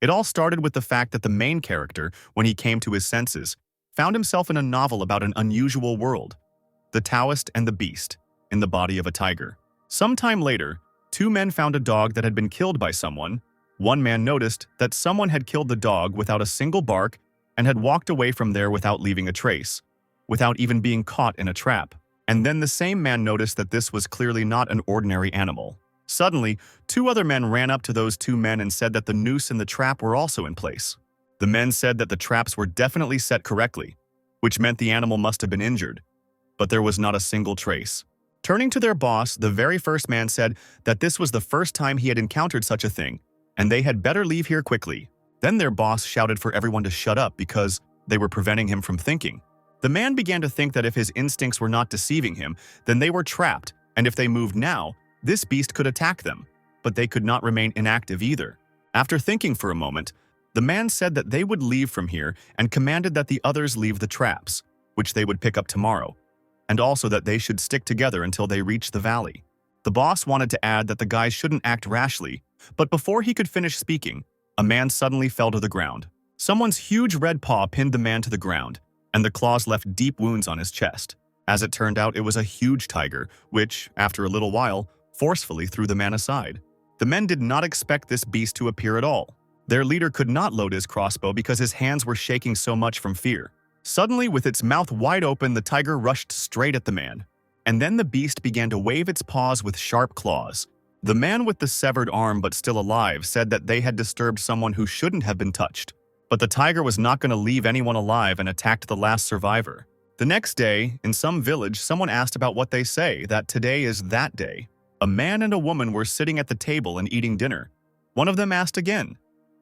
It all started with the fact that the main character, when he came to his senses, found himself in a novel about an unusual world, the Taoist and the Beast, in the body of a tiger. Sometime later, two men found a dog that had been killed by someone. One man noticed that someone had killed the dog without a single bark and had walked away from there without leaving a trace, without even being caught in a trap. And then the same man noticed that this was clearly not an ordinary animal. Suddenly, two other men ran up to those two men and said that the noose and the trap were also in place. The men said that the traps were definitely set correctly, which meant the animal must have been injured, but there was not a single trace. Turning to their boss, the very first man said that this was the first time he had encountered such a thing, and they had better leave here quickly. Then their boss shouted for everyone to shut up because they were preventing him from thinking. The man began to think that if his instincts were not deceiving him, then they were trapped, and if they moved now, this beast could attack them, but they could not remain inactive either. After thinking for a moment, the man said that they would leave from here and commanded that the others leave the traps, which they would pick up tomorrow, and also that they should stick together until they reach the valley. The boss wanted to add that the guys shouldn't act rashly, but before he could finish speaking, a man suddenly fell to the ground. Someone's huge red paw pinned the man to the ground, and the claws left deep wounds on his chest. As it turned out, it was a huge tiger, which, after a little while, forcefully threw the man aside. The men did not expect this beast to appear at all. Their leader could not load his crossbow because his hands were shaking so much from fear. Suddenly, with its mouth wide open, the tiger rushed straight at the man. And then the beast began to wave its paws with sharp claws. The man with the severed arm but still alive said that they had disturbed someone who shouldn't have been touched. But the tiger was not going to leave anyone alive and attacked the last survivor. The next day, in some village, someone asked about what they say, that today is that day. A man and a woman were sitting at the table and eating dinner. One of them asked again.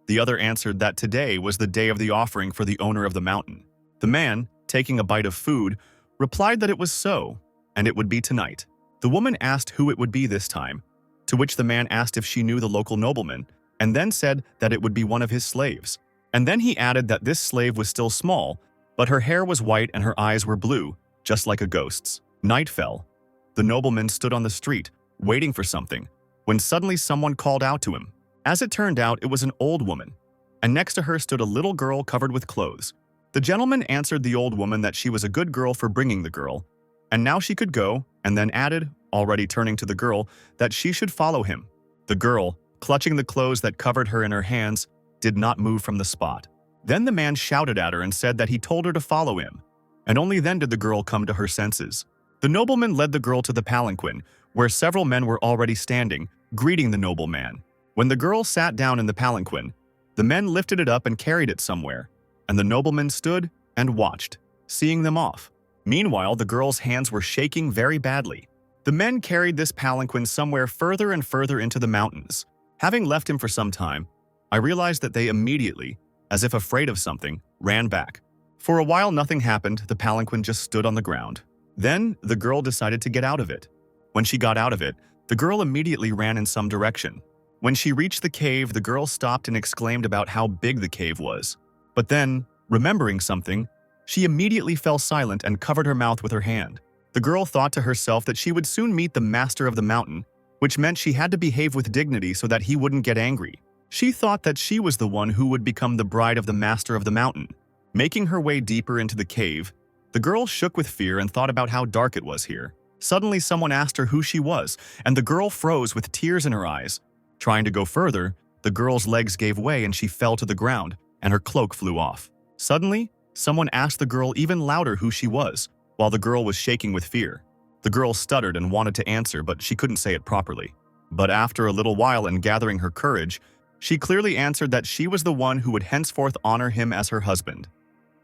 The other answered that today was the day of the offering for the owner of the mountain. The man, taking a bite of food, replied that it was so, and it would be tonight. The woman asked who it would be this time, to which the man asked if she knew the local nobleman, and then said that it would be one of his slaves. And then he added that this slave was still small, but her hair was white and her eyes were blue, just like a ghost's. Night fell. The nobleman stood on the street, waiting for something, when suddenly someone called out to him. As it turned out, it was an old woman, and next to her stood a little girl covered with clothes. The gentleman answered the old woman that she was a good girl for bringing the girl, and now she could go, and then added, already turning to the girl, that she should follow him. The girl, clutching the clothes that covered her in her hands, did not move from the spot. Then the man shouted at her and said that he told her to follow him, and only then did the girl come to her senses. The nobleman led the girl to the palanquin, where several men were already standing, greeting the nobleman. When the girl sat down in the palanquin, the men lifted it up and carried it somewhere, and the nobleman stood and watched, seeing them off. Meanwhile, the girl's hands were shaking very badly. The men carried this palanquin somewhere further and further into the mountains. Having left him for some time, I realized that they immediately, as if afraid of something, ran back. For a while nothing happened, the palanquin just stood on the ground. Then the girl decided to get out of it. When she got out of it, the girl immediately ran in some direction. When she reached the cave, the girl stopped and exclaimed about how big the cave was. But then, remembering something, she immediately fell silent and covered her mouth with her hand. The girl thought to herself that she would soon meet the master of the mountain, which meant she had to behave with dignity so that he wouldn't get angry. She thought that she was the one who would become the bride of the master of the mountain. Making her way deeper into the cave, the girl shook with fear and thought about how dark it was here. Suddenly someone asked her who she was, and the girl froze with tears in her eyes. Trying to go further, the girl's legs gave way and she fell to the ground, and her cloak flew off. Suddenly, someone asked the girl even louder who she was, while the girl was shaking with fear. The girl stuttered and wanted to answer, but she couldn't say it properly. But after a little while and gathering her courage, she clearly answered that she was the one who would henceforth honor him as her husband,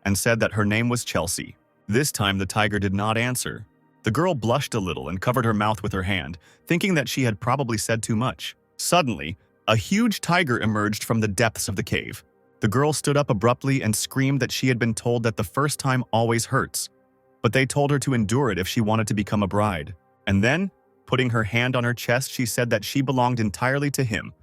and said that her name was Chelsea. This time the tiger did not answer. The girl blushed a little and covered her mouth with her hand, thinking that she had probably said too much. Suddenly, a huge tiger emerged from the depths of the cave. The girl stood up abruptly and screamed that she had been told that the first time always hurts, but they told her to endure it if she wanted to become a bride. And then, putting her hand on her chest, she said that she belonged entirely to him,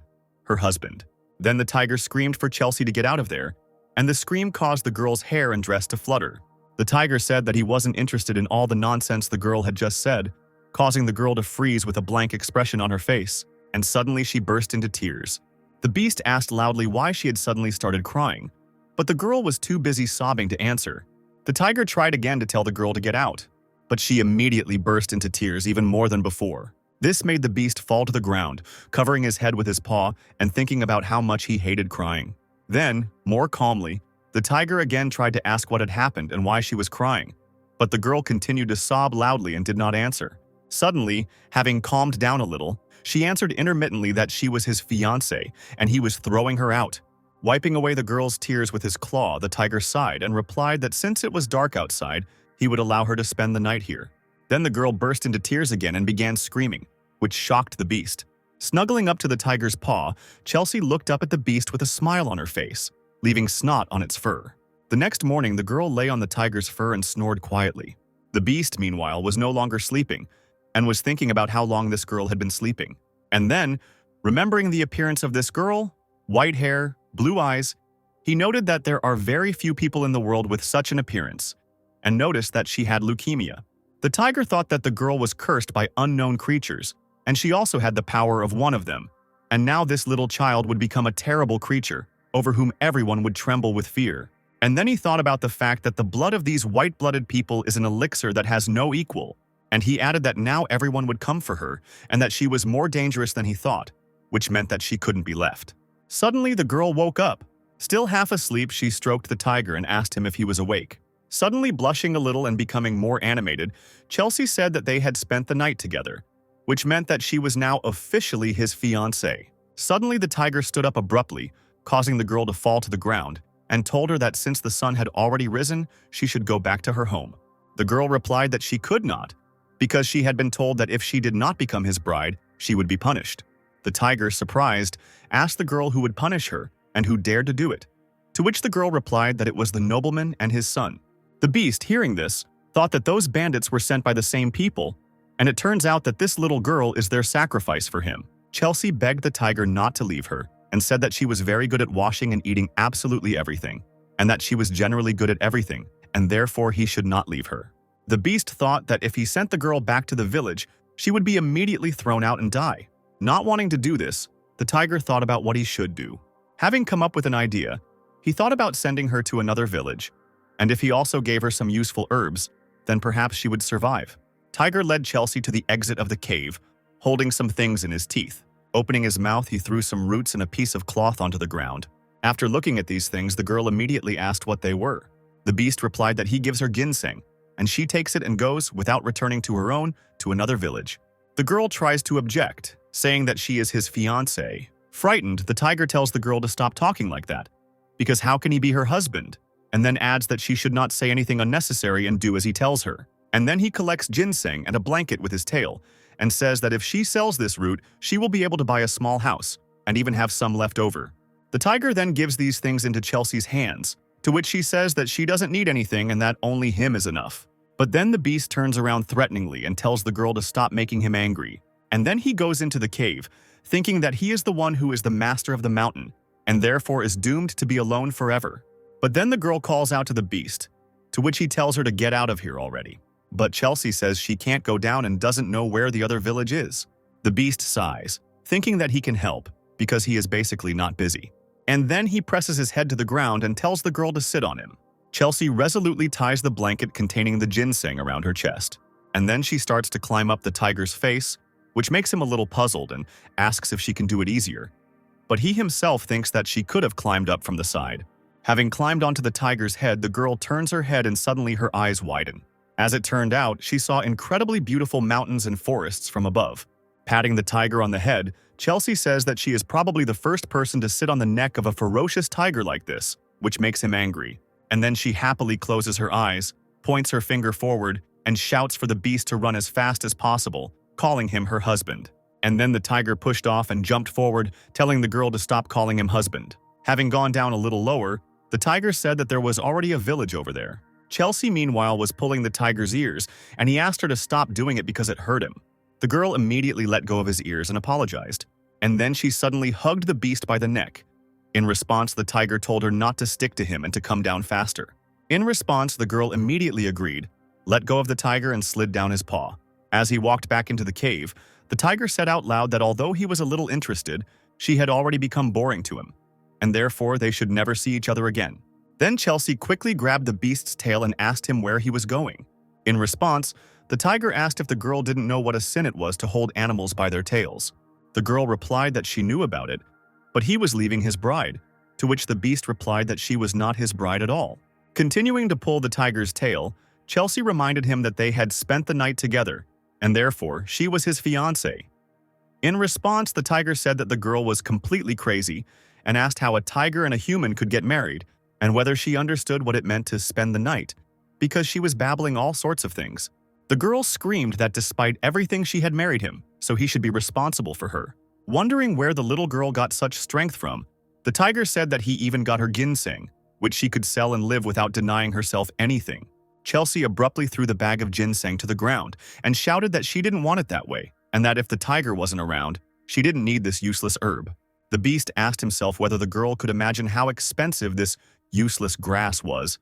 her husband. Then the tiger screamed for Chelsea to get out of there, and the scream caused the girl's hair and dress to flutter. The tiger said that he wasn't interested in all the nonsense the girl had just said, causing the girl to freeze with a blank expression on her face, and suddenly she burst into tears. The beast asked loudly why she had suddenly started crying, but the girl was too busy sobbing to answer. The tiger tried again to tell the girl to get out, but she immediately burst into tears even more than before. This made the beast fall to the ground, covering his head with his paw and thinking about how much he hated crying. Then, more calmly, the tiger again tried to ask what had happened and why she was crying, but the girl continued to sob loudly and did not answer. Suddenly, having calmed down a little, she answered intermittently that she was his fiancé and he was throwing her out. Wiping away the girl's tears with his claw, the tiger sighed and replied that since it was dark outside, he would allow her to spend the night here. Then the girl burst into tears again and began screaming, which shocked the beast. Snuggling up to the tiger's paw, Chelsea looked up at the beast with a smile on her face, leaving snot on its fur. The next morning, the girl lay on the tiger's fur and snored quietly. The beast, meanwhile, was no longer sleeping and was thinking about how long this girl had been sleeping. And then, remembering the appearance of this girl, white hair, blue eyes, he noted that there are very few people in the world with such an appearance, and noticed that she had leukemia. The tiger thought that the girl was cursed by unknown creatures, and she also had the power of one of them, and now this little child would become a terrible creature, over whom everyone would tremble with fear. And then he thought about the fact that the blood of these white-blooded people is an elixir that has no equal, and he added that now everyone would come for her, and that she was more dangerous than he thought, which meant that she couldn't be left. Suddenly, the girl woke up. Still half asleep, she stroked the tiger and asked him if he was awake. Suddenly blushing a little and becoming more animated, Chelsea said that they had spent the night together, which meant that she was now officially his fiancée. Suddenly, the tiger stood up abruptly, causing the girl to fall to the ground, and told her that since the sun had already risen, she should go back to her home. The girl replied that she could not, because she had been told that if she did not become his bride, she would be punished. The tiger, surprised, asked the girl who would punish her and who dared to do it, to which the girl replied that it was the nobleman and his son. The beast, hearing this, thought that those bandits were sent by the same people, and it turns out that this little girl is their sacrifice for him. Chelsea begged the tiger not to leave her and said that she was very good at washing and eating absolutely everything, and that she was generally good at everything, and therefore he should not leave her. The beast thought that if he sent the girl back to the village, she would be immediately thrown out and die. Not wanting to do this, the tiger thought about what he should do. Having come up with an idea, he thought about sending her to another village, and if he also gave her some useful herbs, then perhaps she would survive. Tiger led Chelsea to the exit of the cave, holding some things in his teeth. Opening his mouth, he threw some roots and a piece of cloth onto the ground. After looking at these things, the girl immediately asked what they were. The beast replied that he gives her ginseng, and she takes it and goes, without returning to her own, to another village. The girl tries to object, saying that she is his fiancée. Frightened, the tiger tells the girl to stop talking like that, because how can he be her husband? And then adds that she should not say anything unnecessary and do as he tells her. And then he collects ginseng and a blanket with his tail, and says that if she sells this root, she will be able to buy a small house, and even have some left over. The tiger then gives these things into Chelsea's hands, to which she says that she doesn't need anything and that only him is enough. But then the beast turns around threateningly and tells the girl to stop making him angry. And then he goes into the cave, thinking that he is the one who is the master of the mountain, and therefore is doomed to be alone forever. But then the girl calls out to the beast, to which he tells her to get out of here already. But Chelsea says she can't go down and doesn't know where the other village is. The beast sighs, thinking that he can help, because he is basically not busy. And then he presses his head to the ground and tells the girl to sit on him. Chelsea resolutely ties the blanket containing the ginseng around her chest, and then she starts to climb up the tiger's face, which makes him a little puzzled and asks if she can do it easier. But he himself thinks that she could have climbed up from the side. Having climbed onto the tiger's head, the girl turns her head and suddenly her eyes widen. As it turned out, she saw incredibly beautiful mountains and forests from above. Patting the tiger on the head, Chelsea says that she is probably the first person to sit on the neck of a ferocious tiger like this, which makes him angry. And then she happily closes her eyes, points her finger forward, and shouts for the beast to run as fast as possible, calling him her husband. And then the tiger pushed off and jumped forward, telling the girl to stop calling him husband. Having gone down a little lower, the tiger said that there was already a village over there. Chelsea, meanwhile, was pulling the tiger's ears, and he asked her to stop doing it because it hurt him. The girl immediately let go of his ears and apologized. And then she suddenly hugged the beast by the neck. In response, the tiger told her not to stick to him and to come down faster. In response, the girl immediately agreed, let go of the tiger and slid down his paw. As he walked back into the cave, the tiger said out loud that although he was a little interested, She had already become boring to him, and therefore they should never see each other again. Then Chelsea quickly grabbed the beast's tail and asked him where he was going. In response, the tiger asked if the girl didn't know what a sin it was to hold animals by their tails. The girl replied that she knew about it, but he was leaving his bride, to which the beast replied that she was not his bride at all. Continuing to pull the tiger's tail, Chelsea reminded him that they had spent the night together, and therefore she was his fiancée. In response, the tiger said that the girl was completely crazy and asked how a tiger and a human could get married and whether she understood what it meant to spend the night, because she was babbling all sorts of things. The girl screamed that despite everything she had married him, so he should be responsible for her. Wondering where the little girl got such strength from, the tiger said that he even got her ginseng, which she could sell and live without denying herself anything. Chelsea abruptly threw the bag of ginseng to the ground and shouted that she didn't want it that way, and that if the tiger wasn't around, she didn't need this useless herb. The beast asked himself whether the girl could imagine how expensive this useless grass was,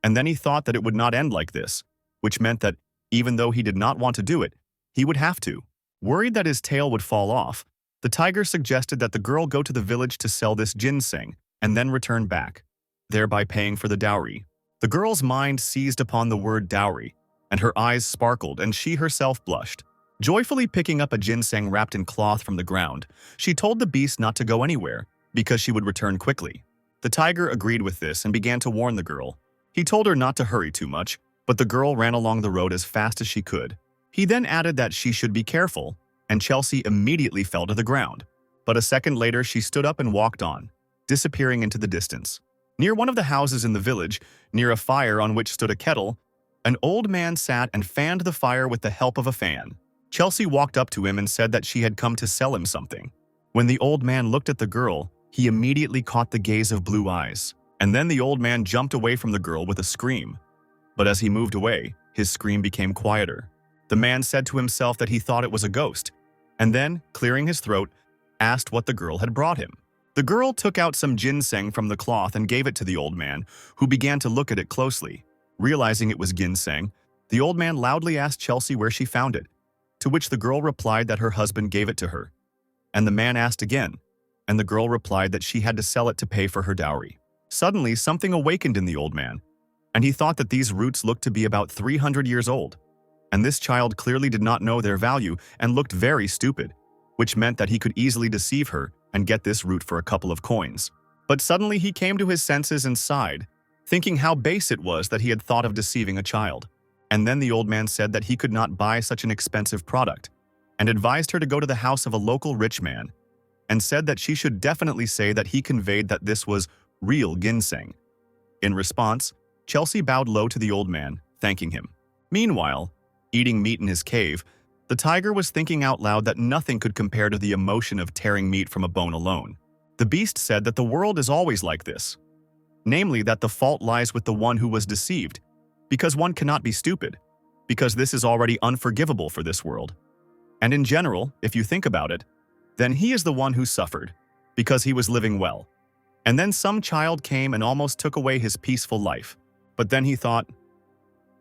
and then he thought that it would not end like this, which meant that even though he did not want to do it, he would have to. Worried that his tail would fall off, the tiger suggested that the girl go to the village to sell this ginseng and then return back, thereby paying for the dowry. The girl's mind seized upon the word dowry, and her eyes sparkled and she herself blushed. Joyfully picking up a ginseng wrapped in cloth from the ground, she told the beast not to go anywhere because she would return quickly. The tiger agreed with this and began to warn the girl. He told her not to hurry too much, but the girl ran along the road as fast as she could. He then added that she should be careful, and Chelsea immediately fell to the ground. But a second later, she stood up and walked on, disappearing into the distance. Near one of the houses in the village, near a fire on which stood a kettle, an old man sat and fanned the fire with the help of a fan. Chelsea walked up to him and said that she had come to sell him something. When the old man looked at the girl, he immediately caught the gaze of blue eyes, and then the old man jumped away from the girl with a scream. But as he moved away, his scream became quieter. The man said to himself that he thought it was a ghost, and then, clearing his throat, asked what the girl had brought him. The girl took out some ginseng from the cloth and gave it to the old man, who began to look at it closely. Realizing it was ginseng, the old man loudly asked Chelsea where she found it, to which the girl replied that her husband gave it to her. And the man asked again, and the girl replied that she had to sell it to pay for her dowry. Suddenly, something awakened in the old man, and he thought that these roots looked to be about 300 years old. And this child clearly did not know their value and looked very stupid, which meant that he could easily deceive her and get this root for a couple of coins. But suddenly he came to his senses and sighed, thinking how base it was that he had thought of deceiving a child. And then the old man said that he could not buy such an expensive product, and advised her to go to the house of a local rich man, and said that she should definitely say that he conveyed that this was real ginseng. In response, Chelsea bowed low to the old man, thanking him. Meanwhile, eating meat in his cave, the tiger was thinking out loud that nothing could compare to the emotion of tearing meat from a bone alone. The beast said that the world is always like this, namely that the fault lies with the one who was deceived, because one cannot be stupid, because this is already unforgivable for this world. And in general, if you think about it, then he is the one who suffered, because he was living well. And then some child came and almost took away his peaceful life. But then he thought,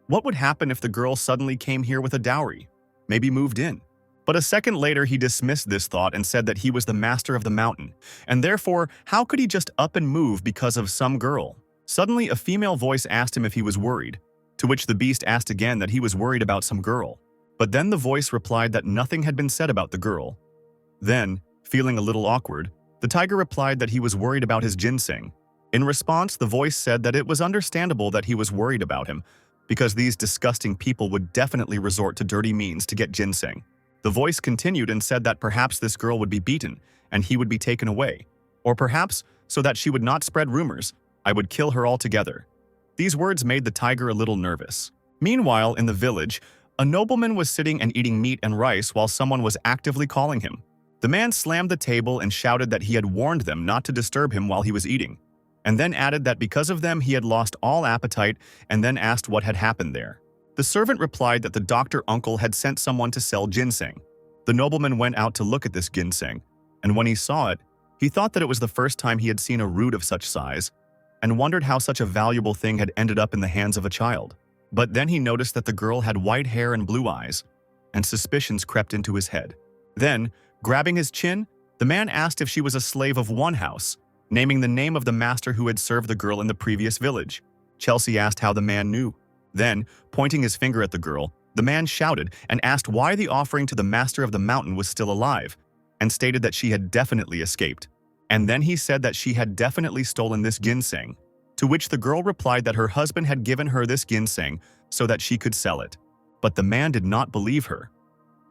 what would happen if the girl suddenly came here with a dowry, maybe moved in? But a second later he dismissed this thought and said that he was the master of the mountain, and therefore how could he just up and move because of some girl? Suddenly a female voice asked him if he was worried, to which the beast asked again that he was worried about some girl. But then the voice replied that nothing had been said about the girl. Then, feeling a little awkward, the tiger replied that he was worried about his ginseng. In response, the voice said that it was understandable that he was worried about him, because these disgusting people would definitely resort to dirty means to get ginseng. The voice continued and said that perhaps this girl would be beaten and he would be taken away, or perhaps, so that she would not spread rumors, I would kill her altogether. These words made the tiger a little nervous. Meanwhile, in the village, a nobleman was sitting and eating meat and rice while someone was actively calling him. The man slammed the table and shouted that he had warned them not to disturb him while he was eating, and then added that because of them he had lost all appetite, and then asked what had happened there. The servant replied that the doctor uncle had sent someone to sell ginseng. The nobleman went out to look at this ginseng, and when he saw it, he thought that it was the first time he had seen a root of such size, and wondered how such a valuable thing had ended up in the hands of a child. But then he noticed that the girl had white hair and blue eyes, and suspicions crept into his head. Then, grabbing his chin, The man asked if she was a slave of one house, naming the name of the master who had served the girl in the previous village. Chelsea asked how the man knew. Then, pointing his finger at the girl, the man shouted and asked why the offering to the master of the mountain was still alive, and stated that she had definitely escaped. And then he said that she had definitely stolen this ginseng, to which the girl replied that her husband had given her this ginseng so that she could sell it. But the man did not believe her,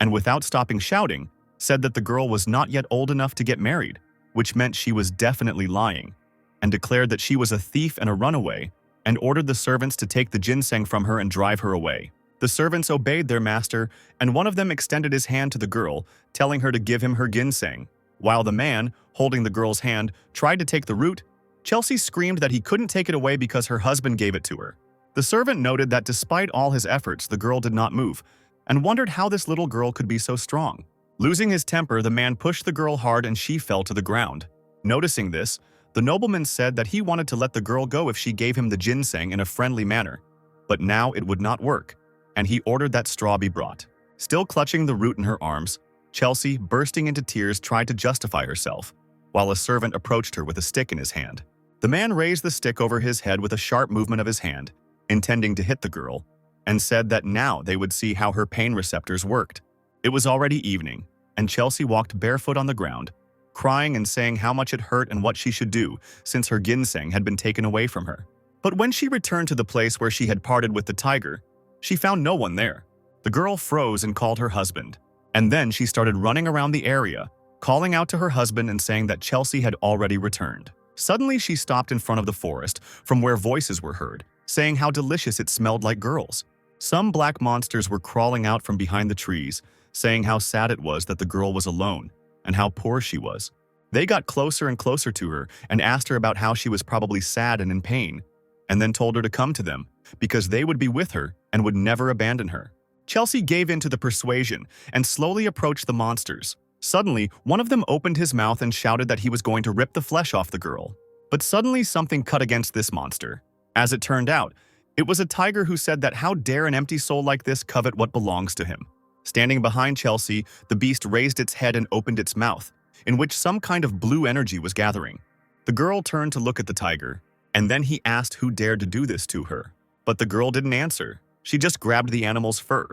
and without stopping shouting, said that the girl was not yet old enough to get married, which meant she was definitely lying, and declared that she was a thief and a runaway, and ordered the servants to take the ginseng from her and drive her away. The servants obeyed their master, and one of them extended his hand to the girl, telling her to give him her ginseng. While the man, holding the girl's hand, tried to take the root, Chelsea screamed that he couldn't take it away because her husband gave it to her. The servant noted that despite all his efforts, the girl did not move, and wondered how this little girl could be so strong. Losing his temper, the man pushed the girl hard and she fell to the ground. Noticing this, the nobleman said that he wanted to let the girl go if she gave him the ginseng in a friendly manner, but now it would not work, and he ordered that straw be brought. Still clutching the root in her arms, Chelsea, bursting into tears, tried to justify herself, while a servant approached her with a stick in his hand. The man raised the stick over his head with a sharp movement of his hand, intending to hit the girl, and said that now they would see how her pain receptors worked. It was already evening, and Chelsea walked barefoot on the ground, crying and saying how much it hurt and what she should do since her ginseng had been taken away from her. But when she returned to the place where she had parted with the tiger, she found no one there. The girl froze and called her husband, and then she started running around the area, calling out to her husband and saying that Chelsea had already returned. Suddenly, she stopped in front of the forest from where voices were heard, saying how delicious it smelled like girls. Some black monsters were crawling out from behind the trees, saying how sad it was that the girl was alone and how poor she was. They got closer and closer to her and asked her about how she was probably sad and in pain, and then told her to come to them because they would be with her and would never abandon her. Chelsea gave in to the persuasion and slowly approached the monsters. Suddenly, one of them opened his mouth and shouted that he was going to rip the flesh off the girl. But suddenly something cut against this monster. As it turned out, it was a tiger who said that how dare an empty soul like this covet what belongs to him. Standing behind Chelsea, the beast raised its head and opened its mouth, in which some kind of blue energy was gathering. The girl turned to look at the tiger, and then he asked who dared to do this to her. But the girl didn't answer. She just grabbed the animal's fur,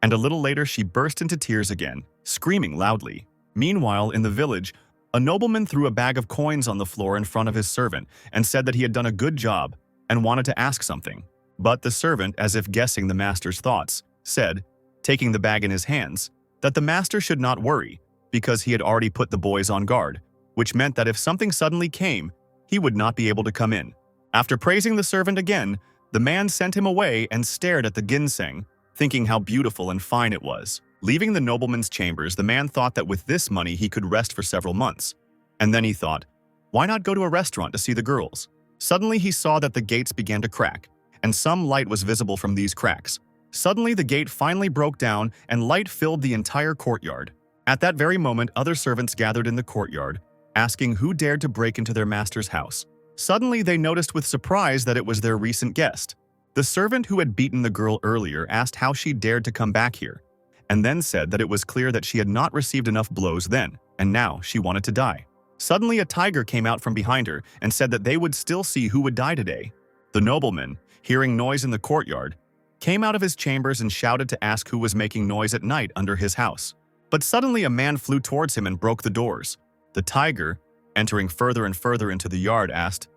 and a little later she burst into tears again, screaming loudly. Meanwhile, in the village, a nobleman threw a bag of coins on the floor in front of his servant and said that he had done a good job and wanted to ask something. But the servant, as if guessing the master's thoughts, said, taking the bag in his hands, that the master should not worry because he had already put the boys on guard, which meant that if something suddenly came, he would not be able to come in. After praising the servant again, the man sent him away and stared at the ginseng, thinking how beautiful and fine it was. Leaving the nobleman's chambers, the man thought that with this money he could rest for several months. And then he thought, why not go to a restaurant to see the girls? Suddenly he saw that the gates began to crack, and some light was visible from these cracks. Suddenly the gate finally broke down and light filled the entire courtyard. At that very moment, other servants gathered in the courtyard, asking who dared to break into their master's house. Suddenly they noticed with surprise that it was their recent guest. The servant who had beaten the girl earlier asked how she dared to come back here, and then said that it was clear that she had not received enough blows then, and now she wanted to die. Suddenly a tiger came out from behind her and said that they would still see who would die today. The nobleman, hearing noise in the courtyard, came out of his chambers and shouted to ask who was making noise at night under his house. But suddenly a man flew towards him and broke the doors. The tiger, entering further and further into the yard, asked,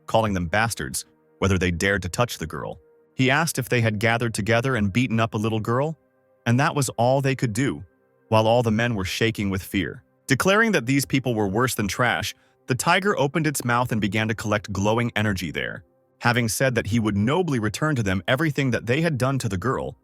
calling them bastards, whether they dared to touch the girl. He asked if they had gathered together and beaten up a little girl, and that was all they could do, while all the men were shaking with fear. Declaring that these people were worse than trash, the tiger opened its mouth and began to collect glowing energy there. Having said that he would nobly return to them everything that they had done to the girl,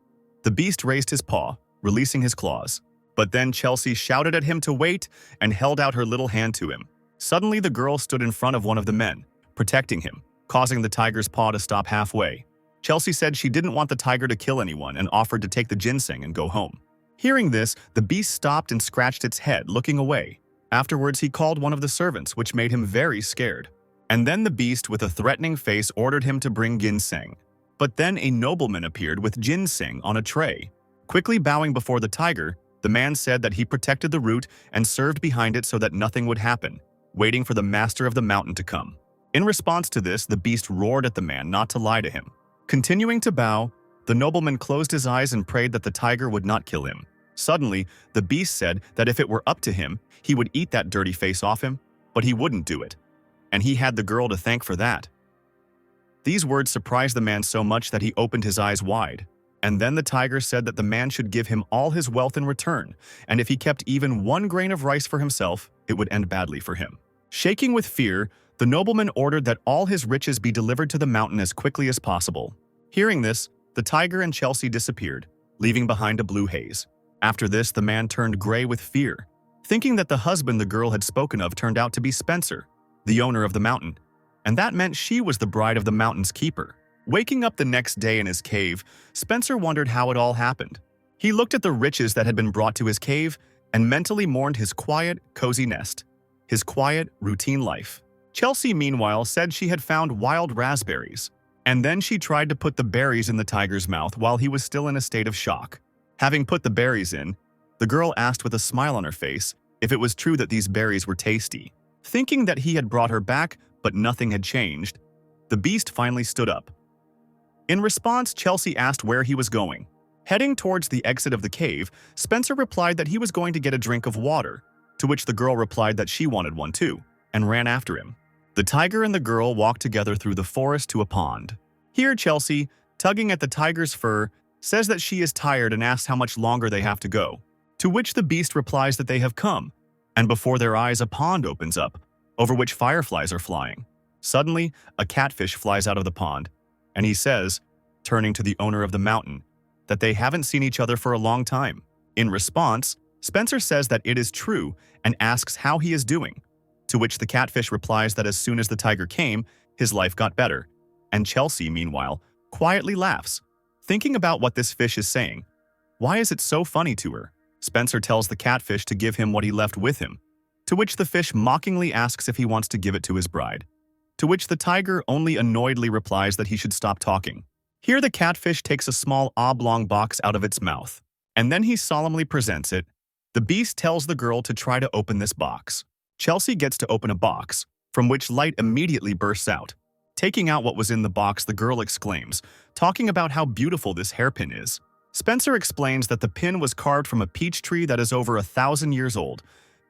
the beast raised his paw, releasing his claws. But then Chelsea shouted at him to wait and held out her little hand to him. Suddenly the girl stood in front of one of the men, protecting him, causing the tiger's paw to stop halfway. Chelsea said she didn't want the tiger to kill anyone and offered to take the ginseng and go home. Hearing this, the beast stopped and scratched its head, looking away. Afterwards, he called one of the servants, which made him very scared. And then the beast, with a threatening face, ordered him to bring ginseng. But then a nobleman appeared with ginseng on a tray. Quickly bowing before the tiger The man said that he protected the route and served behind it so that nothing would happen, waiting for the master of the mountain to come. In response to this, the beast roared at the man not to lie to him. Continuing to bow, the nobleman closed his eyes and prayed that the tiger would not kill him. Suddenly, the beast said that if it were up to him, he would eat that dirty face off him, but he wouldn't do it. And he had the girl to thank for that. These words surprised the man so much that he opened his eyes wide. And then the tiger said that the man should give him all his wealth in return, and if he kept even 1 grain of rice for himself, it would end badly for him. Shaking with fear, the nobleman ordered that all his riches be delivered to the mountain as quickly as possible. Hearing this, the tiger and Chelsea disappeared, leaving behind a blue haze. After this, the man turned gray with fear, thinking that the husband the girl had spoken of turned out to be Spencer, the owner of the mountain, and that meant she was the bride of the mountain's keeper. Waking up the next day in his cave, Spencer wondered how it all happened. He looked at the riches that had been brought to his cave and mentally mourned his quiet, cozy nest, his quiet, routine life. Chelsea, meanwhile, said she had found wild raspberries, and then she tried to put the berries in the tiger's mouth while he was still in a state of shock. Having put the berries in, the girl asked with a smile on her face if it was true that these berries were tasty. Thinking that he had brought her back, but nothing had changed, the beast finally stood up. In response, Chelsea asked where he was going. Heading towards the exit of the cave, Spencer replied that he was going to get a drink of water, to which the girl replied that she wanted one too, and ran after him. The tiger and the girl walked together through the forest to a pond. Here, Chelsea, tugging at the tiger's fur, says that she is tired and asks how much longer they have to go, to which the beast replies that they have come, and before their eyes a pond opens up, over which fireflies are flying. Suddenly, a catfish flies out of the pond, and he says, turning to the owner of the mountain, that they haven't seen each other for a long time. In response, Spencer says that it is true and asks how he is doing, to which the catfish replies that as soon as the tiger came, his life got better, and Chelsea, meanwhile, quietly laughs, thinking about what this fish is saying. Why is it so funny to her? Spencer tells the catfish to give him what he left with him, to which the fish mockingly asks if he wants to give it to his bride, to which the tiger only annoyedly replies that he should stop talking. Here the catfish takes a small oblong box out of its mouth, and then he solemnly presents it. The beast tells the girl to try to open this box. Chelsea gets to open a box, from which light immediately bursts out. Taking out what was in the box, the girl exclaims, talking about how beautiful this hairpin is. Spencer explains that the pin was carved from a peach tree that is over 1,000 years old,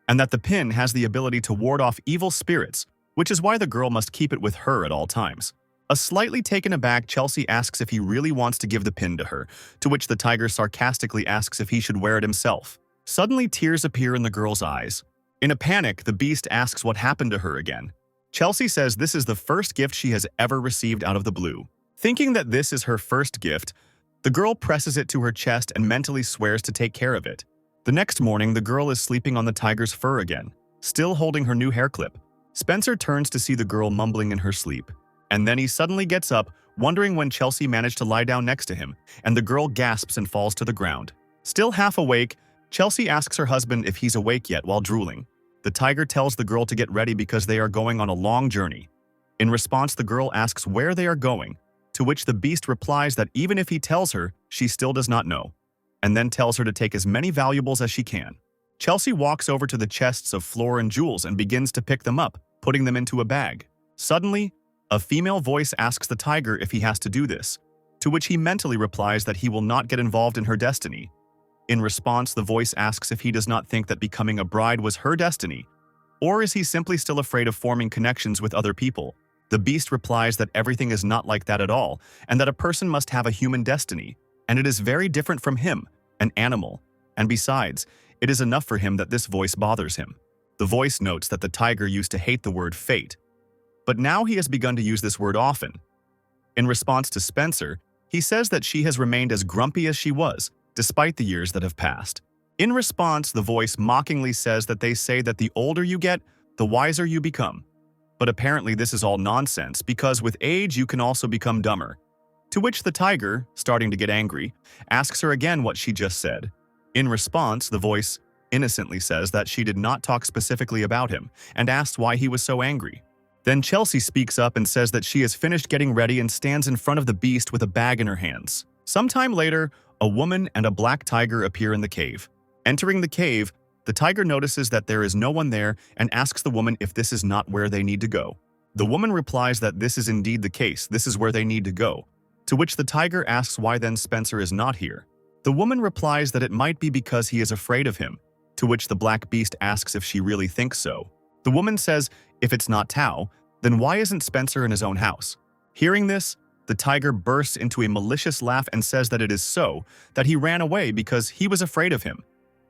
and that the pin has the ability to ward off evil spirits, which is why the girl must keep it with her at all times. A slightly taken aback, Chelsea asks if he really wants to give the pin to her, to which the tiger sarcastically asks if he should wear it himself. Suddenly, tears appear in the girl's eyes. In a panic, the beast asks what happened to her again. Chelsea says this is the first gift she has ever received out of the blue. Thinking that this is her first gift, the girl presses it to her chest and mentally swears to take care of it. The next morning, the girl is sleeping on the tiger's fur again, still holding her new hair clip. Spencer turns to see the girl mumbling in her sleep, and then he suddenly gets up, wondering when Chelsea managed to lie down next to him, and the girl gasps and falls to the ground. Still half awake, Chelsea asks her husband if he's awake yet while drooling. The tiger tells the girl to get ready because they are going on a long journey. In response, the girl asks where they are going, to which the beast replies that even if he tells her, she still does not know, and then tells her to take as many valuables as she can. Chelsea walks over to the chests of floor and jewels and begins to pick them up, putting them into a bag. Suddenly, a female voice asks the tiger if he has to do this, to which he mentally replies that he will not get involved in her destiny. In response, the voice asks if he does not think that becoming a bride was her destiny, or is he simply still afraid of forming connections with other people. The beast replies that everything is not like that at all, and that a person must have a human destiny, and it is very different from him, an animal, and besides, it is enough for him that this voice bothers him. The voice notes that the tiger used to hate the word fate, but now he has begun to use this word often. In response to Spencer, he says that she has remained as grumpy as she was, despite the years that have passed. In response, the voice mockingly says that they say that the older you get, the wiser you become. But apparently this is all nonsense because with age you can also become dumber. To which the tiger, starting to get angry, asks her again what she just said. In response, the voice innocently says that she did not talk specifically about him and asks why he was so angry. Then Chelsea speaks up and says that she has finished getting ready and stands in front of the beast with a bag in her hands. Sometime later, a woman and a black tiger appear in the cave. Entering the cave, the tiger notices that there is no one there and asks the woman if this is not where they need to go. The woman replies that this is indeed the case, this is where they need to go, to which the tiger asks why then Spencer is not here. The woman replies that it might be because he is afraid of him, to which the black beast asks if she really thinks so. The woman says if it's not Tao, then why isn't Spencer in his own house? Hearing this, the tiger bursts into a malicious laugh and says that it is so, that he ran away because he was afraid of him.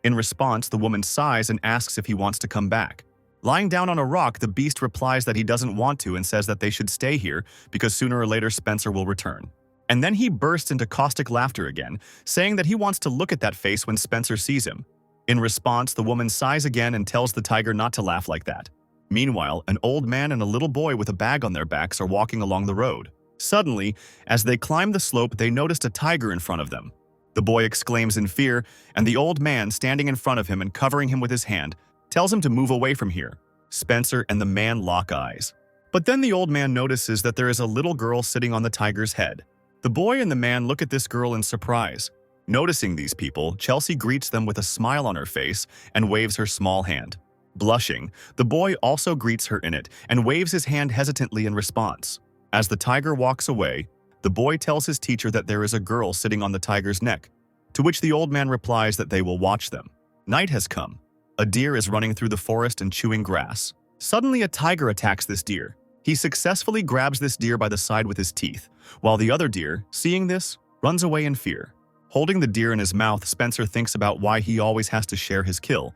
In response, the woman sighs and asks if he wants to come back. Lying down on a rock, the beast replies that he doesn't want to and says that they should stay here because sooner or later Spencer will return. And then he bursts into caustic laughter again, saying that he wants to look at that face when Spencer sees him. In response, the woman sighs again and tells the tiger not to laugh like that. Meanwhile, an old man and a little boy with a bag on their backs are walking along the road. Suddenly, as they climb the slope, they noticed a tiger in front of them. The boy exclaims in fear, and the old man, standing in front of him and covering him with his hand, tells him to move away from here. Spencer and the man lock eyes. But then the old man notices that there is a little girl sitting on the tiger's head. The boy and the man look at this girl in surprise. Noticing these people, Chelsea greets them with a smile on her face and waves her small hand. Blushing, the boy also greets her in it and waves his hand hesitantly in response. As the tiger walks away, the boy tells his teacher that there is a girl sitting on the tiger's neck, to which the old man replies that they will watch them. Night has come. A deer is running through the forest and chewing grass. Suddenly, a tiger attacks this deer. He successfully grabs this deer by the side with his teeth, while the other deer, seeing this, runs away in fear. Holding the deer in his mouth, Spencer thinks about why he always has to share his kill,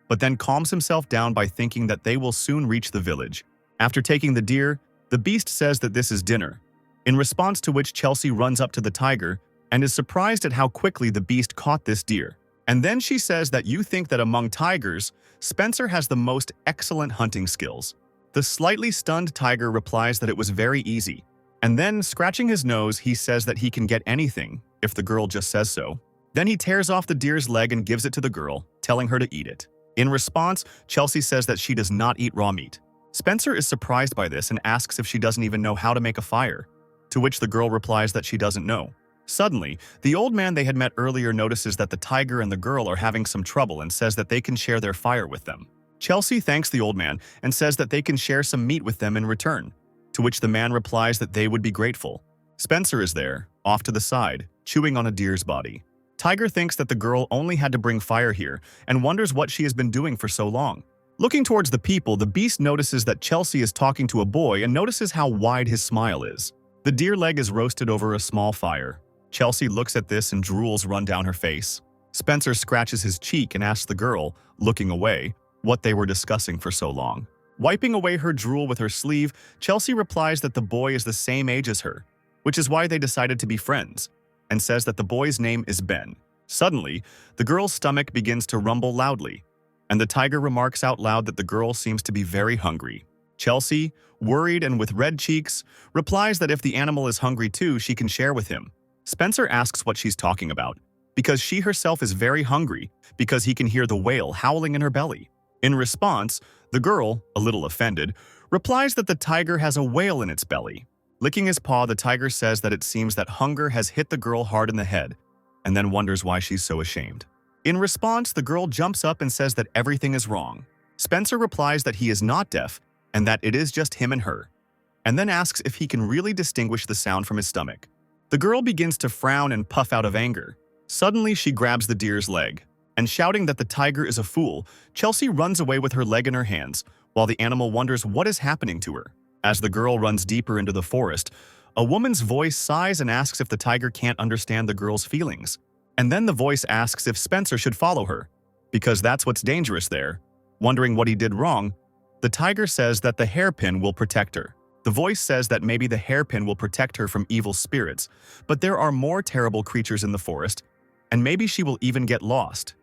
but then calms himself down by thinking that they will soon reach the village. After taking the deer, the beast says that this is dinner, in response to which Chelsea runs up to the tiger and is surprised at how quickly the beast caught this deer. And then she says that you think that among tigers, Spencer has the most excellent hunting skills. The slightly stunned tiger replies that it was very easy, and then, scratching his nose, he says that he can get anything if the girl just says so. Then he tears off the deer's leg and gives it to the girl, telling her to eat it. In response, Chelsea says that she does not eat raw meat. Spencer is surprised by this and asks if she doesn't even know how to make a fire, to which the girl replies that she doesn't know. Suddenly, the old man they had met earlier notices that the tiger and the girl are having some trouble and says that they can share their fire with them. Chelsea thanks the old man and says that they can share some meat with them in return, to which the man replies that they would be grateful. Spencer is there, off to the side, chewing on a deer's body. Tiger thinks that the girl only had to bring fire here and wonders what she has been doing for so long. Looking towards the people, the beast notices that Chelsea is talking to a boy and notices how wide his smile is. The deer leg is roasted over a small fire. Chelsea looks at this and drools run down her face. Spencer scratches his cheek and asks the girl, looking away, what they were discussing for so long. Wiping away her drool with her sleeve, Chelsea replies that the boy is the same age as her, which is why they decided to be friends, and says that the boy's name is Ben. Suddenly, the girl's stomach begins to rumble loudly, and the tiger remarks out loud that the girl seems to be very hungry. Chelsea, worried and with red cheeks, replies that if the animal is hungry too, she can share with him. Spencer asks what she's talking about, because she herself is very hungry, because he can hear the whale howling in her belly. In response, the girl, a little offended, replies that the tiger has a whale in its belly. Licking his paw, the tiger says that it seems that hunger has hit the girl hard in the head, and then wonders why she's so ashamed. In response, the girl jumps up and says that everything is wrong. Spencer replies that he is not deaf, and that it is just him and her, and then asks if he can really distinguish the sound from his stomach. The girl begins to frown and puff out of anger. Suddenly, she grabs the deer's leg, and shouting that the tiger is a fool, Chelsea runs away with her leg in her hands, while the animal wonders what is happening to her. As the girl runs deeper into the forest, a woman's voice sighs and asks if the tiger can't understand the girl's feelings. And then the voice asks if Spencer should follow her, because that's what's dangerous there. Wondering what he did wrong, the tiger says that the hairpin will protect her. The voice says that maybe the hairpin will protect her from evil spirits, but there are more terrible creatures in the forest, and maybe she will even get lost.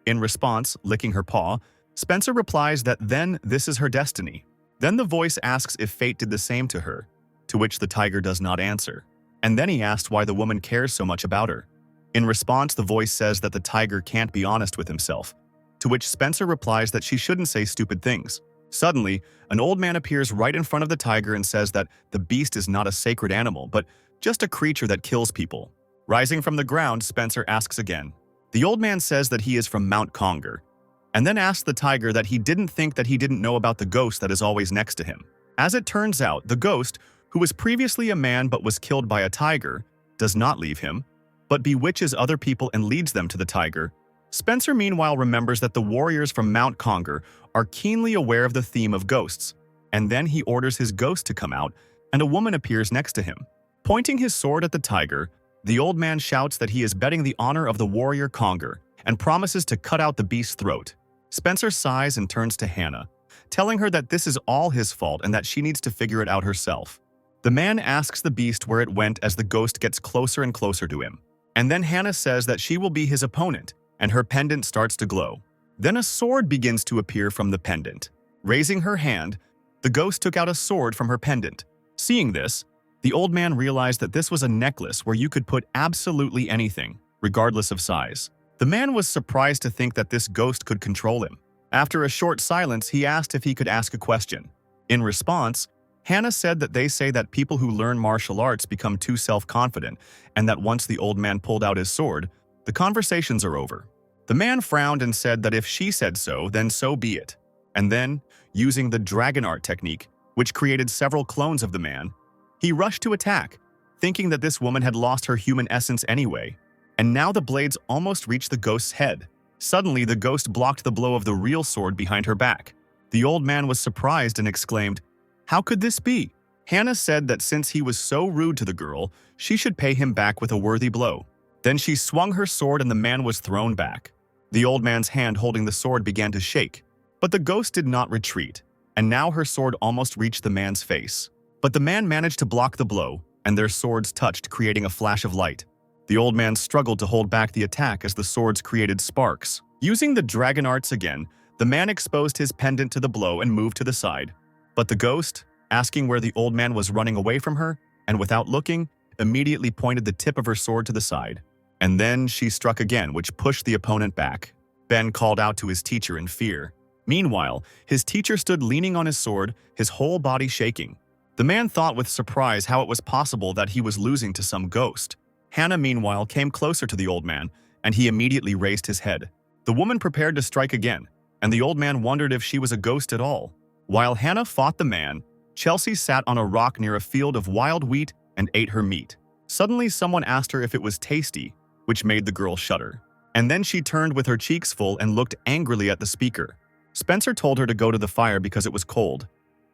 In response, licking her paw, Spencer replies that then this is her destiny. Then the voice asks if fate did the same to her, to which the tiger does not answer. And then he asks why the woman cares so much about her. In response, the voice says that the tiger can't be honest with himself, to which Spencer replies that she shouldn't say stupid things. Suddenly, an old man appears right in front of the tiger and says that the beast is not a sacred animal, but just a creature that kills people. Rising from the ground, Spencer asks again, The old man says that he is from Mount Conger, and then asks the tiger that he didn't think that he didn't know about the ghost that is always next to him. As it turns out, the ghost, who was previously a man but was killed by a tiger, does not leave him, but bewitches other people and leads them to the tiger. Spencer meanwhile remembers that the warriors from Mount Conger are keenly aware of the theme of ghosts, and then he orders his ghost to come out, and a woman appears next to him. Pointing his sword at the tiger, the old man shouts that he is betting the honor of the warrior Conger and promises to cut out the beast's throat. Spencer sighs and turns to Hannah, telling her that this is all his fault and that she needs to figure it out herself. The man asks the beast where it went as the ghost gets closer and closer to him. And then Hannah says that she will be his opponent, and her pendant starts to glow. Then a sword begins to appear from the pendant. Raising her hand, the ghost took out a sword from her pendant. Seeing this, the old man realized that this was a necklace where you could put absolutely anything, regardless of size. The man was surprised to think that this ghost could control him. After a short silence, he asked if he could ask a question. In response, Hannah said that they say that people who learn martial arts become too self-confident, and that once the old man pulled out his sword, the conversations are over. The man frowned and said that if she said so, then so be it. And then, using the dragon art technique, which created several clones of the man, he rushed to attack, thinking that this woman had lost her human essence anyway. And now the blades almost reached the ghost's head. Suddenly, the ghost blocked the blow of the real sword behind her back. The old man was surprised and exclaimed, "How could this be?" Hannah said that since he was so rude to the girl, she should pay him back with a worthy blow. Then she swung her sword and the man was thrown back. The old man's hand holding the sword began to shake, but the ghost did not retreat, and now her sword almost reached the man's face. But the man managed to block the blow, and their swords touched, creating a flash of light. The old man struggled to hold back the attack as the swords created sparks. Using the dragon arts again, the man exposed his pendant to the blow and moved to the side. But the ghost, asking where the old man was running away from her, and without looking, immediately pointed the tip of her sword to the side. And then she struck again, which pushed the opponent back. Ben called out to his teacher in fear. Meanwhile, his teacher stood leaning on his sword, his whole body shaking. The man thought with surprise how it was possible that he was losing to some ghost. Hannah, meanwhile, came closer to the old man, and he immediately raised his head. The woman prepared to strike again, and the old man wondered if she was a ghost at all. While Hannah fought the man, Chelsea sat on a rock near a field of wild wheat and ate her meat. Suddenly, someone asked her if it was tasty, which made the girl shudder. And then she turned with her cheeks full and looked angrily at the speaker. Spencer told her to go to the fire because it was cold,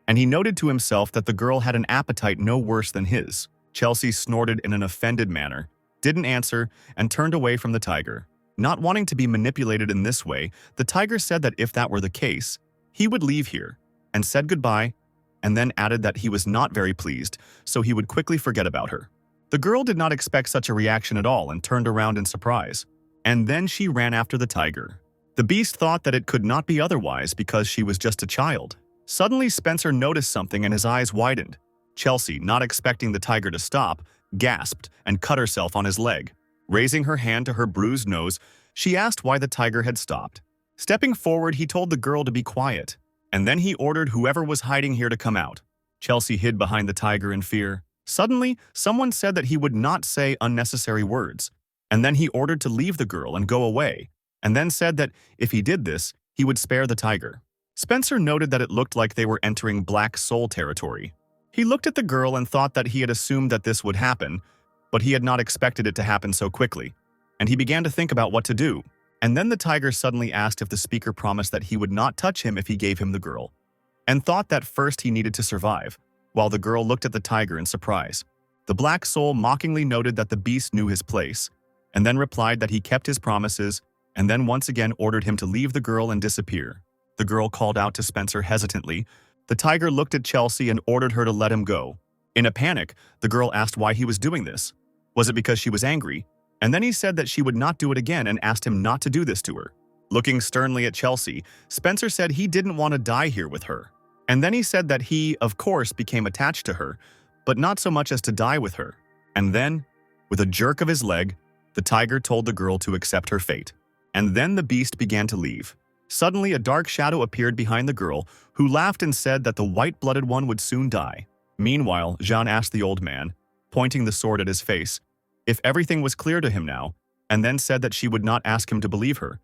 and he noted to himself that the girl had an appetite no worse than his. Chelsea snorted in an offended manner, didn't answer, and turned away from the tiger. Not wanting to be manipulated in this way, the tiger said that if that were the case, he would leave here, and said goodbye, and then added that he was not very pleased, so he would quickly forget about her. The girl did not expect such a reaction at all and turned around in surprise. And then she ran after the tiger. The beast thought that it could not be otherwise because she was just a child. Suddenly, Spencer noticed something and his eyes widened. Chelsea, not expecting the tiger to stop, gasped and cut herself on his leg. Raising her hand to her bruised nose, she asked why the tiger had stopped. Stepping forward, he told the girl to be quiet, and then he ordered whoever was hiding here to come out. Chelsea hid behind the tiger in fear. Suddenly, someone said that he would not say unnecessary words, and then he ordered to leave the girl and go away, and then said that if he did this, he would spare the tiger. Spencer noted that it looked like they were entering Black Soul territory. He looked at the girl and thought that he had assumed that this would happen, but he had not expected it to happen so quickly, and he began to think about what to do. And then the tiger suddenly asked if the speaker promised that he would not touch him if he gave him the girl, and thought that first he needed to survive, while the girl looked at the tiger in surprise. The Black Soul mockingly noted that the beast knew his place, and then replied that he kept his promises, and then once again ordered him to leave the girl and disappear. The girl called out to Spencer hesitantly. The tiger looked at Chelsea and ordered her to let him go. In a panic, the girl asked why he was doing this. Was it because she was angry? And then he said that she would not do it again and asked him not to do this to her. Looking sternly at Chelsea, Spencer said he didn't want to die here with her. And then he said that he, of course, became attached to her, but not so much as to die with her. And then, with a jerk of his leg, the tiger told the girl to accept her fate. And then the beast began to leave. Suddenly, a dark shadow appeared behind the girl, who laughed and said that the white-blooded one would soon die. Meanwhile, Jean asked the old man, pointing the sword at his face, if everything was clear to him now, and then said that she would not ask him to believe her,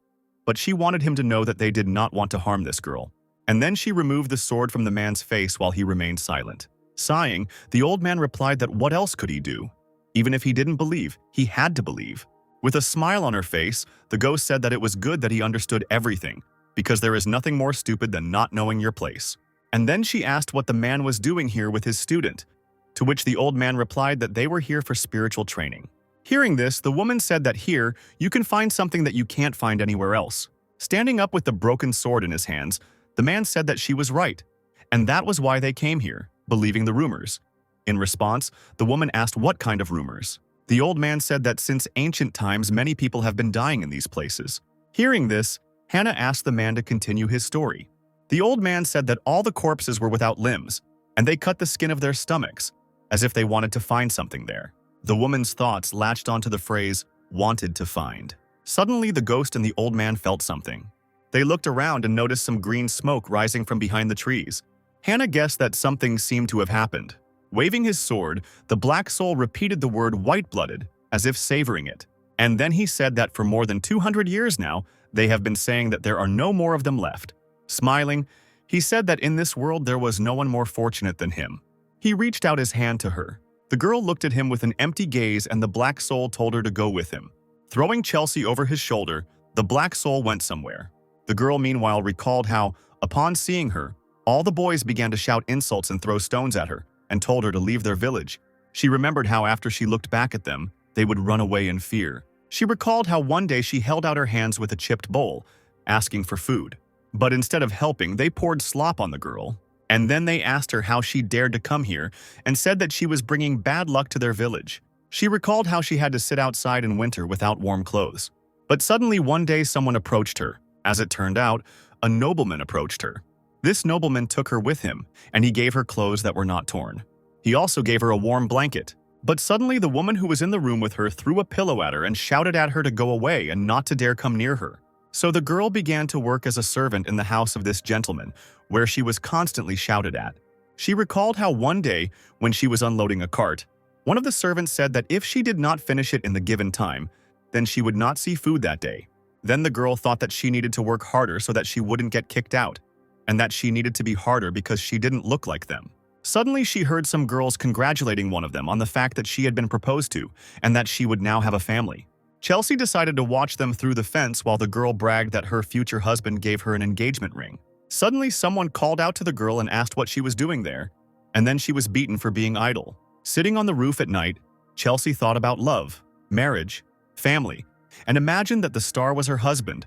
but she wanted him to know that they did not want to harm this girl. And then she removed the sword from the man's face while he remained silent. Sighing, the old man replied that what else could he do? Even if he didn't believe, he had to believe. With a smile on her face, the ghost said that it was good that he understood everything, because there is nothing more stupid than not knowing your place. And then she asked what the man was doing here with his student, to which the old man replied that they were here for spiritual training. Hearing this, the woman said that here you can find something that you can't find anywhere else. Standing up with the broken sword in his hands, the man said that she was right, and that was why they came here, believing the rumors. In response, the woman asked what kind of rumors. The old man said that since ancient times many people have been dying in these places. Hearing this, Hannah asked the man to continue his story. The old man said that all the corpses were without limbs, and they cut the skin of their stomachs, as if they wanted to find something there. The woman's thoughts latched onto the phrase, wanted to find. Suddenly, the ghost and the old man felt something. They looked around and noticed some green smoke rising from behind the trees. Hannah guessed that something seemed to have happened. Waving his sword, the black soul repeated the word white-blooded, as if savoring it. And then he said that for more than 200 years now, they have been saying that there are no more of them left. Smiling, he said that in this world there was no one more fortunate than him. He reached out his hand to her. The girl looked at him with an empty gaze, and the black soul told her to go with him. Throwing Chelsea over his shoulder, the black soul went somewhere. The girl meanwhile recalled how, upon seeing her, all the boys began to shout insults and throw stones at her, and told her to leave their village. She remembered how after she looked back at them, they would run away in fear. She recalled how one day she held out her hands with a chipped bowl, asking for food. But instead of helping, they poured slop on the girl. And then they asked her how she dared to come here, and said that she was bringing bad luck to their village. She recalled how she had to sit outside in winter without warm clothes. But suddenly one day someone approached her. As it turned out, a nobleman approached her. This nobleman took her with him, and he gave her clothes that were not torn. He also gave her a warm blanket. But suddenly the woman who was in the room with her threw a pillow at her and shouted at her to go away and not to dare come near her. So the girl began to work as a servant in the house of this gentleman, where she was constantly shouted at. She recalled how one day, when she was unloading a cart, one of the servants said that if she did not finish it in the given time, then she would not see food that day. Then the girl thought that she needed to work harder so that she wouldn't get kicked out, and that she needed to be harder because she didn't look like them. Suddenly, she heard some girls congratulating one of them on the fact that she had been proposed to, and that she would now have a family. Chelsea decided to watch them through the fence while the girl bragged that her future husband gave her an engagement ring. Suddenly, someone called out to the girl and asked what she was doing there, and then she was beaten for being idle. Sitting on the roof at night, Chelsea thought about love, marriage, family, and imagined that the star was her husband.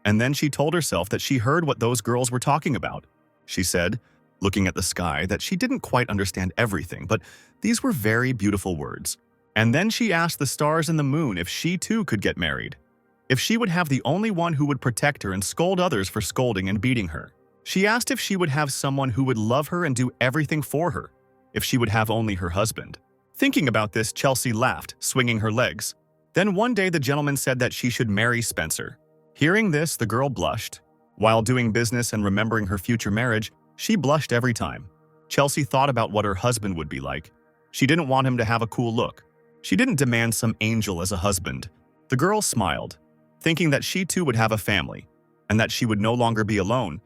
And then she told herself that she heard what those girls were talking about. She said, looking at the sky, that she didn't quite understand everything, but these were very beautiful words. And then she asked the stars and the moon if she too could get married, if she would have the only one who would protect her and scold others for scolding and beating her. She asked if she would have someone who would love her and do everything for her, if she would have only her husband. Thinking about this, Chelsea laughed, swinging her legs. Then one day the gentleman said that she should marry Spencer. Hearing this, the girl blushed. While doing business and remembering her future marriage, she blushed every time. Chelsea thought about what her husband would be like. She didn't want him to have a cool look. She didn't demand some angel as a husband. The girl smiled, thinking that she too would have a family, and that she would no longer be alone,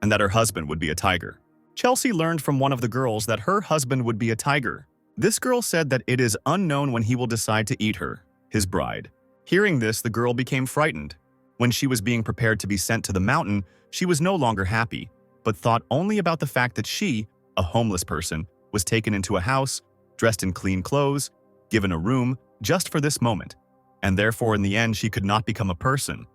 and that her husband would be a tiger. Chelsea learned from one of the girls that her husband would be a tiger. This girl said that it is unknown when he will decide to eat her, his bride. Hearing this, the girl became frightened. When she was being prepared to be sent to the mountain, she was no longer happy, but thought only about the fact that she, a homeless person, was taken into a house, dressed in clean clothes, given a room just for this moment, and therefore in the end she could not become a person.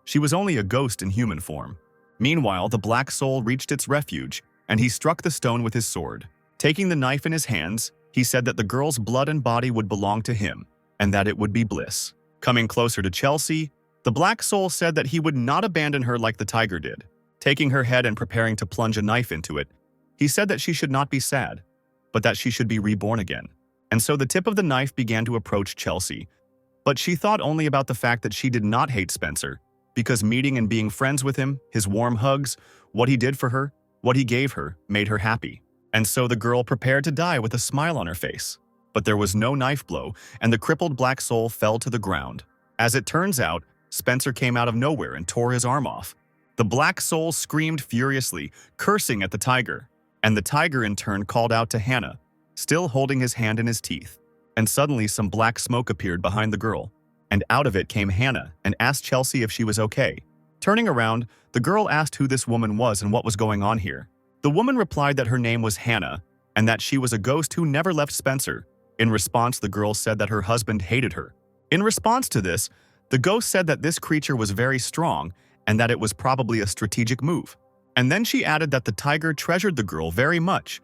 She was only a ghost in human form. Meanwhile, the black soul reached its refuge, and he struck the stone with his sword. Taking the knife in his hands, he said that the girl's blood and body would belong to him, and that it would be bliss. Coming closer to Chelsea, the black soul said that he would not abandon her like the tiger did. Taking her head and preparing to plunge a knife into it, he said that she should not be sad, but that she should be reborn again. And so the tip of the knife began to approach Chelsea. But she thought only about the fact that she did not hate Spencer, because meeting and being friends with him, his warm hugs, what he did for her, what he gave her, made her happy. And so the girl prepared to die with a smile on her face. But there was no knife blow, and the crippled black soul fell to the ground. As it turns out, Spencer came out of nowhere and tore his arm off. The black soul screamed furiously, cursing at the tiger, and the tiger in turn called out to Hannah, still holding his hand in his teeth. And suddenly some black smoke appeared behind the girl, and out of it came Hannah and asked Chelsea if she was okay. Turning around, the girl asked who this woman was and what was going on here. The woman replied that her name was Hannah and that she was a ghost who never left Spencer. In response, the girl said that her husband hated her. In response to this, the ghost said that this creature was very strong and that it was probably a strategic move. And then she added that the tiger treasured the girl very much,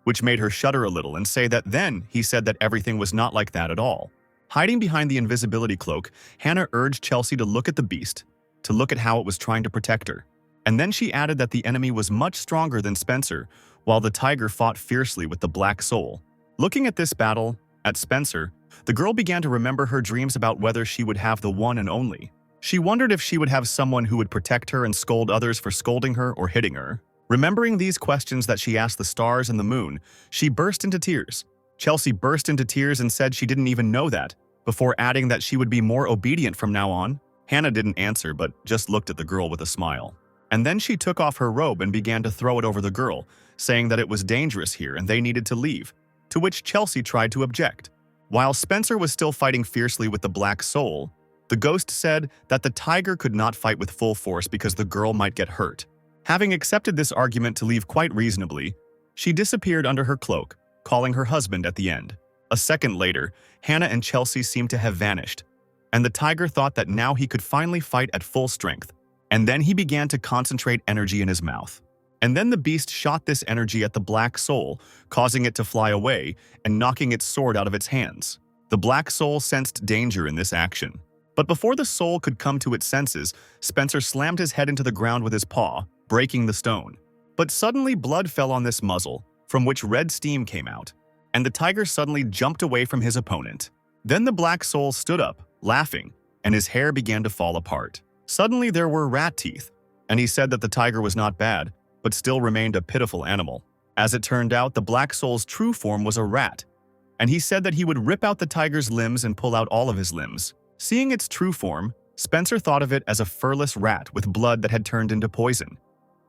which made her shudder a little and say that then he said that everything was not like that at all. Hiding behind the invisibility cloak, Hannah urged Chelsea to look at the beast, to look at how it was trying to protect her. And then she added that the enemy was much stronger than Spencer, while the tiger fought fiercely with the black soul. Looking at this battle, at Spencer, the girl began to remember her dreams about whether she would have the one and only. She wondered if she would have someone who would protect her and scold others for scolding her or hitting her. Remembering these questions that she asked the stars and the moon, she burst into tears. Chelsea burst into tears and said she didn't even know that, before adding that she would be more obedient from now on. Hannah didn't answer but just looked at the girl with a smile. And then she took off her robe and began to throw it over the girl, saying that it was dangerous here and they needed to leave, to which Chelsea tried to object. While Spencer was still fighting fiercely with the black soul, the ghost said that the tiger could not fight with full force because the girl might get hurt. Having accepted this argument to leave quite reasonably, she disappeared under her cloak, calling her husband at the end. A second later, Hannah and Chelsea seemed to have vanished, and the tiger thought that now he could finally fight at full strength. And then he began to concentrate energy in his mouth. And then the beast shot this energy at the black soul, causing it to fly away and knocking its sword out of its hands. The black soul sensed danger in this action. But before the soul could come to its senses, Spencer slammed his head into the ground with his paw, breaking the stone. But suddenly blood fell on this muzzle, from which red steam came out, and the tiger suddenly jumped away from his opponent. Then the black soul stood up, laughing, and his hair began to fall apart. Suddenly there were rat teeth, and he said that the tiger was not bad, but still remained a pitiful animal. As it turned out, the black soul's true form was a rat, and he said that he would rip out the tiger's limbs and pull out all of his limbs. Seeing its true form, Spencer thought of it as a furless rat with blood that had turned into poison,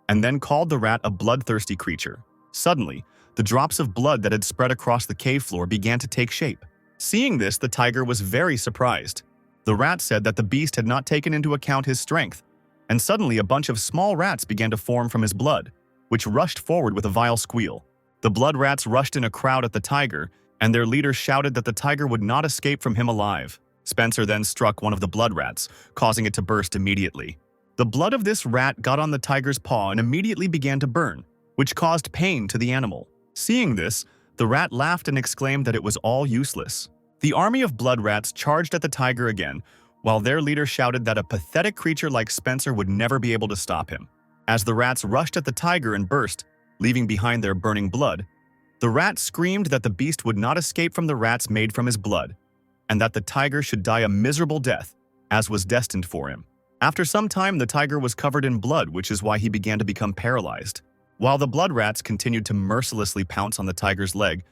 and then called the rat a bloodthirsty creature. Suddenly, the drops of blood that had spread across the cave floor began to take shape. Seeing this, the tiger was very surprised. The rat said that the beast had not taken into account his strength, and suddenly a bunch of small rats began to form from his blood, which rushed forward with a vile squeal. The blood rats rushed in a crowd at the tiger, and their leader shouted that the tiger would not escape from him alive. Spencer then struck one of the blood rats, causing it to burst immediately. The blood of this rat got on the tiger's paw and immediately began to burn, which caused pain to the animal. Seeing this, the rat laughed and exclaimed that it was all useless. The army of blood rats charged at the tiger again, while their leader shouted that a pathetic creature like Spencer would never be able to stop him. As the rats rushed at the tiger and burst, leaving behind their burning blood, the rat screamed that the beast would not escape from the rats made from his blood, and that the tiger should die a miserable death, as was destined for him. After some time, the tiger was covered in blood, which is why he began to become paralyzed. While the blood rats continued to mercilessly pounce on the tiger's leg,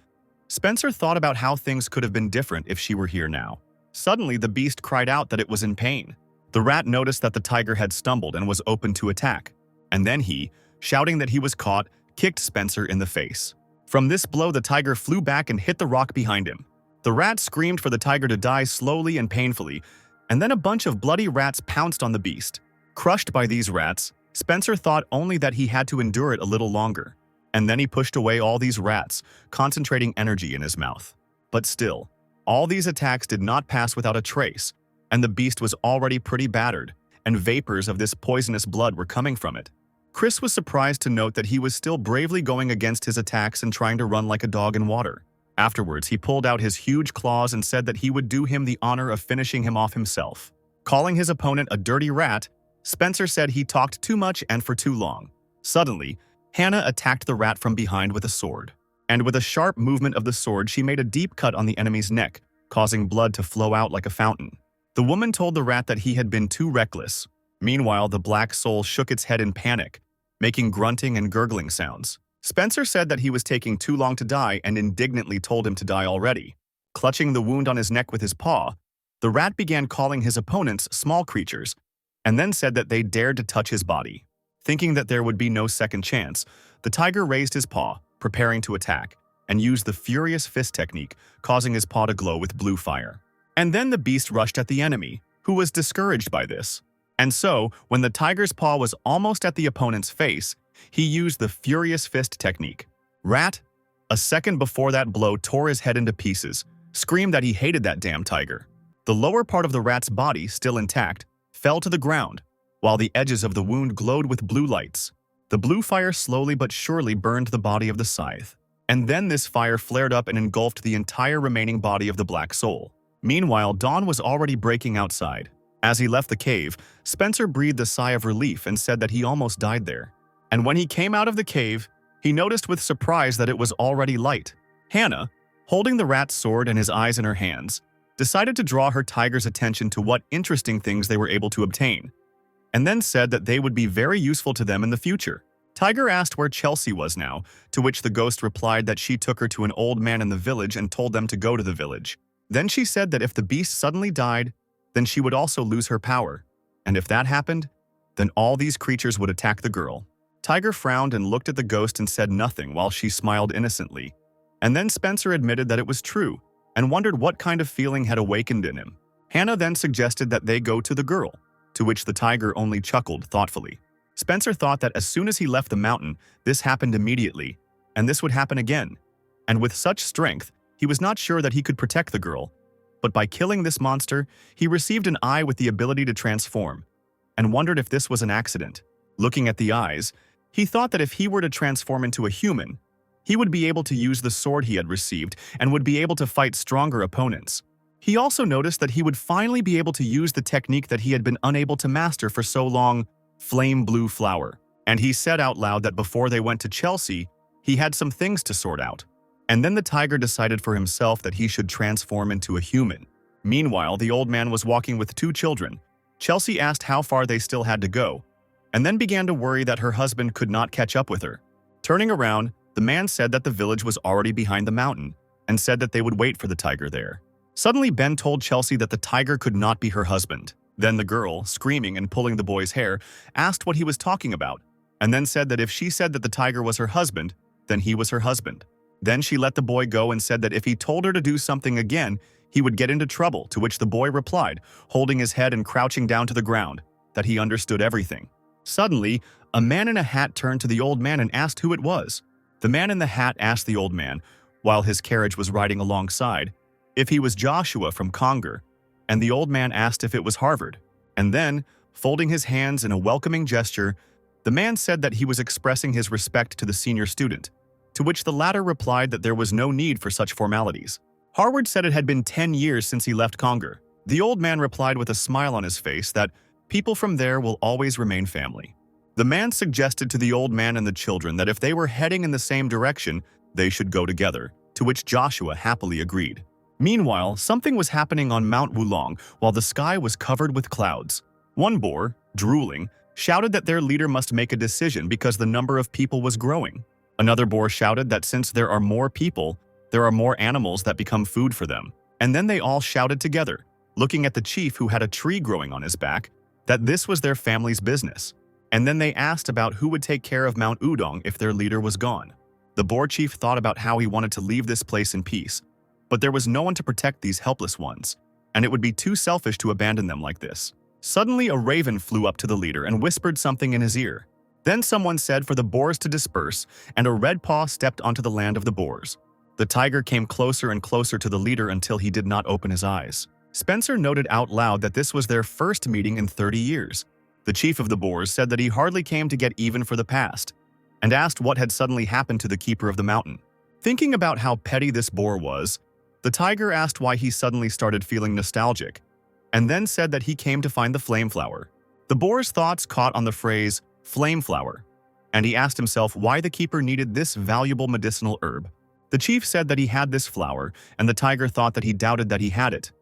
Spencer thought about how things could have been different if she were here now. Suddenly, the beast cried out that it was in pain. The rat noticed that the tiger had stumbled and was open to attack, and then he, shouting that he was caught, kicked Spencer in the face. From this blow, the tiger flew back and hit the rock behind him. The rat screamed for the tiger to die slowly and painfully, and then a bunch of bloody rats pounced on the beast. Crushed by these rats, Spencer thought only that he had to endure it a little longer, and then he pushed away all these rats, concentrating energy in his mouth. But still, all these attacks did not pass without a trace, and the beast was already pretty battered, and vapors of this poisonous blood were coming from it. Chris was surprised to note that he was still bravely going against his attacks and trying to run like a dog in water. Afterwards, he pulled out his huge claws and said that he would do him the honor of finishing him off himself. Calling his opponent a dirty rat, Spencer said he talked too much and for too long. Suddenly, Hannah attacked the rat from behind with a sword, and with a sharp movement of the sword, she made a deep cut on the enemy's neck, causing blood to flow out like a fountain. The woman told the rat that he had been too reckless. Meanwhile, the black soul shook its head in panic, making grunting and gurgling sounds. Spencer said that he was taking too long to die and indignantly told him to die already. Clutching the wound on his neck with his paw, The rat began calling his opponents small creatures, and then said that they dared to touch his body. Thinking that there would be no second chance, the tiger raised his paw, preparing to attack, and used the furious fist technique, causing his paw to glow with blue fire. And then the beast rushed at the enemy, who was discouraged by this. And so, when the tiger's paw was almost at the opponent's face, he used the furious fist technique. Rat, a second before that blow tore his head into pieces, screamed that he hated that damn tiger. The lower part of the rat's body, still intact, fell to the ground, while the edges of the wound glowed with blue lights. The blue fire slowly but surely burned the body of the scythe. And then this fire flared up and engulfed the entire remaining body of the black soul. Meanwhile, dawn was already breaking outside. As he left the cave, Spencer breathed a sigh of relief and said that he almost died there. And when he came out of the cave, he noticed with surprise that it was already light. Hannah, holding the rat's sword and his eyes in her hands, decided to draw her tiger's attention to what interesting things they were able to obtain, and then said that they would be very useful to them in the future. Tiger asked where Chelsea was now, to which the ghost replied that she took her to an old man in the village and told them to go to the village. Then she said that if the beast suddenly died, then she would also lose her power, and if that happened, then all these creatures would attack the girl. Tiger frowned and looked at the ghost and said nothing while she smiled innocently. And then Spencer admitted that it was true, and wondered what kind of feeling had awakened in him. Hannah then suggested that they go to the girl, to which the tiger only chuckled thoughtfully. Spencer thought that as soon as he left the mountain, this happened immediately, and this would happen again. And with such strength, he was not sure that he could protect the girl. But by killing this monster, he received an eye with the ability to transform, and wondered if this was an accident. Looking at the eyes, he thought that if he were to transform into a human, he would be able to use the sword he had received and would be able to fight stronger opponents. He also noticed that he would finally be able to use the technique that he had been unable to master for so long, flame blue flower. And he said out loud that before they went to Chelsea, he had some things to sort out. And then the tiger decided for himself that he should transform into a human. Meanwhile, the old man was walking with two children. Chelsea asked how far they still had to go, and then began to worry that her husband could not catch up with her. Turning around, the man said that the village was already behind the mountain, and said that they would wait for the tiger there. Suddenly, Ben told Chelsea that the tiger could not be her husband. Then the girl, screaming and pulling the boy's hair, asked what he was talking about, and then said that if she said that the tiger was her husband, then he was her husband. Then she let the boy go and said that if he told her to do something again, he would get into trouble, to which the boy replied, holding his head and crouching down to the ground, that he understood everything. Suddenly, a man in a hat turned to the old man and asked who it was. The man in the hat asked the old man, while his carriage was riding alongside, if he was Joshua from Conger, and the old man asked if it was Harvard. And then, folding his hands in a welcoming gesture, the man said that he was expressing his respect to the senior student, to which the latter replied that there was no need for such formalities. Harvard said it had been 10 years since he left Conger. The old man replied with a smile on his face that people from there will always remain family. The man suggested to the old man and the children that if they were heading in the same direction, they should go together, to which Joshua happily agreed. Meanwhile, something was happening on Mount Wulong while the sky was covered with clouds. One boar, drooling, shouted that their leader must make a decision because the number of people was growing. Another boar shouted that since there are more people, there are more animals that become food for them. And then they all shouted together, looking at the chief who had a tree growing on his back, that this was their family's business. And then they asked about who would take care of Mount Udong if their leader was gone. The boar chief thought about how he wanted to leave this place in peace, but there was no one to protect these helpless ones, and it would be too selfish to abandon them like this. Suddenly, a raven flew up to the leader and whispered something in his ear. Then someone said for the boars to disperse, and a red paw stepped onto the land of the boars. The tiger came closer and closer to the leader until he did not open his eyes. Spencer noted out loud that this was their first meeting in 30 years. The chief of the boars said that he hardly came to get even for the past, and asked what had suddenly happened to the keeper of the mountain. Thinking about how petty this boar was, the tiger asked why he suddenly started feeling nostalgic, and then said that he came to find the flame flower. The boar's thoughts caught on the phrase, flame flower, and he asked himself why the keeper needed this valuable medicinal herb. The chief said that he had this flower, and the tiger thought that he doubted that he had it,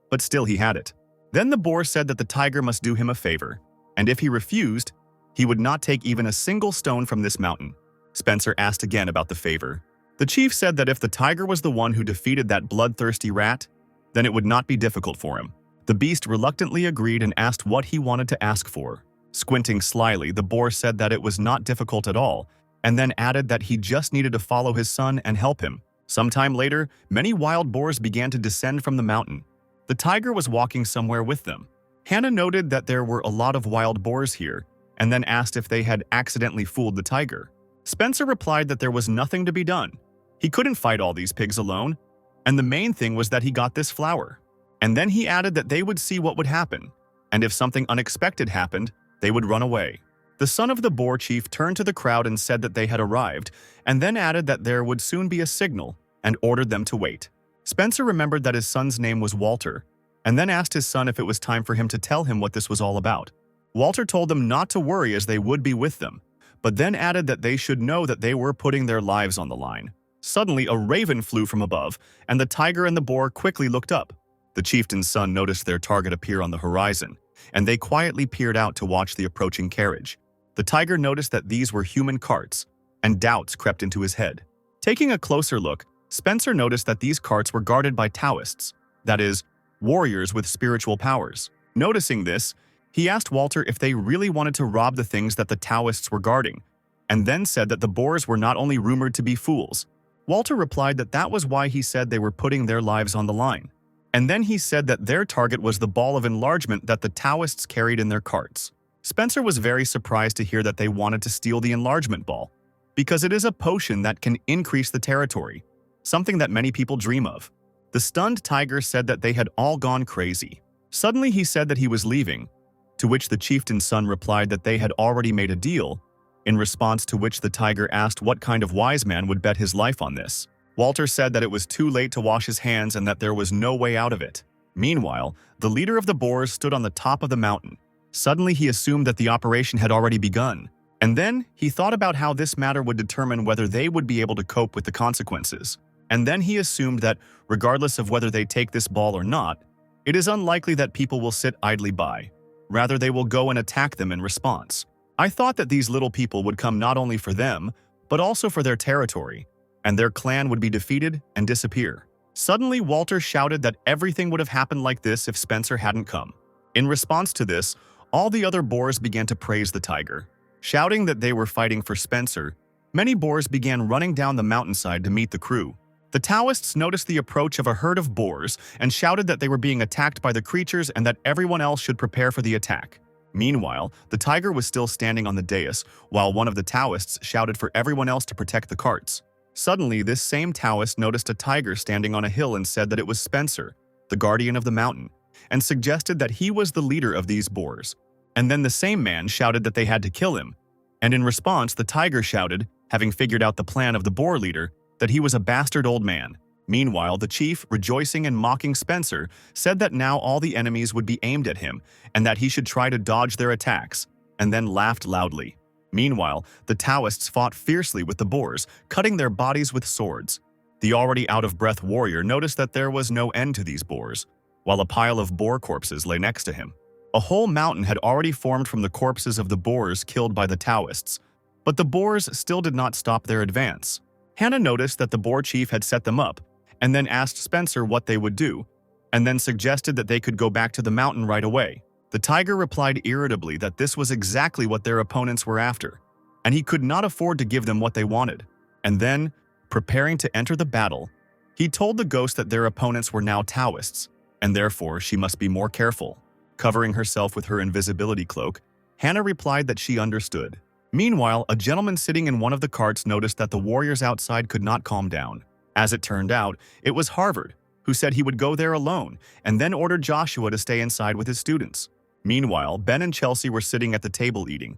but still he had it. Then the boar said that the tiger must do him a favor, and if he refused, he would not take even a single stone from this mountain. Spencer asked again about the favor. The chief said that if the tiger was the one who defeated that bloodthirsty rat, then it would not be difficult for him. The beast reluctantly agreed and asked what he wanted to ask for. Squinting slyly, the boar said that it was not difficult at all, and then added that he just needed to follow his son and help him. Sometime later, many wild boars began to descend from the mountain. The tiger was walking somewhere with them. Hannah noted that there were a lot of wild boars here, and then asked if they had accidentally fooled the tiger. Spencer replied that there was nothing to be done. He couldn't fight all these pigs alone, and the main thing was that he got this flower. And then he added that they would see what would happen, and if something unexpected happened, they would run away. The son of the boar chief turned to the crowd and said that they had arrived, and then added that there would soon be a signal, and ordered them to wait. Spencer remembered that his son's name was Walter, and then asked his son if it was time for him to tell him what this was all about. Walter told them not to worry as they would be with them, but then added that they should know that they were putting their lives on the line. Suddenly, a raven flew from above, and the tiger and the boar quickly looked up. The chieftain's son noticed their target appear on the horizon, and they quietly peered out to watch the approaching carriage. The tiger noticed that these were human carts, and doubts crept into his head. Taking a closer look, Spencer noticed that these carts were guarded by Taoists, that is, warriors with spiritual powers. Noticing this, he asked Walter if they really wanted to rob the things that the Taoists were guarding, and then said that the boars were not only rumored to be fools. Walter replied that that was why he said they were putting their lives on the line. And then he said that their target was the ball of enlargement that the Taoists carried in their carts. Spencer was very surprised to hear that they wanted to steal the enlargement ball, because it is a potion that can increase the territory, something that many people dream of. The stunned tiger said that they had all gone crazy. Suddenly he said that he was leaving, to which the chieftain's son replied that they had already made a deal, in response to which the tiger asked what kind of wise man would bet his life on this. Walter said that it was too late to wash his hands and that there was no way out of it. Meanwhile, the leader of the boars stood on the top of the mountain. Suddenly he assumed that the operation had already begun, and then he thought about how this matter would determine whether they would be able to cope with the consequences. And then he assumed that, regardless of whether they take this ball or not, it is unlikely that people will sit idly by. Rather, they will go and attack them in response. I thought that these little people would come not only for them, but also for their territory, and their clan would be defeated and disappear. Suddenly, Walter shouted that everything would have happened like this if Spencer hadn't come. In response to this, all the other boars began to praise the tiger. Shouting that they were fighting for Spencer, many boars began running down the mountainside to meet the crew. The Taoists noticed the approach of a herd of boars and shouted that they were being attacked by the creatures and that everyone else should prepare for the attack. Meanwhile, the tiger was still standing on the dais, while one of the Taoists shouted for everyone else to protect the carts. Suddenly, this same Taoist noticed a tiger standing on a hill and said that it was Spencer, the guardian of the mountain, and suggested that he was the leader of these boars. And then the same man shouted that they had to kill him. And in response, the tiger shouted, having figured out the plan of the boar leader, that he was a bastard old man. Meanwhile, the chief, rejoicing and mocking Spencer, said that now all the enemies would be aimed at him and that he should try to dodge their attacks, and then laughed loudly. Meanwhile, the Taoists fought fiercely with the boars, cutting their bodies with swords. The already out-of-breath warrior noticed that there was no end to these boars, while a pile of boar corpses lay next to him. A whole mountain had already formed from the corpses of the boars killed by the Taoists, but the boars still did not stop their advance. Hannah noticed that the boar chief had set them up, and then asked Spencer what they would do, and then suggested that they could go back to the mountain right away. The tiger replied irritably that this was exactly what their opponents were after, and he could not afford to give them what they wanted. And then, preparing to enter the battle, he told the ghost that their opponents were now Taoists, and therefore she must be more careful. Covering herself with her invisibility cloak, Hannah replied that she understood. Meanwhile, a gentleman sitting in one of the carts noticed that the warriors outside could not calm down. As it turned out, it was Harvard, who said he would go there alone and then ordered Joshua to stay inside with his students. Meanwhile, Ben and Chelsea were sitting at the table eating,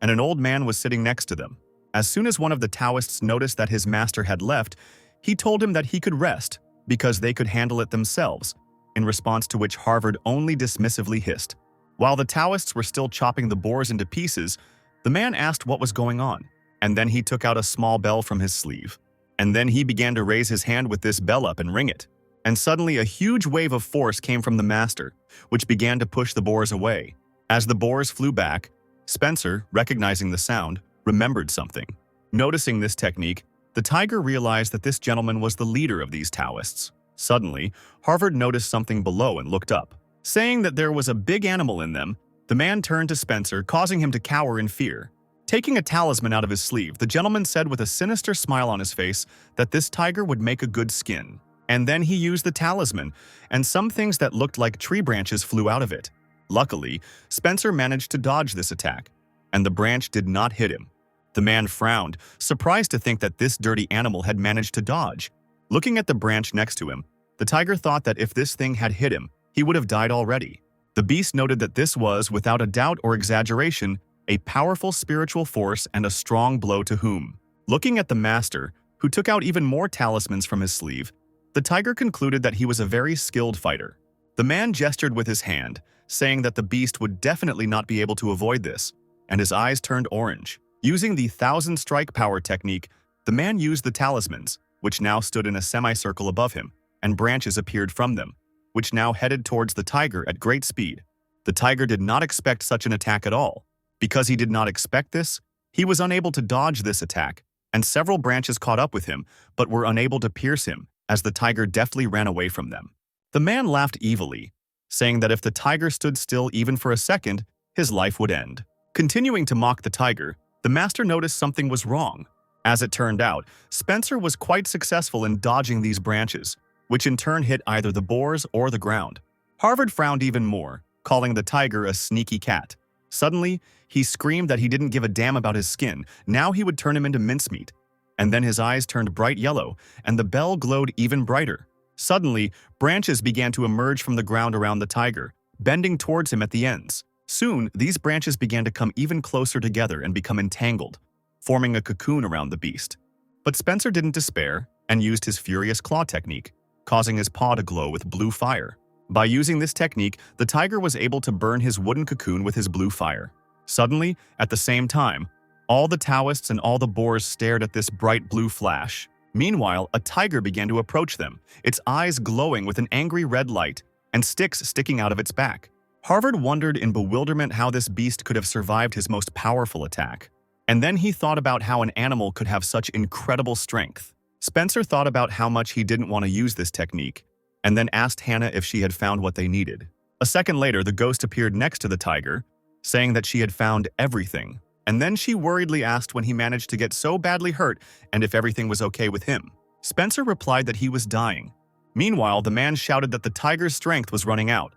and an old man was sitting next to them. As soon as one of the Taoists noticed that his master had left, he told him that he could rest because they could handle it themselves, in response to which Harvard only dismissively hissed. While the Taoists were still chopping the boars into pieces, the man asked what was going on, and then he took out a small bell from his sleeve. And then he began to raise his hand with this bell up and ring it. And suddenly a huge wave of force came from the master, which began to push the boars away. As the boars flew back, Spencer, recognizing the sound, remembered something. Noticing this technique, the tiger realized that this gentleman was the leader of these Taoists. Suddenly, Harvard noticed something below and looked up. Saying that there was a big animal in them, the man turned to Spencer, causing him to cower in fear. Taking a talisman out of his sleeve, the gentleman said with a sinister smile on his face that this tiger would make a good skin. And then he used the talisman, and some things that looked like tree branches flew out of it. Luckily, Spencer managed to dodge this attack, and the branch did not hit him. The man frowned, surprised to think that this dirty animal had managed to dodge. Looking at the branch next to him, the tiger thought that if this thing had hit him, he would have died already. The beast noted that this was, without a doubt or exaggeration, a powerful spiritual force and a strong blow to whom. Looking at the master, who took out even more talismans from his sleeve, the tiger concluded that he was a very skilled fighter. The man gestured with his hand, saying that the beast would definitely not be able to avoid this, and his eyes turned orange. Using the 1,000 strike power technique, the man used the talismans, which now stood in a semicircle above him, and branches appeared from them, which now headed towards the tiger at great speed. The tiger did not expect such an attack at all. Because he did not expect this, he was unable to dodge this attack, and several branches caught up with him, but were unable to pierce him, as the tiger deftly ran away from them. The man laughed evilly, saying that if the tiger stood still even for a second, his life would end. Continuing to mock the tiger, the master noticed something was wrong. As it turned out, Spencer was quite successful in dodging these branches, which in turn hit either the boars or the ground. Harvard frowned even more, calling the tiger a sneaky cat. Suddenly, he screamed that he didn't give a damn about his skin, now he would turn him into mincemeat. And then his eyes turned bright yellow, and the bell glowed even brighter. Suddenly, branches began to emerge from the ground around the tiger, bending towards him at the ends. Soon, these branches began to come even closer together and become entangled, forming a cocoon around the beast. But Spencer didn't despair and used his furious claw technique, causing his paw to glow with blue fire. By using this technique, the tiger was able to burn his wooden cocoon with his blue fire. Suddenly, at the same time, all the Taoists and all the boars stared at this bright blue flash. Meanwhile, a tiger began to approach them, its eyes glowing with an angry red light and sticks sticking out of its back. Harvard wondered in bewilderment how this beast could have survived his most powerful attack. And then he thought about how an animal could have such incredible strength. Spencer thought about how much he didn't want to use this technique, and then asked Hannah if she had found what they needed. A second later, the ghost appeared next to the tiger, saying that she had found everything. And then she worriedly asked when he managed to get so badly hurt and if everything was okay with him. Spencer replied that he was dying. Meanwhile, the man shouted that the tiger's strength was running out,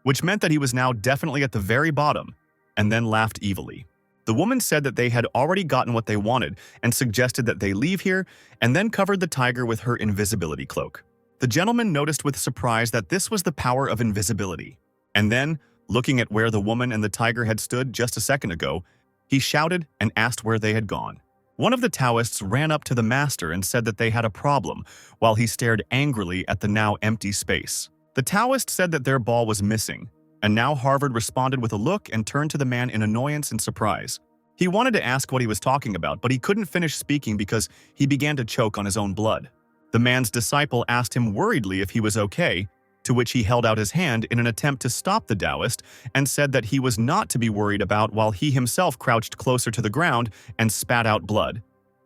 which meant that he was now definitely at the very bottom, and then laughed evilly. The woman said that they had already gotten what they wanted and suggested that they leave here, and then covered the tiger with her invisibility cloak. The gentleman noticed with surprise that this was the power of invisibility. And then, looking at where the woman and the tiger had stood just a second ago, he shouted and asked where they had gone. One of the Taoists ran up to the master and said that they had a problem, while he stared angrily at the now empty space. The Taoist said that their ball was missing, and now Harvard responded with a look and turned to the man in annoyance and surprise. He wanted to ask what he was talking about, but he couldn't finish speaking because he began to choke on his own blood. The man's disciple asked him worriedly if he was okay, to which he held out his hand in an attempt to stop the Taoist and said that he was not to be worried about while he himself crouched closer to the ground and spat out blood,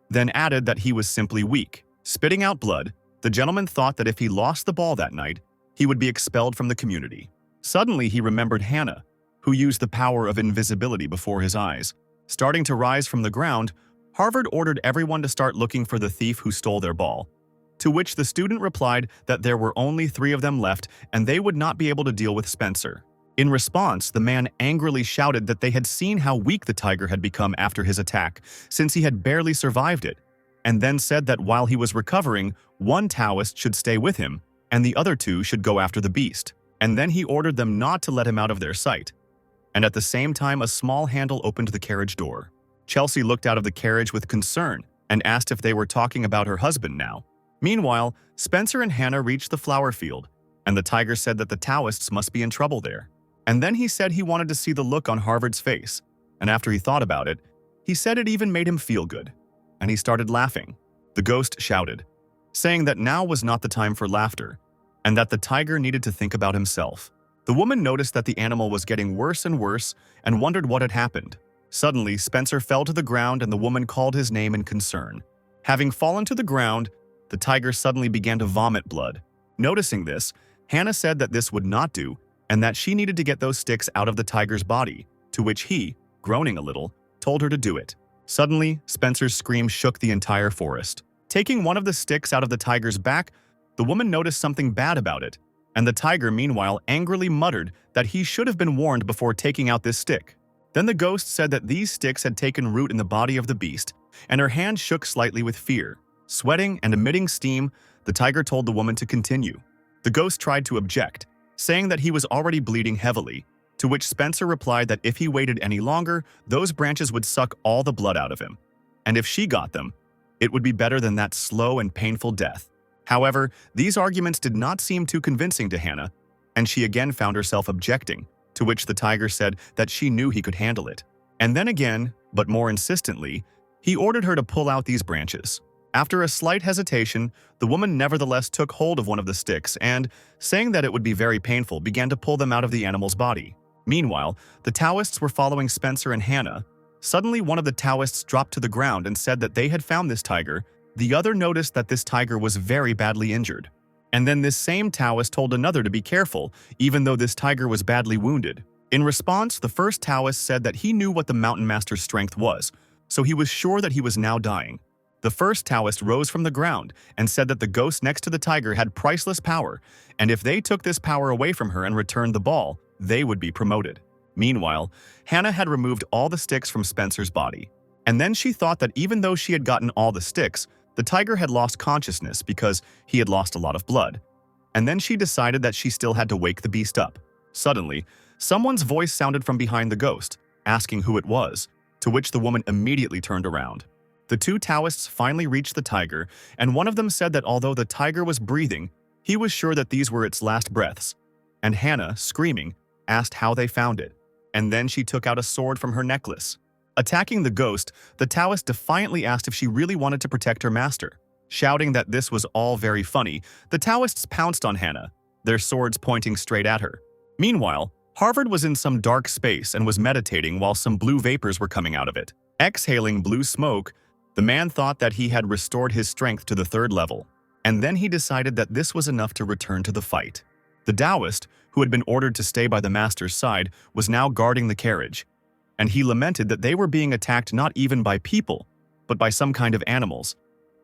then added that he was simply weak. Spitting out blood, the gentleman thought that if he lost the ball that night, he would be expelled from the community. Suddenly, he remembered Hannah, who used the power of invisibility before his eyes. Starting to rise from the ground, Harvard ordered everyone to start looking for the thief who stole their ball, to which the student replied that there were only 3 of them left and they would not be able to deal with Spencer. In response, the man angrily shouted that they had seen how weak the tiger had become after his attack, since he had barely survived it, and then said that while he was recovering, 1 Taoist should stay with him, and the other 2 should go after the beast. And then he ordered them not to let him out of their sight. And at the same time, a small handle opened the carriage door. Chelsea looked out of the carriage with concern and asked if they were talking about her husband now. Meanwhile, Spencer and Hannah reached the flower field, and the tiger said that the Taoists must be in trouble there. And then he said he wanted to see the look on Harvard's face, and after he thought about it, he said it even made him feel good, and he started laughing. The ghost shouted, saying that now was not the time for laughter, and that the tiger needed to think about himself. The woman noticed that the animal was getting worse and worse and wondered what had happened. Suddenly, Spencer fell to the ground and the woman called his name in concern. Having fallen to the ground, the tiger suddenly began to vomit blood. Noticing this, Hannah said that this would not do, and that she needed to get those sticks out of the tiger's body, to which he, groaning a little, told her to do it. Suddenly, Spencer's scream shook the entire forest. Taking one of the sticks out of the tiger's back, the woman noticed something bad about it, and the tiger meanwhile angrily muttered that he should have been warned before taking out this stick. Then the ghost said that these sticks had taken root in the body of the beast, and her hand shook slightly with fear. Sweating and emitting steam, the tiger told the woman to continue. The ghost tried to object, saying that he was already bleeding heavily, to which Spencer replied that if he waited any longer, those branches would suck all the blood out of him. And if she got them, it would be better than that slow and painful death. However, these arguments did not seem too convincing to Hannah, and she again found herself objecting, to which the tiger said that she knew he could handle it. And then again, but more insistently, he ordered her to pull out these branches. After a slight hesitation, the woman nevertheless took hold of one of the sticks and, saying that it would be very painful, began to pull them out of the animal's body. Meanwhile, the Taoists were following Spencer and Hannah. Suddenly, one of the Taoists dropped to the ground and said that they had found this tiger. The other noticed that this tiger was very badly injured. And then this same Taoist told another to be careful, even though this tiger was badly wounded. In response, the first Taoist said that he knew what the mountain master's strength was, so he was sure that he was now dying. The first Taoist rose from the ground and said that the ghost next to the tiger had priceless power, and if they took this power away from her and returned the ball, they would be promoted. Meanwhile, Hannah had removed all the sticks from Spencer's body. And then she thought that even though she had gotten all the sticks, the tiger had lost consciousness because he had lost a lot of blood. And then she decided that she still had to wake the beast up. Suddenly, someone's voice sounded from behind the ghost, asking who it was, to which the woman immediately turned around. The two Taoists finally reached the tiger, and one of them said that although the tiger was breathing, he was sure that these were its last breaths. And Hannah, screaming, asked how they found it, and then she took out a sword from her necklace. Attacking the ghost, the Taoist defiantly asked if she really wanted to protect her master. Shouting that this was all very funny, the Taoists pounced on Hannah, their swords pointing straight at her. Meanwhile, Harvard was in some dark space and was meditating while some blue vapors were coming out of it. Exhaling blue smoke, the man thought that he had restored his strength to the 3rd level, and then he decided that this was enough to return to the fight. The Taoist, who had been ordered to stay by the master's side, was now guarding the carriage, and he lamented that they were being attacked not even by people, but by some kind of animals,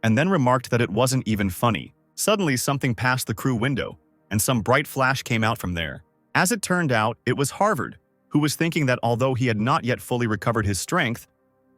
and then remarked that it wasn't even funny. Suddenly, something passed the crew window, and some bright flash came out from there. As it turned out, it was Harvard, who was thinking that although he had not yet fully recovered his strength,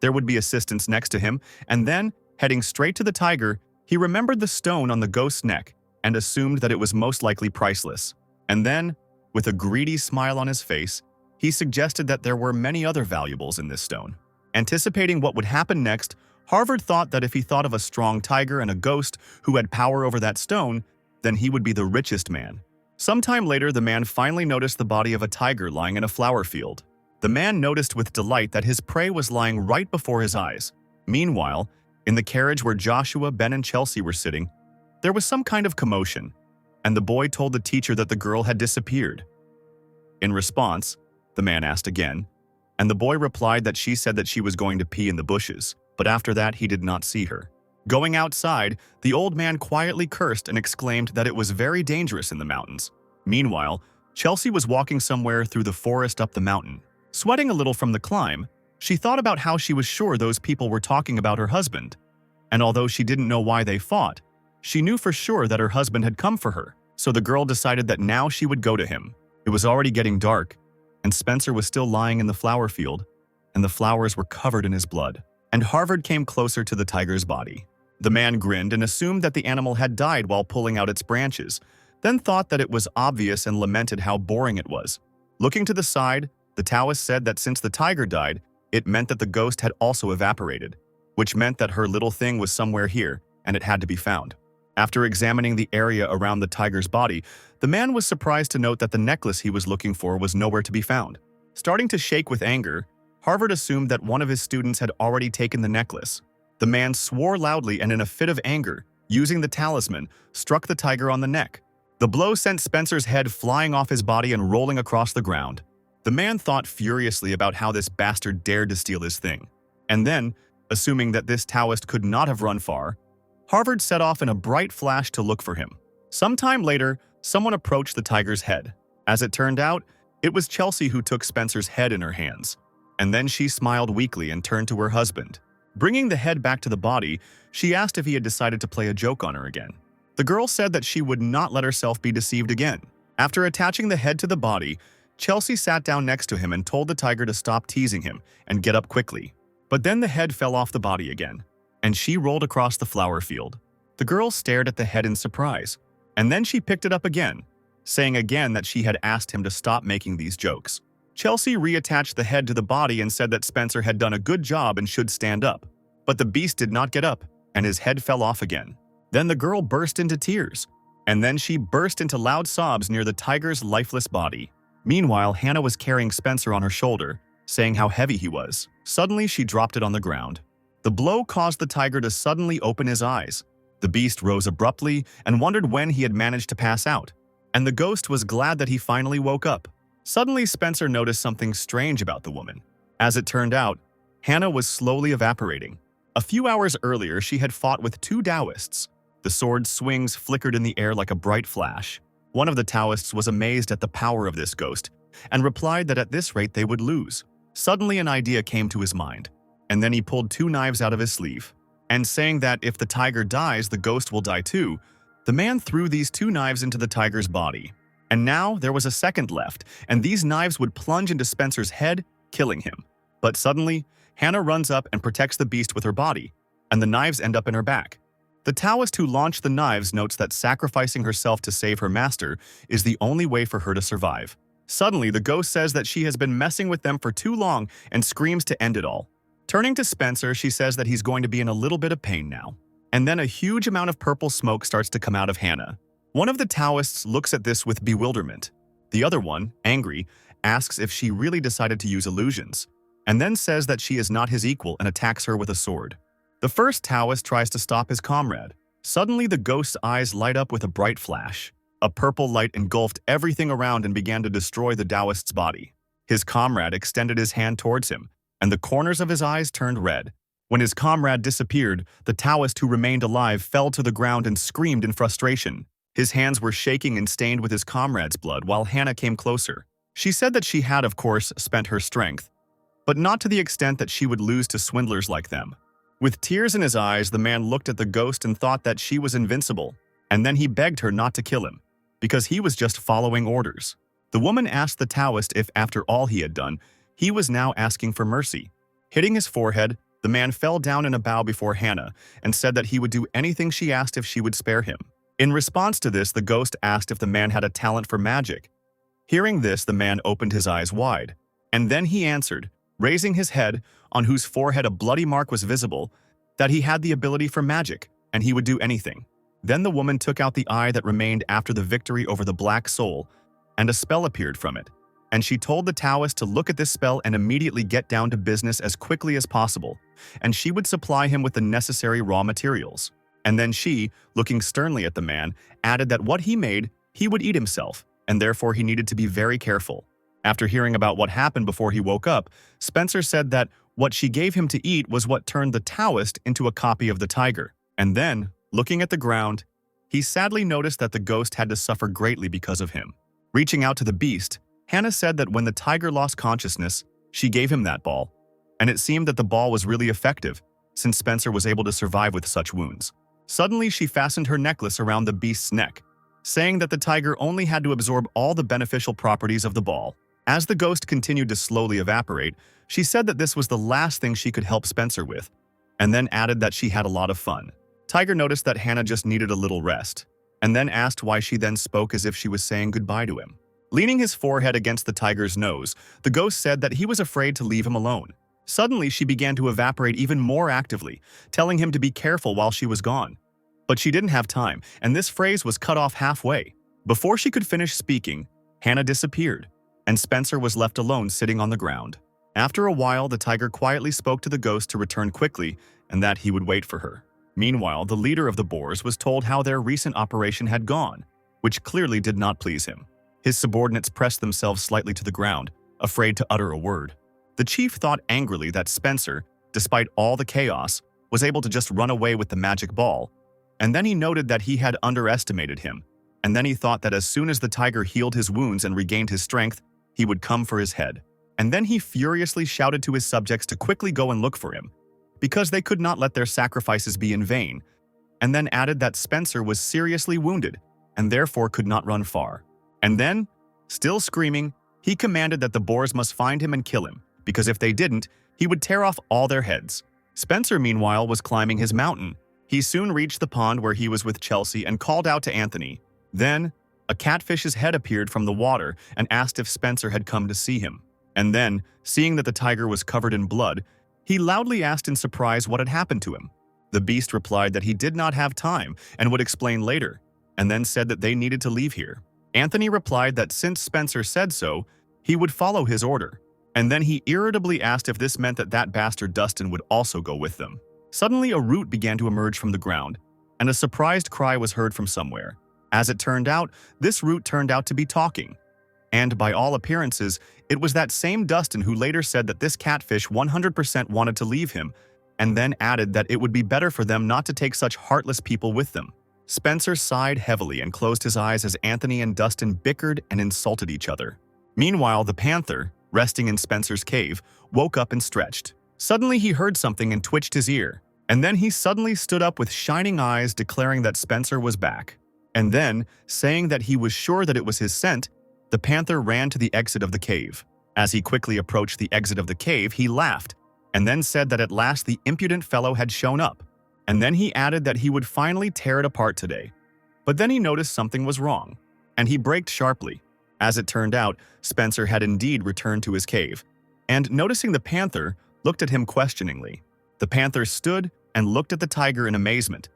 there would be assistance next to him, and then, heading straight to the tiger, he remembered the stone on the ghost's neck and assumed that it was most likely priceless. And then, with a greedy smile on his face, he suggested that there were many other valuables in this stone. Anticipating what would happen next, Harvard thought that if he thought of a strong tiger and a ghost who had power over that stone, then he would be the richest man. Sometime later, the man finally noticed the body of a tiger lying in a flower field. The man noticed with delight that his prey was lying right before his eyes. Meanwhile, in the carriage where Joshua, Ben, and Chelsea were sitting, there was some kind of commotion, and the boy told the teacher that the girl had disappeared. In response, the man asked again, and the boy replied that she said that she was going to pee in the bushes, but after that he did not see her. Going outside, the old man quietly cursed and exclaimed that it was very dangerous in the mountains. Meanwhile, Chelsea was walking somewhere through the forest up the mountain. Sweating a little from the climb, she thought about how she was sure those people were talking about her husband, and although she didn't know why they fought, she knew for sure that her husband had come for her, so the girl decided that now she would go to him. It was already getting dark, and Spencer was still lying in the flower field, and the flowers were covered in his blood. And Harvard came closer to the tiger's body. The man grinned and assumed that the animal had died while pulling out its branches, then thought that it was obvious and lamented how boring it was. Looking to the side, the Taoist said that since the tiger died, it meant that the ghost had also evaporated, which meant that her little thing was somewhere here, and it had to be found. After examining the area around the tiger's body, the man was surprised to note that the necklace he was looking for was nowhere to be found. Starting to shake with anger, Harvard assumed that one of his students had already taken the necklace. The man swore loudly and in a fit of anger, using the talisman, struck the tiger on the neck. The blow sent Spencer's head flying off his body and rolling across the ground. The man thought furiously about how this bastard dared to steal his thing. And then, assuming that this Taoist could not have run far, Harvard set off in a bright flash to look for him. Sometime later, someone approached the tiger's head. As it turned out, it was Chelsea who took Spencer's head in her hands. And then she smiled weakly and turned to her husband. Bringing the head back to the body, she asked if he had decided to play a joke on her again. The girl said that she would not let herself be deceived again. After attaching the head to the body, Chelsea sat down next to him and told the tiger to stop teasing him and get up quickly. But then the head fell off the body again, and she rolled across the flower field. The girl stared at the head in surprise, and then she picked it up again, saying again that she had asked him to stop making these jokes. Chelsea reattached the head to the body and said that Spencer had done a good job and should stand up. But the beast did not get up, and his head fell off again. Then the girl burst into tears, and then she burst into loud sobs near the tiger's lifeless body. Meanwhile, Hannah was carrying Spencer on her shoulder, saying how heavy he was. Suddenly, she dropped it on the ground. The blow caused the tiger to suddenly open his eyes. The beast rose abruptly and wondered when he had managed to pass out, and the ghost was glad that he finally woke up. Suddenly, Spencer noticed something strange about the woman. As it turned out, Hannah was slowly evaporating. A few hours earlier, she had fought with two Taoists. The sword's swings flickered in the air like a bright flash. One of the Taoists was amazed at the power of this ghost and replied that at this rate they would lose. Suddenly, an idea came to his mind, and then he pulled two knives out of his sleeve. And saying that if the tiger dies, the ghost will die too, the man threw these two knives into the tiger's body. And now there was a second left, and these knives would plunge into Spencer's head, killing him. But suddenly, Hannah runs up and protects the beast with her body, and the knives end up in her back. The Taoist who launched the knives notes that sacrificing herself to save her master is the only way for her to survive. Suddenly, the ghost says that she has been messing with them for too long and screams to end it all. Turning to Spencer, she says that he's going to be in a little bit of pain now. And then a huge amount of purple smoke starts to come out of Hannah. One of the Taoists looks at this with bewilderment. The other one, angry, asks if she really decided to use illusions, and then says that she is not his equal and attacks her with a sword. The first Taoist tries to stop his comrade. Suddenly, the ghost's eyes light up with a bright flash. A purple light engulfed everything around and began to destroy the Taoist's body. His comrade extended his hand towards him, and the corners of his eyes turned red. When his comrade disappeared, the Taoist who remained alive fell to the ground and screamed in frustration. His hands were shaking and stained with his comrade's blood while Hannah came closer. She said that she had, of course, spent her strength, but not to the extent that she would lose to swindlers like them. With tears in his eyes, the man looked at the ghost and thought that she was invincible, and then he begged her not to kill him, because he was just following orders. The woman asked the Taoist if, after all he had done, he was now asking for mercy. Hitting his forehead, the man fell down in a bow before Hannah and said that he would do anything she asked if she would spare him. In response to this, the ghost asked if the man had a talent for magic. Hearing this, the man opened his eyes wide, and then he answered, raising his head, on whose forehead a bloody mark was visible, that he had the ability for magic, and he would do anything. Then the woman took out the eye that remained after the victory over the black soul, and a spell appeared from it. And she told the Taoist to look at this spell and immediately get down to business as quickly as possible, and she would supply him with the necessary raw materials. And then she, looking sternly at the man, added that what he made, he would eat himself, and therefore he needed to be very careful. After hearing about what happened before he woke up, Spencer said that what she gave him to eat was what turned the Taoist into a copy of the tiger. And then, looking at the ground, he sadly noticed that the ghost had to suffer greatly because of him. Reaching out to the beast, Hannah said that when the tiger lost consciousness, she gave him that ball, and it seemed that the ball was really effective, since Spencer was able to survive with such wounds. Suddenly, she fastened her necklace around the beast's neck, saying that the tiger only had to absorb all the beneficial properties of the ball. As the ghost continued to slowly evaporate, she said that this was the last thing she could help Spencer with, and then added that she had a lot of fun. Tiger noticed that Hannah just needed a little rest, and then asked why she then spoke as if she was saying goodbye to him. Leaning his forehead against the tiger's nose, the ghost said that he was afraid to leave him alone. Suddenly, she began to evaporate even more actively, telling him to be careful while she was gone. But she didn't have time, and this phrase was cut off halfway. Before she could finish speaking, Hannah disappeared, and Spencer was left alone sitting on the ground. After a while, the tiger quietly spoke to the ghost to return quickly and that he would wait for her. Meanwhile, the leader of the boars was told how their recent operation had gone, which clearly did not please him. His subordinates pressed themselves slightly to the ground, afraid to utter a word. The chief thought angrily that Spencer, despite all the chaos, was able to just run away with the magic ball, and then he noted that he had underestimated him, and then he thought that as soon as the tiger healed his wounds and regained his strength, he would come for his head. And then he furiously shouted to his subjects to quickly go and look for him, because they could not let their sacrifices be in vain, and then added that Spencer was seriously wounded and therefore could not run far. And then, still screaming, he commanded that the boars must find him and kill him, because if they didn't, he would tear off all their heads. Spencer, meanwhile, was climbing his mountain. He soon reached the pond where he was with Chelsea and called out to Anthony. Then, a catfish's head appeared from the water and asked if Spencer had come to see him. And then, seeing that the tiger was covered in blood, he loudly asked in surprise what had happened to him. The beast replied that he did not have time and would explain later, and then said that they needed to leave here. Anthony replied that since Spencer said so, he would follow his order, and then he irritably asked if this meant that that bastard Dustin would also go with them. Suddenly, a root began to emerge from the ground, and a surprised cry was heard from somewhere. As it turned out, this root turned out to be talking. And by all appearances, it was that same Dustin who later said that this catfish 100% wanted to leave him, and then added that it would be better for them not to take such heartless people with them. Spencer sighed heavily and closed his eyes as Anthony and Dustin bickered and insulted each other. Meanwhile, the panther, resting in Spencer's cave, woke up and stretched. Suddenly he heard something and twitched his ear, and then he suddenly stood up with shining eyes declaring that Spencer was back. And then, saying that he was sure that it was his scent, the panther ran to the exit of the cave. As he quickly approached the exit of the cave, he laughed, and then said that at last the impudent fellow had shown up. And then he added that he would finally tear it apart today. But then he noticed something was wrong, and he braked sharply. As it turned out, Spencer had indeed returned to his cave, and noticing the panther, looked at him questioningly. The panther stood and looked at the tiger in amazement.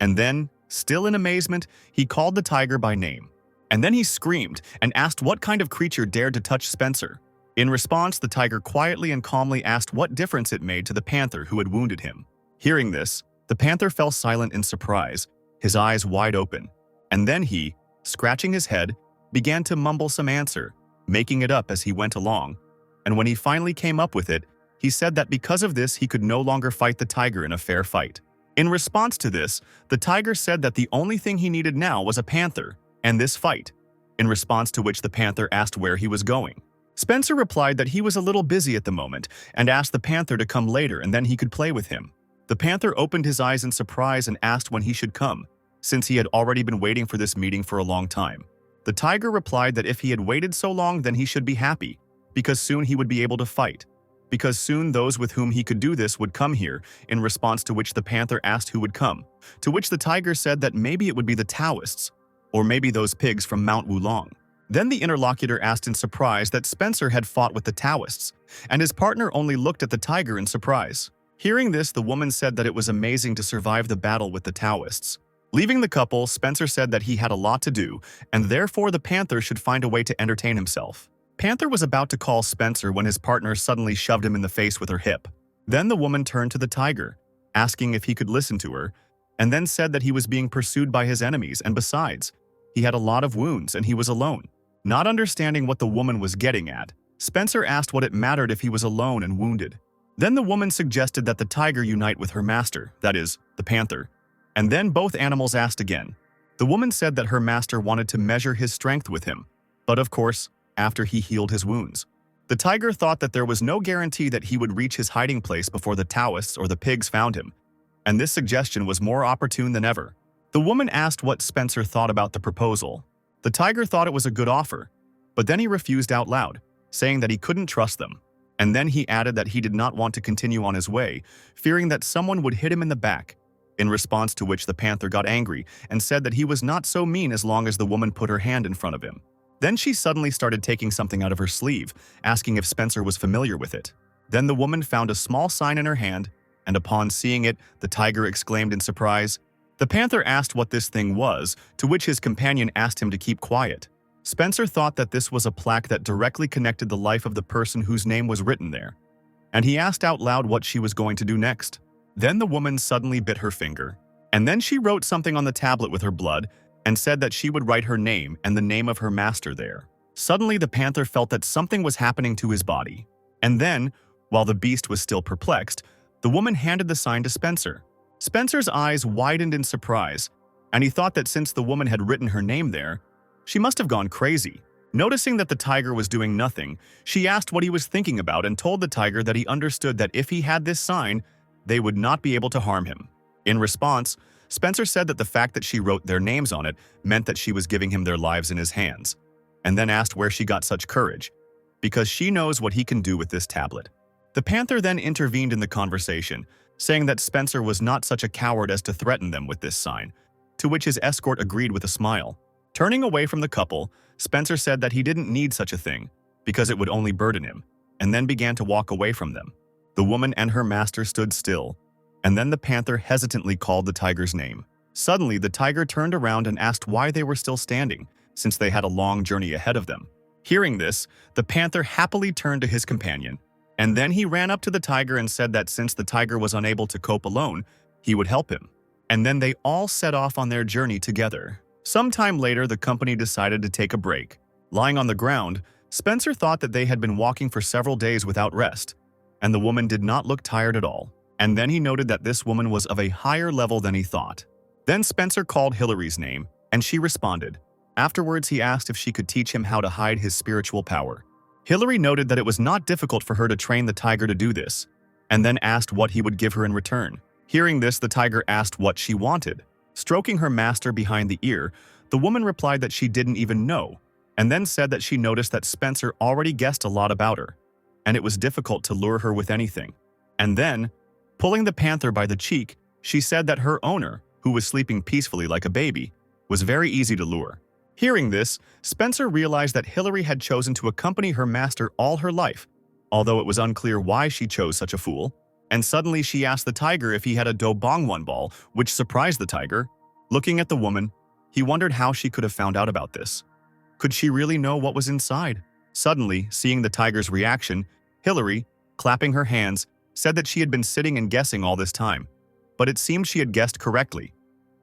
And then, still in amazement, he called the tiger by name. And then he screamed and asked what kind of creature dared to touch Spencer. In response, the tiger quietly and calmly asked what difference it made to the panther who had wounded him. Hearing this, the panther fell silent in surprise, his eyes wide open. And then he, scratching his head, began to mumble some answer, making it up as he went along. And when he finally came up with it, he said that because of this he could no longer fight the tiger in a fair fight. In response to this, the tiger said that the only thing he needed now was a panther and this fight, in response to which the panther asked where he was going. Spencer replied that he was a little busy at the moment and asked the panther to come later and then he could play with him. The panther opened his eyes in surprise and asked when he should come, since he had already been waiting for this meeting for a long time. The tiger replied that if he had waited so long then he should be happy, because soon he would be able to fight. Because soon those with whom he could do this would come here, in response to which the panther asked who would come, to which the tiger said that maybe it would be the Taoists, or maybe those pigs from Mount Wulong. Then the interlocutor asked in surprise that Spencer had fought with the Taoists, and his partner only looked at the tiger in surprise. Hearing this, the woman said that it was amazing to survive the battle with the Taoists. Leaving the couple, Spencer said that he had a lot to do, and therefore the panther should find a way to entertain himself. Panther was about to call Spencer when his partner suddenly shoved him in the face with her hip. Then the woman turned to the tiger, asking if he could listen to her, and then said that he was being pursued by his enemies, and besides, he had a lot of wounds and he was alone. Not understanding what the woman was getting at, Spencer asked what it mattered if he was alone and wounded. Then the woman suggested that the tiger unite with her master, that is, the panther, and then both animals asked again. The woman said that her master wanted to measure his strength with him, but of course, after he healed his wounds. The tiger thought that there was no guarantee that he would reach his hiding place before the Taoists or the pigs found him, and this suggestion was more opportune than ever. The woman asked what Spencer thought about the proposal. The tiger thought it was a good offer, but then he refused out loud, saying that he couldn't trust them. And then he added that he did not want to continue on his way, fearing that someone would hit him in the back, in response to which the panther got angry and said that he was not so mean as long as the woman put her hand in front of him. Then she suddenly started taking something out of her sleeve, asking if Spencer was familiar with it. Then the woman found a small sign in her hand, and upon seeing it, the tiger exclaimed in surprise. The panther asked what this thing was, to which his companion asked him to keep quiet. Spencer thought that this was a plaque that directly connected the life of the person whose name was written there, and he asked out loud what she was going to do next. Then the woman suddenly bit her finger, and then she wrote something on the tablet with her blood and said that she would write her name and the name of her master there. Suddenly the panther felt that something was happening to his body, and then, while the beast was still perplexed, the woman handed the sign to Spencer. Spencer's eyes widened in surprise, and he thought that since the woman had written her name there, she must have gone crazy. Noticing that the tiger was doing nothing, she asked what he was thinking about and told the tiger that he understood that if he had this sign, they would not be able to harm him. In response, Spencer said that the fact that she wrote their names on it meant that she was giving him their lives in his hands, and then asked where she got such courage, because she knows what he can do with this tablet. The panther then intervened in the conversation, saying that Spencer was not such a coward as to threaten them with this sign, to which his escort agreed with a smile. Turning away from the couple, Spencer said that he didn't need such a thing, because it would only burden him, and then began to walk away from them. The woman and her master stood still, and then the panther hesitantly called the tiger's name. Suddenly, the tiger turned around and asked why they were still standing, since they had a long journey ahead of them. Hearing this, the panther happily turned to his companion, and then he ran up to the tiger and said that since the tiger was unable to cope alone, he would help him. And then they all set off on their journey together. Sometime later, the company decided to take a break. Lying on the ground, Spencer thought that they had been walking for several days without rest, and the woman did not look tired at all. And then he noted that this woman was of a higher level than he thought. Then Spencer called Hillary's name, and she responded. Afterwards, he asked if she could teach him how to hide his spiritual power. Hillary noted that it was not difficult for her to train the tiger to do this, and then asked what he would give her in return. Hearing this, the tiger asked what she wanted. Stroking her master behind the ear, the woman replied that she didn't even know, and then said that she noticed that Spencer already guessed a lot about her, and it was difficult to lure her with anything. And then, pulling the panther by the cheek, she said that her owner, who was sleeping peacefully like a baby, was very easy to lure. Hearing this, Spencer realized that Hillary had chosen to accompany her master all her life, although it was unclear why she chose such a fool. And suddenly she asked the tiger if he had a dobongwon ball, which surprised the tiger. Looking at the woman, he wondered how she could have found out about this. Could she really know what was inside? Suddenly, seeing the tiger's reaction, Hillary, clapping her hands, said that she had been sitting and guessing all this time, but it seemed she had guessed correctly.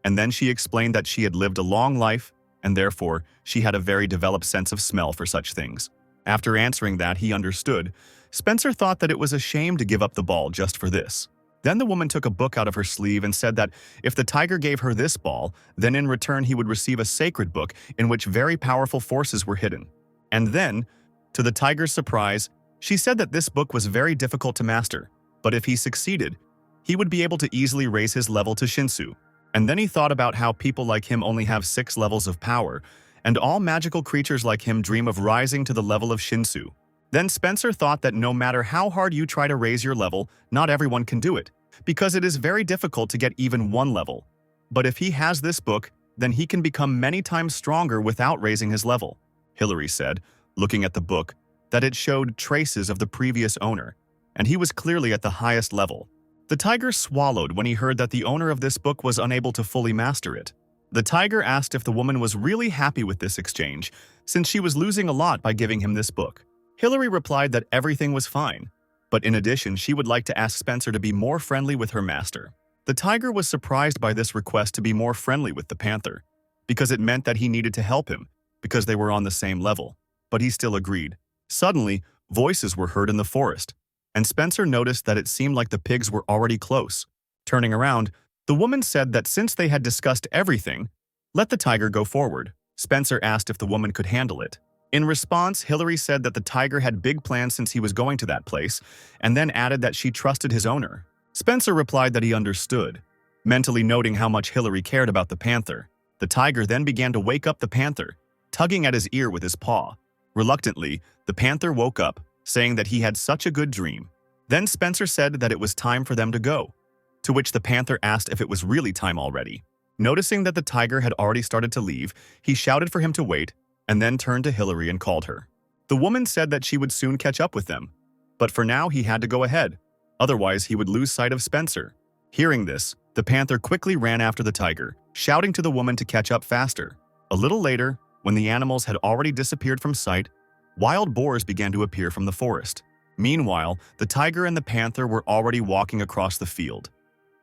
And then she explained that she had lived a long life, and therefore she had a very developed sense of smell for such things. After answering that, he understood. Spencer thought that it was a shame to give up the ball just for this. Then the woman took a book out of her sleeve and said that if the tiger gave her this ball, then in return he would receive a sacred book in which very powerful forces were hidden. And then, to the tiger's surprise, she said that this book was very difficult to master, but if he succeeded, he would be able to easily raise his level to Shinsu. And then he thought about how people like him only have 6 levels of power, and all magical creatures like him dream of rising to the level of Shinsu. Then Spencer thought that no matter how hard you try to raise your level, not everyone can do it, because it is very difficult to get even 1 level. But if he has this book, then he can become many times stronger without raising his level. Hillary said, looking at the book, that it showed traces of the previous owner, and he was clearly at the highest level. The tiger swallowed when he heard that the owner of this book was unable to fully master it. The tiger asked if the woman was really happy with this exchange, since she was losing a lot by giving him this book. Hillary replied that everything was fine, but in addition, she would like to ask Spencer to be more friendly with her master. The tiger was surprised by this request to be more friendly with the panther, because it meant that he needed to help him, because they were on the same level, but he still agreed. Suddenly, voices were heard in the forest, and Spencer noticed that it seemed like the pigs were already close. Turning around, the woman said that since they had discussed everything, let the tiger go forward. Spencer asked if the woman could handle it. In response, Hillary said that the tiger had big plans since he was going to that place, and then added that she trusted his owner. Spencer replied that he understood, mentally noting how much Hillary cared about the panther. The tiger then began to wake up the panther, tugging at his ear with his paw. Reluctantly, the panther woke up, saying that he had such a good dream. Then Spencer said that it was time for them to go, to which the panther asked if it was really time already. Noticing that the tiger had already started to leave, he shouted for him to wait, and then turned to Hillary and called her. The woman said that she would soon catch up with them, but for now he had to go ahead, otherwise he would lose sight of Spencer. Hearing this, the panther quickly ran after the tiger, shouting to the woman to catch up faster. A little later, when the animals had already disappeared from sight, wild boars began to appear from the forest. Meanwhile, the tiger and the panther were already walking across the field,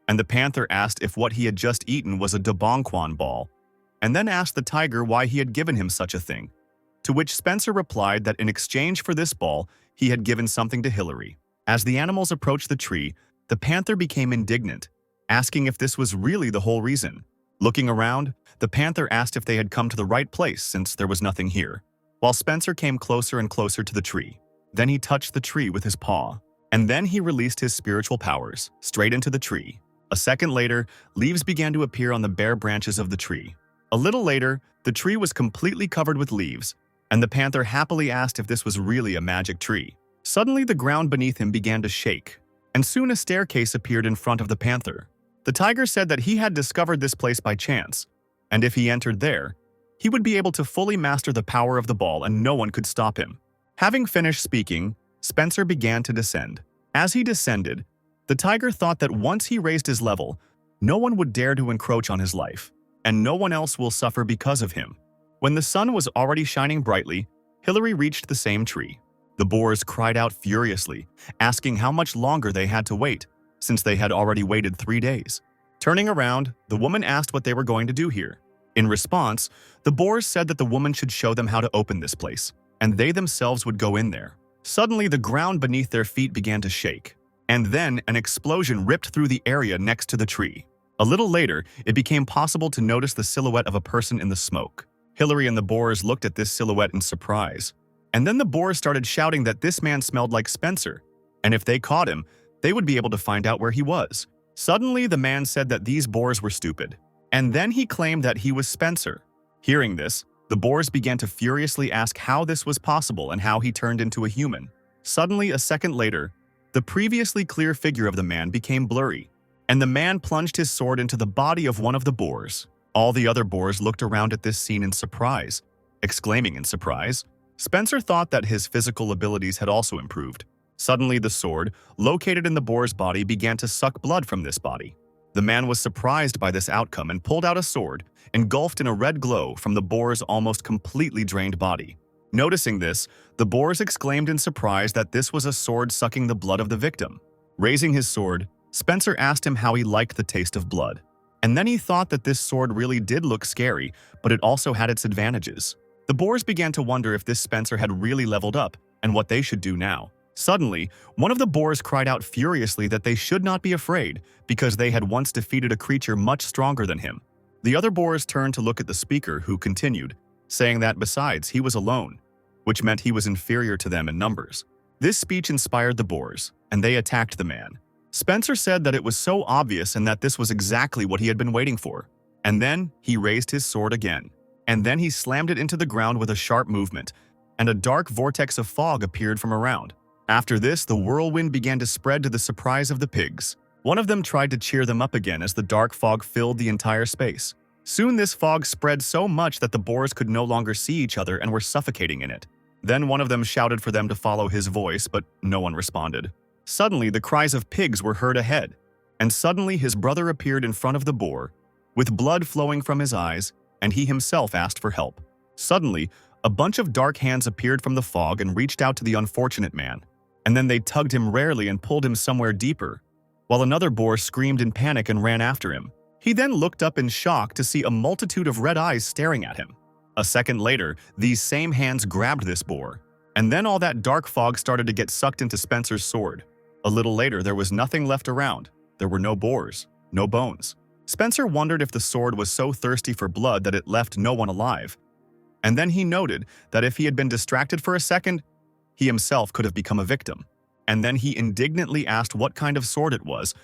and the panther asked if what he had just eaten was a dobongwon ball, and then asked the tiger why he had given him such a thing, to which Spencer replied that in exchange for this ball, he had given something to Hillary. As the animals approached the tree, the panther became indignant, asking if this was really the whole reason. Looking around, the panther asked if they had come to the right place since there was nothing here, while Spencer came closer and closer to the tree. Then he touched the tree with his paw, and then he released his spiritual powers straight into the tree. A second later, leaves began to appear on the bare branches of the tree. A little later, the tree was completely covered with leaves, and the panther happily asked if this was really a magic tree. Suddenly, the ground beneath him began to shake, and soon a staircase appeared in front of the panther. The tiger said that he had discovered this place by chance, and if he entered there, he would be able to fully master the power of the ball and no one could stop him. Having finished speaking, Spencer began to descend. As he descended, the tiger thought that once he raised his level, no one would dare to encroach on his life, and no one else will suffer because of him. When the sun was already shining brightly, Hillary reached the same tree. The boars cried out furiously, asking how much longer they had to wait, since they had already waited 3 days. Turning around, the woman asked what they were going to do here. In response, the boars said that the woman should show them how to open this place, and they themselves would go in there. Suddenly, the ground beneath their feet began to shake, and then an explosion ripped through the area next to the tree. A little later, it became possible to notice the silhouette of a person in the smoke. Hillary and the boars looked at this silhouette in surprise, and then the boars started shouting that this man smelled like Spencer, and if they caught him, they would be able to find out where he was. Suddenly, the man said that these boars were stupid, and then he claimed that he was Spencer. Hearing this, the boars began to furiously ask how this was possible and how he turned into a human. Suddenly, a second later, the previously clear figure of the man became blurry, and the man plunged his sword into the body of one of the boars. All the other boars looked around at this scene in surprise, exclaiming in surprise. Spencer thought that his physical abilities had also improved. Suddenly, the sword, located in the boar's body, began to suck blood from this body. The man was surprised by this outcome and pulled out a sword, engulfed in a red glow from the boar's almost completely drained body. Noticing this, the boars exclaimed in surprise that this was a sword sucking the blood of the victim. Raising his sword, Spencer asked him how he liked the taste of blood. And then he thought that this sword really did look scary, but it also had its advantages. The boars began to wonder if this Spencer had really leveled up and what they should do now. Suddenly, one of the boars cried out furiously that they should not be afraid because they had once defeated a creature much stronger than him. The other boars turned to look at the speaker, who continued, saying that besides, he was alone, which meant he was inferior to them in numbers. This speech inspired the boars, and they attacked the man. Spencer said that it was so obvious and that this was exactly what he had been waiting for. And then he raised his sword again, and then he slammed it into the ground with a sharp movement, and a dark vortex of fog appeared from around. After this, the whirlwind began to spread to the surprise of the pigs. One of them tried to cheer them up again as the dark fog filled the entire space. Soon this fog spread so much that the boars could no longer see each other and were suffocating in it. Then one of them shouted for them to follow his voice, but no one responded. Suddenly, the cries of pigs were heard ahead, and suddenly his brother appeared in front of the boar, with blood flowing from his eyes, and he himself asked for help. Suddenly, a bunch of dark hands appeared from the fog and reached out to the unfortunate man. And then they tugged him rarely and pulled him somewhere deeper, while another boar screamed in panic and ran after him. He then looked up in shock to see a multitude of red eyes staring at him. A second later, these same hands grabbed this boar, and then all that dark fog started to get sucked into Spencer's sword. A little later, there was nothing left around. There were no boars, no bones. Spencer wondered if the sword was so thirsty for blood that it left no one alive. And then he noted that if he had been distracted for a second, he himself could have become a victim. And then he indignantly asked what kind of sword it was,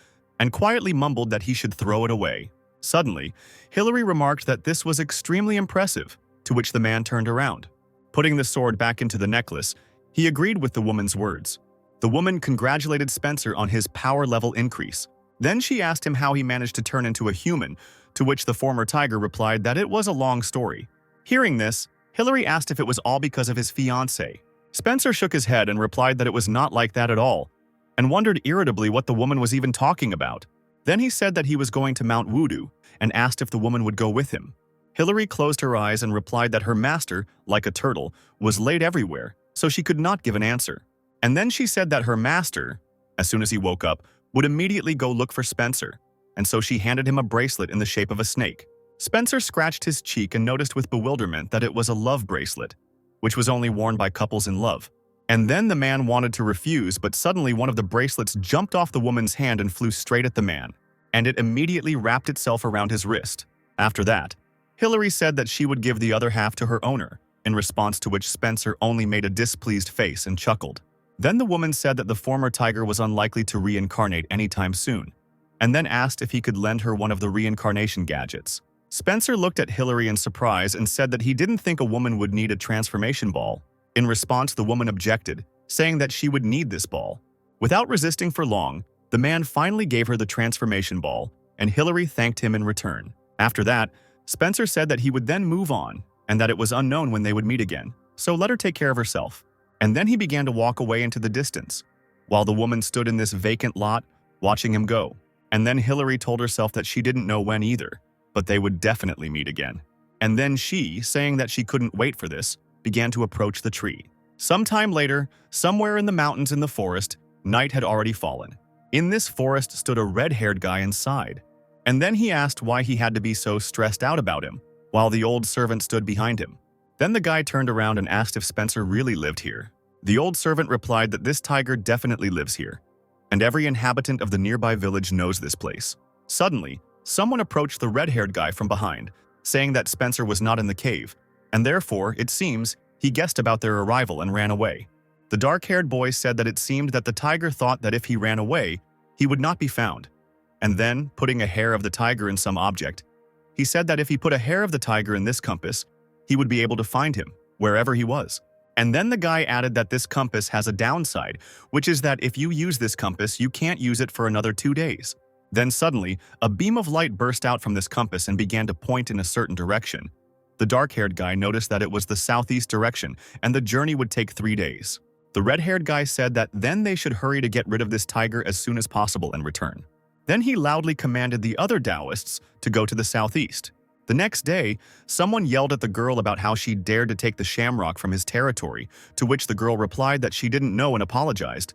and quietly mumbled that he should throw it away. Suddenly, Hillary remarked that this was extremely impressive, to which the man turned around. Putting the sword back into the necklace, he agreed with the woman's words. The woman congratulated Spencer on his power level increase. Then she asked him how he managed to turn into a human, to which the former tiger replied that it was a long story. Hearing this, Hillary asked if it was all because of his fiancée. Spencer shook his head and replied that it was not like that at all, and wondered irritably what the woman was even talking about. Then he said that he was going to Mount Wudu and asked if the woman would go with him. Hillary closed her eyes and replied that her master, like a turtle, was laid everywhere, so she could not give an answer. And then she said that her master, as soon as he woke up, would immediately go look for Spencer, and so she handed him a bracelet in the shape of a snake. Spencer scratched his cheek and noticed with bewilderment that it was a love bracelet, which was only worn by couples in love. And then the man wanted to refuse, but suddenly one of the bracelets jumped off the woman's hand and flew straight at the man, and it immediately wrapped itself around his wrist. After that, Hillary said that she would give the other half to her owner, in response to which Spencer only made a displeased face and chuckled. Then the woman said that the former tiger was unlikely to reincarnate anytime soon, and then asked if he could lend her one of the reincarnation gadgets. Spencer looked at Hillary in surprise and said that he didn't think a woman would need a transformation ball. In response, the woman objected, saying that she would need this ball. Without resisting for long, the man finally gave her the transformation ball, and Hillary thanked him in return. After that, Spencer said that he would then move on, and that it was unknown when they would meet again, so let her take care of herself. And then he began to walk away into the distance, while the woman stood in this vacant lot, watching him go. And then Hillary told herself that she didn't know when either, but they would definitely meet again. And then she, saying that she couldn't wait for this, began to approach the tree. Sometime later, somewhere in the mountains in the forest, night had already fallen. In this forest stood a red-haired guy inside. And then he asked why he had to be so stressed out about him, while the old servant stood behind him. Then the guy turned around and asked if Spencer really lived here. The old servant replied that this tiger definitely lives here, and every inhabitant of the nearby village knows this place. Suddenly, someone approached the red-haired guy from behind, saying that Spencer was not in the cave, and therefore, it seems, he guessed about their arrival and ran away. The dark-haired boy said that it seemed that the tiger thought that if he ran away, he would not be found. And then, putting a hair of the tiger in some object, he said that if he put a hair of the tiger in this compass, he would be able to find him, wherever he was. And then the guy added that this compass has a downside, which is that if you use this compass, you can't use it for another 2 days. Then suddenly, a beam of light burst out from this compass and began to point in a certain direction. The dark-haired guy noticed that it was the southeast direction, and the journey would take 3 days. The red-haired guy said that then they should hurry to get rid of this tiger as soon as possible and return. Then he loudly commanded the other Taoists to go to the southeast. The next day, someone yelled at the girl about how she dared to take the shamrock from his territory, to which the girl replied that she didn't know and apologized.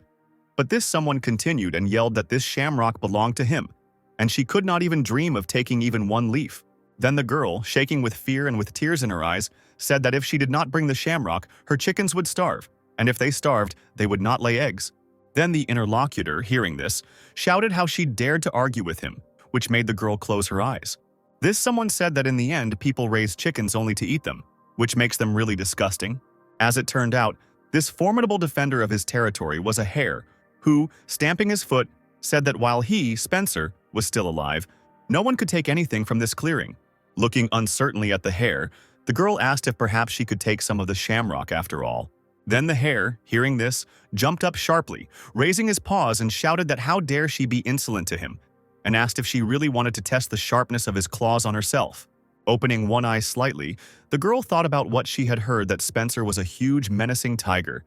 But this someone continued and yelled that this shamrock belonged to him, and she could not even dream of taking even one leaf. Then the girl, shaking with fear and with tears in her eyes, said that if she did not bring the shamrock, her chickens would starve, and if they starved, they would not lay eggs. Then the interlocutor, hearing this, shouted how she dared to argue with him, which made the girl close her eyes. This someone said that in the end, people raise chickens only to eat them, which makes them really disgusting. As it turned out, this formidable defender of his territory was a hare, who, stamping his foot, said that while he, Spencer, was still alive, no one could take anything from this clearing. Looking uncertainly at the hare, the girl asked if perhaps she could take some of the shamrock after all. Then the hare, hearing this, jumped up sharply, raising his paws and shouted that how dare she be insolent to him, and asked if she really wanted to test the sharpness of his claws on herself. Opening one eye slightly, the girl thought about what she had heard that Spencer was a huge, menacing tiger.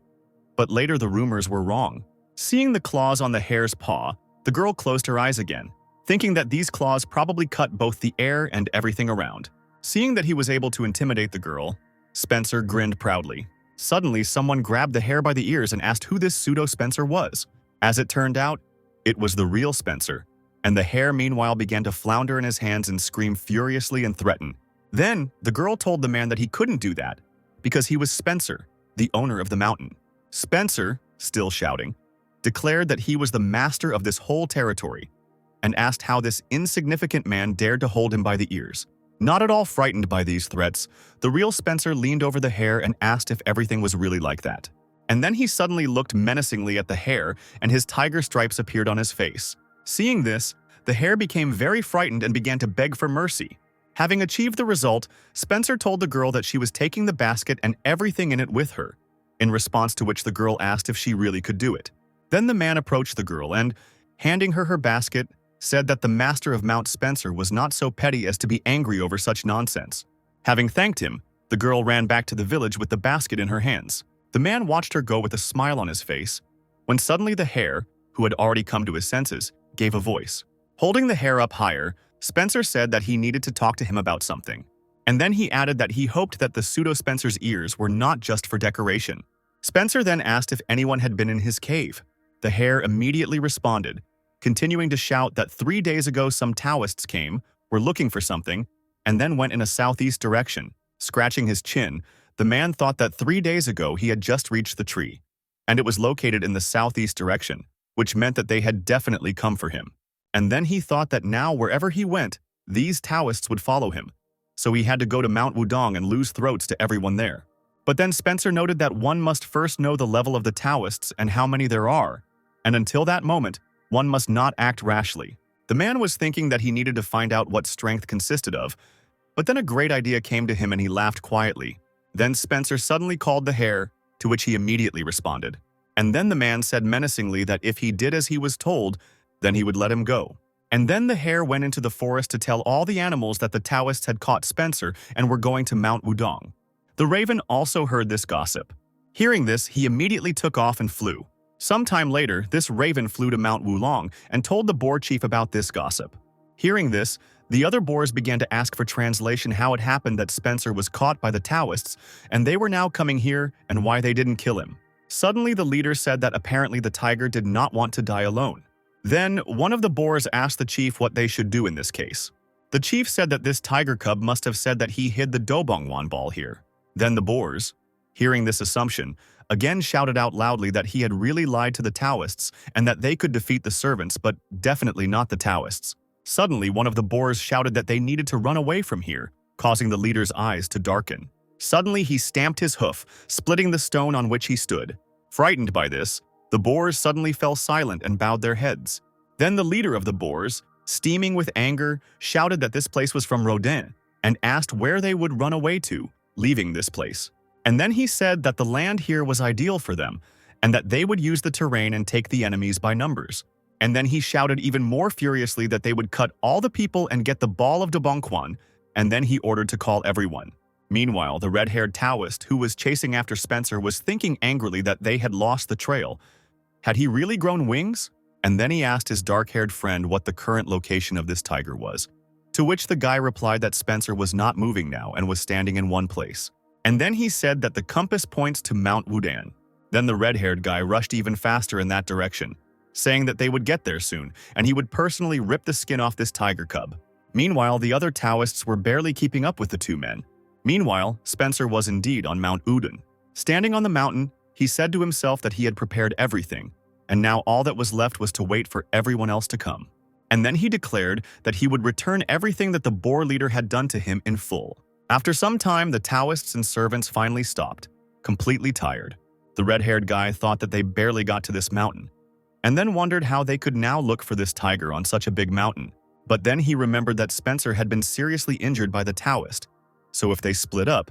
But later the rumors were wrong. Seeing the claws on the hare's paw, the girl closed her eyes again, thinking that these claws probably cut both the air and everything around. Seeing that he was able to intimidate the girl, Spencer grinned proudly. Suddenly, someone grabbed the hare by the ears and asked who this pseudo-Spencer was. As it turned out, it was the real Spencer, and the hare meanwhile began to flounder in his hands and scream furiously and threaten. Then, the girl told the man that he couldn't do that, because he was Spencer, the owner of the mountain. Spencer, still shouting, declared that he was the master of this whole territory, and asked how this insignificant man dared to hold him by the ears. Not at all frightened by these threats, the real Spencer leaned over the hare and asked if everything was really like that. And then he suddenly looked menacingly at the hare, and his tiger stripes appeared on his face. Seeing this, the hare became very frightened and began to beg for mercy. Having achieved the result, Spencer told the girl that she was taking the basket and everything in it with her, in response to which the girl asked if she really could do it. Then the man approached the girl and, handing her her basket, said that the master of Mount Spencer was not so petty as to be angry over such nonsense. Having thanked him, the girl ran back to the village with the basket in her hands. The man watched her go with a smile on his face, when suddenly the hare, who had already come to his senses, gave a voice. Holding the hare up higher, Spencer said that he needed to talk to him about something. And then he added that he hoped that the pseudo-Spencer's ears were not just for decoration. Spencer then asked if anyone had been in his cave. The hare immediately responded, continuing to shout that 3 days ago some Taoists came, were looking for something, and then went in a southeast direction. Scratching his chin, the man thought that 3 days ago he had just reached the tree, and it was located in the southeast direction, which meant that they had definitely come for him. And then he thought that now wherever he went, these Taoists would follow him, so he had to go to Mount Wudong and lose throats to everyone there. But then Spencer noted that one must first know the level of the Taoists and how many there are, and until that moment, one must not act rashly. The man was thinking that he needed to find out what strength consisted of, but then a great idea came to him and he laughed quietly. Then Spencer suddenly called the hare, to which he immediately responded. And then the man said menacingly that if he did as he was told, then he would let him go. And then the hare went into the forest to tell all the animals that the Taoists had caught Spencer and were going to Mount Wudong. The raven also heard this gossip. Hearing this, he immediately took off and flew. Sometime later, this raven flew to Mount Wulong and told the boar chief about this gossip. Hearing this, the other boars began to ask for translation how it happened that Spencer was caught by the Taoists, and they were now coming here and why they didn't kill him. Suddenly, the leader said that apparently the tiger did not want to die alone. Then, one of the boars asked the chief what they should do in this case. The chief said that this tiger cub must have said that he hid the Dobongwan ball here. Then the boars, hearing this assumption, again shouted out loudly that he had really lied to the Taoists and that they could defeat the servants, but definitely not the Taoists. Suddenly, one of the boars shouted that they needed to run away from here, causing the leader's eyes to darken. Suddenly, he stamped his hoof, splitting the stone on which he stood. Frightened by this, the boars suddenly fell silent and bowed their heads. Then the leader of the boars, steaming with anger, shouted that this place was from Rodin and asked where they would run away to, leaving this place. And then he said that the land here was ideal for them and that they would use the terrain and take the enemies by numbers. And then he shouted even more furiously that they would cut all the people and get the ball of Dobongwan, and then he ordered to call everyone. Meanwhile, the red-haired Taoist who was chasing after Spencer was thinking angrily that they had lost the trail. Had he really grown wings? And then he asked his dark-haired friend what the current location of this tiger was, to which the guy replied that Spencer was not moving now and was standing in one place. And then he said that the compass points to Mount Wudan. Then the red-haired guy rushed even faster in that direction, saying that they would get there soon, and he would personally rip the skin off this tiger cub. Meanwhile, the other Taoists were barely keeping up with the two men. Meanwhile, Spencer was indeed on Mount Udon. Standing on the mountain, he said to himself that he had prepared everything, and now all that was left was to wait for everyone else to come. And then he declared that he would return everything that the boar leader had done to him in full. After some time, the Taoists and servants finally stopped, completely tired. The red-haired guy thought that they barely got to this mountain, and then wondered how they could now look for this tiger on such a big mountain. But then he remembered that Spencer had been seriously injured by the Taoist, so if they split up,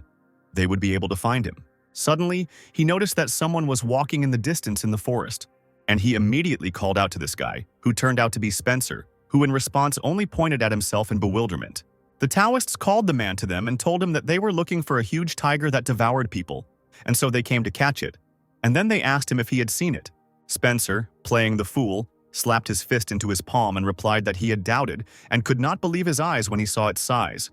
they would be able to find him. Suddenly, he noticed that someone was walking in the distance in the forest, and he immediately called out to this guy, who turned out to be Spencer, who in response only pointed at himself in bewilderment. The Taoists called the man to them and told him that they were looking for a huge tiger that devoured people, and so they came to catch it. And then they asked him if he had seen it. Spencer, playing the fool, slapped his fist into his palm and replied that he had doubted and could not believe his eyes when he saw its size.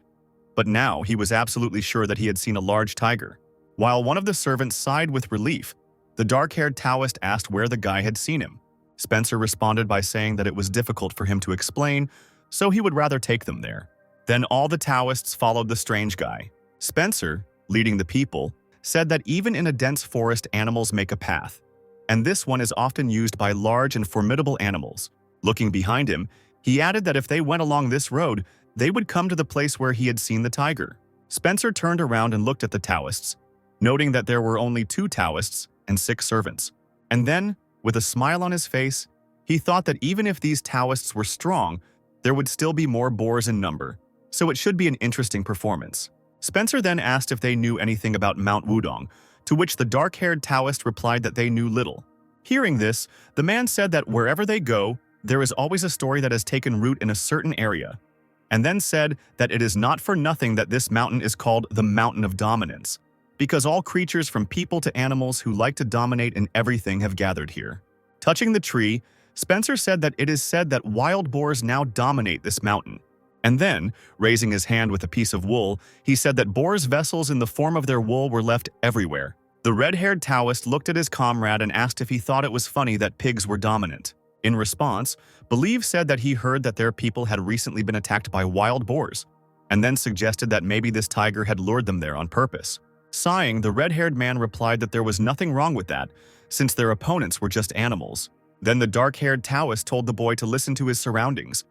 But now he was absolutely sure that he had seen a large tiger. While one of the servants sighed with relief, the dark-haired Taoist asked where the guy had seen him. Spencer responded by saying that it was difficult for him to explain, so he would rather take them there. Then all the Taoists followed the strange guy. Spencer, leading the people, said that even in a dense forest animals make a path, and this one is often used by large and formidable animals. Looking behind him, he added that if they went along this road, they would come to the place where he had seen the tiger. Spencer turned around and looked at the Taoists, noting that there were only 2 Taoists and 6 servants. And then, with a smile on his face, he thought that even if these Taoists were strong, there would still be more boars in number, so it should be an interesting performance. Spencer then asked if they knew anything about Mount Wudong, to which the dark-haired Taoist replied that they knew little. Hearing this, the man said that wherever they go, there is always a story that has taken root in a certain area, and then said that it is not for nothing that this mountain is called the Mountain of Dominance, because all creatures from people to animals who like to dominate in everything have gathered here. Touching the tree, Spencer said that it is said that wild boars now dominate this mountain. And then, raising his hand with a piece of wool, he said that boars' vessels in the form of their wool were left everywhere. The red-haired Taoist looked at his comrade and asked if he thought it was funny that pigs were dominant. In response, Believe said that he heard that their people had recently been attacked by wild boars, and then suggested that maybe this tiger had lured them there on purpose. Sighing, the red-haired man replied that there was nothing wrong with that, since their opponents were just animals. Then the dark-haired Taoist told the boy to listen to his surroundings,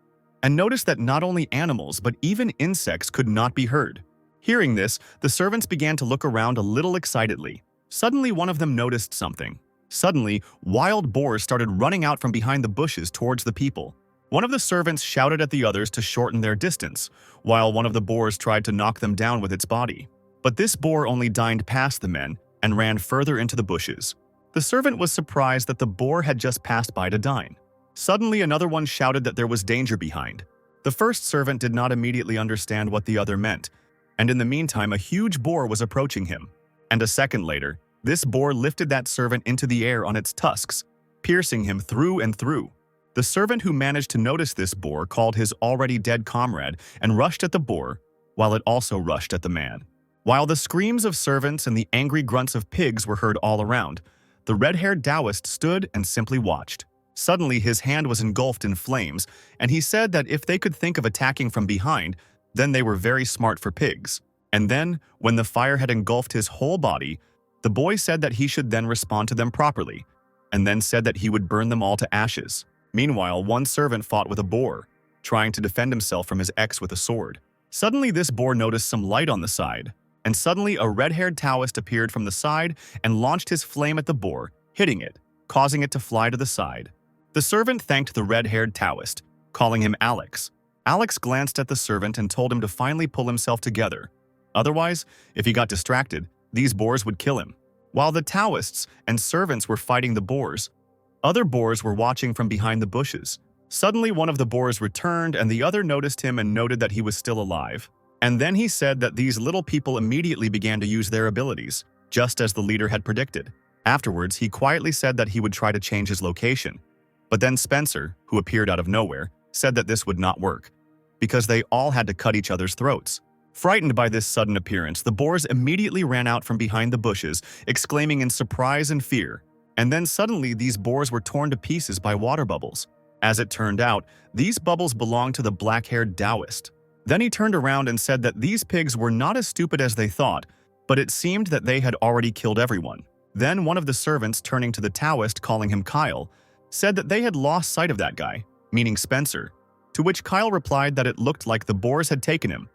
and noticed that not only animals but even insects could not be heard. Hearing this, the servants began to look around a little excitedly. Suddenly, one of them noticed something. Suddenly, wild boars started running out from behind the bushes towards the people. One of the servants shouted at the others to shorten their distance, while one of the boars tried to knock them down with its body. But this boar only dined past the men and ran further into the bushes. The servant was surprised that the boar had just passed by to dine. Suddenly, another one shouted that there was danger behind. The first servant did not immediately understand what the other meant, and in the meantime, a huge boar was approaching him. And a second later, this boar lifted that servant into the air on its tusks, piercing him through and through. The servant who managed to notice this boar called his already dead comrade and rushed at the boar, while it also rushed at the man. While the screams of servants and the angry grunts of pigs were heard all around, the red-haired Taoist stood and simply watched. Suddenly, his hand was engulfed in flames, and he said that if they could think of attacking from behind, then they were very smart for pigs. And then, when the fire had engulfed his whole body, the boy said that he should then respond to them properly, and then said that he would burn them all to ashes. Meanwhile, one servant fought with a boar, trying to defend himself from his ex with a sword. Suddenly, this boar noticed some light on the side, and suddenly a red-haired Taoist appeared from the side and launched his flame at the boar, hitting it, causing it to fly to the side. The servant thanked the red-haired Taoist, calling him Alex. Alex glanced at the servant and told him to finally pull himself together. Otherwise, if he got distracted, these boars would kill him. While the Taoists and servants were fighting the boars, other boars were watching from behind the bushes. Suddenly, one of the boars returned and the other noticed him and noted that he was still alive. And then he said that these little people immediately began to use their abilities, just as the leader had predicted. Afterwards, he quietly said that he would try to change his location. But then Spencer, who appeared out of nowhere, said that this would not work, because they all had to cut each other's throats. Frightened by this sudden appearance, the boars immediately ran out from behind the bushes, exclaiming in surprise and fear. And then suddenly these boars were torn to pieces by water bubbles. As it turned out, these bubbles belonged to the black-haired Taoist. Then he turned around and said that these pigs were not as stupid as they thought, but it seemed that they had already killed everyone. Then one of the servants, turning to the Taoist, calling him Kyle, said that they had lost sight of that guy, meaning Spencer, to which Kyle replied that it looked like the boars had taken him.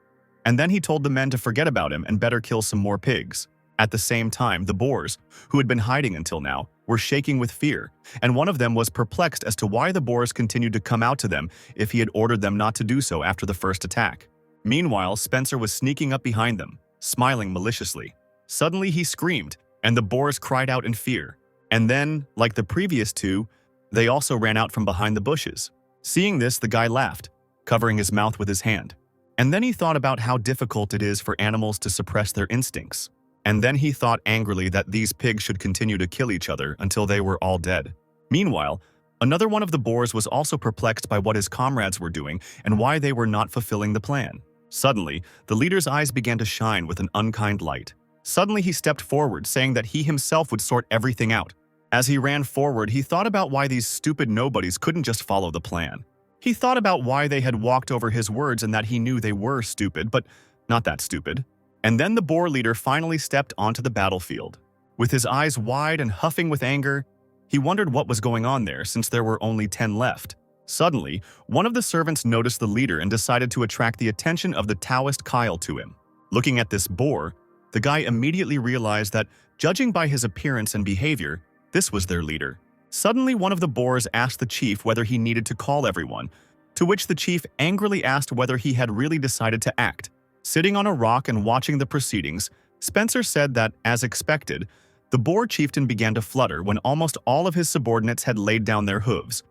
And then he told the men to forget about him and better kill some more pigs. At the same time, the boars, who had been hiding until now, were shaking with fear, and one of them was perplexed as to why the boars continued to come out to them if he had ordered them not to do so after the first attack. Meanwhile, Spencer was sneaking up behind them, smiling maliciously. Suddenly he screamed, and the boars cried out in fear. And then, like the previous two, they also ran out from behind the bushes. Seeing this, the guy laughed, covering his mouth with his hand. And then he thought about how difficult it is for animals to suppress their instincts. And then he thought angrily that these pigs should continue to kill each other until they were all dead. Meanwhile, another one of the boars was also perplexed by what his comrades were doing and why they were not fulfilling the plan. Suddenly, the leader's eyes began to shine with an unkind light. Suddenly he stepped forward, saying that he himself would sort everything out. As he ran forward, he thought about why these stupid nobodies couldn't just follow the plan. He thought about why they had walked over his words and that he knew they were stupid, but not that stupid. And then the boar leader finally stepped onto the battlefield. With his eyes wide and huffing with anger, he wondered what was going on there since there were only 10 left. Suddenly, one of the servants noticed the leader and decided to attract the attention of the Taoist Kyle to him. Looking at this boar, the guy immediately realized that, judging by his appearance and behavior, this was their leader. Suddenly, one of the boars asked the chief whether he needed to call everyone, to which the chief angrily asked whether he had really decided to act. Sitting on a rock and watching the proceedings, Spencer said that, as expected, the boar chieftain began to flutter when almost all of his subordinates had laid down their hooves.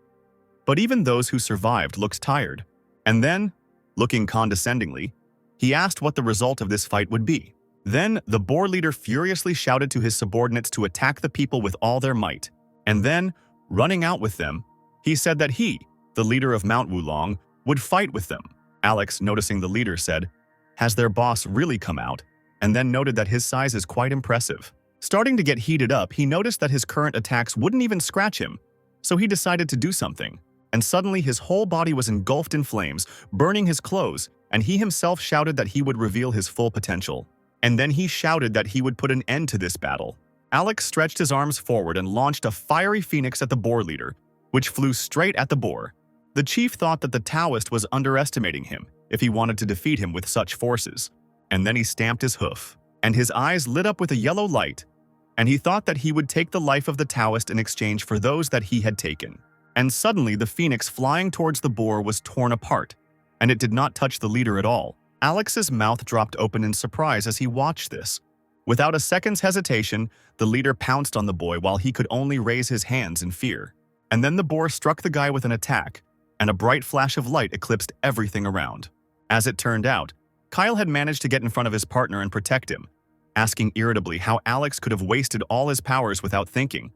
But even those who survived looked tired. And then, looking condescendingly, he asked what the result of this fight would be. Then, the boar leader furiously shouted to his subordinates to attack the people with all their might. And then, running out with them, he said that he, the leader of Mount Wulong, would fight with them. Alex, noticing the leader, said, "Has their boss really come out?" And then noted that his size is quite impressive. Starting to get heated up, he noticed that his current attacks wouldn't even scratch him, so he decided to do something. And suddenly his whole body was engulfed in flames, burning his clothes, and he himself shouted that he would reveal his full potential. And then he shouted that he would put an end to this battle. Alex stretched his arms forward and launched a fiery phoenix at the boar leader, which flew straight at the boar. The chief thought that the Taoist was underestimating him if he wanted to defeat him with such forces. And then he stamped his hoof, and his eyes lit up with a yellow light, and he thought that he would take the life of the Taoist in exchange for those that he had taken. And suddenly the phoenix flying towards the boar was torn apart, and it did not touch the leader at all. Alex's mouth dropped open in surprise as he watched this. Without a second's hesitation, the leader pounced on the boy while he could only raise his hands in fear. And then the boar struck the guy with an attack, and a bright flash of light eclipsed everything around. As it turned out, Kyle had managed to get in front of his partner and protect him, asking irritably how Alex could have wasted all his powers without thinking,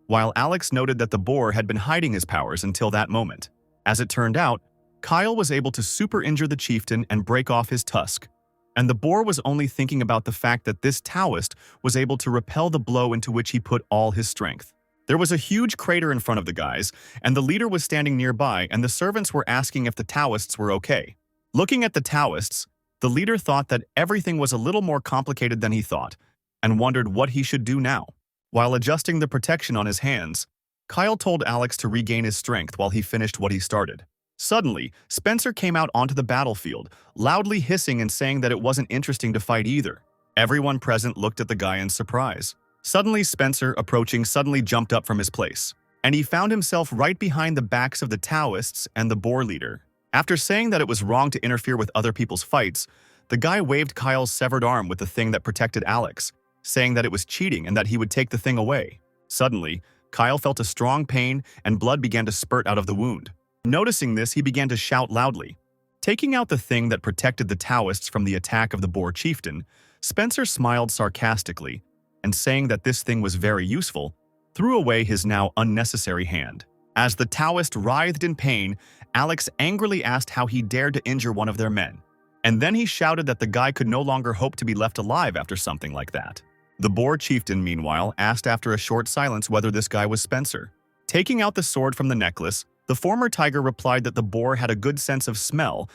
while Alex noted that the boar had been hiding his powers until that moment. As it turned out, Kyle was able to super injure the chieftain and break off his tusk, and the boar was only thinking about the fact that this Taoist was able to repel the blow into which he put all his strength. There was a huge crater in front of the guys, and the leader was standing nearby, and the servants were asking if the Taoists were okay. Looking at the Taoists, the leader thought that everything was a little more complicated than he thought, and wondered what he should do now. While adjusting the protection on his hands, Kyle told Alex to regain his strength while he finished what he started. Suddenly, Spencer came out onto the battlefield, loudly hissing and saying that it wasn't interesting to fight either. Everyone present looked at the guy in surprise. Suddenly, Spencer, approaching, suddenly jumped up from his place, and he found himself right behind the backs of the Taoists and the boar leader. After saying that it was wrong to interfere with other people's fights, the guy waved Kyle's severed arm with the thing that protected Alex, saying that it was cheating and that he would take the thing away. Suddenly, Kyle felt a strong pain and blood began to spurt out of the wound. Noticing this, he began to shout loudly. Taking out the thing that protected the Taoists from the attack of the boar chieftain, Spencer smiled sarcastically, and saying that this thing was very useful, threw away his now unnecessary hand. As the Taoist writhed in pain, Alex angrily asked how he dared to injure one of their men. And then he shouted that the guy could no longer hope to be left alive after something like that. The boar chieftain, meanwhile, asked after a short silence whether this guy was Spencer. Taking out the sword from the necklace, the former tiger replied that the boar had a good sense of smell,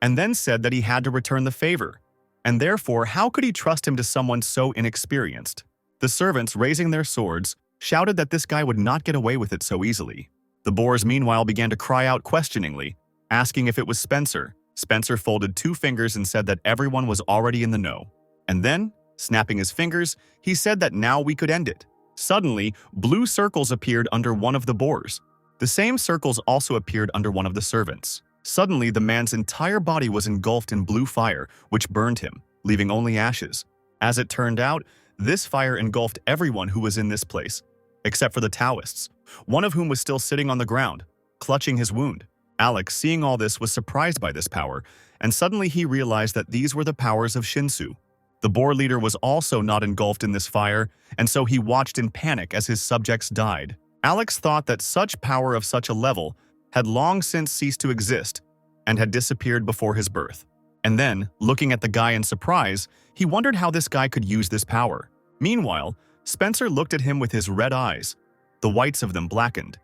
and then said that he had to return the favor, and therefore how could he trust him to someone so inexperienced? The servants, raising their swords, shouted that this guy would not get away with it so easily. The boars meanwhile began to cry out questioningly, asking if it was Spencer. Spencer folded 2 fingers and said that everyone was already in the know. And then, snapping his fingers, he said that now we could end it. Suddenly, blue circles appeared under one of the boars. The same circles also appeared under one of the servants. Suddenly, the man's entire body was engulfed in blue fire, which burned him, leaving only ashes. As it turned out, this fire engulfed everyone who was in this place, except for the Taoists, one of whom was still sitting on the ground, clutching his wound. Alex, seeing all this, was surprised by this power, and suddenly he realized that these were the powers of Shinsu. The boar leader was also not engulfed in this fire, and so he watched in panic as his subjects died. Alex thought that such power of such a level had long since ceased to exist and had disappeared before his birth. And then, looking at the guy in surprise, he wondered how this guy could use this power. Meanwhile, Spencer looked at him with his red eyes, the whites of them blackened,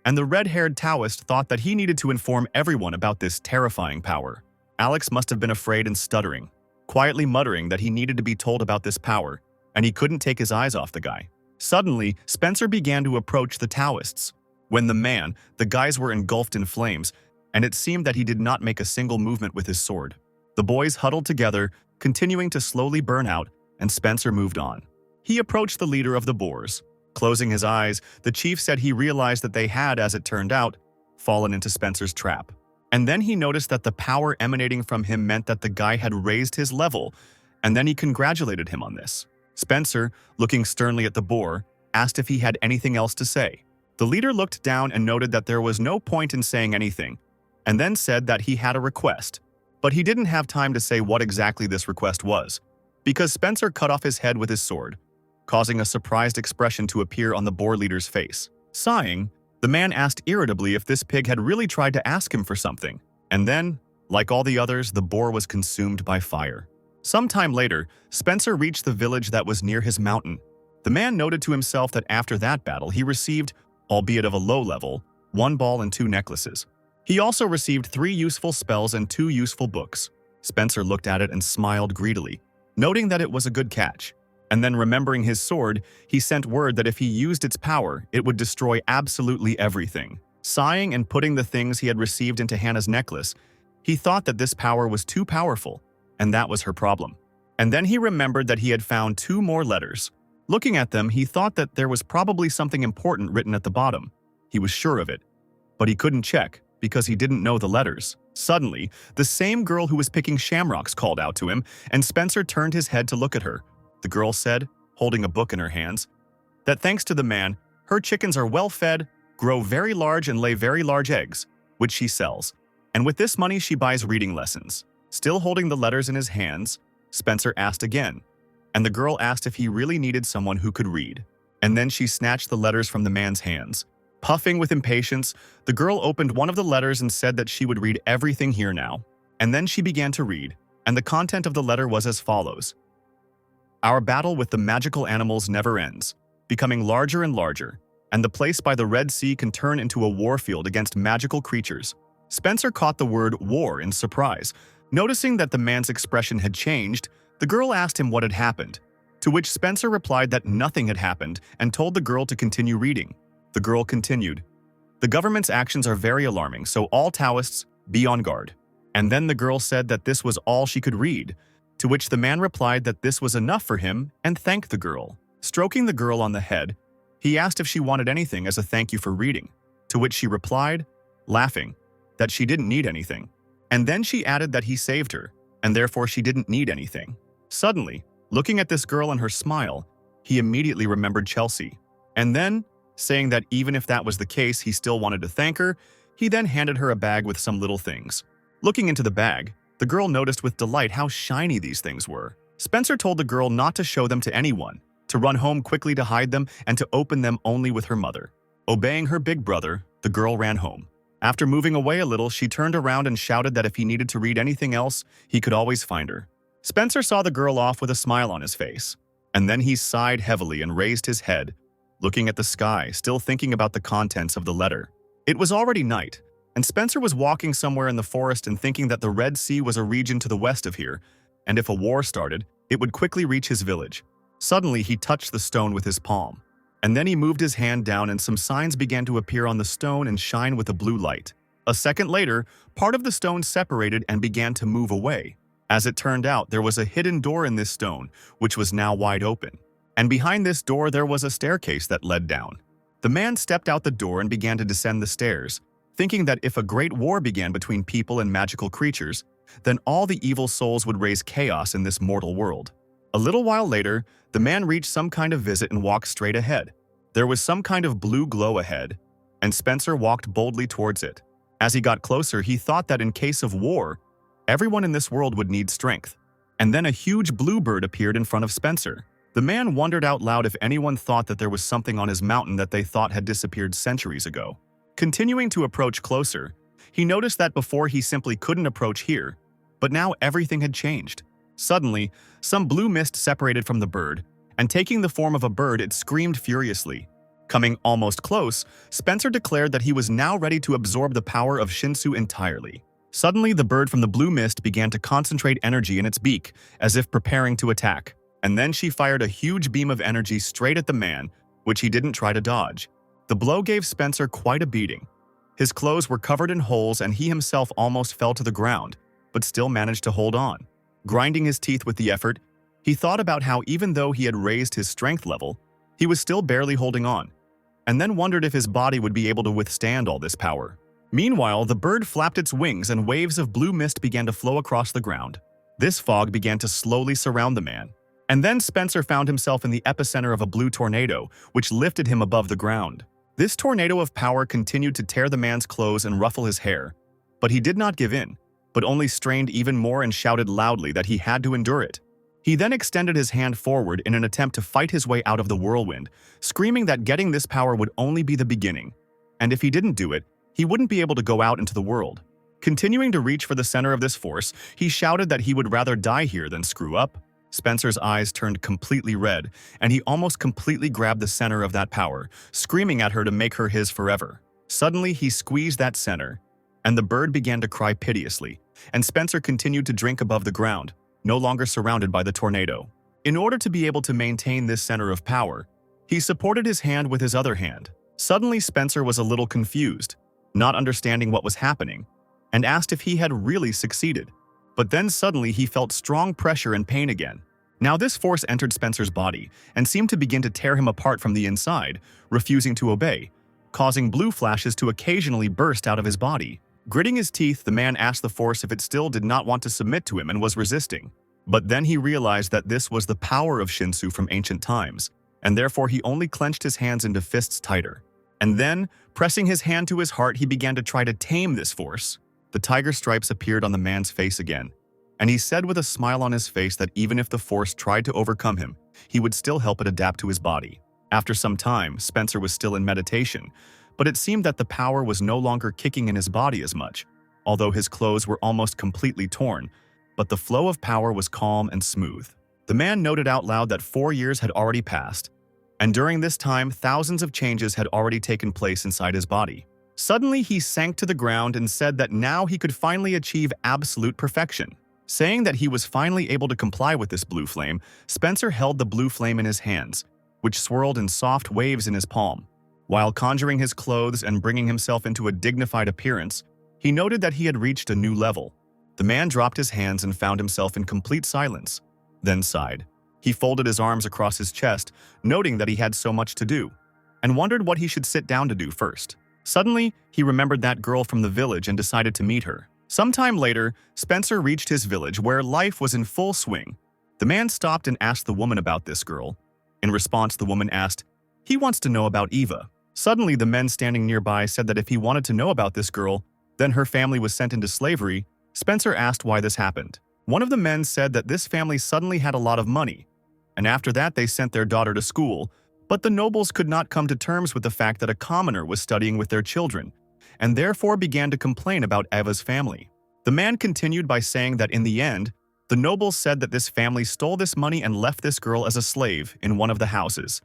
and the red-haired Taoist thought that he needed to inform everyone about this terrifying power. Alex must have been afraid and stuttering, quietly muttering that he needed to be told about this power, and he couldn't take his eyes off the guy. Suddenly, Spencer began to approach the Taoists. When the guys were engulfed in flames, and it seemed that he did not make a single movement with his sword. The boys huddled together, continuing to slowly burn out, and Spencer moved on. He approached the leader of the boars. Closing his eyes, the chief said he realized that they had, as it turned out, fallen into Spencer's trap. And then he noticed that the power emanating from him meant that the guy had raised his level, and then he congratulated him on this. Spencer, looking sternly at the boar, asked if he had anything else to say. The leader looked down and noted that there was no point in saying anything, and then said that he had a request. But he didn't have time to say what exactly this request was, because Spencer cut off his head with his sword, causing a surprised expression to appear on the boar leader's face. Sighing, the man asked irritably if this pig had really tried to ask him for something, and then, like all the others, the boar was consumed by fire. Sometime later, Spencer reached the village that was near his mountain. The man noted to himself that after that battle he received, albeit of a low level, 1 ball and 2 necklaces. He also received 3 useful spells and 2 useful books. Spencer looked at it and smiled greedily, noting that it was a good catch. And then remembering his sword, he sent word that if he used its power, it would destroy absolutely everything. Sighing and putting the things he had received into Hannah's necklace, he thought that this power was too powerful, and that was her problem. And then he remembered that he had found 2 more letters. Looking at them, he thought that there was probably something important written at the bottom. He was sure of it, but he couldn't check because he didn't know the letters. Suddenly, the same girl who was picking shamrocks called out to him, and Spencer turned his head to look at her. The girl said, holding a book in her hands, that thanks to the man, her chickens are well fed, grow very large and lay very large eggs, which she sells. And with this money she buys reading lessons. Still holding the letters in his hands, Spencer asked again, and the girl asked if he really needed someone who could read. And then she snatched the letters from the man's hands. Puffing with impatience, the girl opened one of the letters and said that she would read everything here now. And then she began to read, and the content of the letter was as follows. Our battle with the magical animals never ends, becoming larger and larger, and the place by the Red Sea can turn into a warfield against magical creatures. Spencer caught the word war in surprise. Noticing that the man's expression had changed, the girl asked him what had happened, to which Spencer replied that nothing had happened and told the girl to continue reading. The girl continued, the government's actions are very alarming, so all Taoists, be on guard. And then the girl said that this was all she could read, to which the man replied that this was enough for him and thanked the girl. Stroking the girl on the head, he asked if she wanted anything as a thank you for reading, to which she replied, laughing, that she didn't need anything. And then she added that he saved her, and therefore she didn't need anything. Suddenly, looking at this girl and her smile, he immediately remembered Chelsea. And then, saying that even if that was the case, he still wanted to thank her, he then handed her a bag with some little things. Looking into the bag, the girl noticed with delight how shiny these things were. Spencer told the girl not to show them to anyone, to run home quickly to hide them, and to open them only with her mother. Obeying her big brother, the girl ran home. After moving away a little, she turned around and shouted that if he needed to read anything else, he could always find her. Spencer saw the girl off with a smile on his face, and then he sighed heavily and raised his head, looking at the sky, still thinking about the contents of the letter. It was already night, and Spencer was walking somewhere in the forest and thinking that the Red Sea was a region to the west of here, and if a war started, it would quickly reach his village. Suddenly, he touched the stone with his palm, and then he moved his hand down and some signs began to appear on the stone and shine with a blue light. A second later, part of the stone separated and began to move away. As it turned out, there was a hidden door in this stone, which was now wide open. And behind this door there was a staircase that led down. The man stepped out the door and began to descend the stairs, thinking that if a great war began between people and magical creatures, then all the evil souls would raise chaos in this mortal world. A little while later, the man reached some kind of visit and walked straight ahead. There was some kind of blue glow ahead, and Spencer walked boldly towards it. As he got closer, he thought that in case of war, everyone in this world would need strength. And then a huge blue bird appeared in front of Spencer. The man wondered out loud if anyone thought that there was something on his mountain that they thought had disappeared centuries ago. Continuing to approach closer, he noticed that before he simply couldn't approach here, but now everything had changed. Suddenly, some blue mist separated from the bird, and taking the form of a bird, it screamed furiously. Coming almost close, Spencer declared that he was now ready to absorb the power of Shinsu entirely. Suddenly, the bird from the blue mist began to concentrate energy in its beak, as if preparing to attack. And then she fired a huge beam of energy straight at the man, which he didn't try to dodge. The blow gave Spencer quite a beating. His clothes were covered in holes and he himself almost fell to the ground, but still managed to hold on. Grinding his teeth with the effort, he thought about how even though he had raised his strength level, he was still barely holding on, and then wondered if his body would be able to withstand all this power. Meanwhile, the bird flapped its wings and waves of blue mist began to flow across the ground. This fog began to slowly surround the man. And then Spencer found himself in the epicenter of a blue tornado, which lifted him above the ground. This tornado of power continued to tear the man's clothes and ruffle his hair. But he did not give in, but only strained even more and shouted loudly that he had to endure it. He then extended his hand forward in an attempt to fight his way out of the whirlwind, screaming that getting this power would only be the beginning. And if he didn't do it, he wouldn't be able to go out into the world. Continuing to reach for the center of this force, he shouted that he would rather die here than screw up. Spencer's eyes turned completely red, and he almost completely grabbed the center of that power, screaming at her to make her his forever. Suddenly, he squeezed that center, and the bird began to cry piteously, and Spencer continued to drink above the ground, no longer surrounded by the tornado. In order to be able to maintain this center of power, he supported his hand with his other hand. Suddenly, Spencer was a little confused. not understanding what was happening, and asked if he had really succeeded. But then suddenly he felt strong pressure and pain again. Now this force entered Spencer's body and seemed to begin to tear him apart from the inside, refusing to obey, causing blue flashes to occasionally burst out of his body. Gritting his teeth, the man asked the force if it still did not want to submit to him and was resisting. But then he realized that this was the power of Shinsu from ancient times, and therefore he only clenched his hands into fists tighter. And then, pressing his hand to his heart, he began to try to tame this force. The tiger stripes appeared on the man's face again, and he said with a smile on his face that even if the force tried to overcome him, he would still help it adapt to his body. After some time, Spencer was still in meditation, but it seemed that the power was no longer kicking in his body as much, although his clothes were almost completely torn, but the flow of power was calm and smooth. The man noted out loud that 4 years had already passed, and during this time, thousands of changes had already taken place inside his body. Suddenly, he sank to the ground and said that now he could finally achieve absolute perfection. Saying that he was finally able to comply with this blue flame, Spencer held the blue flame in his hands, which swirled in soft waves in his palm. While conjuring his clothes and bringing himself into a dignified appearance, he noted that he had reached a new level. The man dropped his hands and found himself in complete silence, then sighed. He folded his arms across his chest, noting that he had so much to do, and wondered what he should sit down to do first. Suddenly, he remembered that girl from the village and decided to meet her. Sometime later, Spencer reached his village where life was in full swing. The man stopped and asked the woman about this girl. In response, the woman asked, "He wants to know about Eva." Suddenly, the men standing nearby said that if he wanted to know about this girl, then her family was sent into slavery. Spencer asked why this happened. One of the men said that this family suddenly had a lot of money, and after that they sent their daughter to school, but the nobles could not come to terms with the fact that a commoner was studying with their children, and therefore began to complain about Eva's family. The man continued by saying that in the end, the nobles said that this family stole this money and left this girl as a slave in one of the houses,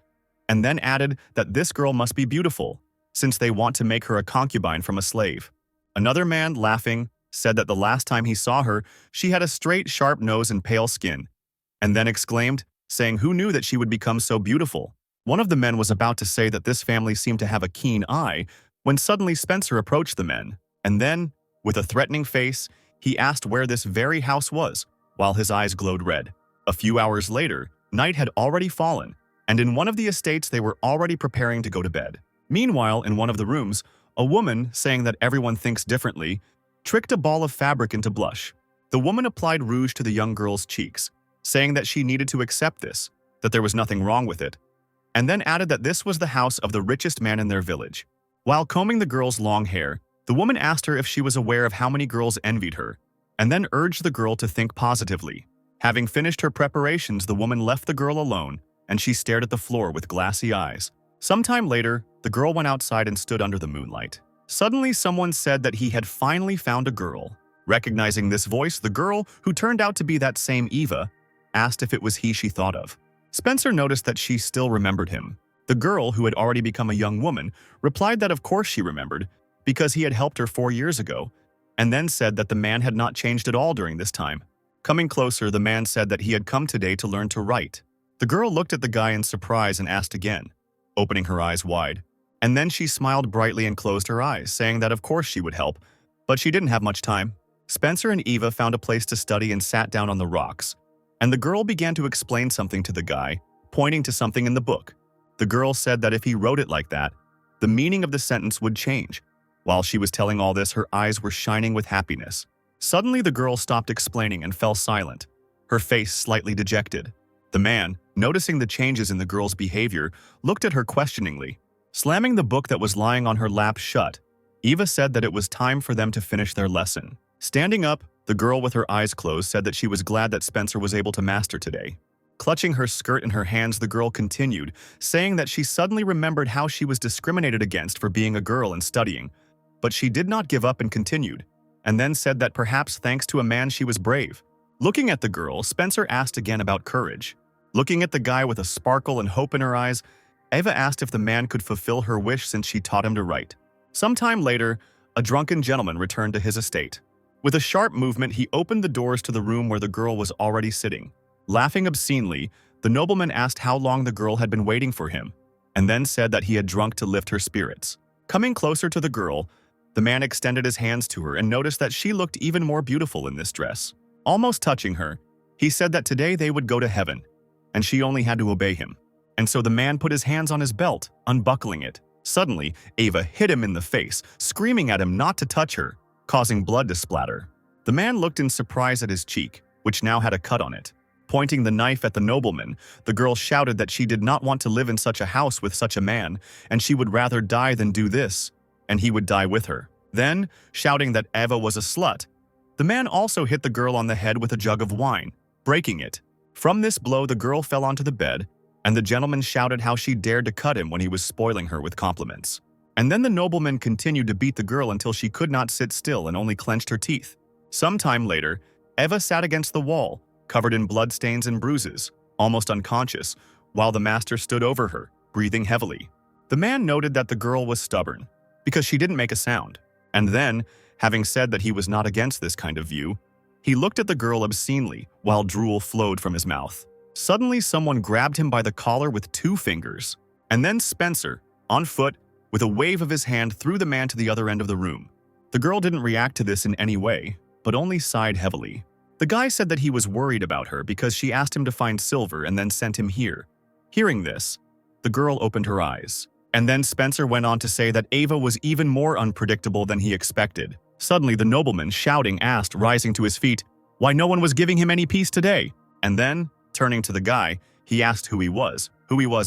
and then added that this girl must be beautiful, since they want to make her a concubine from a slave. Another man, laughing, said that the last time he saw her, she had a straight, sharp nose and pale skin, and then exclaimed, saying who knew that she would become so beautiful. One of the men was about to say that this family seemed to have a keen eye, when suddenly Spencer approached the men, and then, with a threatening face, he asked where this very house was, while his eyes glowed red. A few hours later, night had already fallen, and in one of the estates they were already preparing to go to bed. Meanwhile, in one of the rooms, a woman, saying that everyone thinks differently, tricked a ball of fabric into blush. The woman applied rouge to the young girl's cheeks, saying that she needed to accept this, that there was nothing wrong with it, and then added that this was the house of the richest man in their village. While combing the girl's long hair, the woman asked her if she was aware of how many girls envied her, and then urged the girl to think positively. Having finished her preparations, the woman left the girl alone, and she stared at the floor with glassy eyes. Sometime later, the girl went outside and stood under the moonlight. Suddenly, someone said that he had finally found a girl. Recognizing this voice, the girl, who turned out to be that same Eva, asked if it was he she thought of. Spencer noticed that she still remembered him. The girl, who had already become a young woman, replied that of course she remembered, because he had helped her 4 years ago, and then said that the man had not changed at all during this time. Coming closer, the man said that he had come today to learn to write. The girl looked at the guy in surprise and asked again, opening her eyes wide. And then she smiled brightly and closed her eyes, saying that of course she would help, but she didn't have much time. Spencer and Eva found a place to study and sat down on the rocks, and the girl began to explain something to the guy, pointing to something in the book. The girl said that if he wrote it like that, the meaning of the sentence would change. While she was telling all this, her eyes were shining with happiness. Suddenly, the girl stopped explaining and fell silent, her face slightly dejected. The man, noticing the changes in the girl's behavior, looked at her questioningly. Slamming the book that was lying on her lap shut, Eva said that it was time for them to finish their lesson. Standing up, the girl with her eyes closed said that she was glad that Spencer was able to master today. Clutching her skirt in her hands, the girl continued, saying that she suddenly remembered how she was discriminated against for being a girl and studying, but she did not give up and continued, and then said that perhaps thanks to a man she was brave. Looking at the girl, Spencer asked again about courage. Looking at the guy with a sparkle and hope in her eyes, Eva asked if the man could fulfill her wish since she taught him to write. Sometime later, a drunken gentleman returned to his estate. With a sharp movement, he opened the doors to the room where the girl was already sitting. Laughing obscenely, the nobleman asked how long the girl had been waiting for him, and then said that he had drunk to lift her spirits. Coming closer to the girl, The man extended his hands to her and noticed that she looked even more beautiful in this dress. Almost touching her, he said that today they would go to heaven, and she only had to obey him. And so the man put his hands on his belt, unbuckling it. Suddenly, Ava hit him in the face, screaming at him not to touch her, causing blood to splatter. The man looked in surprise at his cheek, which now had a cut on it. Pointing the knife at the nobleman, the girl shouted that she did not want to live in such a house with such a man, and she would rather die than do this, and he would die with her. Then, shouting that Eva was a slut, the man also hit the girl on the head with a jug of wine, breaking it. From this blow, the girl fell onto the bed, and the gentleman shouted how she dared to cut him when he was spoiling her with compliments. And then the nobleman continued to beat the girl until she could not sit still and only clenched her teeth. Sometime later, Eva sat against the wall, covered in bloodstains and bruises, almost unconscious, while the master stood over her, breathing heavily. The man noted that the girl was stubborn, because she didn't make a sound. And then, having said that he was not against this kind of view, he looked at the girl obscenely while drool flowed from his mouth. Suddenly, someone grabbed him by the collar with 2 fingers, and then Spencer, on foot, with a wave of his hand threw the man to the other end of the room. The girl didn't react to this in any way, but only sighed heavily. The guy said that he was worried about her because she asked him to find silver and then sent him here. Hearing this, the girl opened her eyes. And then Spencer went on to say that Ava was even more unpredictable than he expected. Suddenly, the nobleman, shouting, asked, rising to his feet, why no one was giving him any peace today. And then, turning to the guy, he asked who he was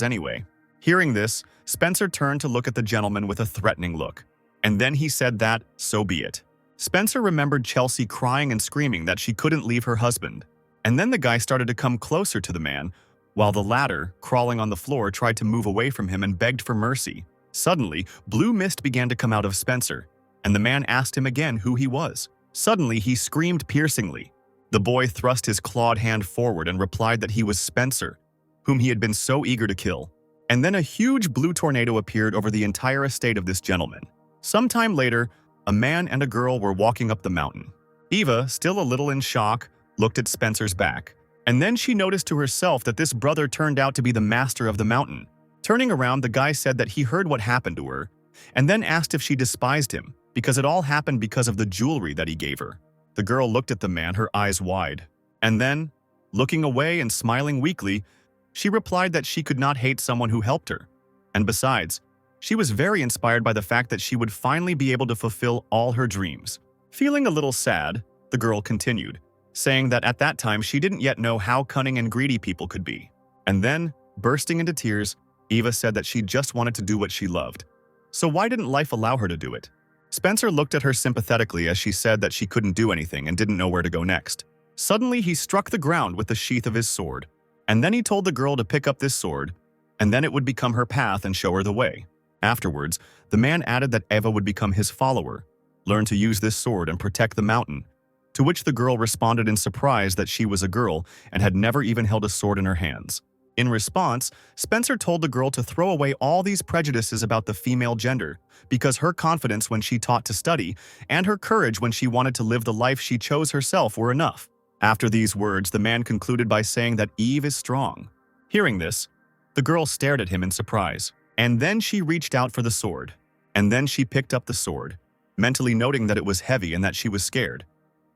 anyway. Hearing this, Spencer turned to look at the gentleman with a threatening look. And then he said that, so be it. Spencer remembered Chelsea crying and screaming that she couldn't leave her husband. And then the guy started to come closer to the man, while the latter, crawling on the floor, tried to move away from him and begged for mercy. Suddenly, blue mist began to come out of Spencer, and the man asked him again who he was. Suddenly, he screamed piercingly. The boy thrust his clawed hand forward and replied that he was Spencer, whom he had been so eager to kill. And then a huge blue tornado appeared over the entire estate of this gentleman. Sometime later, a man and a girl were walking up the mountain. Eva, still a little in shock, looked at Spencer's back. And then she noticed to herself that this brother turned out to be the master of the mountain. Turning around, the guy said that he heard what happened to her, and then asked if she despised him, because it all happened because of the jewelry that he gave her. The girl looked at the man, her eyes wide. And then, looking away and smiling weakly, she replied that she could not hate someone who helped her. And besides, she was very inspired by the fact that she would finally be able to fulfill all her dreams. Feeling a little sad, the girl continued, saying that at that time she didn't yet know how cunning and greedy people could be. And then, bursting into tears, Eva said that she just wanted to do what she loved. So why didn't life allow her to do it? Spencer looked at her sympathetically as she said that she couldn't do anything and didn't know where to go next. Suddenly, he struck the ground with the sheath of his sword. And then he told the girl to pick up this sword, and then it would become her path and show her the way. Afterwards, the man added that Eva would become his follower, learn to use this sword and protect the mountain, to which the girl responded in surprise that she was a girl and had never even held a sword in her hands. In response, Spencer told the girl to throw away all these prejudices about the female gender, because her confidence when she taught to study and her courage when she wanted to live the life she chose herself were enough. After these words, the man concluded by saying that Eve is strong. Hearing this, the girl stared at him in surprise. And then she reached out for the sword. And then she picked up the sword, mentally noting that it was heavy and that she was scared.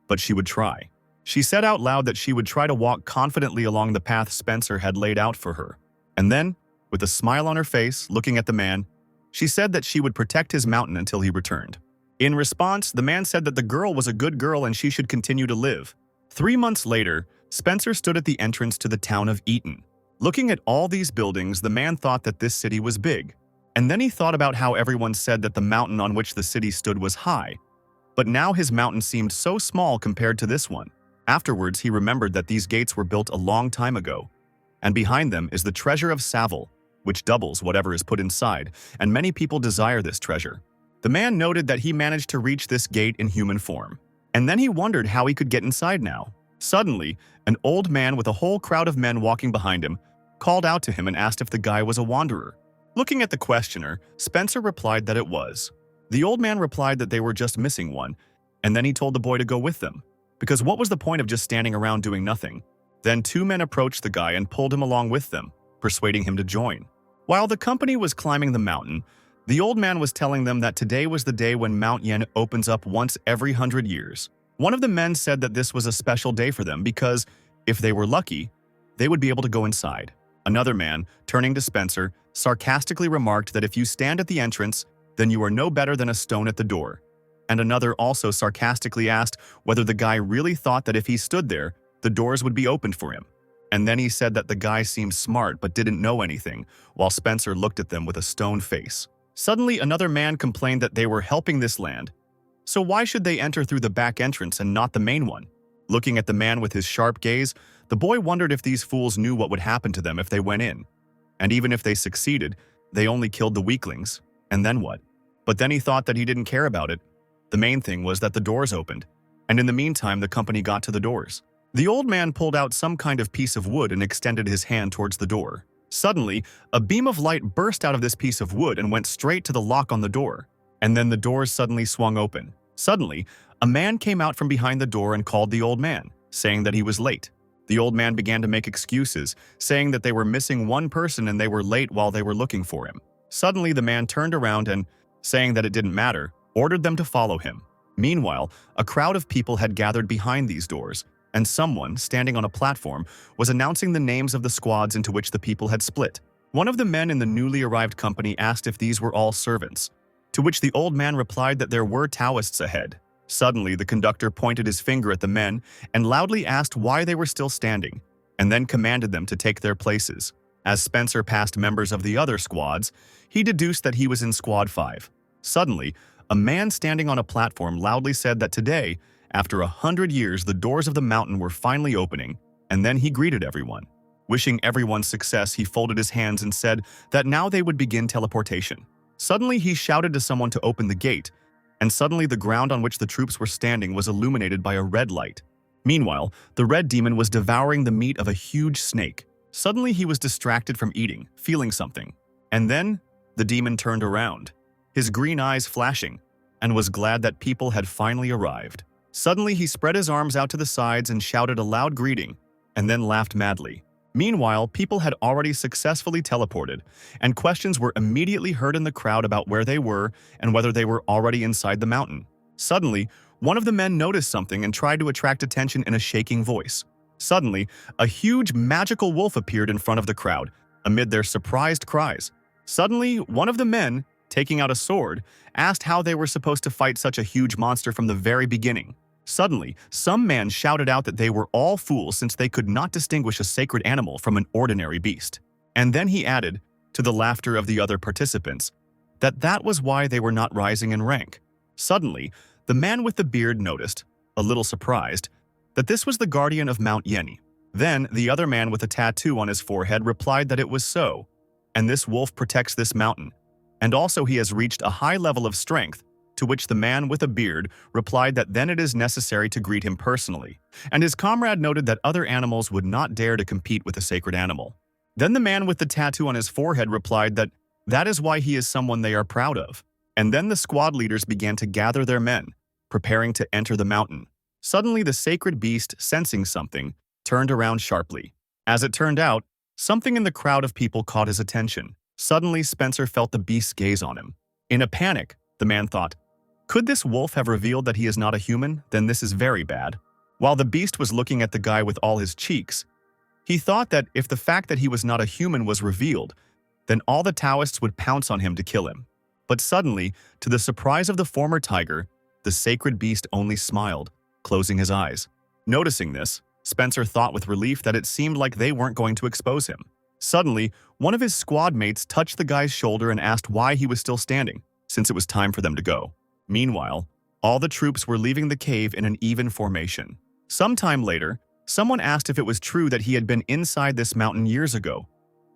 But she would try. She said out loud that she would try to walk confidently along the path Spencer had laid out for her. And then, with a smile on her face, looking at the man, she said that she would protect his mountain until he returned. In response, the man said that the girl was a good girl and she should continue to live. 3 months later, Spencer stood at the entrance to the town of Eton. Looking at all these buildings, the man thought that this city was big. And then he thought about how everyone said that the mountain on which the city stood was high. But now his mountain seemed so small compared to this one. Afterwards, he remembered that these gates were built a long time ago. And behind them is the treasure of Savile, which doubles whatever is put inside, and many people desire this treasure. The man noted that he managed to reach this gate in human form. And then he wondered how he could get inside now. Suddenly, an old man with a whole crowd of men walking behind him called out to him and asked if the guy was a wanderer. Looking at the questioner, Spencer replied that it was. The old man replied that they were just missing one, and then he told the boy to go with them, because what was the point of just standing around doing nothing? Then 2 men approached the guy and pulled him along with them, persuading him to join. While the company was climbing the mountain, The old man was telling them that today was the day when Mount Yen opens up once every 100 years. One of the men said that this was a special day for them because, if they were lucky, they would be able to go inside. Another man, turning to Spencer, sarcastically remarked that if you stand at the entrance, then you are no better than a stone at the door. And another also sarcastically asked whether the guy really thought that if he stood there, the doors would be opened for him. And then he said that the guy seemed smart but didn't know anything, while Spencer looked at them with a stone face. Suddenly, another man complained that they were helping this land. So why should they enter through the back entrance and not the main one? Looking at the man with his sharp gaze, the boy wondered if these fools knew what would happen to them if they went in. And even if they succeeded, they only killed the weaklings. And then what? But then he thought that he didn't care about it. The main thing was that the doors opened. And in the meantime, the company got to the doors. The old man pulled out some kind of piece of wood and extended his hand towards the door. Suddenly, a beam of light burst out of this piece of wood and went straight to the lock on the door. And then the doors suddenly swung open. Suddenly, a man came out from behind the door and called the old man, saying that he was late. The old man began to make excuses, saying that they were missing one person and they were late while they were looking for him. Suddenly, the man turned around and, saying that it didn't matter, ordered them to follow him. Meanwhile, a crowd of people had gathered behind these doors, and someone, standing on a platform, was announcing the names of the squads into which the people had split. One of the men in the newly arrived company asked if these were all servants, to which the old man replied that there were Taoists ahead. Suddenly, the conductor pointed his finger at the men and loudly asked why they were still standing, and then commanded them to take their places. As Spencer passed members of the other squads, he deduced that he was in Squad 5. Suddenly, a man standing on a platform loudly said that today, after 100 years, the doors of the mountain were finally opening, and then he greeted everyone. Wishing everyone success, he folded his hands and said that now they would begin teleportation. Suddenly, he shouted to someone to open the gate, and suddenly the ground on which the troops were standing was illuminated by a red light. Meanwhile, the red demon was devouring the meat of a huge snake. Suddenly, he was distracted from eating, feeling something. And then, the demon turned around, his green eyes flashing, and was glad that people had finally arrived. Suddenly, he spread his arms out to the sides and shouted a loud greeting, and then laughed madly. Meanwhile, people had already successfully teleported, and questions were immediately heard in the crowd about where they were and whether they were already inside the mountain. Suddenly, one of the men noticed something and tried to attract attention in a shaking voice. Suddenly, a huge magical wolf appeared in front of the crowd, amid their surprised cries. Suddenly, one of the men, taking out a sword, asked how they were supposed to fight such a huge monster from the very beginning. Suddenly, some man shouted out that they were all fools since they could not distinguish a sacred animal from an ordinary beast. And then he added, to the laughter of the other participants, that was why they were not rising in rank. Suddenly, the man with the beard noticed, a little surprised, that this was the guardian of Mount Yeni. Then, the other man with a tattoo on his forehead replied that it was so, and this wolf protects this mountain, and also he has reached a high level of strength, to which the man with a beard replied that then it is necessary to greet him personally, and his comrade noted that other animals would not dare to compete with a sacred animal. Then the man with the tattoo on his forehead replied that is why he is someone they are proud of. And then the squad leaders began to gather their men, preparing to enter the mountain. Suddenly the sacred beast, sensing something, turned around sharply. As it turned out, something in the crowd of people caught his attention. Suddenly Spencer felt the beast's gaze on him. In a panic, the man thought, could this wolf have revealed that he is not a human? Then this is very bad. While the beast was looking at the guy with all his cheeks, he thought that if the fact that he was not a human was revealed, then all the Taoists would pounce on him to kill him. But suddenly, to the surprise of the former tiger, the sacred beast only smiled, closing his eyes. Noticing this, Spencer thought with relief that it seemed like they weren't going to expose him. Suddenly, one of his squad mates touched the guy's shoulder and asked why he was still standing, since it was time for them to go. Meanwhile, all the troops were leaving the cave in an even formation. Sometime later, someone asked if it was true that he had been inside this mountain years ago,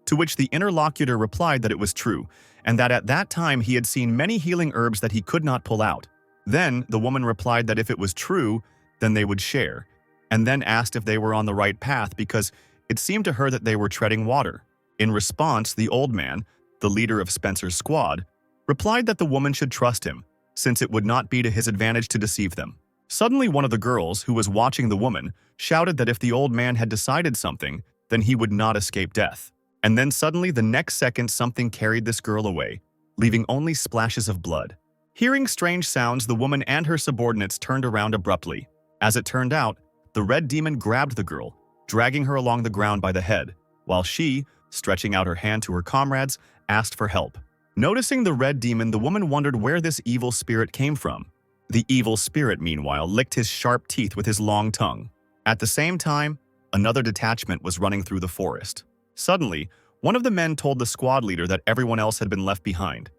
to which the interlocutor replied that it was true, and that at that time he had seen many healing herbs that he could not pull out. Then the woman replied that if it was true, then they would share, and then asked if they were on the right path because it seemed to her that they were treading water. In response, the old man, the leader of Spencer's squad, replied that the woman should trust him, since it would not be to his advantage to deceive them. Suddenly, one of the girls, who was watching the woman, shouted that if the old man had decided something, then he would not escape death. And then suddenly, the next second, something carried this girl away, leaving only splashes of blood. Hearing strange sounds, the woman and her subordinates turned around abruptly. As it turned out, the red demon grabbed the girl, dragging her along the ground by the head, while she, stretching out her hand to her comrades, asked for help. Noticing the red demon, the woman wondered where this evil spirit came from. The evil spirit, meanwhile, licked his sharp teeth with his long tongue. At the same time, another detachment was running through the forest. Suddenly, one of the men told the squad leader that everyone else had been left behind,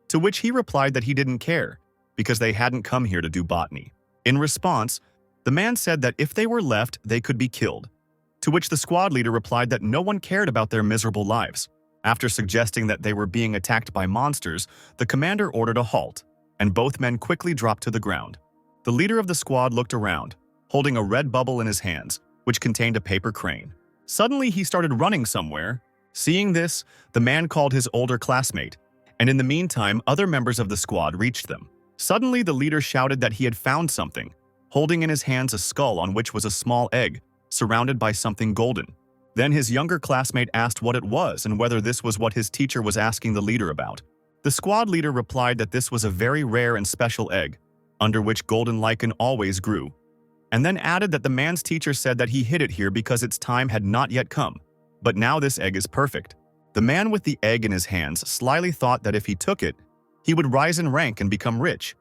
to which he replied that he didn't care, because they hadn't come here to do botany. In response, the man said that if they were left, they could be killed, to which the squad leader replied that no one cared about their miserable lives. After suggesting that they were being attacked by monsters, the commander ordered a halt, and both men quickly dropped to the ground. The leader of the squad looked around, holding a red bubble in his hands, which contained a paper crane. Suddenly, he started running somewhere. Seeing this, the man called his older classmate, and in the meantime, other members of the squad reached them. Suddenly, the leader shouted that he had found something, holding in his hands a skull on which was a small egg, surrounded by something golden. Then his younger classmate asked what it was and whether this was what his teacher was asking the leader about. The squad leader replied that this was a very rare and special egg, under which golden lichen always grew, and then added that the man's teacher said that he hid it here because its time had not yet come, but now this egg is perfect. The man with the egg in his hands slyly thought that if he took it, he would rise in rank and become rich,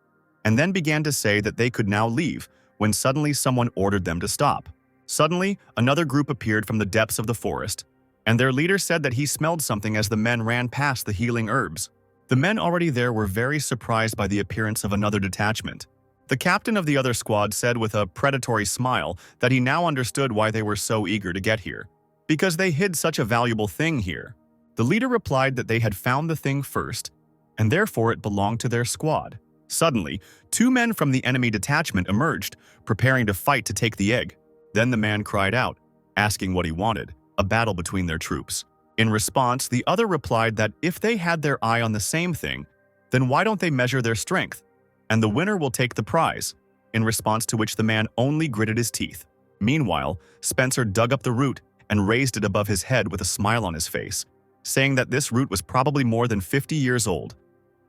and then began to say that they could now leave, when suddenly someone ordered them to stop. Suddenly, another group appeared from the depths of the forest, and their leader said that he smelled something as the men ran past the healing herbs. The men already there were very surprised by the appearance of another detachment. The captain of the other squad said with a predatory smile that he now understood why they were so eager to get here, because they hid such a valuable thing here. The leader replied that they had found the thing first, and therefore it belonged to their squad. Suddenly, two men from the enemy detachment emerged, preparing to fight to take the egg. Then the man cried out, asking what he wanted, a battle between their troops. In response, the other replied that if they had their eye on the same thing, then why don't they measure their strength, and the winner will take the prize, in response to which the man only gritted his teeth. Meanwhile, Spencer dug up the root and raised it above his head with a smile on his face, saying that this root was probably more than 50 years old,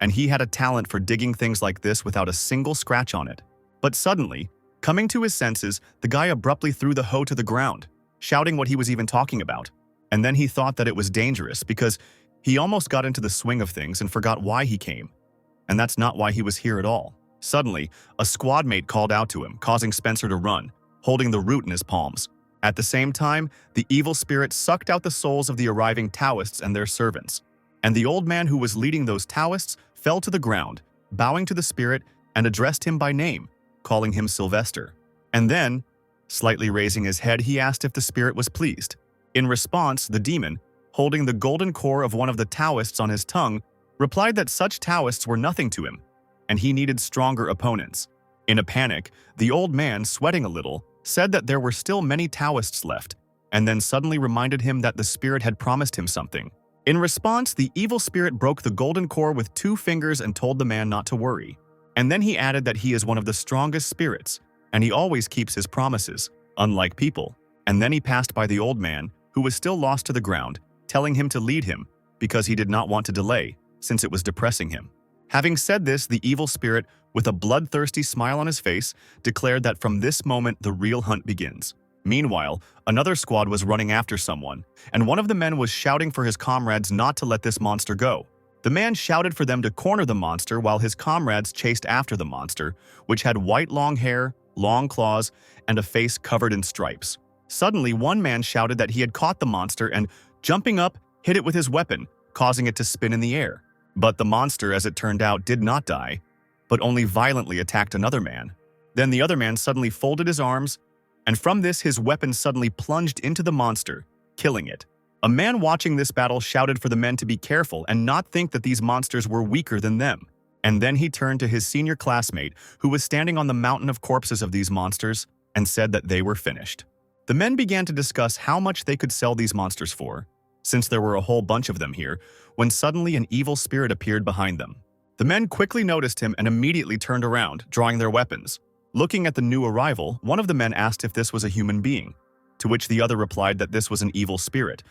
and he had a talent for digging things like this without a single scratch on it. But suddenly, coming to his senses, the guy abruptly threw the hoe to the ground, shouting what he was even talking about. And then he thought that it was dangerous because he almost got into the swing of things and forgot why he came. And that's not why he was here at all. Suddenly, a squad mate called out to him, causing Spencer to run, holding the root in his palms. At the same time, the evil spirit sucked out the souls of the arriving Taoists and their servants. And the old man who was leading those Taoists fell to the ground, bowing to the spirit, and addressed him by name, calling him Sylvester. And then, slightly raising his head, he asked if the spirit was pleased. In response, the demon, holding the golden core of one of the Taoists on his tongue, replied that such Taoists were nothing to him, and he needed stronger opponents. In a panic, the old man, sweating a little, said that there were still many Taoists left, and then suddenly reminded him that the spirit had promised him something. In response, the evil spirit broke the golden core with 2 fingers and told the man not to worry. And then he added that he is one of the strongest spirits, and he always keeps his promises, unlike people. And then he passed by the old man, who was still lost to the ground, telling him to lead him, because he did not want to delay, since it was depressing him. Having said this, the evil spirit, with a bloodthirsty smile on his face, declared that from this moment the real hunt begins. Meanwhile, another squad was running after someone, and one of the men was shouting for his comrades not to let this monster go. The man shouted for them to corner the monster while his comrades chased after the monster, which had white long hair, long claws, and a face covered in stripes. Suddenly, one man shouted that he had caught the monster and, jumping up, hit it with his weapon, causing it to spin in the air. But the monster, as it turned out, did not die, but only violently attacked another man. Then the other man suddenly folded his arms, and from this his weapon suddenly plunged into the monster, killing it. A man watching this battle shouted for the men to be careful and not think that these monsters were weaker than them. And then he turned to his senior classmate, who was standing on the mountain of corpses of these monsters, and said that they were finished. The men began to discuss how much they could sell these monsters for, since there were a whole bunch of them here, when suddenly an evil spirit appeared behind them. The men quickly noticed him and immediately turned around, drawing their weapons. Looking at the new arrival, one of the men asked if this was a human being, to which the other replied that this was an evil spirit.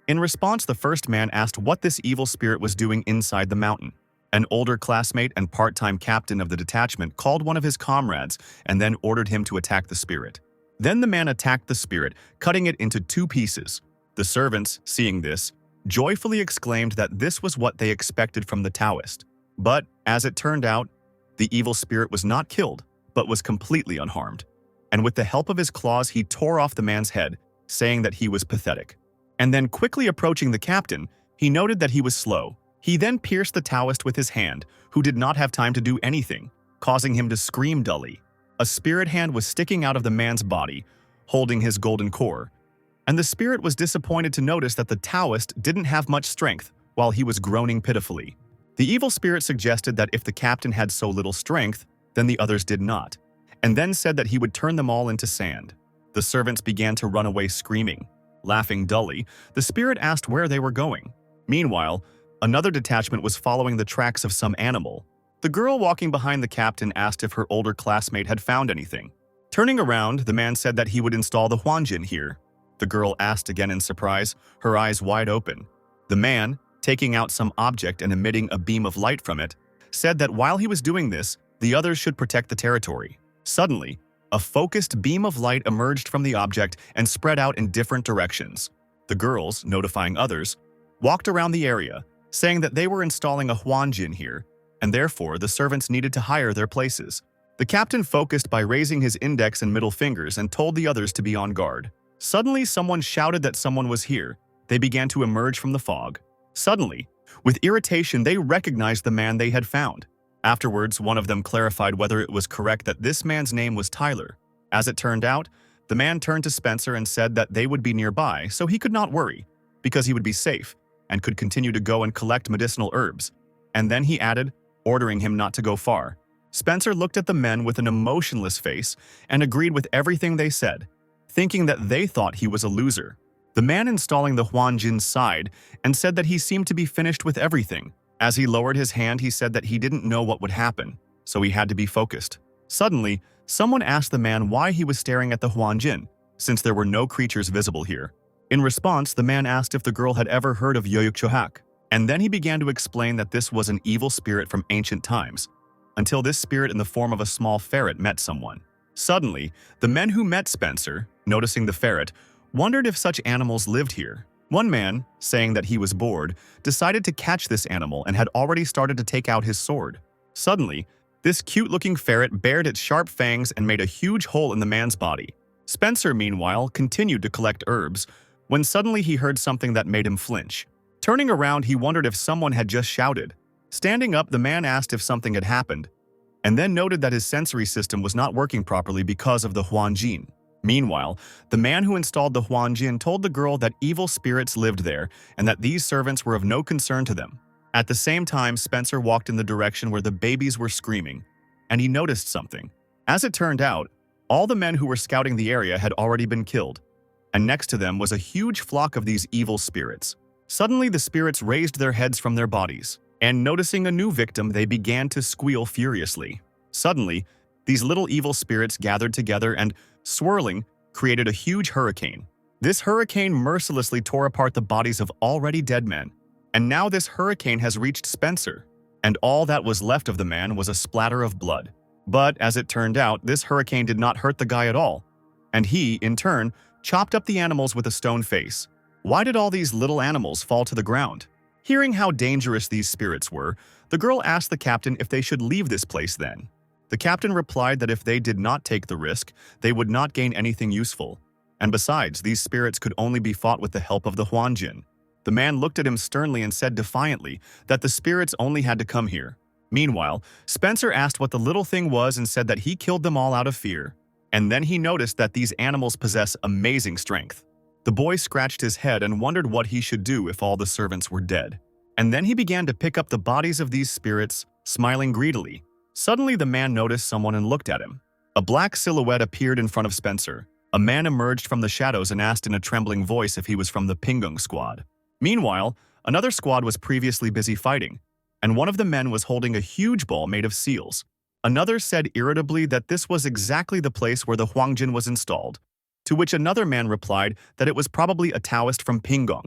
In response, the first man asked what this evil spirit was doing inside the mountain. An older classmate and part-time captain of the detachment called one of his comrades and then ordered him to attack the spirit. Then the man attacked the spirit, cutting it into 2 pieces. The servants, seeing this, joyfully exclaimed that this was what they expected from the Taoist. But, as it turned out, the evil spirit was not killed, but was completely unharmed. And with the help of his claws, he tore off the man's head, saying that he was pathetic. And then quickly approaching the captain, he noted that he was slow. He then pierced the Taoist with his hand, who did not have time to do anything, causing him to scream dully. A spirit hand was sticking out of the man's body, holding his golden core, and the spirit was disappointed to notice that the Taoist didn't have much strength while he was groaning pitifully. The evil spirit suggested that if the captain had so little strength, then the others did not, and then said that he would turn them all into sand. The servants began to run away screaming. Laughing dully, the spirit asked where they were going. Meanwhile, another detachment was following the tracks of some animal. The girl walking behind the captain asked if her older classmate had found anything. Turning around, the man said that he would install the Huanjin here. The girl asked again in surprise, her eyes wide open. The man, taking out some object and emitting a beam of light from it, said that while he was doing this, the others should protect the territory. Suddenly, a focused beam of light emerged from the object and spread out in different directions. The girls, notifying others, walked around the area, saying that they were installing a Huanjin here, and therefore the servants needed to hire their places. The captain focused by raising his index and middle fingers and told the others to be on guard. Suddenly, someone shouted that someone was here. They began to emerge from the fog. Suddenly, with irritation, they recognized the man they had found. Afterwards, one of them clarified whether it was correct that this man's name was Tyler. As it turned out, the man turned to Spencer and said that they would be nearby, so he could not worry, because he would be safe and could continue to go and collect medicinal herbs. And then he added, ordering him not to go far. Spencer looked at the men with an emotionless face and agreed with everything they said, thinking that they thought he was a loser. The man installing the Huanjin sighed and said that he seemed to be finished with everything. As he lowered his hand, he said that he didn't know what would happen, so he had to be focused. Suddenly, someone asked the man why he was staring at the Huanjin, since there were no creatures visible here. In response, the man asked if the girl had ever heard of Yoyuk, and then he began to explain that this was an evil spirit from ancient times, until this spirit in the form of a small ferret met someone. Suddenly, the men who met Spencer, noticing the ferret, wondered if such animals lived here. One man, saying that he was bored, decided to catch this animal and had already started to take out his sword. Suddenly, this cute-looking ferret bared its sharp fangs and made a huge hole in the man's body. Spencer, meanwhile, continued to collect herbs, when suddenly he heard something that made him flinch. Turning around, he wondered if someone had just shouted. Standing up, the man asked if something had happened, and then noted that his sensory system was not working properly because of the Huanjin. Meanwhile, the man who installed the Huanjin told the girl that evil spirits lived there and that these servants were of no concern to them. At the same time, Spencer walked in the direction where the babies were screaming, and he noticed something. As it turned out, all the men who were scouting the area had already been killed, and next to them was a huge flock of these evil spirits. Suddenly, the spirits raised their heads from their bodies, and noticing a new victim, they began to squeal furiously. Suddenly, these little evil spirits gathered together and, swirling, created a huge hurricane. This hurricane mercilessly tore apart the bodies of already dead men, and now this hurricane has reached Spencer, and all that was left of the man was a splatter of blood. But, as it turned out, this hurricane did not hurt the guy at all, and he, in turn, chopped up the animals with a stone face. Why did all these little animals fall to the ground? Hearing how dangerous these spirits were, the girl asked the captain if they should leave this place then. The captain replied that if they did not take the risk, they would not gain anything useful, and besides, these spirits could only be fought with the help of the Huanjin. The man looked at him sternly and said defiantly that the spirits only had to come here. Meanwhile, Spencer asked what the little thing was and said that he killed them all out of fear. And then he noticed that these animals possess amazing strength. The boy scratched his head and wondered what he should do if all the servants were dead. And then he began to pick up the bodies of these spirits, smiling greedily. Suddenly, the man noticed someone and looked at him. A black silhouette appeared in front of Spencer. A man emerged from the shadows and asked in a trembling voice if he was from the Pingung squad. Meanwhile, another squad was previously busy fighting, and one of the men was holding a huge ball made of seals. Another said irritably that this was exactly the place where the Huangjin was installed, to which another man replied that it was probably a Taoist from Pingung.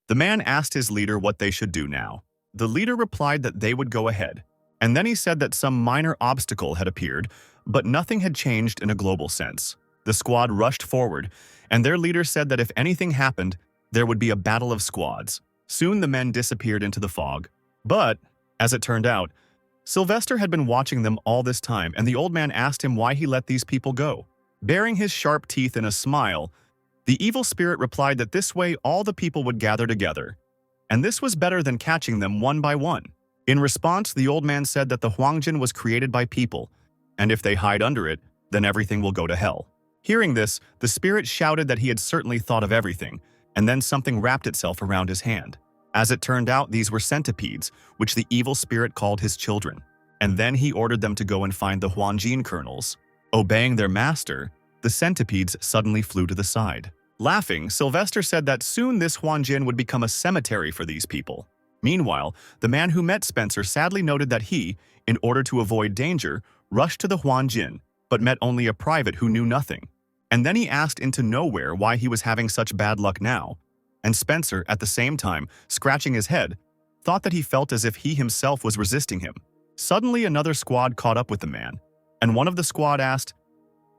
The man asked his leader what they should do now. The leader replied that they would go ahead, and then he said that some minor obstacle had appeared, but nothing had changed in a global sense. The squad rushed forward, and their leader said that if anything happened, there would be a battle of squads. Soon the men disappeared into the fog. But, as it turned out, Sylvester had been watching them all this time, and the old man asked him why he let these people go. Baring his sharp teeth in a smile, the evil spirit replied that this way all the people would gather together, and this was better than catching them one by one. In response, the old man said that the Huangjin was created by people, and if they hide under it, then everything will go to hell. Hearing this, the spirit shouted that he had certainly thought of everything, and then something wrapped itself around his hand. As it turned out, these were centipedes, which the evil spirit called his children. And then he ordered them to go and find the Huangjin kernels. Obeying their master, the centipedes suddenly flew to the side. Laughing, Sylvester said that soon this Huangjin would become a cemetery for these people. Meanwhile, the man who met Spencer sadly noted that he, in order to avoid danger, rushed to the Huangjin, but met only a private who knew nothing. And then he asked into nowhere why he was having such bad luck now. And Spencer, at the same time, scratching his head, thought that he felt as if he himself was resisting him. Suddenly, another squad caught up with the man, and one of the squad asked,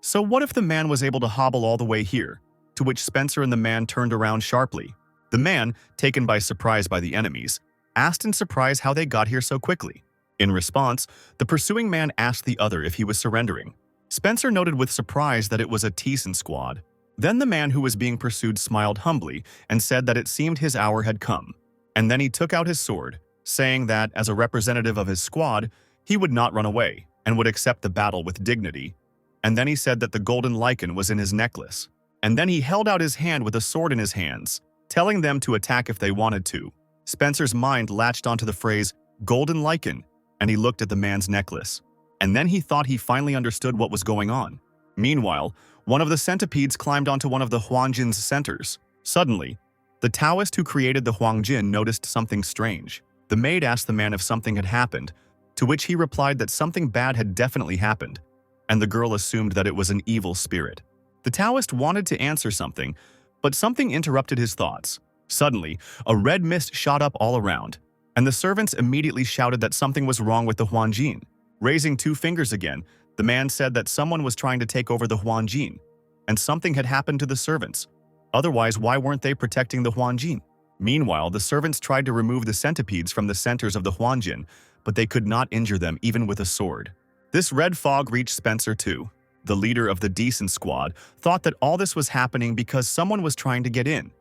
"So what if the man was able to hobble all the way here?" To which Spencer and the man turned around sharply. The man, taken by surprise by the enemies, asked in surprise how they got here so quickly. In response, the pursuing man asked the other if he was surrendering. Spencer noted with surprise that it was a Teeson squad. Then the man who was being pursued smiled humbly and said that it seemed his hour had come. And then he took out his sword, saying that, as a representative of his squad, he would not run away and would accept the battle with dignity. And then he said that the golden lichen was in his necklace. And then he held out his hand with a sword in his hands, telling them to attack if they wanted to. Spencer's mind latched onto the phrase, golden lichen, and he looked at the man's necklace. And then he thought he finally understood what was going on. Meanwhile, one of the centipedes climbed onto one of the Huangjin's centers. Suddenly, the Taoist who created the Huangjin noticed something strange. The maid asked the man if something had happened, to which he replied that something bad had definitely happened, and the girl assumed that it was an evil spirit. The Taoist wanted to answer something, but something interrupted his thoughts. Suddenly, a red mist shot up all around, and the servants immediately shouted that something was wrong with the Huangjin. Raising two fingers again, the man said that someone was trying to take over the Huangjin, and something had happened to the servants. Otherwise, why weren't they protecting the Huangjin? Meanwhile, the servants tried to remove the centipedes from the centers of the Huangjin, but they could not injure them even with a sword. This red fog reached Spencer too. The leader of the decent squad thought that all this was happening because someone was trying to get in,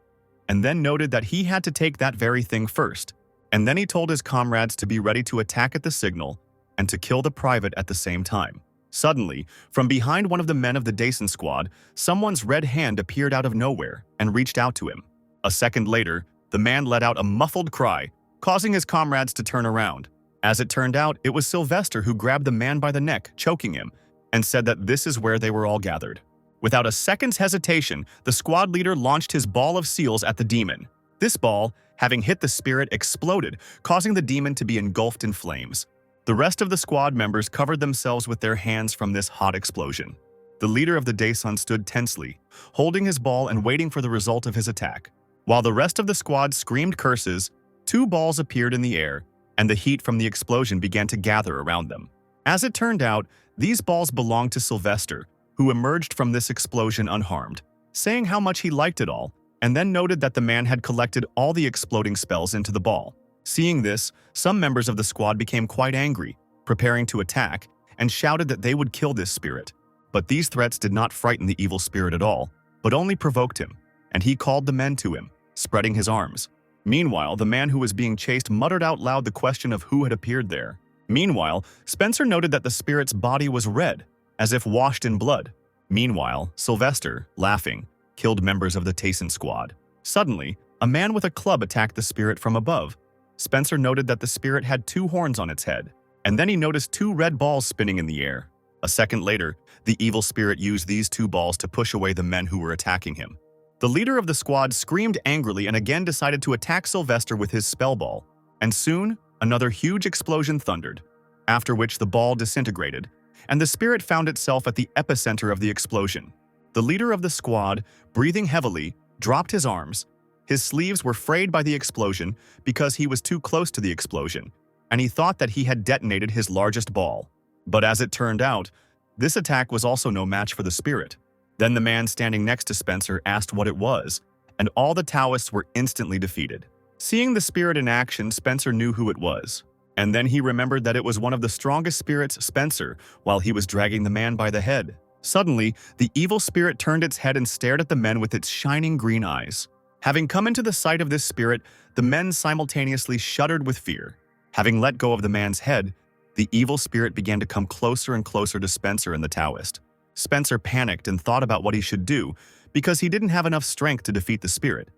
and then noted that he had to take that very thing first. And then he told his comrades to be ready to attack at the signal and to kill the private at the same time. Suddenly, from behind one of the men of the Dason squad, someone's red hand appeared out of nowhere and reached out to him. A second later, the man let out a muffled cry, causing his comrades to turn around. As it turned out, it was Sylvester who grabbed the man by the neck, choking him, and said that this is where they were all gathered. Without a second's hesitation, the squad leader launched his ball of seals at the demon. This ball, having hit the spirit, exploded, causing the demon to be engulfed in flames. The rest of the squad members covered themselves with their hands from this hot explosion. The leader of the Daesun stood tensely, holding his ball and waiting for the result of his attack. While the rest of the squad screamed curses, two balls appeared in the air, and the heat from the explosion began to gather around them. As it turned out, these balls belonged to Sylvester, who emerged from this explosion unharmed, saying how much he liked it all, and then noted that the man had collected all the exploding spells into the ball. Seeing this, some members of the squad became quite angry, preparing to attack, and shouted that they would kill this spirit. But these threats did not frighten the evil spirit at all, but only provoked him, and he called the men to him, spreading his arms. Meanwhile, the man who was being chased muttered out loud the question of who had appeared there. Meanwhile, Spencer noted that the spirit's body was red, as if washed in blood. Meanwhile, Sylvester, laughing, killed members of the Tayson squad. Suddenly, a man with a club attacked the spirit from above. Spencer noted that the spirit had two horns on its head, and then he noticed two red balls spinning in the air. A second later, the evil spirit used these two balls to push away the men who were attacking him. The leader of the squad screamed angrily and again decided to attack Sylvester with his spell ball, and soon, another huge explosion thundered, after which the ball disintegrated, and the spirit found itself at the epicenter of the explosion. The leader of the squad, breathing heavily, dropped his arms, His sleeves were frayed by the explosion because he was too close to the explosion, and he thought that he had detonated his largest ball. But as it turned out, this attack was also no match for the spirit. Then the man standing next to Spencer asked what it was, and all the Taoists were instantly defeated. Seeing the spirit in action, Spencer knew who it was. And then he remembered that it was one of the strongest spirits, Spencer, while he was dragging the man by the head. Suddenly, the evil spirit turned its head and stared at the men with its shining green eyes. Having come into the sight of this spirit, the men simultaneously shuddered with fear. Having let go of the man's head, the evil spirit began to come closer and closer to Spencer and the Taoist. Spencer panicked and thought about what he should do because he didn't have enough strength to defeat the spirit.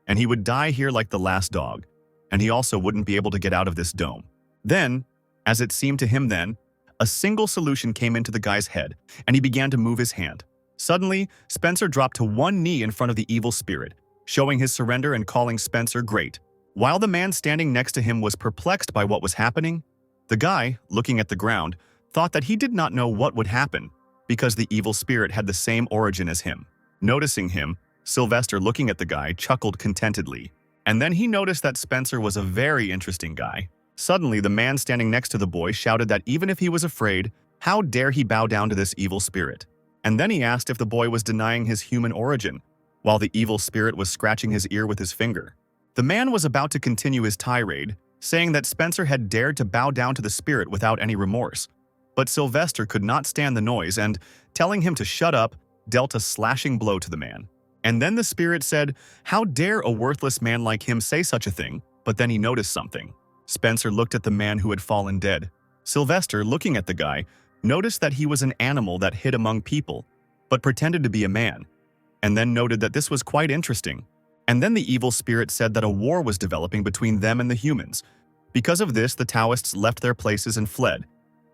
And he would die here like the last dog, and he also wouldn't be able to get out of this dome. Then, as it seemed to him then, a single solution came into the guy's head, and he began to move his hand. Suddenly, Spencer dropped to one knee in front of the evil spirit, showing his surrender and calling Spencer great. While the man standing next to him was perplexed by what was happening, the guy, looking at the ground, thought that he did not know what would happen because the evil spirit had the same origin as him. Noticing him, Sylvester, looking at the guy, chuckled contentedly. And then he noticed that Spencer was a very interesting guy. Suddenly, the man standing next to the boy shouted that even if he was afraid, how dare he bow down to this evil spirit? And then he asked if the boy was denying his human origin, while the evil spirit was scratching his ear with his finger. The man was about to continue his tirade, saying that Spencer had dared to bow down to the spirit without any remorse. But Sylvester could not stand the noise and, telling him to shut up, dealt a slashing blow to the man. And then the spirit said, "How dare a worthless man like him say such a thing?" But then he noticed something. Spencer looked at the man who had fallen dead. Sylvester, looking at the guy, noticed that he was an animal that hid among people, but pretended to be a man, and then noted that this was quite interesting. And then the evil spirit said that a war was developing between them and the humans. Because of this, the Taoists left their places and fled.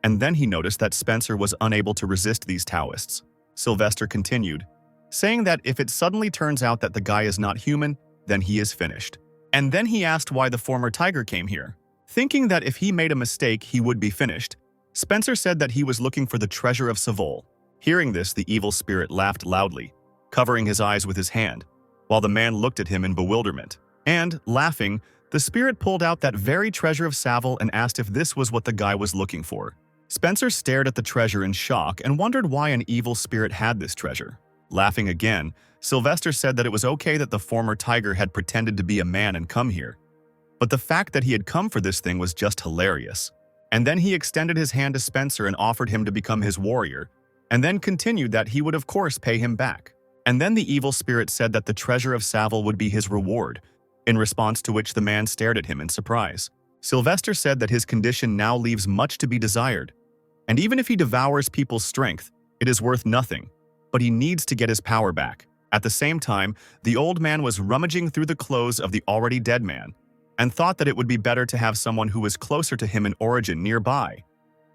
And then he noticed that Spencer was unable to resist these Taoists. Sylvester continued, saying that if it suddenly turns out that the guy is not human, then he is finished. And then he asked why the former tiger came here. Thinking that if he made a mistake, he would be finished, Spencer said that he was looking for the treasure of Savol. Hearing this, the evil spirit laughed loudly, covering his eyes with his hand, while the man looked at him in bewilderment. And, laughing, the spirit pulled out that very treasure of Savol and asked if this was what the guy was looking for. Spencer stared at the treasure in shock and wondered why an evil spirit had this treasure. Laughing again, Sylvester said that it was okay that the former tiger had pretended to be a man and come here. But the fact that he had come for this thing was just hilarious. And then he extended his hand to Spencer and offered him to become his warrior, and then continued that he would of course pay him back. And then the evil spirit said that the treasure of Savol would be his reward, in response to which the man stared at him in surprise. Sylvester said that his condition now leaves much to be desired, and even if he devours people's strength, it is worth nothing, but he needs to get his power back. At the same time, the old man was rummaging through the clothes of the already dead man, and thought that it would be better to have someone who was closer to him in origin nearby.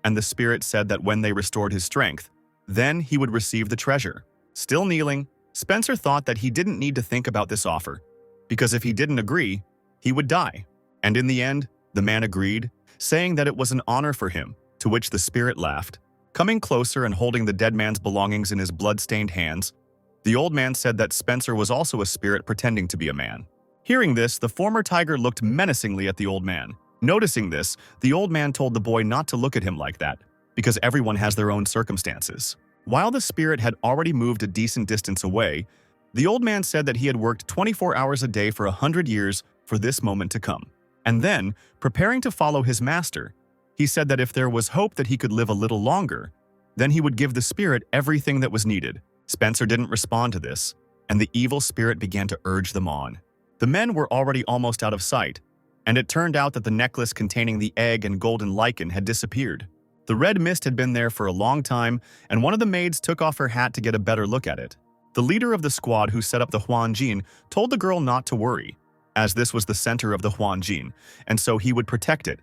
And the spirit said that when they restored his strength, then he would receive the treasure. Still kneeling, Spencer thought that he didn't need to think about this offer, because if he didn't agree, he would die. And in the end, the man agreed, saying that it was an honor for him, to which the spirit laughed. Coming closer and holding the dead man's belongings in his blood-stained hands, the old man said that Spencer was also a spirit pretending to be a man. Hearing this, the former tiger looked menacingly at the old man. Noticing this, the old man told the boy not to look at him like that, because everyone has their own circumstances. While the spirit had already moved a decent distance away, the old man said that he had worked 24 hours a day for 100 years for this moment to come. And then, preparing to follow his master, he said that if there was hope that he could live a little longer, then he would give the spirit everything that was needed. Spencer didn't respond to this, and the evil spirit began to urge them on. The men were already almost out of sight, and it turned out that the necklace containing the egg and golden lichen had disappeared. The red mist had been there for a long time, and one of the maids took off her hat to get a better look at it. The leader of the squad who set up the Huanjin told the girl not to worry, as this was the center of the Huanjin, and so he would protect it,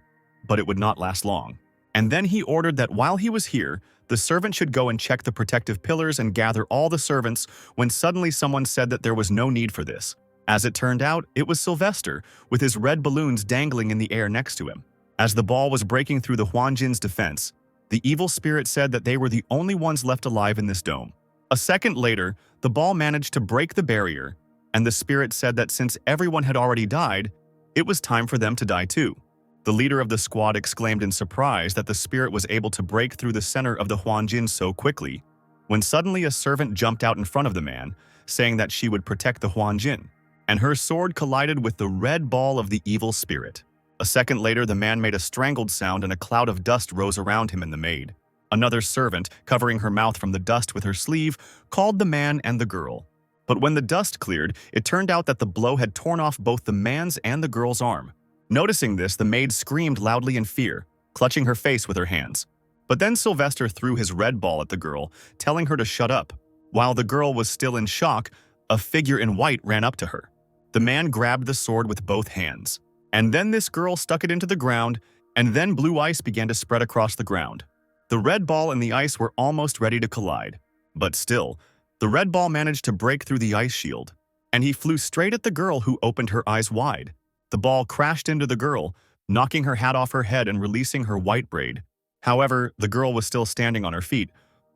but it would not last long. And then he ordered that while he was here, the servant should go and check the protective pillars and gather all the servants, when suddenly someone said that there was no need for this. As it turned out, it was Sylvester, with his red balloons dangling in the air next to him. As the ball was breaking through the Huanjin's defense, the evil spirit said that they were the only ones left alive in this dome. A second later, the ball managed to break the barrier, and the spirit said that since everyone had already died, it was time for them to die too. The leader of the squad exclaimed in surprise that the spirit was able to break through the center of the Huanjin so quickly, when suddenly a servant jumped out in front of the man, saying that she would protect the Huanjin, and her sword collided with the red ball of the evil spirit. A second later, the man made a strangled sound and a cloud of dust rose around him and the maid. Another servant, covering her mouth from the dust with her sleeve, called the man and the girl. But when the dust cleared, it turned out that the blow had torn off both the man's and the girl's arm. Noticing this, the maid screamed loudly in fear, clutching her face with her hands. But then Sylvester threw his red ball at the girl, telling her to shut up. While the girl was still in shock, a figure in white ran up to her. The man grabbed the sword with both hands. And then this girl stuck it into the ground, and then blue ice began to spread across the ground. The red ball and the ice were almost ready to collide. But still, the red ball managed to break through the ice shield, and he flew straight at the girl, who opened her eyes wide. The ball crashed into the girl, knocking her hat off her head and releasing her white braid. However, the girl was still standing on her feet,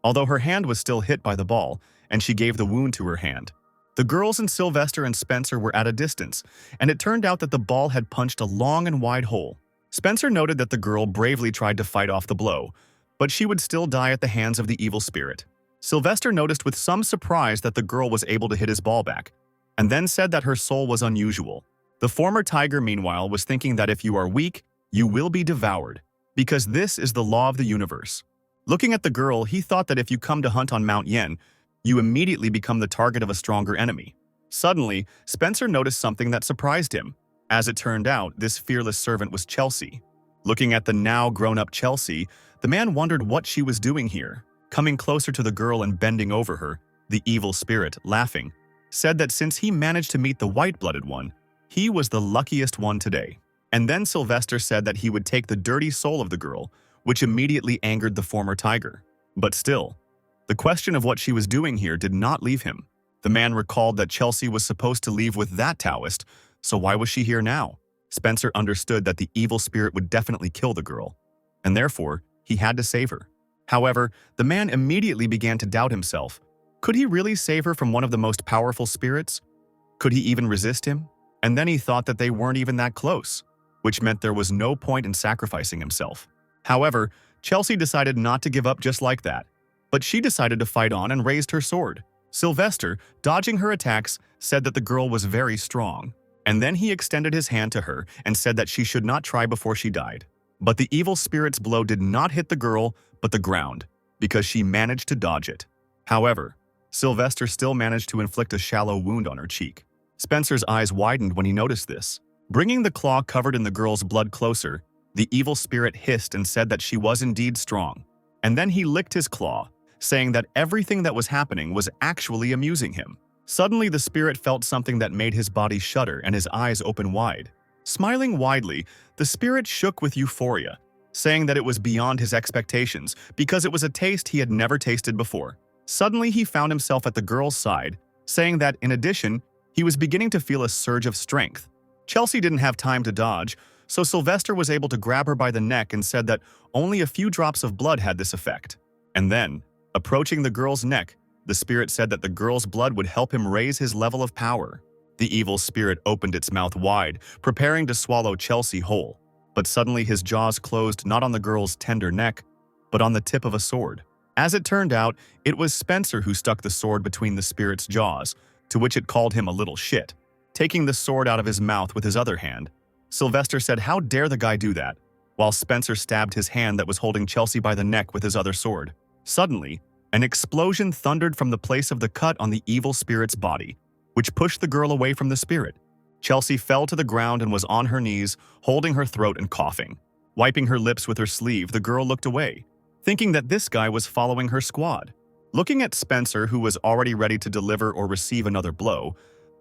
although her hand was still hit by the ball, and she gave the wound to her hand. The girls and Sylvester and Spencer were at a distance, and it turned out that the ball had punched a long and wide hole. Spencer noted that the girl bravely tried to fight off the blow, but she would still die at the hands of the evil spirit. Sylvester noticed with some surprise that the girl was able to hit his ball back, and then said that her soul was unusual. The former tiger, meanwhile, was thinking that if you are weak, you will be devoured, because this is the law of the universe. Looking at the girl, he thought that if you come to hunt on Mount Yen, you immediately become the target of a stronger enemy. Suddenly, Spencer noticed something that surprised him. As it turned out, this fearless servant was Chelsea. Looking at the now grown-up Chelsea, the man wondered what she was doing here. Coming closer to the girl and bending over her, the evil spirit, laughing, said that since he managed to meet the white-blooded one, he was the luckiest one today. And then Sylvester said that he would take the dirty soul of the girl, which immediately angered the former tiger. But still, the question of what she was doing here did not leave him. The man recalled that Chelsea was supposed to leave with that Taoist, so why was she here now? Spencer understood that the evil spirit would definitely kill the girl, and therefore, he had to save her. However, the man immediately began to doubt himself. Could he really save her from one of the most powerful spirits? Could he even resist him? And then he thought that they weren't even that close, which meant there was no point in sacrificing himself. However, Chelsea decided not to give up just like that, but she decided to fight on and raised her sword. Sylvester, dodging her attacks, said that the girl was very strong, and then he extended his hand to her and said that she should not try before she died. But the evil spirit's blow did not hit the girl, but the ground, because she managed to dodge it. However, Sylvester still managed to inflict a shallow wound on her cheek. Spencer's eyes widened when he noticed this. Bringing the claw covered in the girl's blood closer, the evil spirit hissed and said that she was indeed strong. And then he licked his claw, saying that everything that was happening was actually amusing him. Suddenly, the spirit felt something that made his body shudder and his eyes open wide. Smiling widely, the spirit shook with euphoria, saying that it was beyond his expectations because it was a taste he had never tasted before. Suddenly, he found himself at the girl's side, saying that, in addition, he was beginning to feel a surge of strength. Chelsea didn't have time to dodge, so Sylvester was able to grab her by the neck and said that only a few drops of blood had this effect. And then, approaching the girl's neck, the spirit said that the girl's blood would help him raise his level of power. The evil spirit opened its mouth wide, preparing to swallow Chelsea whole. But suddenly his jaws closed not on the girl's tender neck, but on the tip of a sword. As it turned out, it was Spencer who stuck the sword between the spirit's jaws, to which it called him a little shit. Taking the sword out of his mouth with his other hand, Sylvester said, "How dare the guy do that?" while Spencer stabbed his hand that was holding Chelsea by the neck with his other sword. Suddenly, an explosion thundered from the place of the cut on the evil spirit's body, which pushed the girl away from the spirit. Chelsea fell to the ground and was on her knees, holding her throat and coughing. Wiping her lips with her sleeve, the girl looked away, thinking that this guy was following her squad. Looking at Spencer, who was already ready to deliver or receive another blow,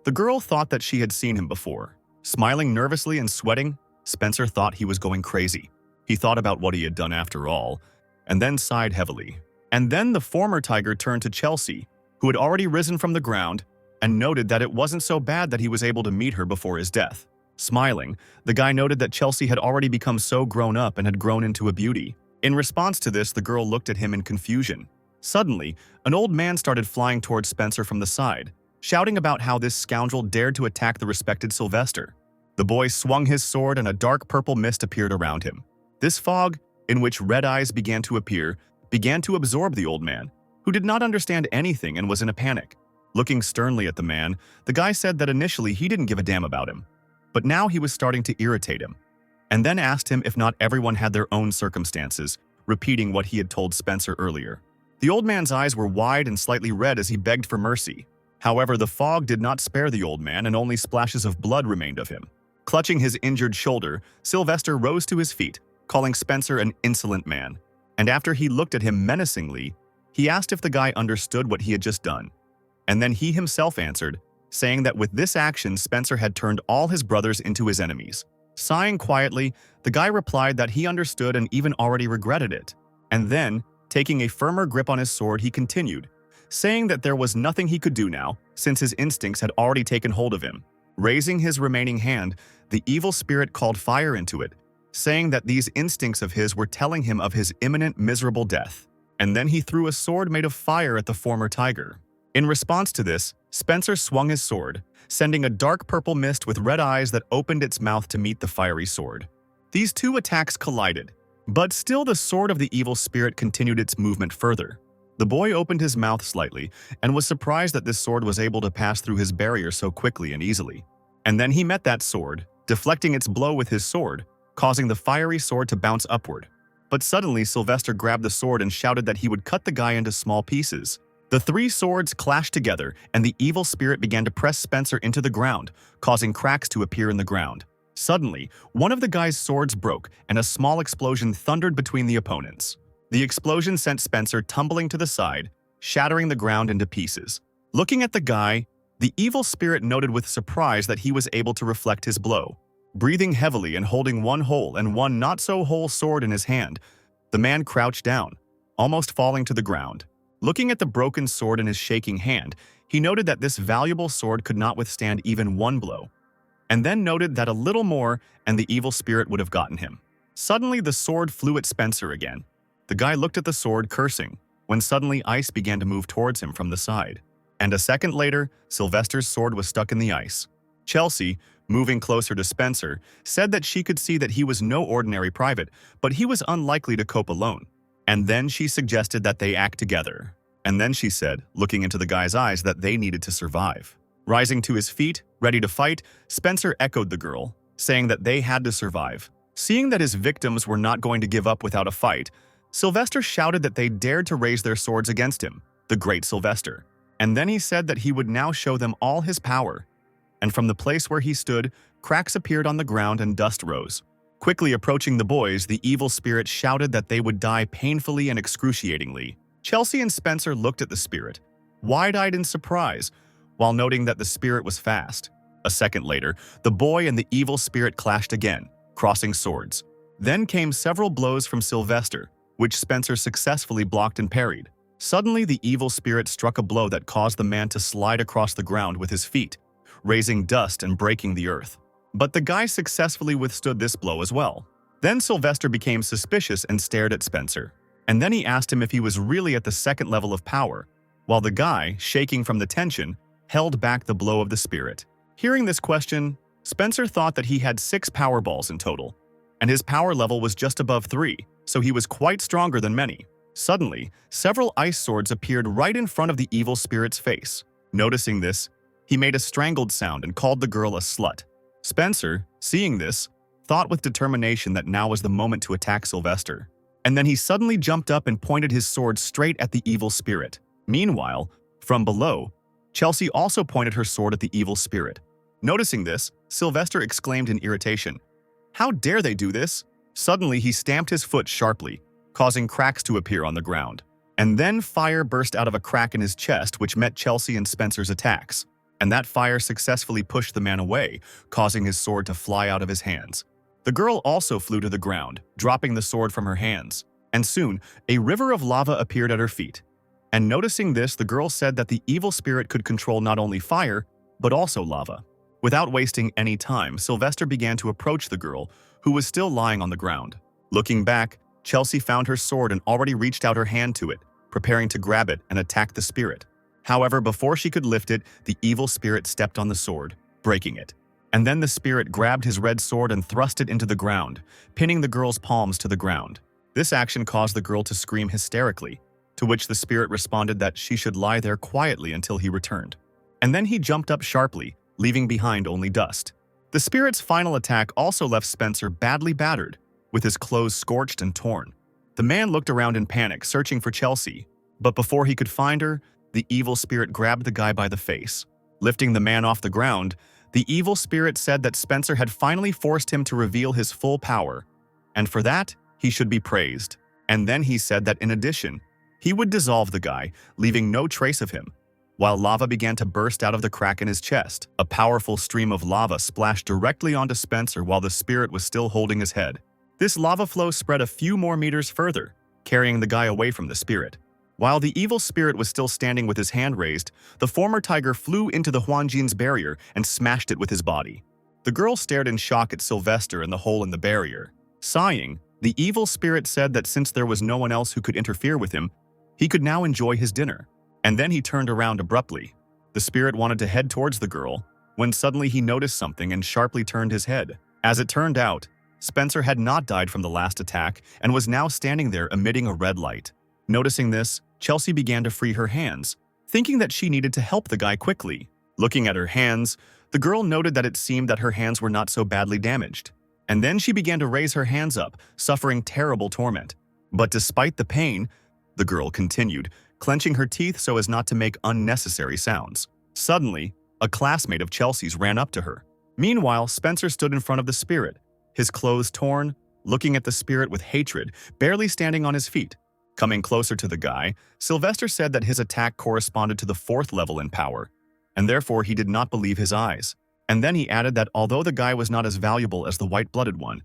the girl thought that she had seen him before. Smiling nervously and sweating, Spencer thought he was going crazy. He thought about what he had done after all, and then sighed heavily. And then the former tiger turned to Chelsea, who had already risen from the ground, and noted that it wasn't so bad that he was able to meet her before his death. Smiling, the guy noted that Chelsea had already become so grown up and had grown into a beauty. In response to this, the girl looked at him in confusion. Suddenly, an old man started flying towards Spencer from the side. shouting about how this scoundrel dared to attack the respected Sylvester. The boy swung his sword and a dark purple mist appeared around him. This fog, in which red eyes began to appear, began to absorb the old man, who did not understand anything and was in a panic. Looking sternly at the man, the guy said that initially he didn't give a damn about him, but now he was starting to irritate him, and then asked him if not everyone had their own circumstances, repeating what he had told Spencer earlier. The old man's eyes were wide and slightly red as he begged for mercy. However, the fog did not spare the old man and only splashes of blood remained of him. Clutching his injured shoulder, Sylvester rose to his feet, calling Spencer an insolent man. And after he looked at him menacingly, he asked if the guy understood what he had just done. And then he himself answered, saying that with this action Spencer had turned all his brothers into his enemies. Sighing quietly, the guy replied that he understood and even already regretted it. And then, taking a firmer grip on his sword, he continued, saying that there was nothing he could do now, since his instincts had already taken hold of him. Raising his remaining hand, the evil spirit called fire into it, saying that these instincts of his were telling him of his imminent miserable death. And then he threw a sword made of fire at the former tiger. In response to this, Spencer swung his sword, sending a dark purple mist with red eyes that opened its mouth to meet the fiery sword. These two attacks collided, but still the sword of the evil spirit continued its movement further. The boy opened his mouth slightly and was surprised that this sword was able to pass through his barrier so quickly and easily. And then he met that sword, deflecting its blow with his sword, causing the fiery sword to bounce upward. But suddenly Sylvester grabbed the sword and shouted that he would cut the guy into small pieces. The three swords clashed together and the evil spirit began to press Spencer into the ground, causing cracks to appear in the ground. Suddenly, one of the guy's swords broke and a small explosion thundered between the opponents. The explosion sent Spencer tumbling to the side, shattering the ground into pieces. Looking at the guy, the evil spirit noted with surprise that he was able to reflect his blow. Breathing heavily and holding one whole and one not-so-whole sword in his hand, the man crouched down, almost falling to the ground. Looking at the broken sword in his shaking hand, he noted that this valuable sword could not withstand even one blow, and then noted that a little more and the evil spirit would have gotten him. Suddenly, the sword flew at Spencer again. The guy looked at the sword, cursing, when suddenly ice began to move towards him from the side. And a second later, Sylvester's sword was stuck in the ice. Chelsea, moving closer to Spencer, said that she could see that he was no ordinary private, but he was unlikely to cope alone. And then she suggested that they act together. And then she said, looking into the guy's eyes, that they needed to survive. Rising to his feet, ready to fight, Spencer echoed the girl, saying that they had to survive. Seeing that his victims were not going to give up without a fight, Sylvester shouted that they dared to raise their swords against him, the great Sylvester. And then he said that he would now show them all his power. And from the place where he stood, cracks appeared on the ground and dust rose. Quickly approaching the boys, the evil spirit shouted that they would die painfully and excruciatingly. Chelsea and Spencer looked at the spirit, wide-eyed in surprise, while noting that the spirit was fast. A second later, the boy and the evil spirit clashed again, crossing swords. Then came several blows from Sylvester, which Spencer successfully blocked and parried. Suddenly, the evil spirit struck a blow that caused the man to slide across the ground with his feet, raising dust and breaking the earth. But the guy successfully withstood this blow as well. Then Sylvester became suspicious and stared at Spencer. And then he asked him if he was really at the second level of power, while the guy, shaking from the tension, held back the blow of the spirit. Hearing this question, Spencer thought that he had 6 power balls in total, and his power level was just above 3, so he was quite stronger than many. Suddenly, several ice swords appeared right in front of the evil spirit's face. Noticing this, he made a strangled sound and called the girl a slut. Spencer, seeing this, thought with determination that now was the moment to attack Sylvester. And then he suddenly jumped up and pointed his sword straight at the evil spirit. Meanwhile, from below, Chelsea also pointed her sword at the evil spirit. Noticing this, Sylvester exclaimed in irritation, "How dare they do this?" Suddenly, he stamped his foot sharply, causing cracks to appear on the ground. And then fire burst out of a crack in his chest, which met Chelsea and Spencer's attacks. And that fire successfully pushed the man away, causing his sword to fly out of his hands. The girl also flew to the ground, dropping the sword from her hands. And soon, a river of lava appeared at her feet. And noticing this, the girl said that the evil spirit could control not only fire, but also lava. Without wasting any time, Sylvester began to approach the girl, who was still lying on the ground. Looking back, Chelsea found her sword and already reached out her hand to it, preparing to grab it and attack the spirit. However, before she could lift it, the evil spirit stepped on the sword, breaking it. And then the spirit grabbed his red sword and thrust it into the ground, pinning the girl's palms to the ground. This action caused the girl to scream hysterically, to which the spirit responded that she should lie there quietly until he returned. And then he jumped up sharply, leaving behind only dust. The spirit's final attack also left Spencer badly battered, with his clothes scorched and torn. The man looked around in panic, searching for Chelsea, but before he could find her, the evil spirit grabbed the guy by the face. Lifting the man off the ground, the evil spirit said that Spencer had finally forced him to reveal his full power, and for that, he should be praised. And then he said that in addition, he would dissolve the guy, leaving no trace of him. While lava began to burst out of the crack in his chest, a powerful stream of lava splashed directly onto Spencer while the spirit was still holding his head. This lava flow spread a few more meters further, carrying the guy away from the spirit. While the evil spirit was still standing with his hand raised, the former tiger flew into the Huanjin's barrier and smashed it with his body. The girl stared in shock at Sylvester and the hole in the barrier. Sighing, the evil spirit said that since there was no one else who could interfere with him, he could now enjoy his dinner. And then he turned around abruptly. The spirit wanted to head towards the girl, when suddenly he noticed something and sharply turned his head. As it turned out, Spencer had not died from the last attack and was now standing there emitting a red light. Noticing this, Chelsea began to free her hands, thinking that she needed to help the guy quickly. Looking at her hands, the girl noted that it seemed that her hands were not so badly damaged. And then she began to raise her hands up, suffering terrible torment. But despite the pain, the girl continued, clenching her teeth so as not to make unnecessary sounds. Suddenly, a classmate of Chelsea's ran up to her. Meanwhile, Spencer stood in front of the spirit, his clothes torn, looking at the spirit with hatred, barely standing on his feet. Coming closer to the guy, Sylvester said that his attack corresponded to the 4th level in power, and therefore he did not believe his eyes. And then he added that although the guy was not as valuable as the white-blooded one,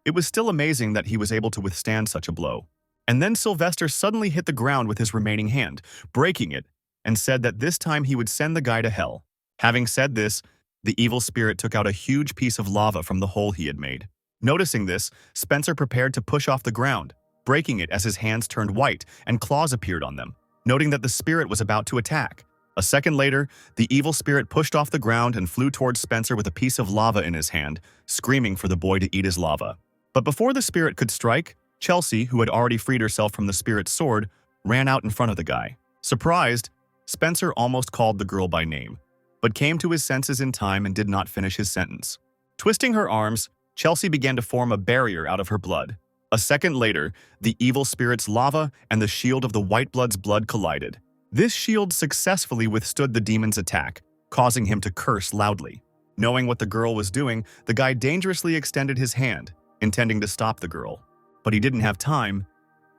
it was still amazing that he was able to withstand such a blow. And then Sylvester suddenly hit the ground with his remaining hand, breaking it, and said that this time he would send the guy to hell. Having said this, the evil spirit took out a huge piece of lava from the hole he had made. Noticing this, Spencer prepared to push off the ground, breaking it as his hands turned white and claws appeared on them, noting that the spirit was about to attack. A second later, the evil spirit pushed off the ground and flew towards Spencer with a piece of lava in his hand, screaming for the boy to eat his lava. But before the spirit could strike, Chelsea, who had already freed herself from the spirit's sword, ran out in front of the guy. Surprised, Spencer almost called the girl by name, but came to his senses in time and did not finish his sentence. Twisting her arms, Chelsea began to form a barrier out of her blood. A second later, the evil spirit's lava and the shield of the White-Blood's blood collided. This shield successfully withstood the demon's attack, causing him to curse loudly. Knowing what the girl was doing, the guy dangerously extended his hand, intending to stop the girl. But he didn't have time,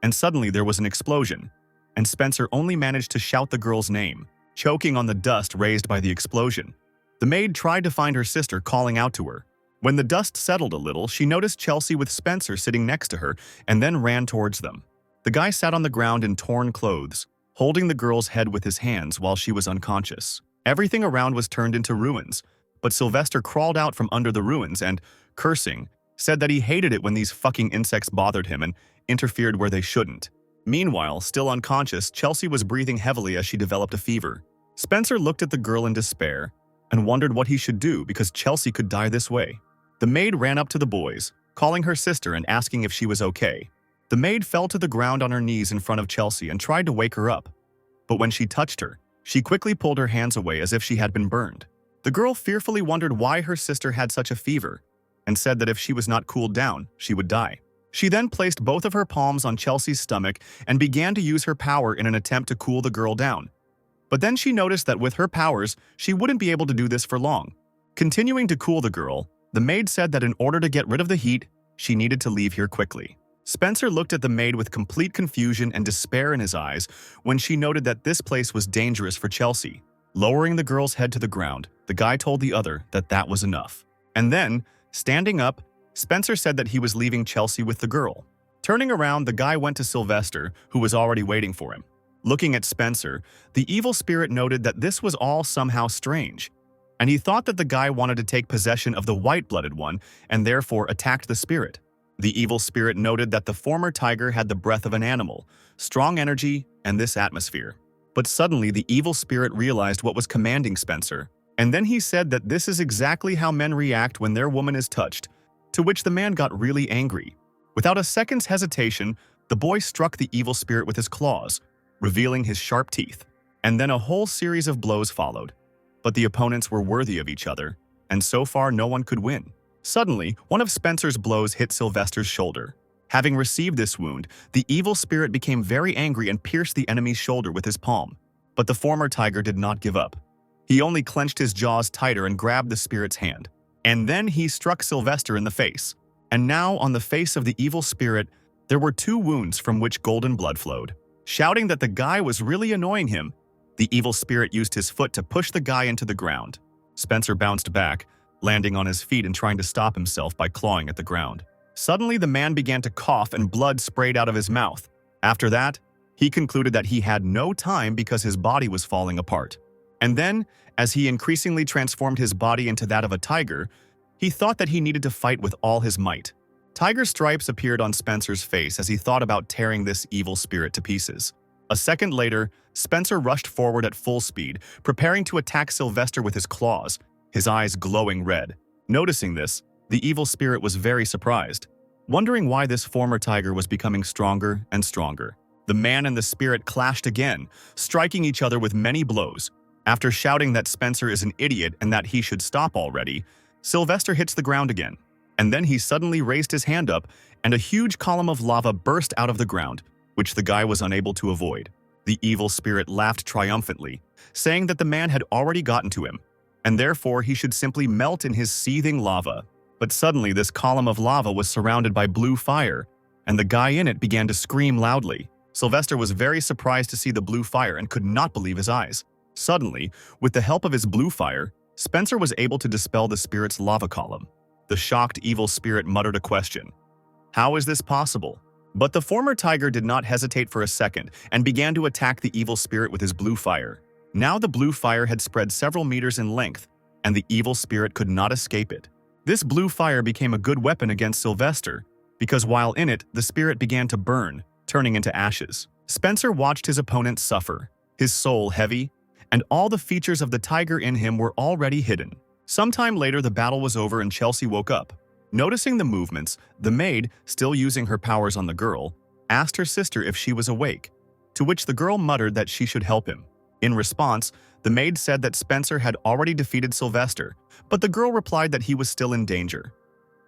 and suddenly there was an explosion, and Spencer only managed to shout the girl's name, choking on the dust raised by the explosion. The maid tried to find her sister, calling out to her. When the dust settled a little, she noticed Chelsea with Spencer sitting next to her and then ran towards them. The guy sat on the ground in torn clothes, holding the girl's head with his hands while she was unconscious. Everything around was turned into ruins, but Sylvester crawled out from under the ruins and, cursing, said that he hated it when these fucking insects bothered him and interfered where they shouldn't. Meanwhile, still unconscious, Chelsea was breathing heavily as she developed a fever. Spencer looked at the girl in despair and wondered what he should do because Chelsea could die this way. The maid ran up to the boys, calling her sister and asking if she was okay. The maid fell to the ground on her knees in front of Chelsea and tried to wake her up. But when she touched her, she quickly pulled her hands away as if she had been burned. The girl fearfully wondered why her sister had such a fever and said that if she was not cooled down, she would die. She then placed both of her palms on Chelsea's stomach and began to use her power in an attempt to cool the girl down. But then she noticed that with her powers, she wouldn't be able to do this for long. Continuing to cool the girl, the maid said that in order to get rid of the heat, she needed to leave here quickly. Spencer looked at the maid with complete confusion and despair in his eyes when she noted that this place was dangerous for Chelsea. Lowering the girl's head to the ground, the guy told the other that that was enough. And then, standing up, Spencer said that he was leaving Chelsea with the girl. Turning around, the guy went to Sylvester, who was already waiting for him. Looking at Spencer, the evil spirit noted that this was all somehow strange, and he thought that the guy wanted to take possession of the white-blooded one and therefore attacked the spirit. The evil spirit noted that the former tiger had the breath of an animal, strong energy, and this atmosphere. But suddenly the evil spirit realized what was commanding Spencer, and then he said that this is exactly how men react when their woman is touched, to which the man got really angry. Without a second's hesitation, the boy struck the evil spirit with his claws, revealing his sharp teeth, and then a whole series of blows followed. But the opponents were worthy of each other, and so far no one could win. Suddenly, one of Spencer's blows hit Sylvester's shoulder. Having received this wound, the evil spirit became very angry and pierced the enemy's shoulder with his palm. But the former tiger did not give up. He only clenched his jaws tighter and grabbed the spirit's hand. And then he struck Sylvester in the face. And now, on the face of the evil spirit, there were 2 wounds from which golden blood flowed. Shouting that the guy was really annoying him, the evil spirit used his foot to push the guy into the ground. Spencer bounced back, landing on his feet and trying to stop himself by clawing at the ground. Suddenly, the man began to cough and blood sprayed out of his mouth. After that, he concluded that he had no time because his body was falling apart. And then, as he increasingly transformed his body into that of a tiger, he thought that he needed to fight with all his might. Tiger stripes appeared on Spencer's face as he thought about tearing this evil spirit to pieces. A second later, Spencer rushed forward at full speed, preparing to attack Sylvester with his claws, his eyes glowing red. Noticing this, the evil spirit was very surprised, wondering why this former tiger was becoming stronger and stronger. The man and the spirit clashed again, striking each other with many blows. After shouting that Spencer is an idiot and that he should stop already, Sylvester hits the ground again. And then he suddenly raised his hand up, and a huge column of lava burst out of the ground, which the guy was unable to avoid. The evil spirit laughed triumphantly, saying that the man had already gotten to him, and therefore he should simply melt in his seething lava. But suddenly this column of lava was surrounded by blue fire, and the guy in it began to scream loudly. Sylvester was very surprised to see the blue fire and could not believe his eyes. Suddenly, with the help of his blue fire, Spencer was able to dispel the spirit's lava column. The shocked evil spirit muttered a question. How is this possible? But the former tiger did not hesitate for a second and began to attack the evil spirit with his blue fire. Now the blue fire had spread several meters in length, and the evil spirit could not escape it. This blue fire became a good weapon against Sylvester, because while in it, the spirit began to burn, turning into ashes. Spencer watched his opponent suffer, his soul heavy, and all the features of the tiger in him were already hidden. Sometime later, the battle was over and Chelsea woke up. Noticing the movements, the maid, still using her powers on the girl, asked her sister if she was awake, to which the girl muttered that she should help him. In response, the maid said that Spencer had already defeated Sylvester, but the girl replied that he was still in danger.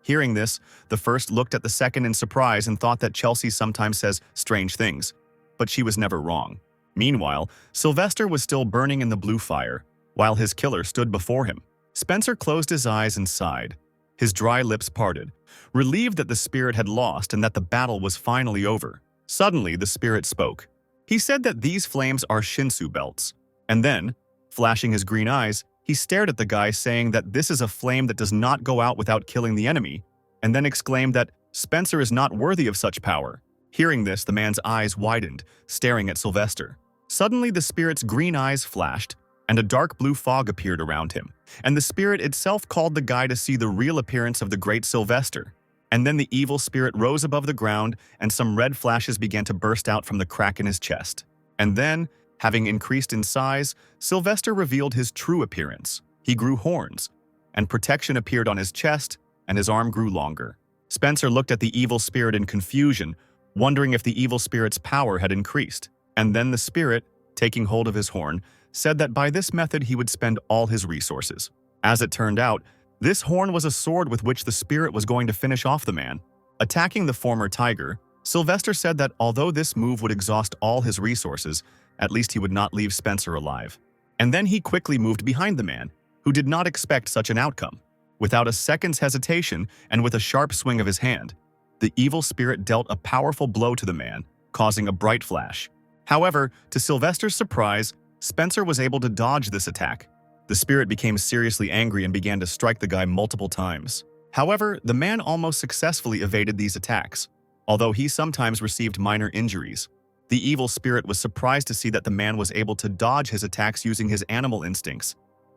Hearing this, the first looked at the second in surprise and thought that Chelsea sometimes says strange things, but she was never wrong. Meanwhile, Sylvester was still burning in the blue fire, while his killer stood before him. Spencer closed his eyes and sighed. His dry lips parted, relieved that the spirit had lost and that the battle was finally over. Suddenly, the spirit spoke. He said that these flames are Shinsu belts. And then, flashing his green eyes, he stared at the guy saying that this is a flame that does not go out without killing the enemy, and then exclaimed that Spencer is not worthy of such power. Hearing this, the man's eyes widened, staring at Sylvester. Suddenly, the spirit's green eyes flashed, and a dark blue fog appeared around him, and the spirit itself called the guy to see the real appearance of the great Sylvester. And then the evil spirit rose above the ground, and some red flashes began to burst out from the crack in his chest. And then, having increased in size, Sylvester revealed his true appearance. He grew horns, and protection appeared on his chest, and his arm grew longer. Spencer looked at the evil spirit in confusion, wondering if the evil spirit's power had increased. And then the spirit, taking hold of his horn, said that by this method he would spend all his resources. As it turned out, this horn was a sword with which the spirit was going to finish off the man. Attacking the former tiger, Sylvester said that although this move would exhaust all his resources, at least he would not leave Spencer alive. And then he quickly moved behind the man, who did not expect such an outcome. Without a second's hesitation and with a sharp swing of his hand, the evil spirit dealt a powerful blow to the man, causing a bright flash. However, to Sylvester's surprise, Spencer was able to dodge this attack. The spirit became seriously angry and began to strike the guy multiple times. However, the man almost successfully evaded these attacks, although he sometimes received minor injuries. The evil spirit was surprised to see that the man was able to dodge his attacks using his animal instincts,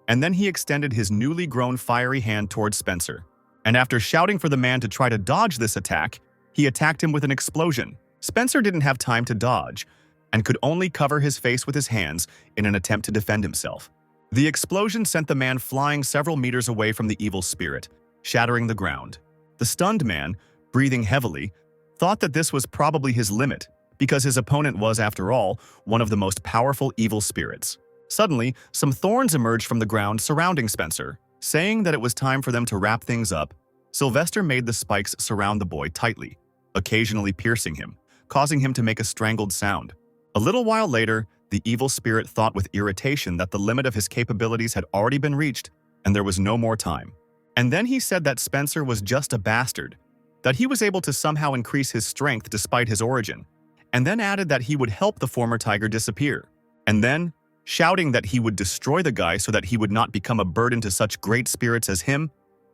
and then he extended his newly grown fiery hand towards Spencer. And after shouting for the man to try to dodge this attack, he attacked him with an explosion. Spencer didn't have time to dodge, and could only cover his face with his hands in an attempt to defend himself. The explosion sent the man flying several meters away from the evil spirit, shattering the ground. The stunned man, breathing heavily, thought that this was probably his limit, because his opponent was, after all, one of the most powerful evil spirits. Suddenly, some thorns emerged from the ground surrounding Spencer. Saying that it was time for them to wrap things up, Sylvester made the spikes surround the boy tightly, occasionally piercing him, causing him to make a strangled sound. A little while later, the evil spirit thought with irritation that the limit of his capabilities had already been reached, and there was no more time. And then he said that Spencer was just a bastard, that he was able to somehow increase his strength despite his origin, and then added that he would help the former tiger disappear. And then, shouting that he would destroy the guy so that he would not become a burden to such great spirits as him,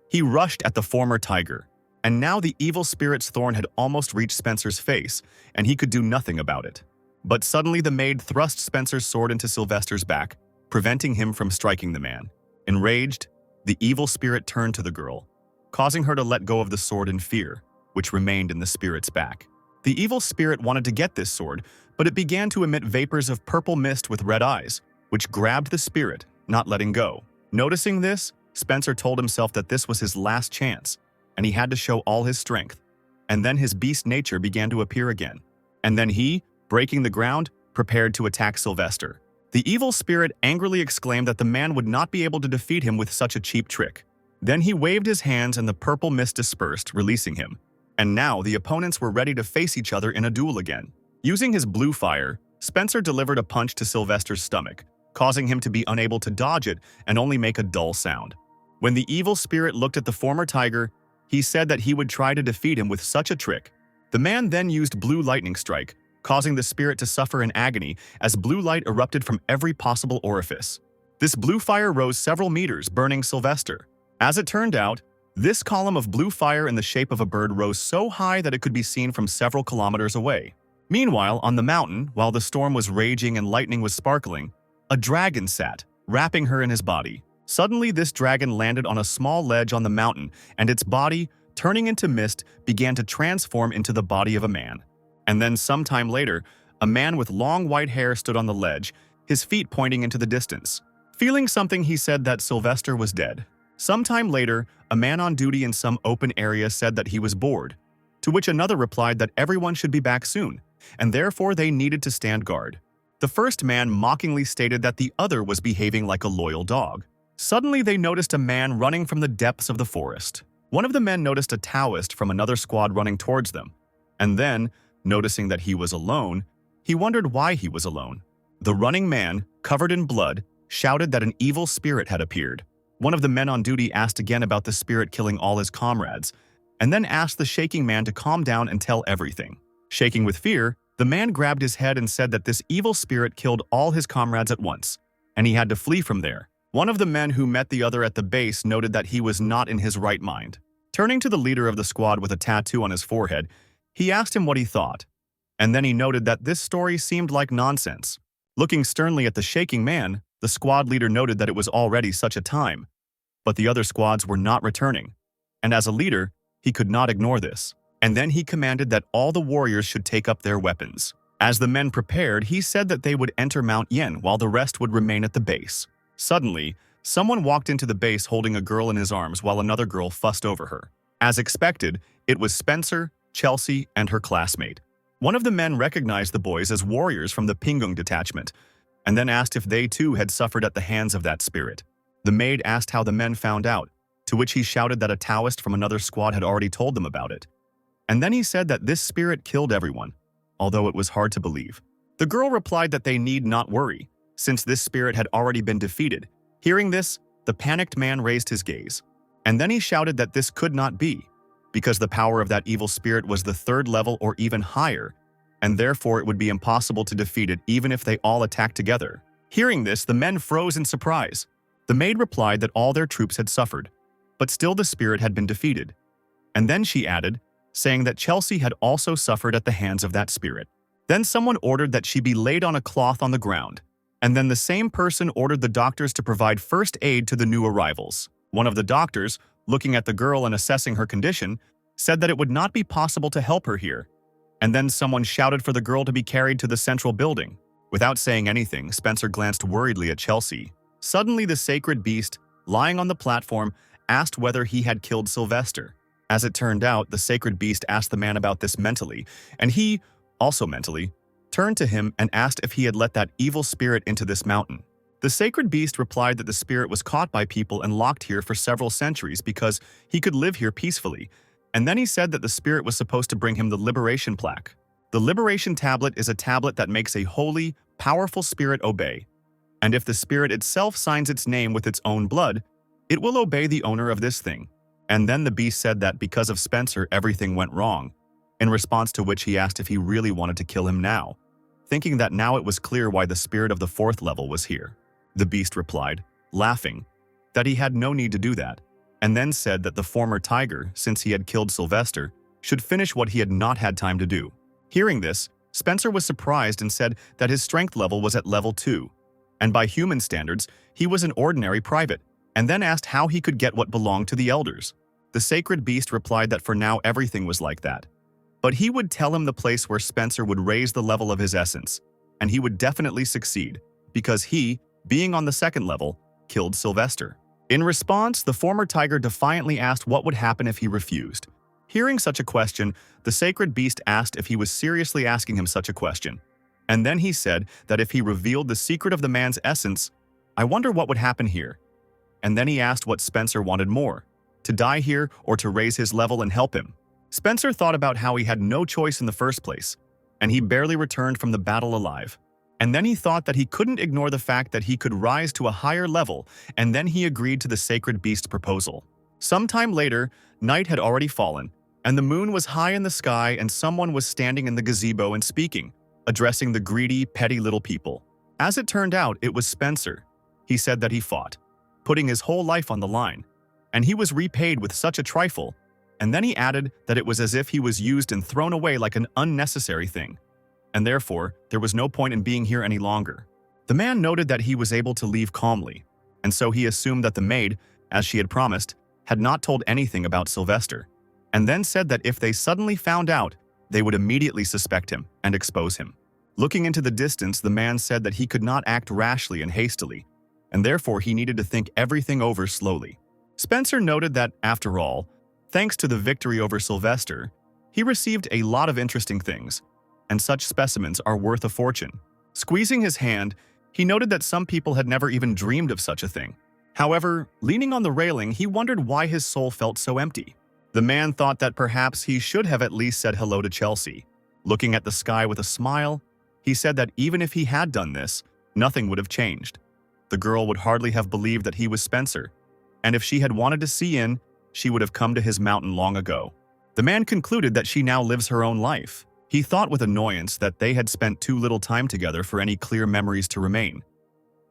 he rushed at the former tiger. And now the evil spirit's thorn had almost reached Spencer's face, and he could do nothing about it. But suddenly the maid thrust Spencer's sword into Sylvester's back, preventing him from striking the man. Enraged, the evil spirit turned to the girl, causing her to let go of the sword in fear, which remained in the spirit's back. The evil spirit wanted to get this sword, but it began to emit vapors of purple mist with red eyes, which grabbed the spirit, not letting go. Noticing this, Spencer told himself that this was his last chance, and he had to show all his strength. And then his beast nature began to appear again. And then he, breaking the ground, prepared to attack Sylvester. The evil spirit angrily exclaimed that the man would not be able to defeat him with such a cheap trick. Then he waved his hands and the purple mist dispersed, releasing him. And now the opponents were ready to face each other in a duel again. Using his blue fire, Spencer delivered a punch to Sylvester's stomach, causing him to be unable to dodge it and only make a dull sound. When the evil spirit looked at the former tiger, he said that he would try to defeat him with such a trick. The man then used blue lightning strike, causing the spirit to suffer in agony as blue light erupted from every possible orifice. This blue fire rose several meters, burning Sylvester. As it turned out, this column of blue fire in the shape of a bird rose so high that it could be seen from several kilometers away. Meanwhile, on the mountain, while the storm was raging and lightning was sparkling, a dragon sat, wrapping her in his body. Suddenly, this dragon landed on a small ledge on the mountain, and its body, turning into mist, began to transform into the body of a man. And then sometime later, a man with long white hair stood on the ledge, his feet pointing into the distance. Feeling something, he said that Sylvester was dead. Sometime later, a man on duty in some open area said that he was bored, to which another replied that everyone should be back soon, and therefore they needed to stand guard. The first man mockingly stated that the other was behaving like a loyal dog. Suddenly, they noticed a man running from the depths of the forest. One of the men noticed a Taoist from another squad running towards them, and then, noticing that he was alone, he wondered why he was alone. The running man, covered in blood, shouted that an evil spirit had appeared. One of the men on duty asked again about the spirit killing all his comrades, and then asked the shaking man to calm down and tell everything. Shaking with fear, the man grabbed his head and said that this evil spirit killed all his comrades at once, and he had to flee from there. One of the men who met the other at the base noted that he was not in his right mind. Turning to the leader of the squad with a tattoo on his forehead, he asked him what he thought, and then he noted that this story seemed like nonsense. Looking sternly at the shaking man, the squad leader noted that it was already such a time, but the other squads were not returning, and as a leader, he could not ignore this. And then he commanded that all the warriors should take up their weapons. As the men prepared, he said that they would enter Mount Yen while the rest would remain at the base. Suddenly, someone walked into the base holding a girl in his arms while another girl fussed over her. As expected, it was Spencer, Chelsea, and her classmate. One of the men recognized the boys as warriors from the Pingung detachment, and then asked if they too had suffered at the hands of that spirit. The maid asked how the men found out, to which he shouted that a Taoist from another squad had already told them about it. And then he said that this spirit killed everyone, although it was hard to believe. The girl replied that they need not worry, since this spirit had already been defeated. Hearing this, the panicked man raised his gaze. And then he shouted that this could not be, because the power of that evil spirit was the 3rd level or even higher, and therefore it would be impossible to defeat it even if they all attacked together. Hearing this, the men froze in surprise. The maid replied that all their troops had suffered, but still the spirit had been defeated. And then she added, saying that Chelsea had also suffered at the hands of that spirit. Then someone ordered that she be laid on a cloth on the ground, and then the same person ordered the doctors to provide first aid to the new arrivals. One of the doctors, looking at the girl and assessing her condition, said that it would not be possible to help her here, And then someone shouted for the girl to be carried to the central building. Without saying anything, Spencer glanced worriedly at Chelsea. Suddenly, the sacred beast, lying on the platform, asked whether he had killed Sylvester. As it turned out, the sacred beast asked the man about this mentally, and he, also mentally, turned to him and asked if he had let that evil spirit into this mountain. The sacred beast replied that the spirit was caught by people and locked here for several centuries because he could live here peacefully, and then he said that the spirit was supposed to bring him the liberation plaque. The liberation tablet is a tablet that makes a holy, powerful spirit obey, and if the spirit itself signs its name with its own blood, it will obey the owner of this thing. And then the beast said that because of Spencer, everything went wrong, in response to which he asked if he really wanted to kill him now, thinking that now it was clear why the spirit of the 4th level was here. The beast replied, laughing, that he had no need to do that, and then said that the former tiger, since he had killed Sylvester, should finish what he had not had time to do. Hearing this, Spencer was surprised and said that his strength level was at level 2, and by human standards, he was an ordinary private, and then asked how he could get what belonged to the elders. The sacred beast replied that for now everything was like that, but he would tell him the place where Spencer would raise the level of his essence, and he would definitely succeed, because he, being on the 2nd level, killed Sylvester. In response, the former tiger defiantly asked what would happen if he refused. Hearing such a question, the sacred beast asked if he was seriously asking him such a question. And then he said that if he revealed the secret of the man's essence, I wonder what would happen here. And then he asked what Spencer wanted more, to die here or to raise his level and help him. Spencer thought about how he had no choice in the first place, and he barely returned from the battle alive. And then he thought that he couldn't ignore the fact that he could rise to a higher level, and then he agreed to the sacred beast's proposal. Sometime later, night had already fallen, and the moon was high in the sky, and someone was standing in the gazebo and speaking, addressing the greedy, petty little people. As it turned out, it was Spencer. He said that he fought, putting his whole life on the line, and he was repaid with such a trifle, and then he added that it was as if he was used and thrown away like an unnecessary thing, and therefore there was no point in being here any longer. The man noted that he was able to leave calmly, and so he assumed that the maid, as she had promised, had not told anything about Sylvester, and then said that if they suddenly found out, they would immediately suspect him and expose him. Looking into the distance, the man said that he could not act rashly and hastily, and therefore he needed to think everything over slowly. Spencer noted that, after all, thanks to the victory over Sylvester, he received a lot of interesting things, and such specimens are worth a fortune. Squeezing his hand, he noted that some people had never even dreamed of such a thing. However, leaning on the railing, he wondered why his soul felt so empty. The man thought that perhaps he should have at least said hello to Chelsea. Looking at the sky with a smile, he said that even if he had done this, nothing would have changed. The girl would hardly have believed that he was Spencer, and if she had wanted to see in, she would have come to his mountain long ago. The man concluded that she now lives her own life. He thought with annoyance that they had spent too little time together for any clear memories to remain.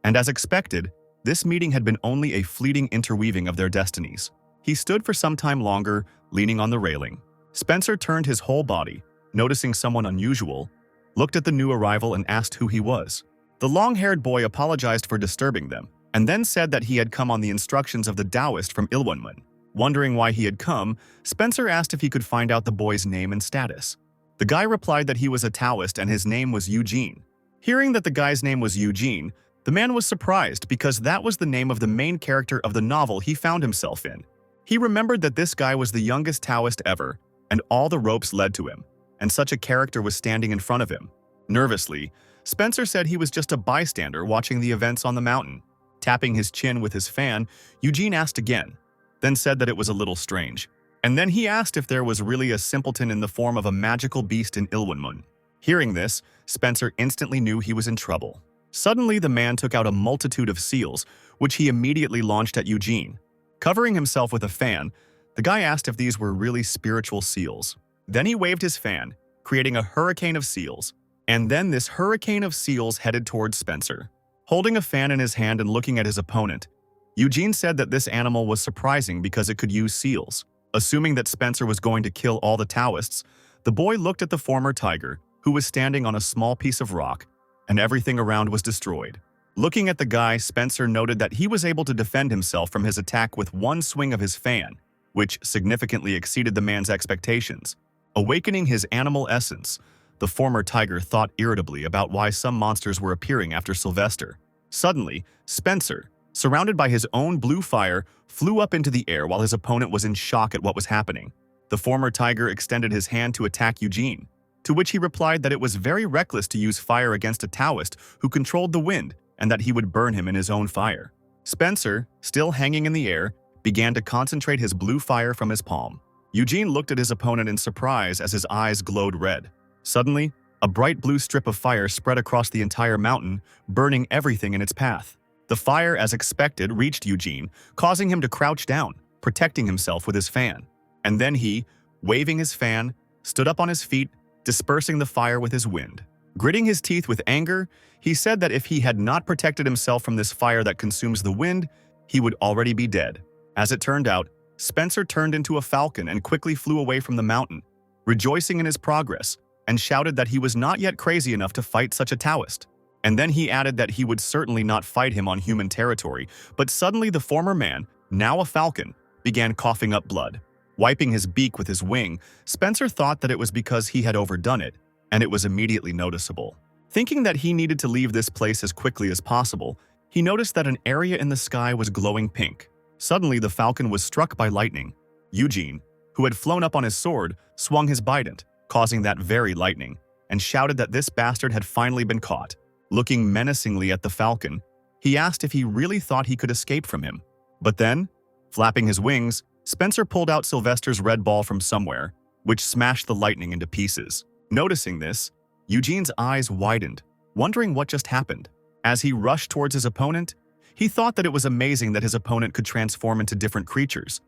And as expected, this meeting had been only a fleeting interweaving of their destinies. He stood for some time longer, leaning on the railing. Spencer turned his whole body, noticing someone unusual, looked at the new arrival and asked who he was. The long-haired boy apologized for disturbing them, and then said that he had come on the instructions of the Taoist from Ilwanmun. Wondering why he had come, Spencer asked if he could find out the boy's name and status. The guy replied that he was a Taoist and his name was Eugene. Hearing that the guy's name was Eugene, the man was surprised because that was the name of the main character of the novel he found himself in. He remembered that this guy was the youngest Taoist ever, and all the ropes led to him, and such a character was standing in front of him. Nervously, Spencer said he was just a bystander watching the events on the mountain. Tapping his chin with his fan, Eugene asked again, then said that it was a little strange. And then he asked if there was really a simpleton in the form of a magical beast in Ilwanmun. Hearing this, Spencer instantly knew he was in trouble. Suddenly, the man took out a multitude of seals, which he immediately launched at Eugene. Covering himself with a fan, the guy asked if these were really spiritual seals. Then he waved his fan, creating a hurricane of seals. And then this hurricane of seals headed towards Spencer. Holding a fan in his hand and looking at his opponent, Eugene said that this animal was surprising because it could use seals. Assuming that Spencer was going to kill all the Taoists, the boy looked at the former tiger, who was standing on a small piece of rock, and everything around was destroyed. Looking at the guy, Spencer noted that he was able to defend himself from his attack with one swing of his fan, which significantly exceeded the man's expectations. Awakening his animal essence, the former tiger thought irritably about why some monsters were appearing after Sylvester. Suddenly, Spencer, surrounded by his own blue fire, flew up into the air while his opponent was in shock at what was happening. The former tiger extended his hand to attack Eugene, to which he replied that it was very reckless to use fire against a Taoist who controlled the wind and that he would burn him in his own fire. Spencer, still hanging in the air, began to concentrate his blue fire from his palm. Eugene looked at his opponent in surprise as his eyes glowed red. Suddenly, a bright blue strip of fire spread across the entire mountain, burning everything in its path. The fire, as expected, reached Eugene, causing him to crouch down, protecting himself with his fan. And then he, waving his fan, stood up on his feet, dispersing the fire with his wind. Gritting his teeth with anger, he said that if he had not protected himself from this fire that consumes the wind, he would already be dead. As it turned out, Spencer turned into a falcon and quickly flew away from the mountain, rejoicing in his progress, and shouted that he was not yet crazy enough to fight such a Taoist. And then he added that he would certainly not fight him on human territory, but suddenly the former man, now a falcon, began coughing up blood. Wiping his beak with his wing, Spencer thought that it was because he had overdone it, and it was immediately noticeable. Thinking that he needed to leave this place as quickly as possible, he noticed that an area in the sky was glowing pink. Suddenly, the falcon was struck by lightning. Eugene, who had flown up on his sword, swung his bident, causing that very lightning, and shouted that this bastard had finally been caught. Looking menacingly at the falcon, he asked if he really thought he could escape from him. But then, flapping his wings, Spencer pulled out Sylvester's red ball from somewhere, which smashed the lightning into pieces. Noticing this, Eugene's eyes widened, wondering what just happened. As he rushed towards his opponent, he thought that it was amazing that his opponent could transform into different creatures.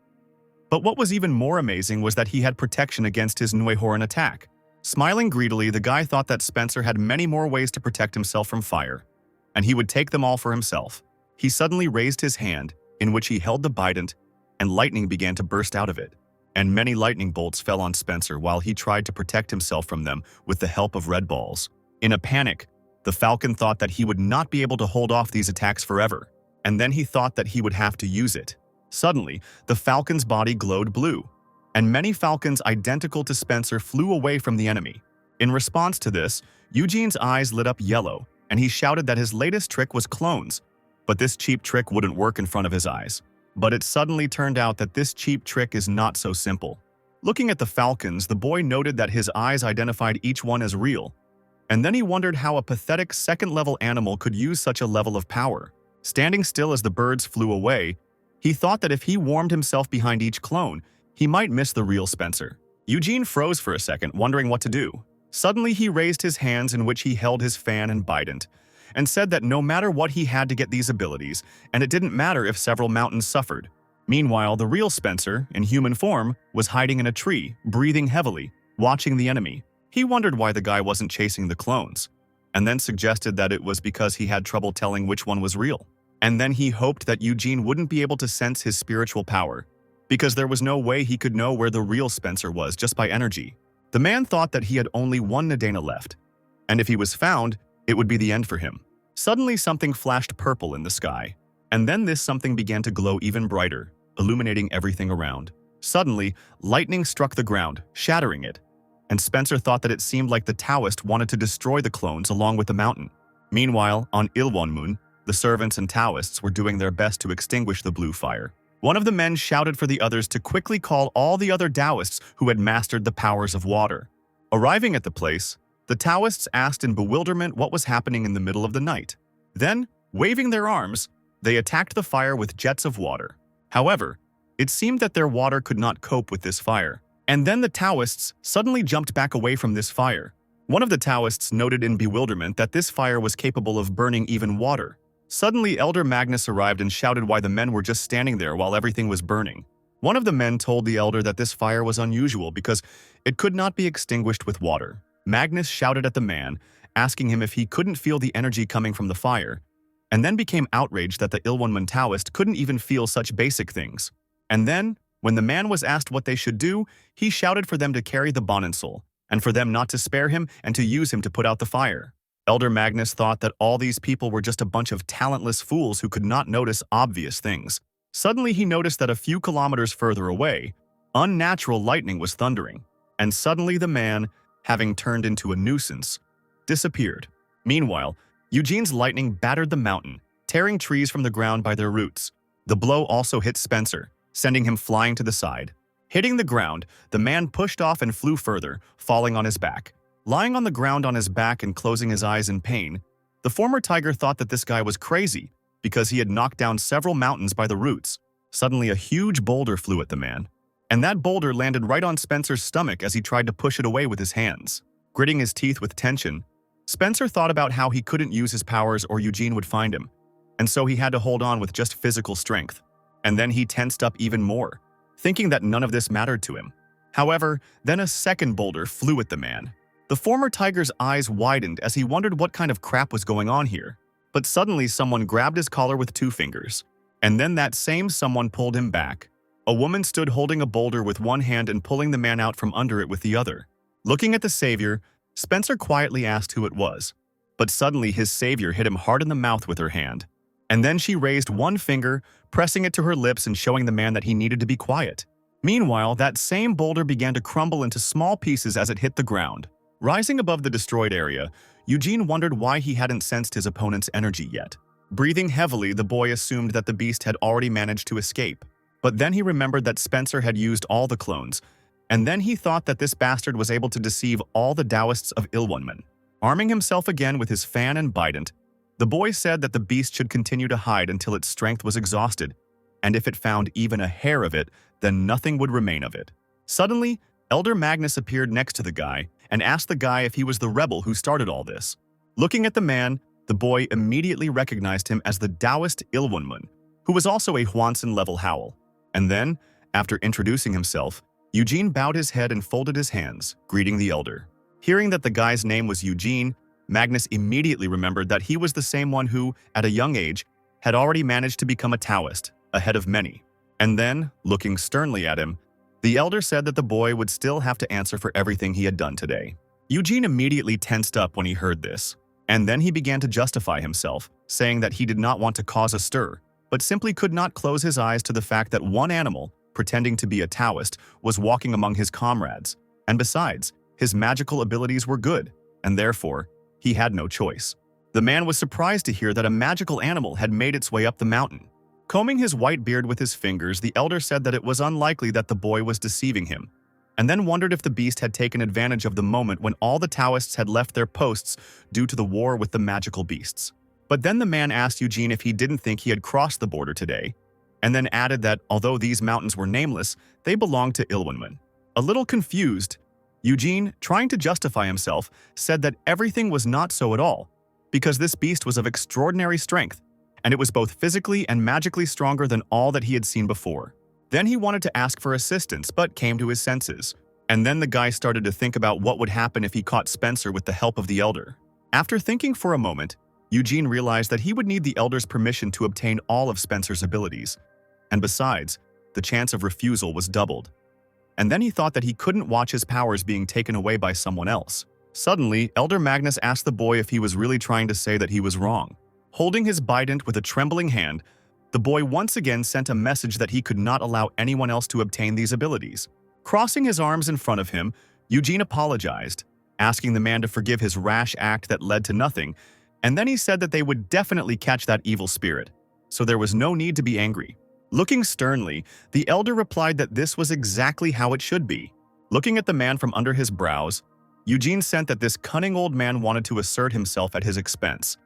But what was even more amazing was that he had protection against his Nuehoran attack. Smiling greedily, the guy thought that Spencer had many more ways to protect himself from fire, and he would take them all for himself. He suddenly raised his hand, in which he held the bident, and lightning began to burst out of it. And many lightning bolts fell on Spencer while he tried to protect himself from them with the help of red balls. In a panic, the falcon thought that he would not be able to hold off these attacks forever, and then he thought that he would have to use it. Suddenly, the falcon's body glowed blue, and many falcons identical to Spencer flew away from the enemy. In response to this, Eugene's eyes lit up yellow, and he shouted that his latest trick was clones, but this cheap trick wouldn't work in front of his eyes. But it suddenly turned out that this cheap trick is not so simple. Looking at the falcons, the boy noted that his eyes identified each one as real, and then he wondered how a pathetic second-level animal could use such a level of power. Standing still as the birds flew away, he thought that if he warmed himself behind each clone, he might miss the real Spencer. Eugene froze for a second, wondering what to do. Suddenly, he raised his hands in which he held his fan and bident, and said that no matter what he had to get these abilities, and it didn't matter if several mountains suffered. Meanwhile, the real Spencer, in human form, was hiding in a tree, breathing heavily, watching the enemy. He wondered why the guy wasn't chasing the clones, and then suggested that it was because he had trouble telling which one was real. And then he hoped that Eugene wouldn't be able to sense his spiritual power, because there was no way he could know where the real Spencer was just by energy. The man thought that he had only one Nadena left, and if he was found, it would be the end for him. Suddenly something flashed purple in the sky, and then this something began to glow even brighter, illuminating everything around. Suddenly, lightning struck the ground, shattering it, and Spencer thought that it seemed like the Taoist wanted to destroy the clones along with the mountain. Meanwhile, on Ilwonmun, the servants and Taoists were doing their best to extinguish the blue fire. One of the men shouted for the others to quickly call all the other Taoists who had mastered the powers of water. Arriving at the place, the Taoists asked in bewilderment what was happening in the middle of the night. Then, waving their arms, they attacked the fire with jets of water. However, it seemed that their water could not cope with this fire. And then the Taoists suddenly jumped back away from this fire. One of the Taoists noted in bewilderment that this fire was capable of burning even water. Suddenly, Elder Magnus arrived and shouted why the men were just standing there while everything was burning. One of the men told the elder that this fire was unusual because it could not be extinguished with water. Magnus shouted at the man, asking him if he couldn't feel the energy coming from the fire, and then became outraged that the Ilwonmun Taoist couldn't even feel such basic things. And then, when the man was asked what they should do, he shouted for them to carry the Bonensol, and for them not to spare him and to use him to put out the fire. Elder Magnus thought that all these people were just a bunch of talentless fools who could not notice obvious things. Suddenly he noticed that a few kilometers further away, unnatural lightning was thundering. and suddenly the man, having turned into a nuisance, disappeared. Meanwhile, Eugene's lightning battered the mountain, tearing trees from the ground by their roots. The blow also hit Spencer, sending him flying to the side. Hitting the ground, the man pushed off and flew further, falling on his back. Lying on the ground on his back and closing his eyes in pain, the former tiger thought that this guy was crazy because he had knocked down several mountains by the roots. Suddenly, a huge boulder flew at the man, and that boulder landed right on Spencer's stomach as he tried to push it away with his hands. Gritting his teeth with tension, Spencer thought about how he couldn't use his powers or Eugene would find him, and so he had to hold on with just physical strength. And then he tensed up even more, thinking that none of this mattered to him. However, then a second boulder flew at the man. The former tiger's eyes widened as he wondered what kind of crap was going on here. But suddenly someone grabbed his collar with 2 fingers, and then that same someone pulled him back. A woman stood holding a boulder with one hand and pulling the man out from under it with the other. Looking at the savior, Spencer quietly asked who it was. But suddenly his savior hit him hard in the mouth with her hand. And then she raised one finger, pressing it to her lips and showing the man that he needed to be quiet. Meanwhile, that same boulder began to crumble into small pieces as it hit the ground. Rising above the destroyed area, Eugene wondered why he hadn't sensed his opponent's energy yet. Breathing heavily, the boy assumed that the beast had already managed to escape. But then he remembered that Spencer had used all the clones, and then he thought that this bastard was able to deceive all the Taoists of Ilwunmen. Arming himself again with his fan and bident, the boy said that the beast should continue to hide until its strength was exhausted, and if it found even a hair of it, then nothing would remain of it. Suddenly, Elder Magnus appeared next to the guy and asked the guy if he was the rebel who started all this. Looking at the man, the boy immediately recognized him as the Taoist Ilwunmen, who was also a Hwanson-level howl. And then, after introducing himself, Eugene bowed his head and folded his hands, greeting the elder. Hearing that the guy's name was Eugene, Magnus immediately remembered that he was the same one who, at a young age, had already managed to become a Taoist, ahead of many. And then, looking sternly at him, the elder said that the boy would still have to answer for everything he had done today. Eugene immediately tensed up when he heard this, and then he began to justify himself, saying that he did not want to cause a stir, but simply could not close his eyes to the fact that one animal, pretending to be a Taoist, was walking among his comrades, and besides, his magical abilities were good, and therefore, he had no choice. The man was surprised to hear that a magical animal had made its way up the mountain. Combing his white beard with his fingers, the elder said that it was unlikely that the boy was deceiving him, and then wondered if the beast had taken advantage of the moment when all the Taoists had left their posts due to the war with the magical beasts. But then the man asked Eugene if he didn't think he had crossed the border today, and then added that although these mountains were nameless, they belonged to Ilwunmen. A little confused, Eugene, trying to justify himself, said that everything was not so at all, because this beast was of extraordinary strength, and it was both physically and magically stronger than all that he had seen before. Then he wanted to ask for assistance, but came to his senses. And then the guy started to think about what would happen if he caught Spencer with the help of the elder. After thinking for a moment, Eugene realized that he would need the elder's permission to obtain all of Spencer's abilities. And besides, the chance of refusal was doubled. And then he thought that he couldn't watch his powers being taken away by someone else. Suddenly, Elder Magnus asked the boy if he was really trying to say that he was wrong. Holding his bident with a trembling hand, the boy once again sent a message that he could not allow anyone else to obtain these abilities. Crossing his arms in front of him, Eugene apologized, asking the man to forgive his rash act that led to nothing, and then he said that they would definitely catch that evil spirit, so there was no need to be angry. Looking sternly, the elder replied that this was exactly how it should be. Looking at the man from under his brows, Eugene sensed that this cunning old man wanted to assert himself at his expense,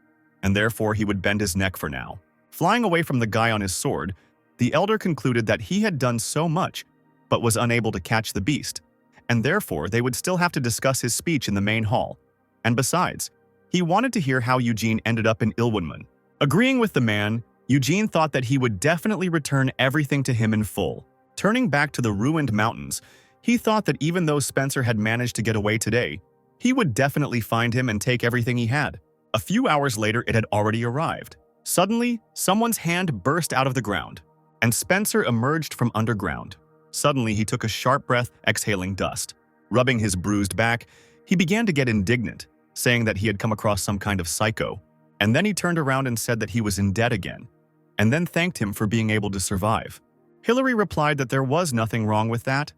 and therefore he would bend his neck for now. Flying away from the guy on his sword, the elder concluded that he had done so much, but was unable to catch the beast, and therefore they would still have to discuss his speech in the main hall. And besides, he wanted to hear how Eugene ended up in Ilwunmen. Agreeing with the man, Eugene thought that he would definitely return everything to him in full. Turning back to the ruined mountains, he thought that even though Spencer had managed to get away today, he would definitely find him and take everything he had. A few hours later, it had already arrived. Suddenly, someone's hand burst out of the ground, and Spencer emerged from underground. Suddenly, he took a sharp breath, exhaling dust. Rubbing his bruised back, he began to get indignant, saying that he had come across some kind of psycho. And then he turned around and said that he was in debt again, and then thanked him for being able to survive. Hillary replied that there was nothing wrong with that,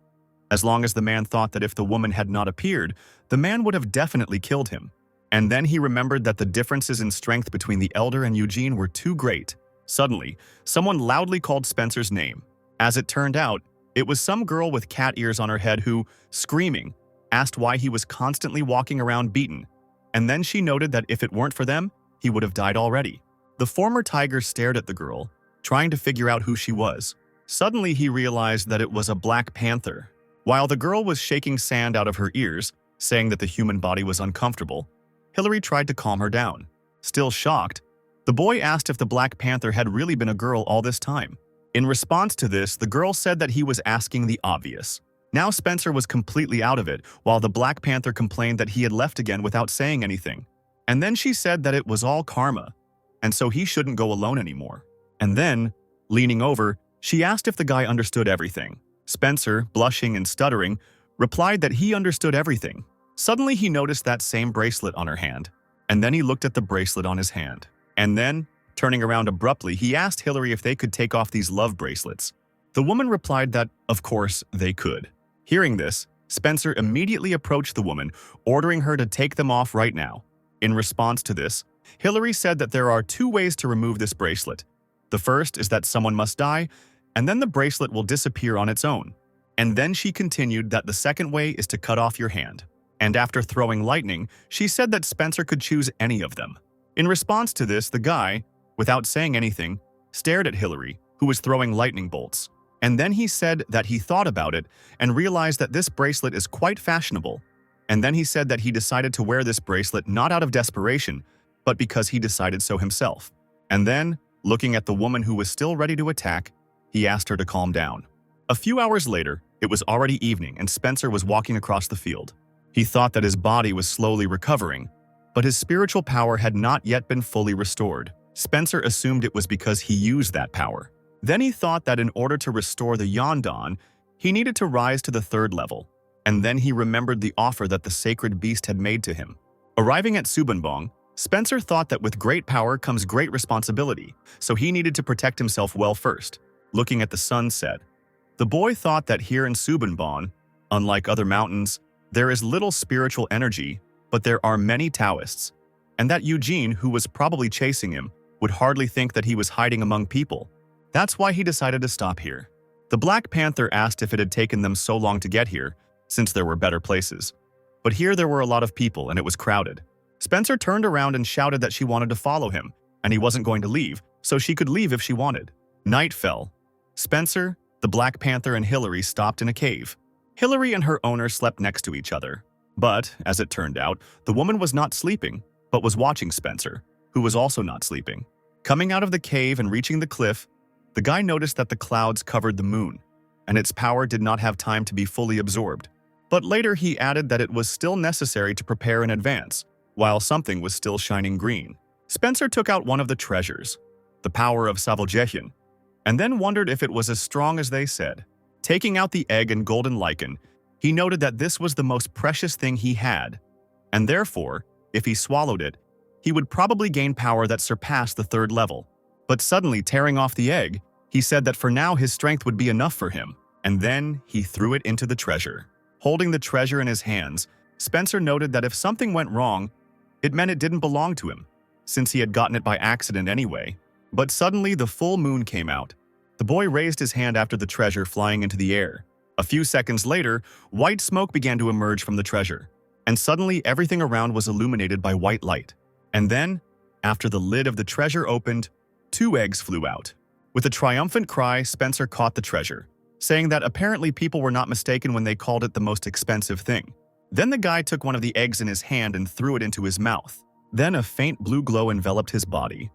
As long as the man thought that if the woman had not appeared, the man would have definitely killed him. And then he remembered that the differences in strength between the elder and Eugene were too great. Suddenly, someone loudly called Spencer's name. As it turned out, it was some girl with cat ears on her head who, screaming, asked why he was constantly walking around beaten. And then she noted that if it weren't for them, he would have died already. The former tiger stared at the girl, trying to figure out who she was. Suddenly, he realized that it was a black panther. While the girl was shaking sand out of her ears, saying that the human body was uncomfortable, Hillary tried to calm her down. Still shocked, the boy asked if the Black Panther had really been a girl all this time. In response to this, the girl said that he was asking the obvious. Now Spencer was completely out of it, while the Black Panther complained that he had left again without saying anything. And then she said that it was all karma, and so he shouldn't go alone anymore. And then, leaning over, she asked if the guy understood everything. Spencer, blushing and stuttering, replied that he understood everything. Suddenly he noticed that same bracelet on her hand, and then he looked at the bracelet on his hand. And then, turning around abruptly, he asked Hillary if they could take off these love bracelets. The woman replied that, of course, they could. Hearing this, Spencer immediately approached the woman, ordering her to take them off right now. In response to this, Hillary said that there are 2 ways to remove this bracelet. The first is that someone must die, and then the bracelet will disappear on its own. And then she continued that the second way is to cut off your hand. And after throwing lightning, she said that Spencer could choose any of them. In response to this, the guy, without saying anything, stared at Hillary, who was throwing lightning bolts. And then he said that he thought about it and realized that this bracelet is quite fashionable. And then he said that he decided to wear this bracelet not out of desperation, but because he decided so himself. And then, looking at the woman who was still ready to attack, he asked her to calm down. A few hours later, it was already evening and Spencer was walking across the field. He thought that his body was slowly recovering, but his spiritual power had not yet been fully restored. Spencer assumed it was because he used that power. Then he thought that in order to restore the Yondan, he needed to rise to the 3rd level. And then he remembered the offer that the sacred beast had made to him. Arriving at Subonbong, Spencer thought that with great power comes great responsibility, so he needed to protect himself well first. Looking at the sunset, the boy thought that here in Subonbong, unlike other mountains, there is little spiritual energy, but there are many Taoists, and that Eugene, who was probably chasing him, would hardly think that he was hiding among people. That's why he decided to stop here. The Black Panther asked if it had taken them so long to get here, since there were better places. But here there were a lot of people and it was crowded. Spencer turned around and shouted that she wanted to follow him, and he wasn't going to leave, so she could leave if she wanted. Night fell. Spencer, the Black Panther, and Hillary stopped in a cave. Hillary and her owner slept next to each other. But, as it turned out, the woman was not sleeping, but was watching Spencer, who was also not sleeping. Coming out of the cave and reaching the cliff, the guy noticed that the clouds covered the moon, and its power did not have time to be fully absorbed. But later he added that it was still necessary to prepare in advance, while something was still shining green. Spencer took out one of the treasures, the power of Savaljehian, and then wondered if it was as strong as they said. Taking out the egg and golden lichen, he noted that this was the most precious thing he had, and therefore, if he swallowed it, he would probably gain power that surpassed the 3rd level. But suddenly, tearing off the egg, he said that for now his strength would be enough for him, and then he threw it into the treasure. Holding the treasure in his hands, Spencer noted that if something went wrong, it meant it didn't belong to him, since he had gotten it by accident anyway. But suddenly the full moon came out. The boy raised his hand after the treasure flying into the air. A few seconds later, white smoke began to emerge from the treasure, and suddenly everything around was illuminated by white light. And then, after the lid of the treasure opened, 2 eggs flew out. With a triumphant cry, Spencer caught the treasure, saying that apparently people were not mistaken when they called it the most expensive thing. Then the guy took one of the eggs in his hand and threw it into his mouth. Then a faint blue glow enveloped his body,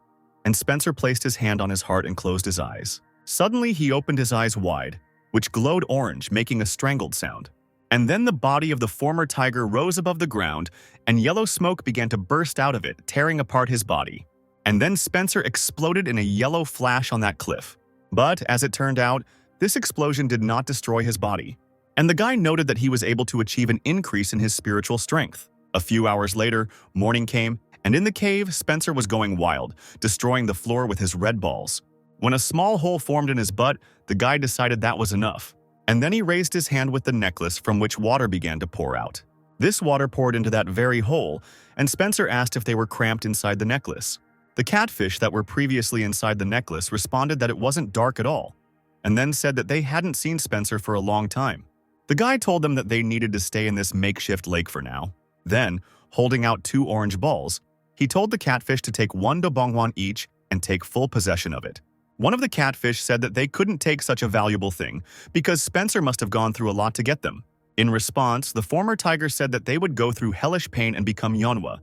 and Spencer placed his hand on his heart and closed his eyes. Suddenly, he opened his eyes wide, which glowed orange, making a strangled sound. And then the body of the former tiger rose above the ground, and yellow smoke began to burst out of it, tearing apart his body. And then Spencer exploded in a yellow flash on that cliff. But, as it turned out, this explosion did not destroy his body. And the guy noted that he was able to achieve an increase in his spiritual strength. A few hours later, morning came, and in the cave, Spencer was going wild, destroying the floor with his red balls. When a small hole formed in his butt, the guy decided that was enough. And then he raised his hand with the necklace from which water began to pour out. This water poured into that very hole, and Spencer asked if they were cramped inside the necklace. The catfish that were previously inside the necklace responded that it wasn't dark at all, and then said that they hadn't seen Spencer for a long time. The guy told them that they needed to stay in this makeshift lake for now. Then, holding out 2 orange balls, he told the catfish to take 1 dobongwon each and take full possession of it. One of the catfish said that they couldn't take such a valuable thing because Spencer must have gone through a lot to get them. In response, the former tiger said that they would go through hellish pain and become Yeonhwa,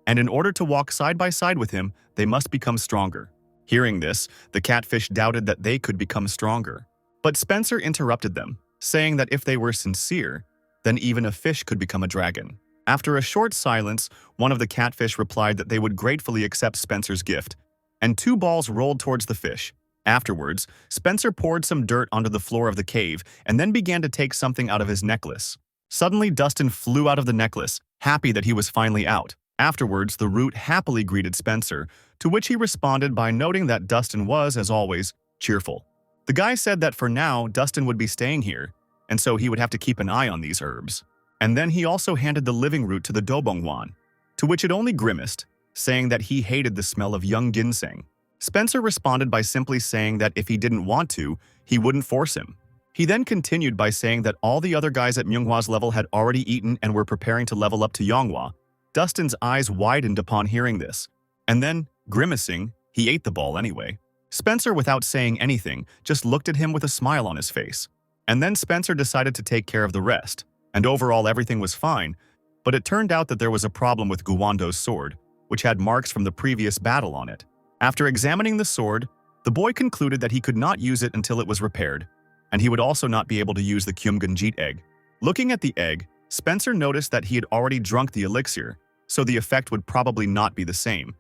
and in order to walk side by side with him, they must become stronger. Hearing this, the catfish doubted that they could become stronger. But Spencer interrupted them, saying that if they were sincere, then even a fish could become a dragon. After a short silence, one of the catfish replied that they would gratefully accept Spencer's gift, and 2 balls rolled towards the fish. Afterwards, Spencer poured some dirt onto the floor of the cave and then began to take something out of his necklace. Suddenly, Dustin flew out of the necklace, happy that he was finally out. Afterwards, the root happily greeted Spencer, to which he responded by noting that Dustin was, as always, cheerful. The guy said that for now, Dustin would be staying here, and so he would have to keep an eye on these herbs. And then he also handed the living root to the dobongwon, to which it only grimaced, saying that he hated the smell of young ginseng. Spencer responded by simply saying that if he didn't want to, he wouldn't force him. He then continued by saying that all the other guys at Myunghwa's level had already eaten and were preparing to level up to Yeonghwa. Dustin's eyes widened upon hearing this, and then, grimacing, he ate the ball anyway. Spencer, without saying anything, just looked at him with a smile on his face. And then Spencer decided to take care of the rest, and overall everything was fine, but it turned out that there was a problem with Guwando's sword, which had marks from the previous battle on it. After examining the sword, the boy concluded that he could not use it until it was repaired, and he would also not be able to use the Kyumgunjit egg. Looking at the egg, Spencer noticed that he had already drunk the elixir, so the effect would probably not be the same.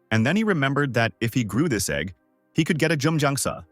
And then he remembered that if he grew this egg, he could get a Jumjangsa.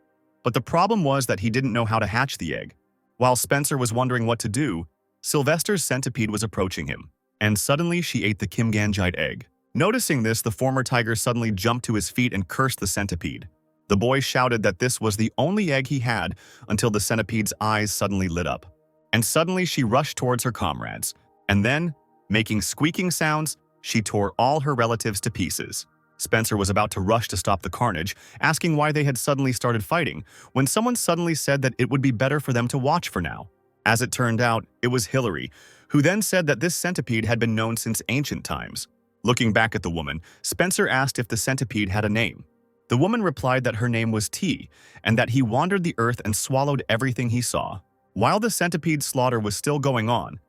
But the problem was that he didn't know how to hatch the egg. While Spencer was wondering what to do, Sylvester's centipede was approaching him, and suddenly she ate the Kimganjite egg. Noticing this, the former tiger suddenly jumped to his feet and cursed the centipede. The boy shouted that this was the only egg he had until the centipede's eyes suddenly lit up. And suddenly she rushed towards her comrades, and then, making squeaking sounds, she tore all her relatives to pieces. Spencer was about to rush to stop the carnage, asking why they had suddenly started fighting, when someone suddenly said that it would be better for them to watch for now. As it turned out, it was Hillary, who then said that this centipede had been known since ancient times. Looking back at the woman, Spencer asked if the centipede had a name. The woman replied that her name was T, and that he wandered the earth and swallowed everything he saw. While the centipede's slaughter was still going on,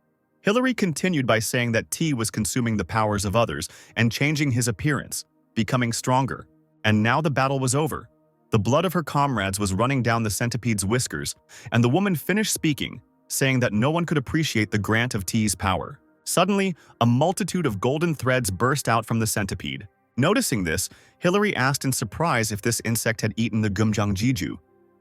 Hillary continued by saying that T was consuming the powers of others and changing his appearance, becoming stronger. And now the battle was over. The blood of her comrades was running down the centipede's whiskers, and the woman finished speaking, saying that no one could appreciate the grant of T's power. Suddenly, a multitude of golden threads burst out from the centipede. Noticing this, Hillary asked in surprise if this insect had eaten the Gumjangjiju,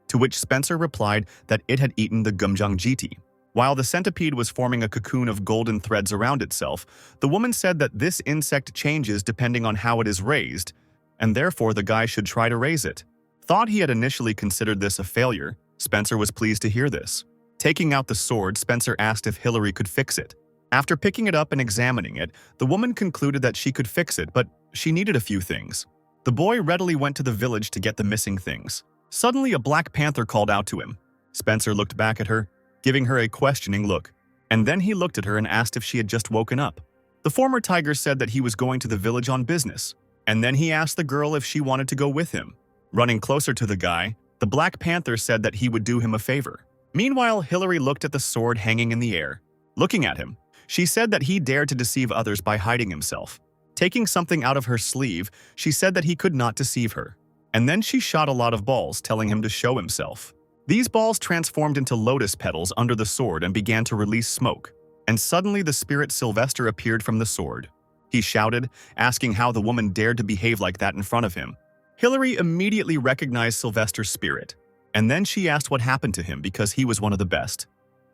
to which Spencer replied that it had eaten the Gumjangjiti. While the centipede was forming a cocoon of golden threads around itself, the woman said that this insect changes depending on how it is raised, and therefore the guy should try to raise it. Thought he had initially considered this a failure, Spencer was pleased to hear this. Taking out the sword, Spencer asked if Hillary could fix it. After picking it up and examining it, the woman concluded that she could fix it, but she needed a few things. The boy readily went to the village to get the missing things. Suddenly, a black panther called out to him. Spencer looked back at her, giving her a questioning look, and then he looked at her and asked if she had just woken up. The former tiger said that he was going to the village on business, and then he asked the girl if she wanted to go with him. Running closer to the guy, the black panther said that he would do him a favor. Meanwhile, Hillary looked at the sword hanging in the air. Looking at him, she said that he dared to deceive others by hiding himself. Taking something out of her sleeve, she said that he could not deceive her. And then she shot a lot of balls, telling him to show himself. These balls transformed into lotus petals under the sword and began to release smoke. And suddenly the spirit Sylvester appeared from the sword. He shouted, asking how the woman dared to behave like that in front of him. Hillary immediately recognized Sylvester's spirit, and then she asked what happened to him because he was one of the best.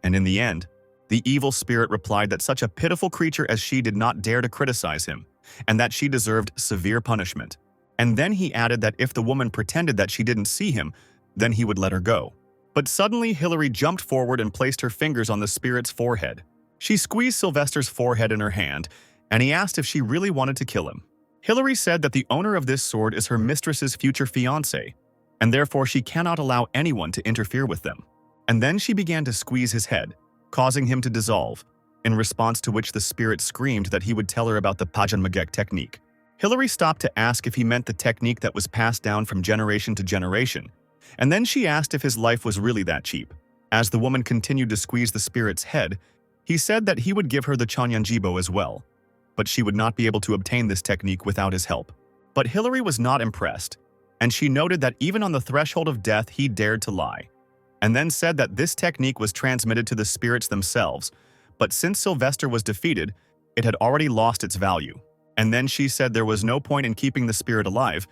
And in the end, the evil spirit replied that such a pitiful creature as she did not dare to criticize him, and that she deserved severe punishment. And then he added that if the woman pretended that she didn't see him, then he would let her go. But suddenly, Hillary jumped forward and placed her fingers on the spirit's forehead. She squeezed Sylvester's forehead in her hand, and he asked if she really wanted to kill him. Hillary said that the owner of this sword is her mistress's future fiancé, and therefore she cannot allow anyone to interfere with them. And then she began to squeeze his head, causing him to dissolve, in response to which the spirit screamed that he would tell her about the Pajanmagek technique. Hillary stopped to ask if he meant the technique that was passed down from generation to generation, and then she asked if his life was really that cheap. As the woman continued to squeeze the spirit's head, he said that he would give her the Chanyanjibo as well, but she would not be able to obtain this technique without his help. But Hillary was not impressed, and she noted that even on the threshold of death he dared to lie, and then said that this technique was transmitted to the spirits themselves, but since Sylvester was defeated, it had already lost its value. And then she said there was no point in keeping the spirit alive,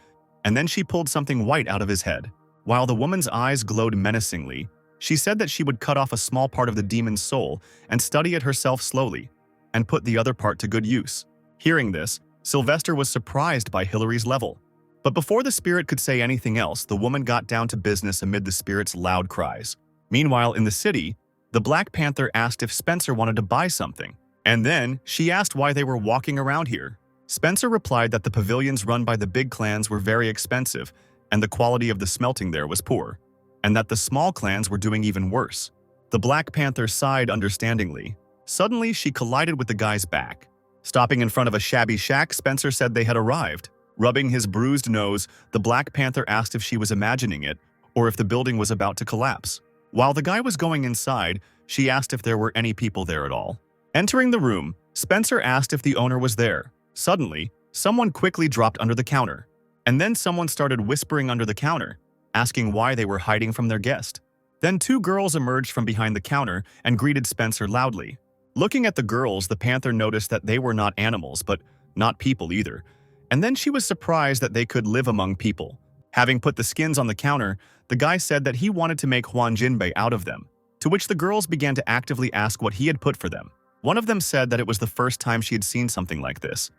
and then she pulled something white out of his head. While the woman's eyes glowed menacingly, she said that she would cut off a small part of the demon's soul and study it herself slowly, and put the other part to good use. Hearing this, Sylvester was surprised by Hillary's level. But before the spirit could say anything else, the woman got down to business amid the spirit's loud cries. Meanwhile, in the city, the Black Panther asked if Spencer wanted to buy something, and then she asked why they were walking around here. Spencer replied that the pavilions run by the big clans were very expensive, and the quality of the smelting there was poor, and that the small clans were doing even worse. The Black Panther sighed understandingly. Suddenly, she collided with the guy's back. Stopping in front of a shabby shack, Spencer said they had arrived. Rubbing his bruised nose, the Black Panther asked if she was imagining it, or if the building was about to collapse. While the guy was going inside, she asked if there were any people there at all. Entering the room, Spencer asked if the owner was there. Suddenly, someone quickly dropped under the counter, and then someone started whispering under the counter, asking why they were hiding from their guest. Then two girls emerged from behind the counter and greeted Spencer loudly. Looking at the girls, the panther noticed that they were not animals, but not people either, and then she was surprised that they could live among people. Having put the skins on the counter, the guy said that he wanted to make Huan Jinbei out of them, to which the girls began to actively ask what he had put for them. One of them said that it was the first time she had seen something like this,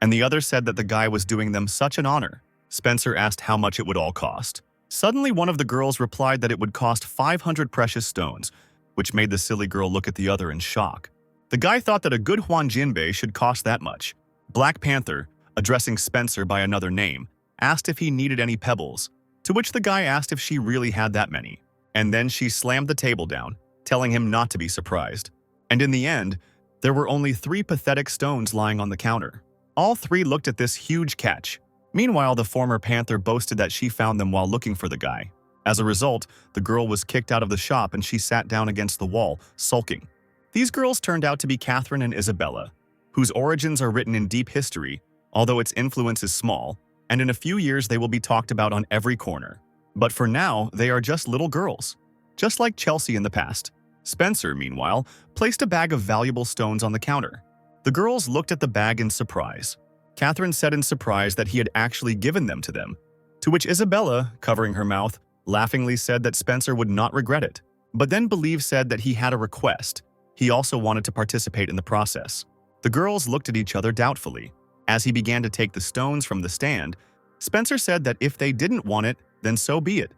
and the other said that the guy was doing them such an honor. Spencer asked how much it would all cost. Suddenly, one of the girls replied that it would cost 500 precious stones, which made the silly girl look at the other in shock. The guy thought that a good Huan Jinbei should cost that much. Black Panther, addressing Spencer by another name, asked if he needed any pebbles, to which the guy asked if she really had that many. And then she slammed the table down, telling him not to be surprised. And in the end, there were only 3 pathetic stones lying on the counter. All 3 looked at this huge catch. Meanwhile, the former panther boasted that she found them while looking for the guy. As a result, the girl was kicked out of the shop and she sat down against the wall, sulking. These girls turned out to be Catherine and Isabella, whose origins are written in deep history, although its influence is small, and in a few years they will be talked about on every corner. But for now, they are just little girls, just like Chelsea in the past. Spencer, meanwhile, placed a bag of valuable stones on the counter. The girls looked at the bag in surprise. Catherine said in surprise that he had actually given them to them, to which Isabella, covering her mouth, laughingly said that Spencer would not regret it. But then Believe said that he had a request. He also wanted to participate in the process. The girls looked at each other doubtfully. As he began to take the stones from the stand, Spencer said that if they didn't want it, then so be it.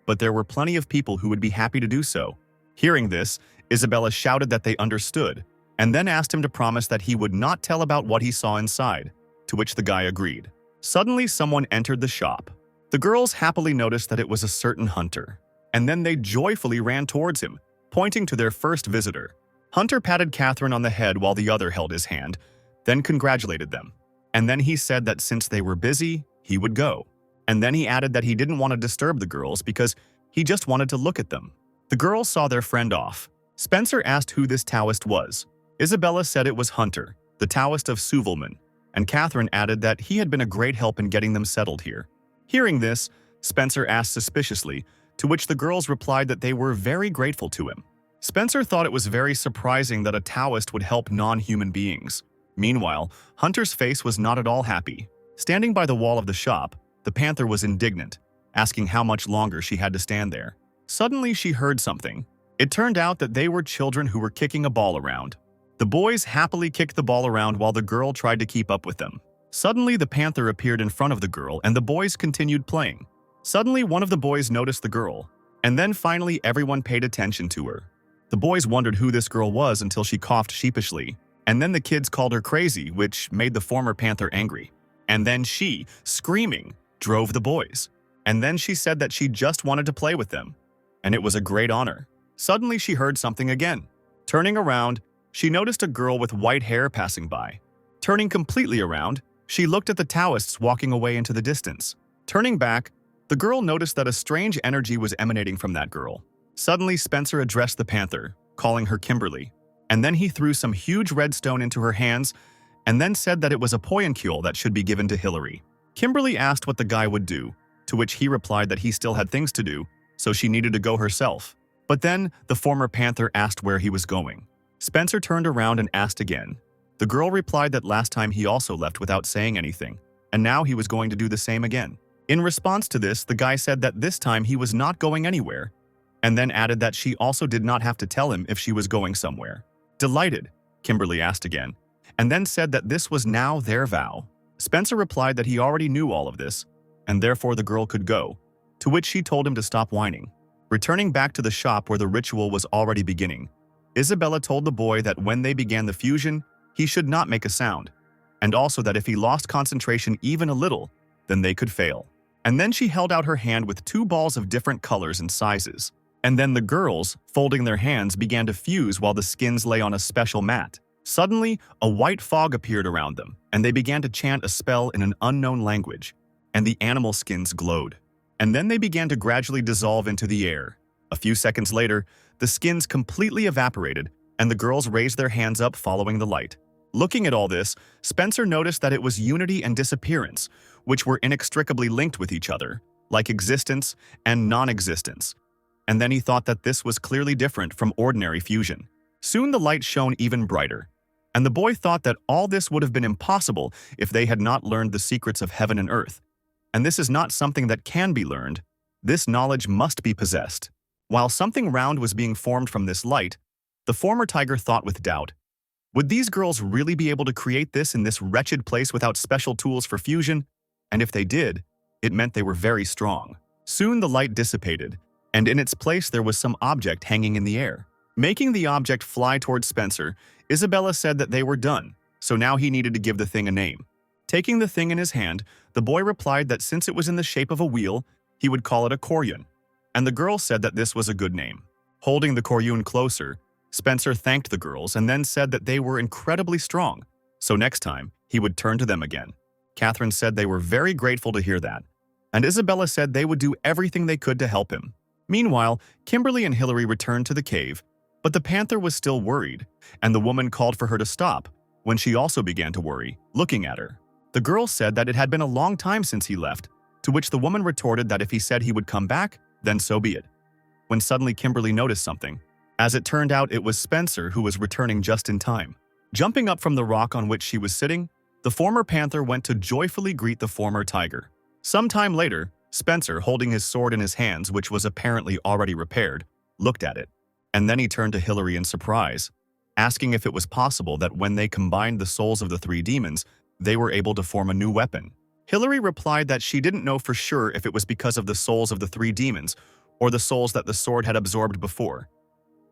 But there were plenty of people who would be happy to do so. Hearing this, Isabella shouted that they understood, and then asked him to promise that he would not tell about what he saw inside, to which the guy agreed. Suddenly, someone entered the shop. The girls happily noticed that it was a certain Hunter, and then they joyfully ran towards him, pointing to their first visitor. Hunter patted Catherine on the head while the other held his hand, then congratulated them. And then he said that since they were busy, he would go. And then he added that he didn't want to disturb the girls because he just wanted to look at them. The girls saw their friend off. Spencer asked who this Taoist was. Isabella said it was Hunter, the Taoist of Suvalman, and Catherine added that he had been a great help in getting them settled here. Hearing this, Spencer asked suspiciously, to which the girls replied that they were very grateful to him. Spencer thought it was very surprising that a Taoist would help non-human beings. Meanwhile, Hunter's face was not at all happy. Standing by the wall of the shop, the panther was indignant, asking how much longer she had to stand there. Suddenly, she heard something. It turned out that they were children who were kicking a ball around. The boys happily kicked the ball around while the girl tried to keep up with them. Suddenly, the panther appeared in front of the girl and the boys continued playing. Suddenly, one of the boys noticed the girl, And then finally everyone paid attention to her. The boys wondered who this girl was until she coughed sheepishly, and then the kids called her crazy, which made the former panther angry. And then she, screaming, drove the boys. And then she said that she just wanted to play with them, and it was a great honor. Suddenly she heard something again. Turning around, she noticed a girl with white hair passing by. Turning completely around, she looked at the Taoists walking away into the distance. Turning back, the girl noticed that a strange energy was emanating from that girl. Suddenly Spencer addressed the panther, calling her Kimberly, and then he threw some huge red stone into her hands and then said that it was a poyancule that should be given to Hillary. Kimberly asked what the guy would do, to which he replied that he still had things to do, so she needed to go herself. But then the former panther asked where he was going. Spencer turned around and asked again. The girl replied that last time he also left without saying anything, and now he was going to do the same again. In response to this, the guy said that this time he was not going anywhere, and then added that she also did not have to tell him if she was going somewhere. Delighted, Kimberly asked again, and then said that this was now their vow. Spencer replied that he already knew all of this, and therefore the girl could go, to which she told him to stop whining. Returning back to the shop where the ritual was already beginning, Isabella told the boy that when they began the fusion, he should not make a sound, and also that if he lost concentration even a little, then they could fail. And then she held out her hand with 2 balls of different colors and sizes. And then the girls, folding their hands, began to fuse while the skins lay on a special mat. Suddenly, a white fog appeared around them, and they began to chant a spell in an unknown language, and the animal skins glowed. And then they began to gradually dissolve into the air. A few seconds later, the skins completely evaporated, and the girls raised their hands up following the light. Looking at all this, Spencer noticed that it was unity and disappearance, which were inextricably linked with each other, like existence and non-existence. And then he thought that this was clearly different from ordinary fusion. Soon the light shone even brighter, and the boy thought that all this would have been impossible if they had not learned the secrets of heaven and earth. And this is not something that can be learned. This knowledge must be possessed. While something round was being formed from this light, the former tiger thought with doubt. Would these girls really be able to create this in this wretched place without special tools for fusion? And if they did, it meant they were very strong. Soon the light dissipated, and in its place there was some object hanging in the air. Making the object fly towards Spencer, Isabella said that they were done, so now he needed to give the thing a name. Taking the thing in his hand, the boy replied that since it was in the shape of a wheel, he would call it a koryun, and the girl said that this was a good name. Holding the koryun closer, Spencer thanked the girls and then said that they were incredibly strong, so next time he would turn to them again. Catherine said they were very grateful to hear that, and Isabella said they would do everything they could to help him. Meanwhile, Kimberly and Hillary returned to the cave, but the panther was still worried, and the woman called for her to stop when she also began to worry, looking at her. The girl said that it had been a long time since he left, to which the woman retorted that if he said he would come back, then so be it. When suddenly Kimberly noticed something. As it turned out, it was Spencer who was returning just in time. Jumping up from the rock on which she was sitting, the former panther went to joyfully greet the former tiger. Some time later, Spencer, holding his sword in his hands, which was apparently already repaired, looked at it. And then he turned to Hillary in surprise, asking if it was possible that when they combined the souls of the 3 demons, they were able to form a new weapon. Hillary replied that she didn't know for sure if it was because of the souls of the 3 demons or the souls that the sword had absorbed before.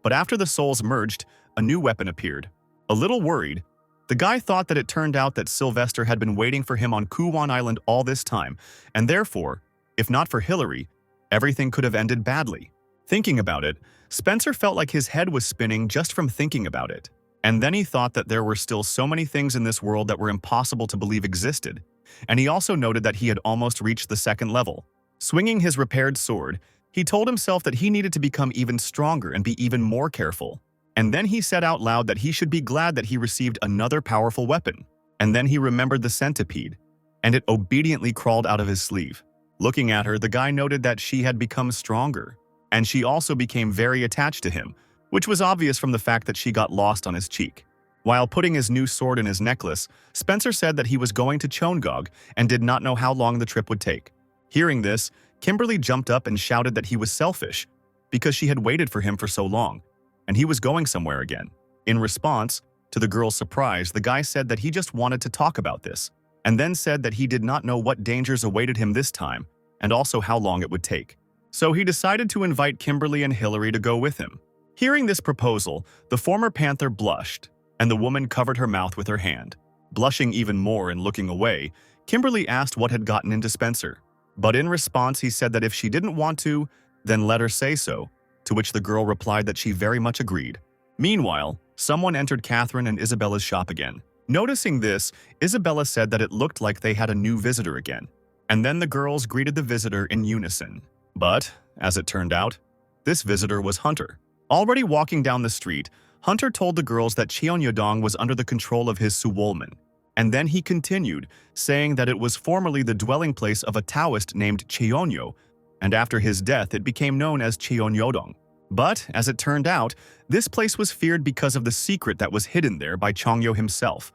But after the souls merged, a new weapon appeared. A little worried, the guy thought that it turned out that Sylvester had been waiting for him on Kuwan Island all this time, and therefore, if not for Hillary, everything could have ended badly. Thinking about it, Spencer felt like his head was spinning just from thinking about it. And then he thought that there were still so many things in this world that were impossible to believe existed. And he also noted that he had almost reached the 2nd level. Swinging his repaired sword, he told himself that he needed to become even stronger and be even more careful. And then he said out loud that he should be glad that he received another powerful weapon. And then he remembered the centipede, and it obediently crawled out of his sleeve. Looking at her, the guy noted that she had become stronger, and she also became very attached to him, which was obvious from the fact that she got lost on his cheek. While putting his new sword in his necklace, Spencer said that he was going to Chongog and did not know how long the trip would take. Hearing this, Kimberly jumped up and shouted that he was selfish because she had waited for him for so long, and he was going somewhere again. In response, to the girl's surprise, the guy said that he just wanted to talk about this, and then said that he did not know what dangers awaited him this time, and also how long it would take. so he decided to invite Kimberly and Hillary to go with him. Hearing this proposal, the former panther blushed, and the woman covered her mouth with her hand. Blushing even more and looking away, Kimberly asked what had gotten into Spencer. But in response, he said that if she didn't want to, then let her say so, to which the girl replied that she very much agreed. Meanwhile, someone entered Catherine and Isabella's shop again. Noticing this, Isabella said that it looked like they had a new visitor again. And then the girls greeted the visitor in unison. But, as it turned out, this visitor was Hunter. Already walking down the street, Hunter told the girls that Cheonyodong was under the control of his Suwolman. And then he continued, saying that it was formerly the dwelling place of a Taoist named Cheonyo, and after his death it became known as Cheonyodong. But, as it turned out, this place was feared because of the secret that was hidden there by Chongyo himself,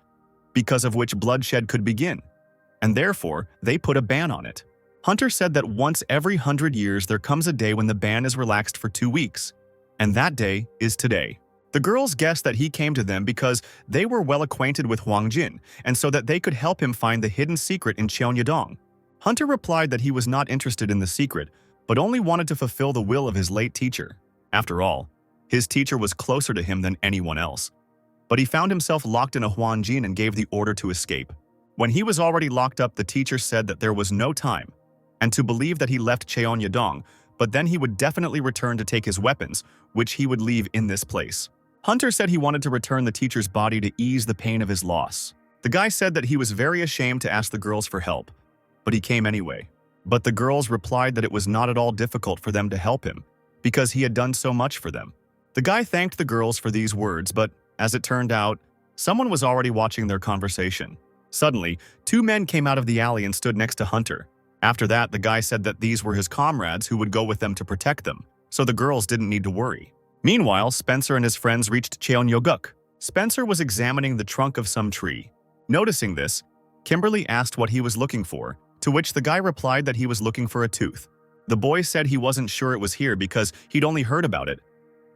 because of which bloodshed could begin, and therefore they put a ban on it. Hunter said that once every 100 years there comes a day when the ban is relaxed for 2 weeks, and that day is today. The girls guessed that he came to them because they were well acquainted with Huang Jin, and so that they could help him find the hidden secret in Cheonyodong. Hunter replied that he was not interested in the secret, but only wanted to fulfill the will of his late teacher. After all, his teacher was closer to him than anyone else. But he found himself locked in a Huang Jin and gave the order to escape. When he was already locked up, the teacher said that there was no time, and to believe that he left Cheonyodong, but then he would definitely return to take his weapons, which he would leave in this place. Hunter said he wanted to return the teacher's body to ease the pain of his loss. The guy said that he was very ashamed to ask the girls for help, but he came anyway. But the girls replied that it was not at all difficult for them to help him, because he had done so much for them. The guy thanked the girls for these words, but, as it turned out, someone was already watching their conversation. Suddenly, 2 men came out of the alley and stood next to Hunter. After that, the guy said that these were his comrades who would go with them to protect them, so the girls didn't need to worry. Meanwhile, Spencer and his friends reached Cheonyoguk. Spencer was examining the trunk of some tree. Noticing this, Kimberly asked what he was looking for, to which the guy replied that he was looking for a tooth. The boy said he wasn't sure it was here because he'd only heard about it,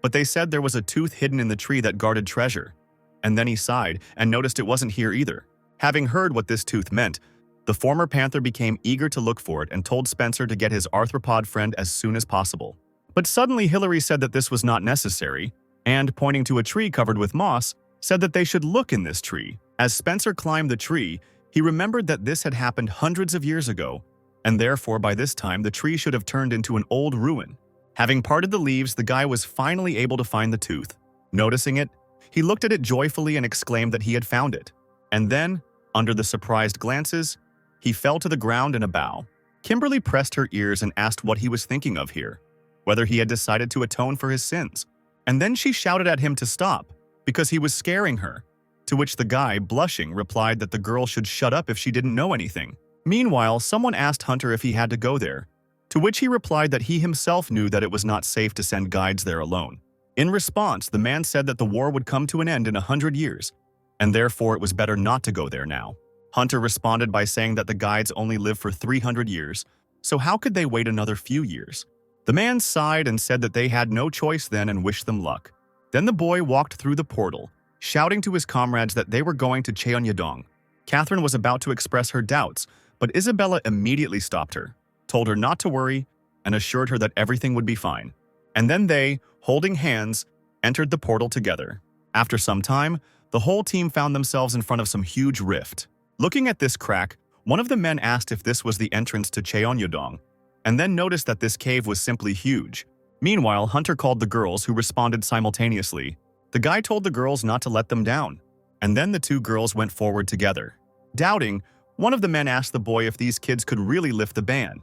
but they said there was a tooth hidden in the tree that guarded treasure. And then he sighed and noticed it wasn't here either. Having heard what this tooth meant, the former panther became eager to look for it and told Spencer to get his arthropod friend as soon as possible. But suddenly Hillary said that this was not necessary, and, pointing to a tree covered with moss, said that they should look in this tree. As Spencer climbed the tree, he remembered that this had happened hundreds of years ago, and therefore by this time the tree should have turned into an old ruin. Having parted the leaves, the guy was finally able to find the tooth. Noticing it, he looked at it joyfully and exclaimed that he had found it. And then, under the surprised glances, he fell to the ground in a bow. Kimberly pressed her ears and asked what he was thinking of here, whether he had decided to atone for his sins. And then she shouted at him to stop, because he was scaring her, to which the guy, blushing, replied that the girl should shut up if she didn't know anything. Meanwhile, someone asked Hunter if he had to go there, to which he replied that he himself knew that it was not safe to send guides there alone. In response, the man said that the war would come to an end in 100 years, and therefore it was better not to go there now. Hunter responded by saying that the guides only live for 300 years, so how could they wait another few years? The man sighed and said that they had no choice then and wished them luck. Then the boy walked through the portal, shouting to his comrades that they were going to Cheonyodong. Catherine was about to express her doubts, but Isabella immediately stopped her, told her not to worry, and assured her that everything would be fine. And then they, holding hands, entered the portal together. After some time, the whole team found themselves in front of some huge rift. Looking at this crack, one of the men asked if this was the entrance to Cheonyodong, and then noticed that this cave was simply huge. Meanwhile, Hunter called the girls, who responded simultaneously. The guy told the girls not to let them down, and then the 2 girls went forward together. Doubting, one of the men asked the boy if these kids could really lift the ban,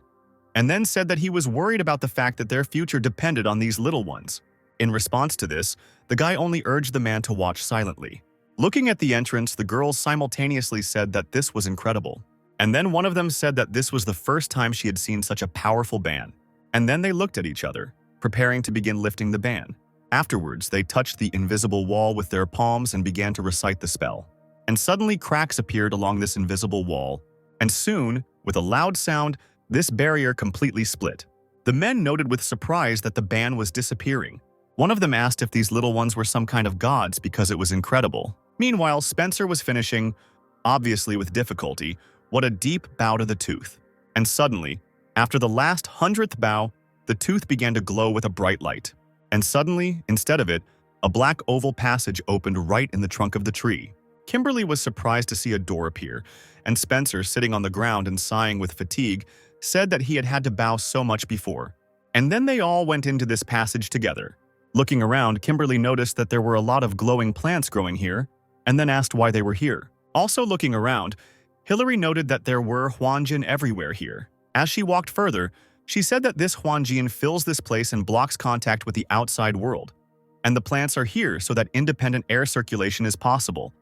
and then said that he was worried about the fact that their future depended on these little ones. In response to this, the guy only urged the man to watch silently. Looking at the entrance, the girls simultaneously said that this was incredible. And then one of them said that this was the first time she had seen such a powerful ban. And then they looked at each other, preparing to begin lifting the ban. Afterwards, they touched the invisible wall with their palms and began to recite the spell. And suddenly cracks appeared along this invisible wall, and soon, with a loud sound, this barrier completely split. The men noted with surprise that the ban was disappearing. One of them asked if these little ones were some kind of gods because it was incredible. Meanwhile, Spencer was finishing, obviously with difficulty, what a deep bow to the tooth. And suddenly, after the last 100th bow, the tooth began to glow with a bright light. And suddenly, instead of it, a black oval passage opened right in the trunk of the tree. Kimberly was surprised to see a door appear, and Spencer, sitting on the ground and sighing with fatigue, said that he had had to bow so much before. And then they all went into this passage together. Looking around, Kimberly noticed that there were a lot of glowing plants growing here, and then asked why they were here. Also looking around, Hillary noted that there were Huanjin everywhere here. As she walked further, she said that this Huanjin fills this place and blocks contact with the outside world. And the plants are here so that independent air circulation is possible.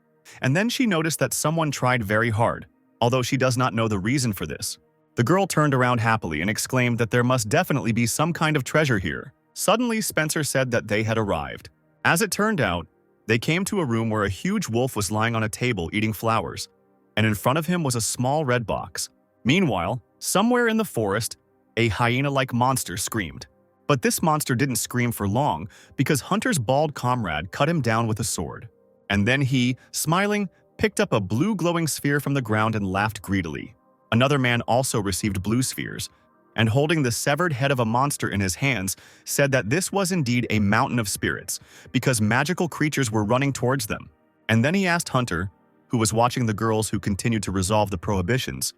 And then she noticed that someone tried very hard, although she does not know the reason for this. The girl turned around happily and exclaimed that there must definitely be some kind of treasure here. Suddenly, Spencer said that they had arrived. As it turned out, they came to a room where a huge wolf was lying on a table eating flowers, and in front of him was a small red box. Meanwhile, somewhere in the forest, a hyena-like monster screamed. But this monster didn't scream for long because Hunter's bald comrade cut him down with a sword. And then he, smiling, picked up a blue glowing sphere from the ground and laughed greedily. Another man also received blue spheres, and holding the severed head of a monster in his hands, said that this was indeed a mountain of spirits, because magical creatures were running towards them. And then he asked Hunter, who was watching the girls who continued to resolve the prohibitions,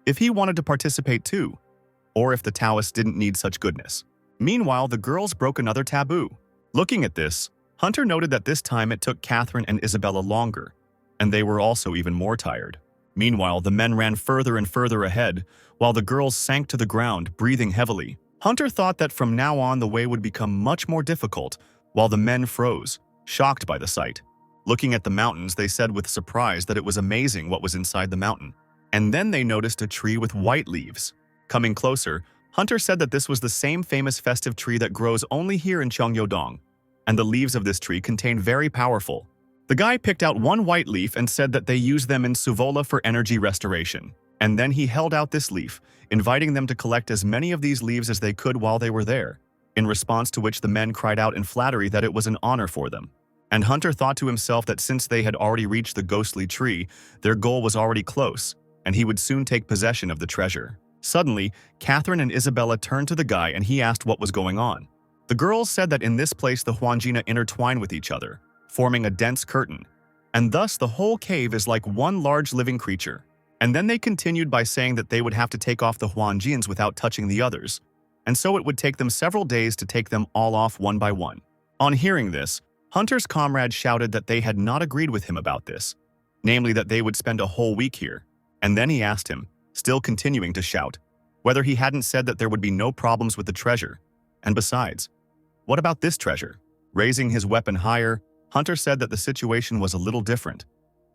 if he wanted to participate too, or if the Taoists didn't need such goodness. Meanwhile, the girls broke another taboo. Looking at this, Hunter noted that this time it took Catherine and Isabella longer, and they were also even more tired. Meanwhile, the men ran further and further ahead, while the girls sank to the ground, breathing heavily. Hunter thought that from now on the way would become much more difficult, while the men froze, shocked by the sight. Looking at the mountains, they said with surprise that it was amazing what was inside the mountain. And then they noticed a tree with white leaves. Coming closer, Hunter said that this was the same famous festive tree that grows only here in Cheongyodong, and the leaves of this tree contain very powerful. The guy picked out one white leaf and said that they use them in Suvola for energy restoration. And then he held out this leaf, inviting them to collect as many of these leaves as they could while they were there, in response to which the men cried out in flattery that it was an honor for them. And Hunter thought to himself that since they had already reached the ghostly tree, their goal was already close, and he would soon take possession of the treasure. Suddenly, Catherine and Isabella turned to the guy and he asked what was going on. The girls said that in this place the Huanjina intertwine with each other, forming a dense curtain, and thus the whole cave is like one large living creature. And then they continued by saying that they would have to take off the Huanjins without touching the others, and so it would take them several days to take them all off one by one. On hearing this, Hunter's comrade shouted that they had not agreed with him about this, namely that they would spend a whole week here. And then he asked him, still continuing to shout, whether he hadn't said that there would be no problems with the treasure. And besides, what about this treasure? Raising his weapon higher, Hunter said that the situation was a little different,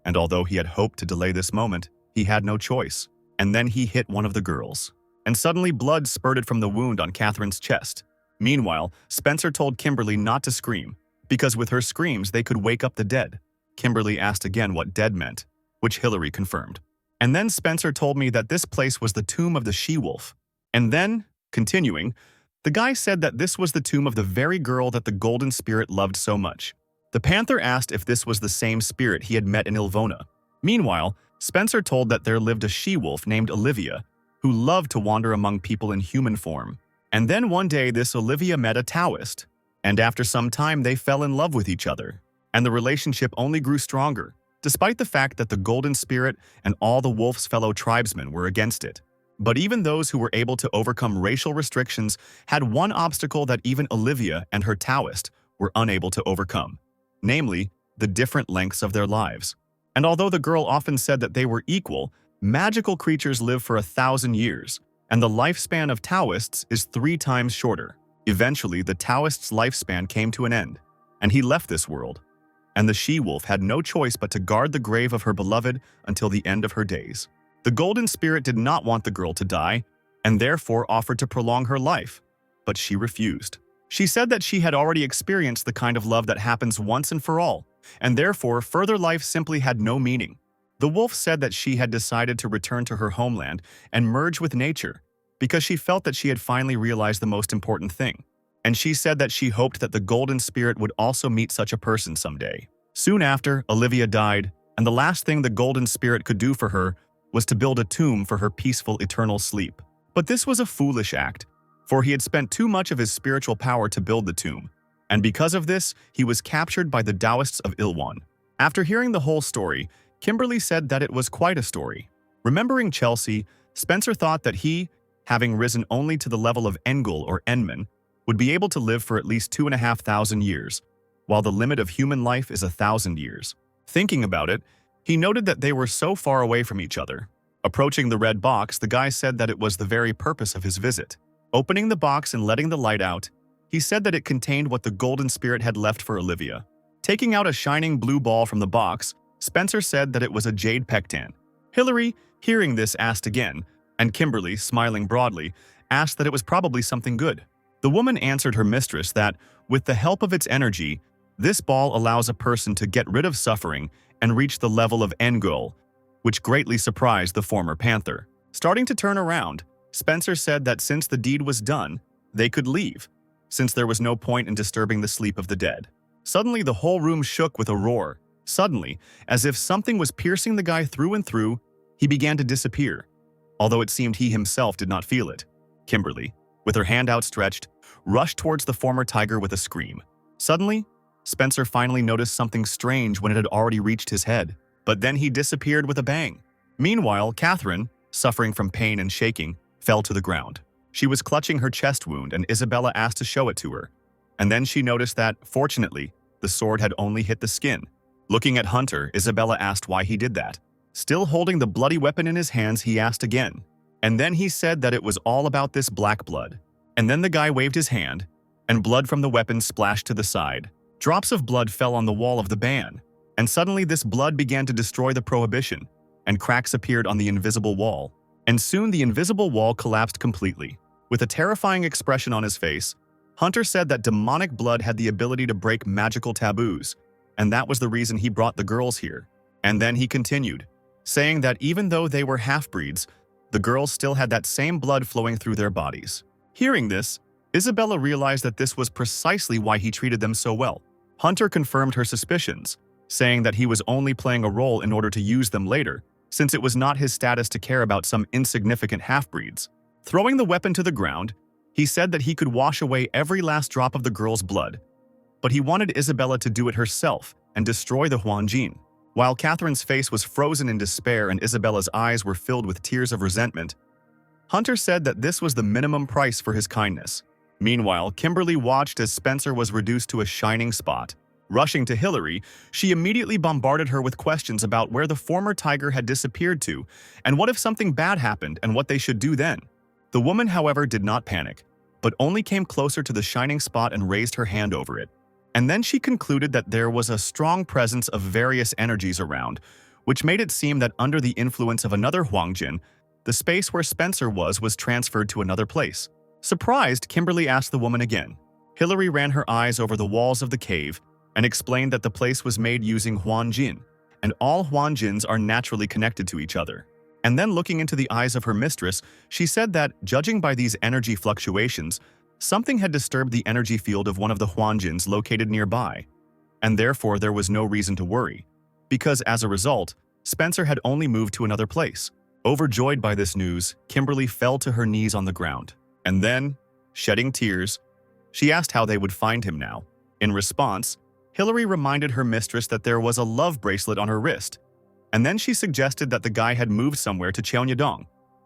and although he had hoped to delay this moment, he had no choice. And then he hit one of the girls, and suddenly blood spurted from the wound on Catherine's chest. Meanwhile, Spencer told Kimberly not to scream, because with her screams they could wake up the dead. Kimberly asked again what dead meant, which Hillary confirmed. And then Spencer told me that this place was the tomb of the she-wolf. And then, continuing, the guy said that this was the tomb of the very girl that the golden spirit loved so much. The panther asked if this was the same spirit he had met in Ilvona. Meanwhile, Spencer told that there lived a she-wolf named Olivia, who loved to wander among people in human form. And then one day this Olivia met a Taoist, and after some time they fell in love with each other, and the relationship only grew stronger, despite the fact that the golden spirit and all the wolf's fellow tribesmen were against it. But even those who were able to overcome racial restrictions had one obstacle that even Olivia and her Taoist were unable to overcome, namely, the different lengths of their lives. And although the girl often said that they were equal, magical creatures live for 1,000 years, and the lifespan of Taoists is 3 times shorter. Eventually, the Taoist's lifespan came to an end, and he left this world, and the she-wolf had no choice but to guard the grave of her beloved until the end of her days. The golden spirit did not want the girl to die, and therefore offered to prolong her life, but she refused. She said that she had already experienced the kind of love that happens once and for all, and therefore further life simply had no meaning. The wolf said that she had decided to return to her homeland and merge with nature, because she felt that she had finally realized the most important thing. And she said that she hoped that the golden spirit would also meet such a person someday. Soon after, Olivia died, and the last thing the golden spirit could do for her was to build a tomb for her peaceful eternal sleep. But this was a foolish act, for he had spent too much of his spiritual power to build the tomb, and because of this, he was captured by the Taoists of Ilwan. After hearing the whole story, Kimberly said that it was quite a story. Remembering Chelsea, Spencer thought that he, having risen only to the level of Engul or Enman, would be able to live for at least 2,500 years, while the limit of human life is 1,000 years. Thinking about it, he noted that they were so far away from each other. Approaching the red box, the guy said that it was the very purpose of his visit. Opening the box and letting the light out, he said that it contained what the golden spirit had left for Olivia. Taking out a shining blue ball from the box, Spencer said that it was a jade pectan. Hillary, hearing this, asked again, and Kimberly, smiling broadly, asked that it was probably something good. The woman answered her mistress that, with the help of its energy, this ball allows a person to get rid of suffering and reach the level of Engul, which greatly surprised the former panther. Starting to turn around, Spencer said that since the deed was done, they could leave, since there was no point in disturbing the sleep of the dead. Suddenly, the whole room shook with a roar. Suddenly, as if something was piercing the guy through and through, he began to disappear, although it seemed he himself did not feel it. Kimberly, with her hand outstretched, rushed towards the former tiger with a scream. Suddenly, Spencer finally noticed something strange when it had already reached his head, but then he disappeared with a bang. Meanwhile, Catherine, suffering from pain and shaking, fell to the ground. She was clutching her chest wound and Isabella asked to show it to her. And then she noticed that, fortunately, the sword had only hit the skin. Looking at Hunter, Isabella asked why he did that. Still holding the bloody weapon in his hands, he asked again. And then he said that it was all about this black blood. And then the guy waved his hand, and blood from the weapon splashed to the side. Drops of blood fell on the wall of the ban, and suddenly this blood began to destroy the prohibition, and cracks appeared on the invisible wall. And soon the invisible wall collapsed completely. With a terrifying expression on his face, Hunter said that demonic blood had the ability to break magical taboos, and that was the reason he brought the girls here. And then he continued, saying that even though they were half-breeds, the girls still had that same blood flowing through their bodies. Hearing this, Isabella realized that this was precisely why he treated them so well. Hunter confirmed her suspicions, saying that he was only playing a role in order to use them later, since it was not his status to care about some insignificant half-breeds. Throwing the weapon to the ground, he said that he could wash away every last drop of the girl's blood, but he wanted Isabella to do it herself and destroy the Huanjin. While Catherine's face was frozen in despair and Isabella's eyes were filled with tears of resentment, Hunter said that this was the minimum price for his kindness. Meanwhile, Kimberly watched as Spencer was reduced to a shining spot. Rushing to Hillary, she immediately bombarded her with questions about where the former tiger had disappeared to, and what if something bad happened and what they should do then. The woman, however, did not panic, but only came closer to the shining spot and raised her hand over it. And then she concluded that there was a strong presence of various energies around, which made it seem that under the influence of another Huangjin, the space where Spencer was transferred to another place. Surprised, Kimberly asked the woman again. Hillary ran her eyes over the walls of the cave and explained that the place was made using Huanjin, and all Huanjins are naturally connected to each other. And then looking into the eyes of her mistress, she said that, judging by these energy fluctuations, something had disturbed the energy field of one of the Huanjins located nearby, and therefore there was no reason to worry, because as a result, Spencer had only moved to another place. Overjoyed by this news, Kimberly fell to her knees on the ground, and then, shedding tears, she asked how they would find him now. In response, Hillary reminded her mistress that there was a love bracelet on her wrist, and then she suggested that the guy had moved somewhere to Cheonyadong,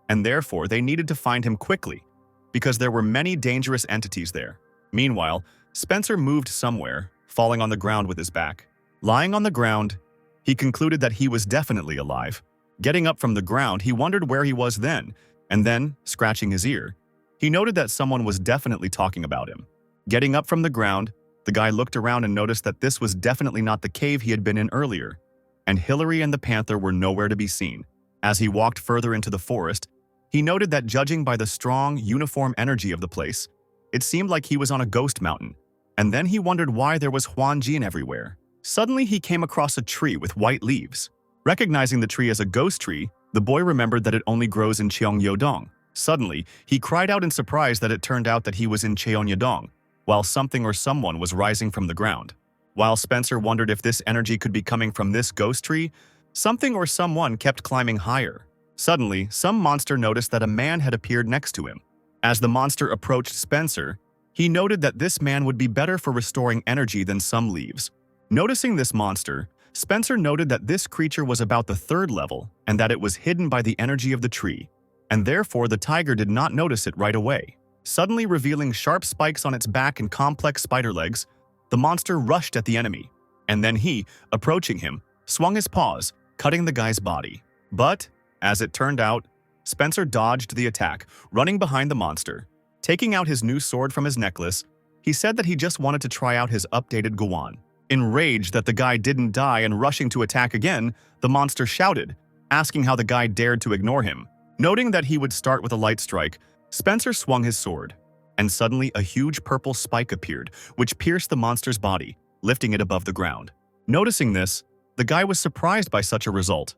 and therefore they needed to find him quickly, because there were many dangerous entities there. Meanwhile, Spencer moved somewhere, falling on the ground with his back. Lying on the ground, he concluded that he was definitely alive. Getting up from the ground, he wondered where he was then, and then, scratching his ear, he noted that someone was definitely talking about him. Getting up from the ground, the guy looked around and noticed that this was definitely not the cave he had been in earlier, and Hillary and the panther were nowhere to be seen. As he walked further into the forest, he noted that judging by the strong, uniform energy of the place, it seemed like he was on a ghost mountain, and then he wondered why there was Huanjin everywhere. Suddenly he came across a tree with white leaves. Recognizing the tree as a ghost tree, the boy remembered that it only grows in Cheonyadong. Suddenly, he cried out in surprise that it turned out that he was in Cheonyadong, while something or someone was rising from the ground. While Spencer wondered if this energy could be coming from this ghost tree, something or someone kept climbing higher. Suddenly, some monster noticed that a man had appeared next to him. As the monster approached Spencer, he noted that this man would be better for restoring energy than some leaves. Noticing this monster, Spencer noted that this creature was about the 3rd level and that it was hidden by the energy of the tree, and therefore the tiger did not notice it right away. Suddenly revealing sharp spikes on its back and complex spider legs, the monster rushed at the enemy, and then he, approaching him, swung his paws, cutting the guy's body. But, as it turned out, Spencer dodged the attack, running behind the monster. Taking out his new sword from his necklace, he said that he just wanted to try out his updated Guan. Enraged that the guy didn't die and rushing to attack again, the monster shouted, asking how the guy dared to ignore him. Noting that he would start with a light strike, Spencer swung his sword, and suddenly a huge purple spike appeared, which pierced the monster's body, lifting it above the ground. Noticing this, the guy was surprised by such a result,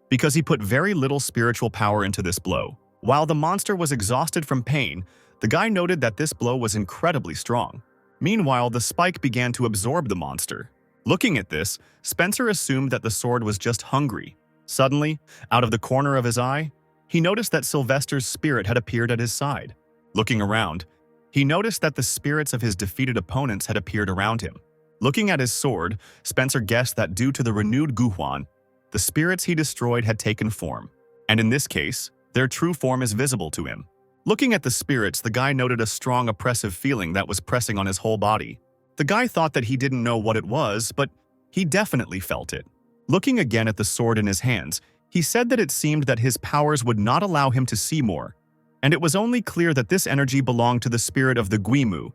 because he put very little spiritual power into this blow. While the monster was exhausted from pain, the guy noted that this blow was incredibly strong. Meanwhile, the spike began to absorb the monster. Looking at this, Spencer assumed that the sword was just hungry. Suddenly, out of the corner of his eye, he noticed that Sylvester's spirit had appeared at his side. Looking around, he noticed that the spirits of his defeated opponents had appeared around him. Looking at his sword, Spencer guessed that due to the renewed Guhuan, the spirits he destroyed had taken form, and in this case, their true form is visible to him. Looking at the spirits, the guy noted a strong oppressive feeling that was pressing on his whole body. The guy thought that he didn't know what it was, but he definitely felt it. Looking again at the sword in his hands, he said that it seemed that his powers would not allow him to see more, and it was only clear that this energy belonged to the spirit of the Guimu,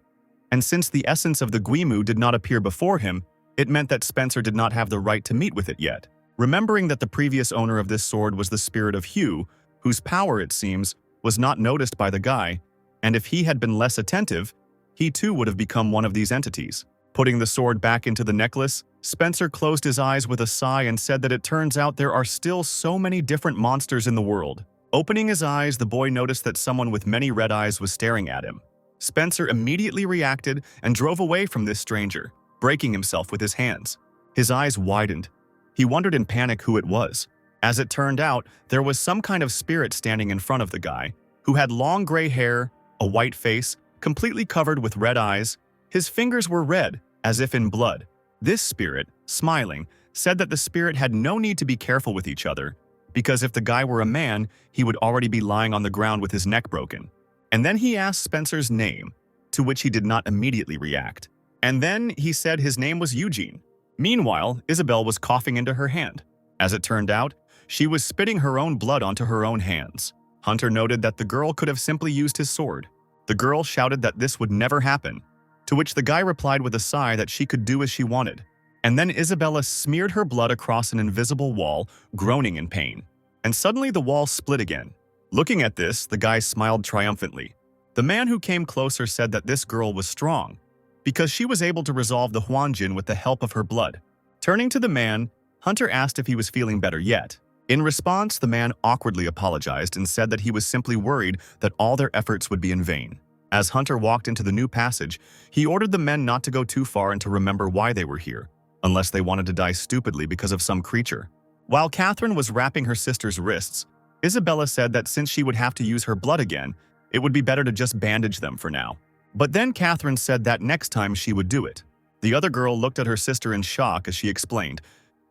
and since the essence of the Guimu did not appear before him, it meant that Spencer did not have the right to meet with it yet. Remembering that the previous owner of this sword was the spirit of Hugh, whose power, it seems, was not noticed by the guy, and if he had been less attentive, he too would have become one of these entities. Putting the sword back into the necklace, Spencer closed his eyes with a sigh and said that it turns out there are still so many different monsters in the world. Opening his eyes, the boy noticed that someone with many red eyes was staring at him. Spencer immediately reacted and drove away from this stranger, breaking himself with his hands. His eyes widened. He wondered in panic who it was. As it turned out, there was some kind of spirit standing in front of the guy, who had long gray hair, a white face, completely covered with red eyes. His fingers were red, as if in blood. This spirit, smiling, said that the spirit had no need to be careful with each other, because if the guy were a man, he would already be lying on the ground with his neck broken. And then he asked Spencer's name, to which he did not immediately react. And then he said his name was Eugene. Meanwhile, Isabel was coughing into her hand. As it turned out, she was spitting her own blood onto her own hands. Hunter noted that the girl could have simply used his sword. The girl shouted that this would never happen, to which the guy replied with a sigh that she could do as she wanted. And then Isabella smeared her blood across an invisible wall, groaning in pain. And suddenly the wall split again. Looking at this, the guy smiled triumphantly. The man who came closer said that this girl was strong, because she was able to resolve the Huanjin with the help of her blood. Turning to the man, Hunter asked if he was feeling better yet. In response, the man awkwardly apologized and said that he was simply worried that all their efforts would be in vain. As Hunter walked into the new passage, he ordered the men not to go too far and to remember why they were here, unless they wanted to die stupidly because of some creature. While Catherine was wrapping her sister's wrists, Isabella said that since she would have to use her blood again, it would be better to just bandage them for now. But then Catherine said that next time she would do it. The other girl looked at her sister in shock as she explained,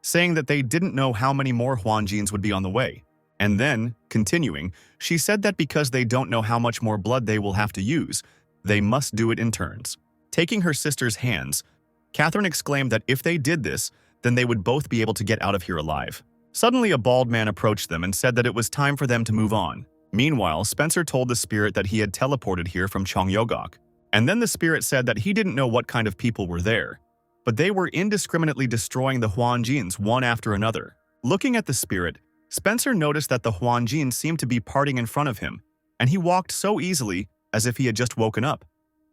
saying that they didn't know how many more Huanjins would be on the way. And then, continuing, she said that because they don't know how much more blood they will have to use, they must do it in turns. Taking her sister's hands, Catherine exclaimed that if they did this, then they would both be able to get out of here alive. Suddenly, a bald man approached them and said that it was time for them to move on. Meanwhile, Spencer told the spirit that he had teleported here from Chongyogok. And then the spirit said that he didn't know what kind of people were there, but they were indiscriminately destroying the Huanjins one after another. Looking at the spirit, Spencer noticed that the Huanjin seemed to be parting in front of him, and he walked so easily as if he had just woken up.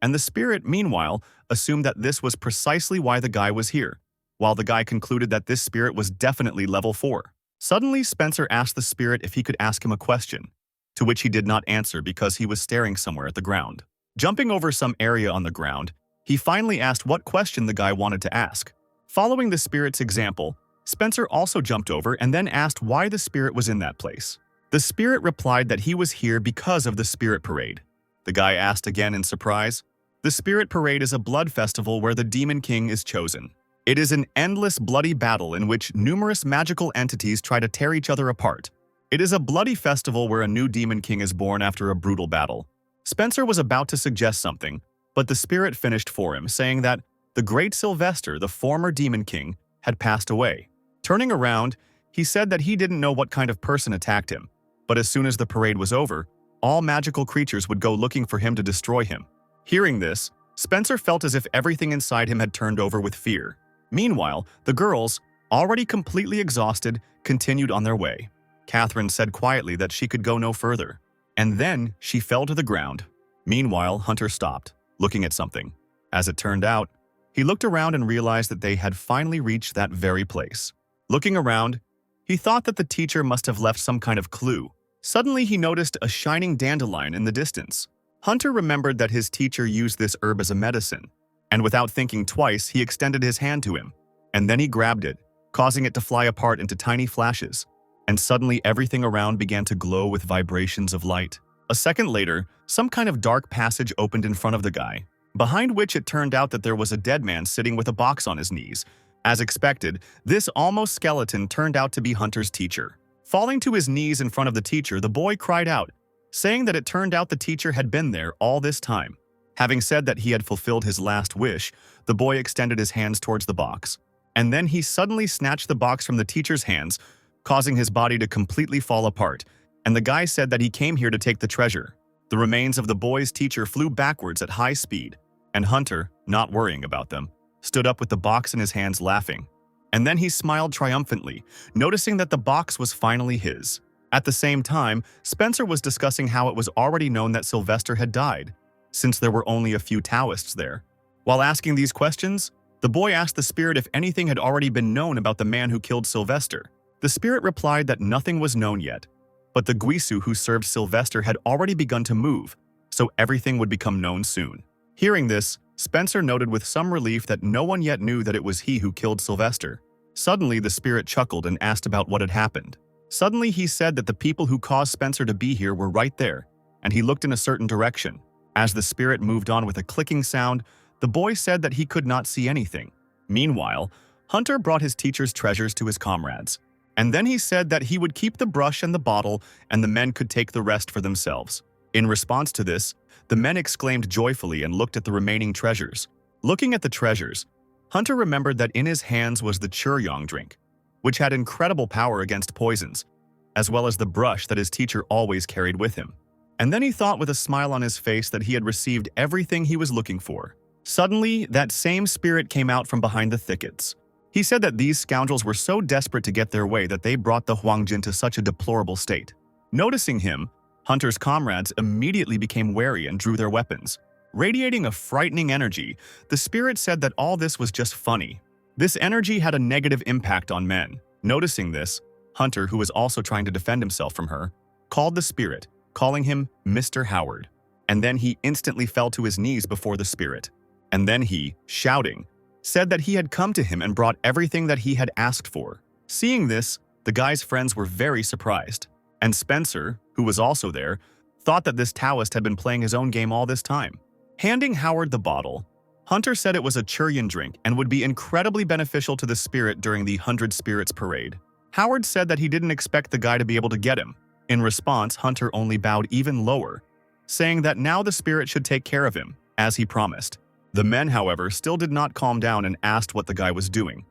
And the spirit, meanwhile, assumed that this was precisely why the guy was here, while the guy concluded that this spirit was definitely level 4. Suddenly, Spencer asked the spirit if he could ask him a question, to which he did not answer because he was staring somewhere at the ground. Jumping over some area on the ground, he finally asked what question the guy wanted to ask. Following the spirit's example, Spencer also jumped over and then asked why the spirit was in that place. The spirit replied that he was here because of the spirit parade. The guy asked again in surprise. The Spirit Parade is a blood festival where the Demon King is chosen. It is an endless bloody battle in which numerous magical entities try to tear each other apart. It is a bloody festival where a new Demon King is born after a brutal battle. Spencer was about to suggest something, but the Spirit finished for him, saying that the great Sylvester, the former Demon King, had passed away. Turning around, he said that he didn't know what kind of person attacked him, but as soon as the parade was over, all magical creatures would go looking for him to destroy him. Hearing this, Spencer felt as if everything inside him had turned over with fear. Meanwhile, the girls, already completely exhausted, continued on their way. Catherine said quietly that she could go no further, and then she fell to the ground. Meanwhile, Hunter stopped, looking at something. As it turned out, he looked around and realized that they had finally reached that very place. Looking around, he thought that the teacher must have left some kind of clue. Suddenly, he noticed a shining dandelion in the distance. Hunter remembered that his teacher used this herb as a medicine, and without thinking twice, he extended his hand to him. And then he grabbed it, causing it to fly apart into tiny flashes. And suddenly, everything around began to glow with vibrations of light. A second later, some kind of dark passage opened in front of the guy, behind which it turned out that there was a dead man sitting with a box on his knees. As expected, this almost skeleton turned out to be Hunter's teacher. Falling to his knees in front of the teacher, the boy cried out, saying that it turned out the teacher had been there all this time. Having said that he had fulfilled his last wish, the boy extended his hands towards the box. And then he suddenly snatched the box from the teacher's hands, causing his body to completely fall apart, and the guy said that he came here to take the treasure. The remains of the boy's teacher flew backwards at high speed, and Hunter, not worrying about them, stood up with the box in his hands laughing. And then he smiled triumphantly, noticing that the box was finally his. At the same time, Spencer was discussing how it was already known that Sylvester had died, since there were only a few Taoists there. While asking these questions, the boy asked the spirit if anything had already been known about the man who killed Sylvester. The spirit replied that nothing was known yet, but the Guisu who served Sylvester had already begun to move, so everything would become known soon. Hearing this, Spencer noted with some relief that no one yet knew that it was he who killed Sylvester. Suddenly, the spirit chuckled and asked about what had happened. Suddenly, he said that the people who caused Spencer to be here were right there, and he looked in a certain direction. As the spirit moved on with a clicking sound, the boy said that he could not see anything. Meanwhile, Hunter brought his teacher's treasures to his comrades. And then he said that he would keep the brush and the bottle, and the men could take the rest for themselves. In response to this, the men exclaimed joyfully and looked at the remaining treasures. Looking at the treasures, Hunter remembered that in his hands was the Churyong drink, which had incredible power against poisons, as well as the brush that his teacher always carried with him. And then he thought with a smile on his face that he had received everything he was looking for. Suddenly, that same spirit came out from behind the thickets. He said that these scoundrels were so desperate to get their way that they brought the Huangjin to such a deplorable state. Noticing him, Hunter's comrades immediately became wary and drew their weapons. Radiating a frightening energy, the spirit said that all this was just funny. This energy had a negative impact on men. Noticing this, Hunter, who was also trying to defend himself from her, called the spirit, calling him Mr. Howard. And then he instantly fell to his knees before the spirit. And then he, shouting, said that he had come to him and brought everything that he had asked for. Seeing this, the guy's friends were very surprised. And Spencer, who was also there, thought that this Taoist had been playing his own game all this time. Handing Howard the bottle, Hunter said it was a Churyong drink and would be incredibly beneficial to the spirit during the 100 Spirits Parade. Howard said that he didn't expect the guy to be able to get him. In response, Hunter only bowed even lower, saying that now the spirit should take care of him, as he promised. The men, however, still did not calm down and asked what the guy was doing.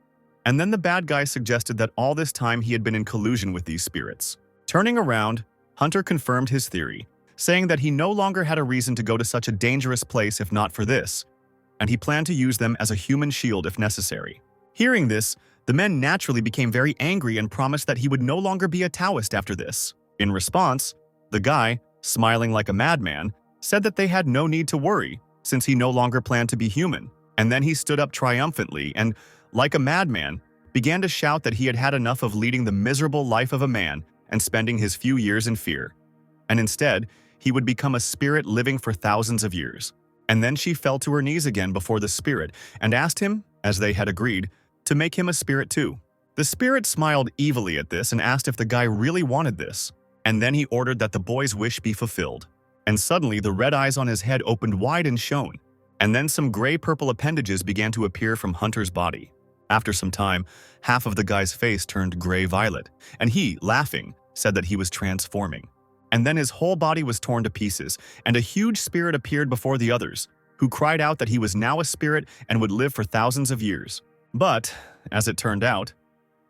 And then the bad guy suggested that all this time he had been in collusion with these spirits. Turning around, Hunter confirmed his theory, saying that he no longer had a reason to go to such a dangerous place if not for this, and he planned to use them as a human shield if necessary. Hearing this, the men naturally became very angry and promised that he would no longer be a Taoist after this. In response, the guy, smiling like a madman, said that they had no need to worry, since he no longer planned to be human. And then he stood up triumphantly and, like a madman, began to shout that he had had enough of leading the miserable life of a man and spending his few years in fear. And instead, he would become a spirit living for thousands of years. And then she fell to her knees again before the spirit and asked him, as they had agreed, to make him a spirit too. The spirit smiled evilly at this and asked if the guy really wanted this. And then he ordered that the boy's wish be fulfilled. and suddenly the red eyes on his head opened wide and shone, and then some gray-purple appendages began to appear from Hunter's body. After some time, half of the guy's face turned gray-violet, and he, laughing, said that he was transforming. And then his whole body was torn to pieces, and a huge spirit appeared before the others, who cried out that he was now a spirit and would live for thousands of years. But, as it turned out,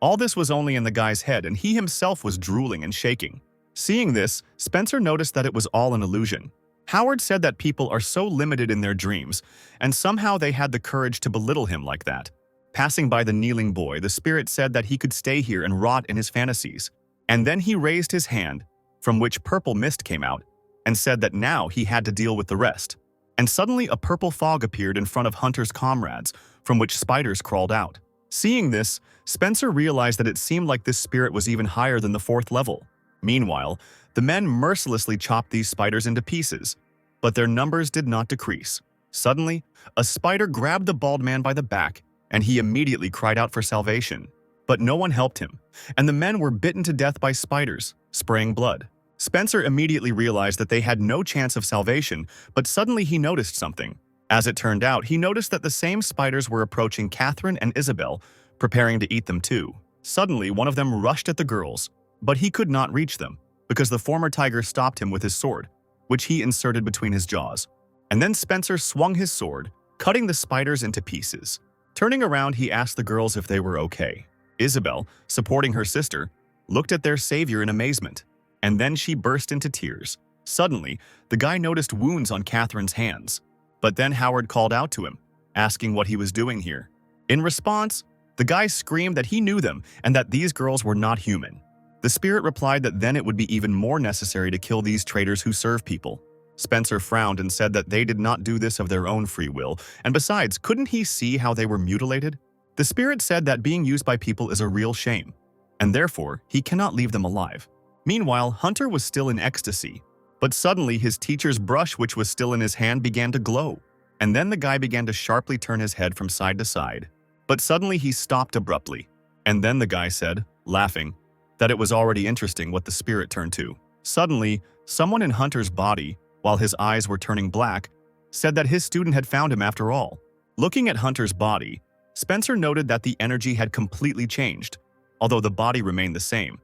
all this was only in the guy's head, and he himself was drooling and shaking. Seeing this, Spencer noticed that it was all an illusion. Howard said that people are so limited in their dreams, and somehow they had the courage to belittle him like that. Passing by the kneeling boy, the spirit said that he could stay here and rot in his fantasies. And then he raised his hand, from which purple mist came out, and said that now he had to deal with the rest. And suddenly a purple fog appeared in front of Hunter's comrades, from which spiders crawled out. Seeing this, Spencer realized that it seemed like this spirit was even higher than the 4th level. Meanwhile, the men mercilessly chopped these spiders into pieces, but their numbers did not decrease. Suddenly, a spider grabbed the bald man by the back, and he immediately cried out for salvation. But no one helped him, and the men were bitten to death by spiders, spraying blood. Spencer immediately realized that they had no chance of salvation, but suddenly he noticed something. As it turned out, he noticed that the same spiders were approaching Catherine and Isabel, preparing to eat them too. Suddenly, one of them rushed at the girls, but he could not reach them, because the former tiger stopped him with his sword, which he inserted between his jaws. And then Spencer swung his sword, cutting the spiders into pieces. Turning around, he asked the girls if they were okay. Isabel, supporting her sister, looked at their savior in amazement, and then she burst into tears. Suddenly, the guy noticed wounds on Catherine's hands, but then Howard called out to him, asking what he was doing here. In response, the guy screamed that he knew them and that these girls were not human. The spirit replied that then it would be even more necessary to kill these traitors who serve people. Spencer frowned and said that they did not do this of their own free will, and besides, couldn't he see how they were mutilated? The spirit said that being used by people is a real shame, and therefore he cannot leave them alive. Meanwhile, Hunter was still in ecstasy, but suddenly his teacher's brush, which was still in his hand, began to glow, and then the guy began to sharply turn his head from side to side. But suddenly he stopped abruptly, and then the guy said, laughing, that it was already interesting what the spirit turned to. Suddenly, someone in Hunter's body, while his eyes were turning black, said that his student had found him after all. Looking at Hunter's body, Spencer noted that the energy had completely changed, although the body remained the same,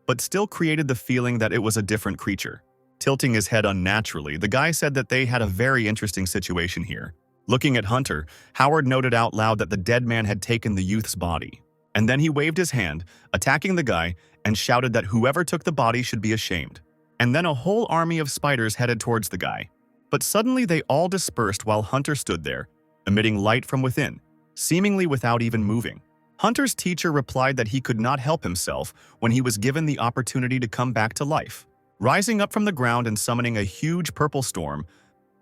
but still created the feeling that it was a different creature. Tilting his head unnaturally, the guy said that they had a very interesting situation here. Looking at Hunter, Howard noted out loud that the dead man had taken the youth's body. And then he waved his hand, attacking the guy, and shouted that whoever took the body should be ashamed. And then a whole army of spiders headed towards the guy. But suddenly they all dispersed while Hunter stood there, emitting light from within, seemingly without even moving. Hunter's teacher replied that he could not help himself when he was given the opportunity to come back to life. Rising up from the ground and summoning a huge purple storm,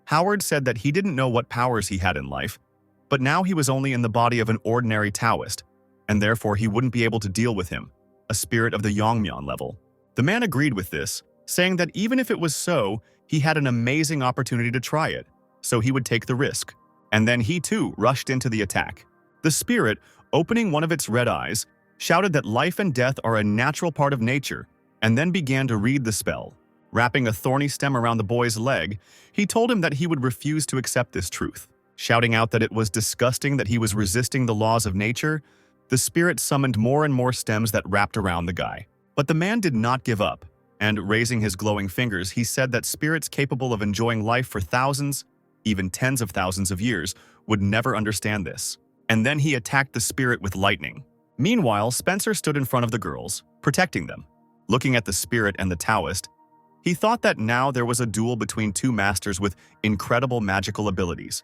Howard said that he didn't know what powers he had in life, but now he was only in the body of an ordinary Taoist, and therefore he wouldn't be able to deal with him, a spirit of the Yongmyeon level. The man agreed with this, saying that even if it was so, he had an amazing opportunity to try it, so he would take the risk. And then he too rushed into the attack. The spirit, opening one of its red eyes, shouted that life and death are a natural part of nature, and then began to read the spell. Wrapping a thorny stem around the boy's leg, he told him that he would refuse to accept this truth. Shouting out that it was disgusting that he was resisting the laws of nature, the spirit summoned more and more stems that wrapped around the guy. But the man did not give up, and raising his glowing fingers, he said that spirits capable of enjoying life for thousands, even tens of thousands of years, would never understand this. And then he attacked the spirit with lightning. Meanwhile, Spencer stood in front of the girls, protecting them. Looking at the spirit and the Taoist, he thought that now there was a duel between two masters with incredible magical abilities.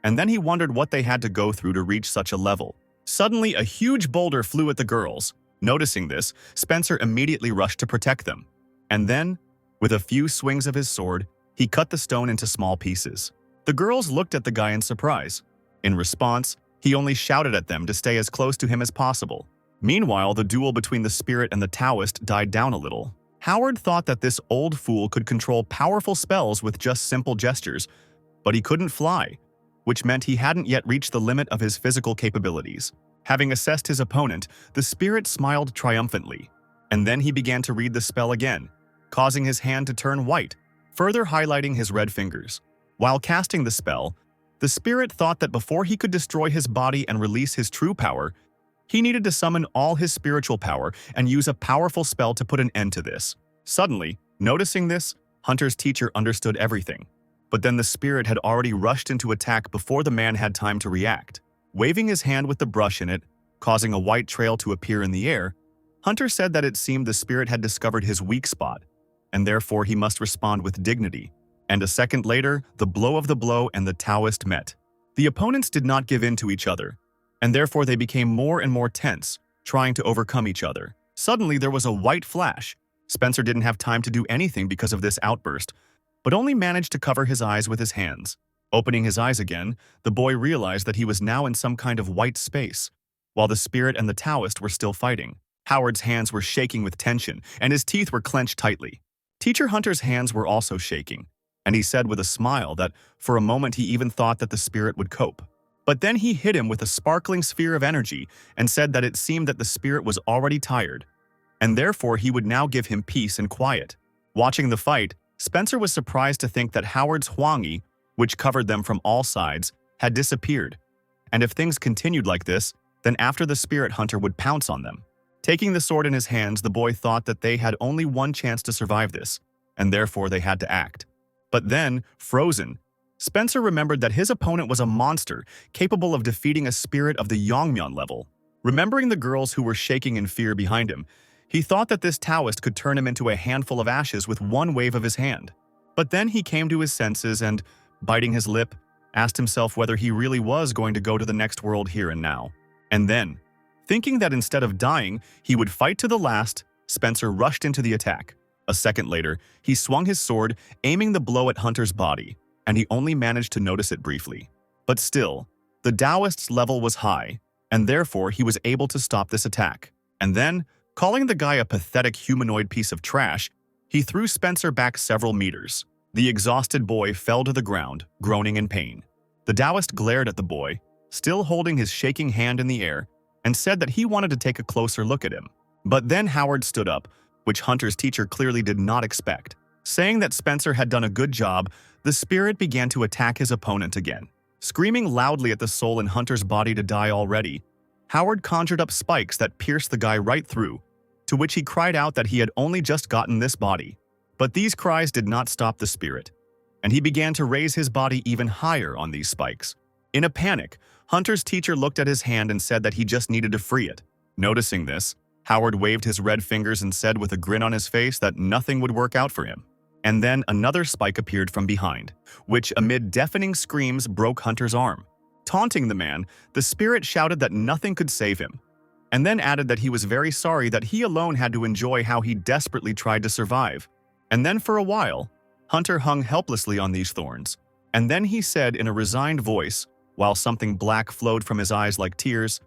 And then he wondered what they had to go through to reach such a level. Suddenly, a huge boulder flew at the girls. Noticing this, Spencer immediately rushed to protect them. And then, with a few swings of his sword, he cut the stone into small pieces. The girls looked at the guy in surprise. In response, he only shouted at them to stay as close to him as possible. Meanwhile, the duel between the spirit and the Taoist died down a little. Howard thought that this old fool could control powerful spells with just simple gestures, but he couldn't fly, which meant he hadn't yet reached the limit of his physical capabilities. Having assessed his opponent, the spirit smiled triumphantly, and then he began to read the spell again, causing his hand to turn white, further highlighting his red fingers. While casting the spell, the spirit thought that before he could destroy his body and release his true power, he needed to summon all his spiritual power and use a powerful spell to put an end to this. Suddenly, noticing this, Hunter's teacher understood everything. But then the spirit had already rushed into attack before the man had time to react. Waving his hand with the brush in it, causing a white trail to appear in the air, Hunter said that it seemed the spirit had discovered his weak spot, and therefore he must respond with dignity. And a second later, the blow of the blow and the Taoist met. The opponents did not give in to each other, and therefore they became more and more tense, trying to overcome each other. Suddenly there was a white flash. Spencer didn't have time to do anything because of this outburst, but only managed to cover his eyes with his hands. Opening his eyes again, the boy realized that he was now in some kind of white space, while the spirit and the Taoist were still fighting. Howard's hands were shaking with tension, and his teeth were clenched tightly. Teacher Hunter's hands were also shaking, and he said with a smile that for a moment he even thought that the spirit would cope. But then he hit him with a sparkling sphere of energy and said that it seemed that the spirit was already tired, and therefore he would now give him peace and quiet. Watching the fight, Spencer was surprised to think that Howard's Huangyi, which covered them from all sides, had disappeared. And if things continued like this, then after the spirit hunter would pounce on them. Taking the sword in his hands, the boy thought that they had only one chance to survive this, and therefore they had to act. But then, frozen, Spencer remembered that his opponent was a monster capable of defeating a spirit of the Yongmyeon level. Remembering the girls who were shaking in fear behind him, he thought that this Taoist could turn him into a handful of ashes with one wave of his hand. But then he came to his senses and, biting his lip, asked himself whether he really was going to go to the next world here and now. And then, thinking that instead of dying, he would fight to the last, Spencer rushed into the attack. A second later, he swung his sword, aiming the blow at Hunter's body, and he only managed to notice it briefly. But still, the Taoist's level was high, and therefore he was able to stop this attack. And then, calling the guy a pathetic humanoid piece of trash, he threw Spencer back several meters. The exhausted boy fell to the ground, groaning in pain. The Taoist glared at the boy, still holding his shaking hand in the air, and said that he wanted to take a closer look at him. But then Howard stood up, which Hunter's teacher clearly did not expect. Saying that Spencer had done a good job, the spirit began to attack his opponent again. Screaming loudly at the soul in Hunter's body to die already, Howard conjured up spikes that pierced the guy right through, to which he cried out that he had only just gotten this body. But these cries did not stop the spirit, and he began to raise his body even higher on these spikes. In a panic, Hunter's teacher looked at his hand and said that he just needed to free it. Noticing this, Howard waved his red fingers and said with a grin on his face that nothing would work out for him. And then another spike appeared from behind, which amid deafening screams broke Hunter's arm. Taunting the man, the spirit shouted that nothing could save him, and then added that he was very sorry that he alone had to enjoy how he desperately tried to survive. And then for a while, Hunter hung helplessly on these thorns, and then he said in a resigned voice, while something black flowed from his eyes like tears,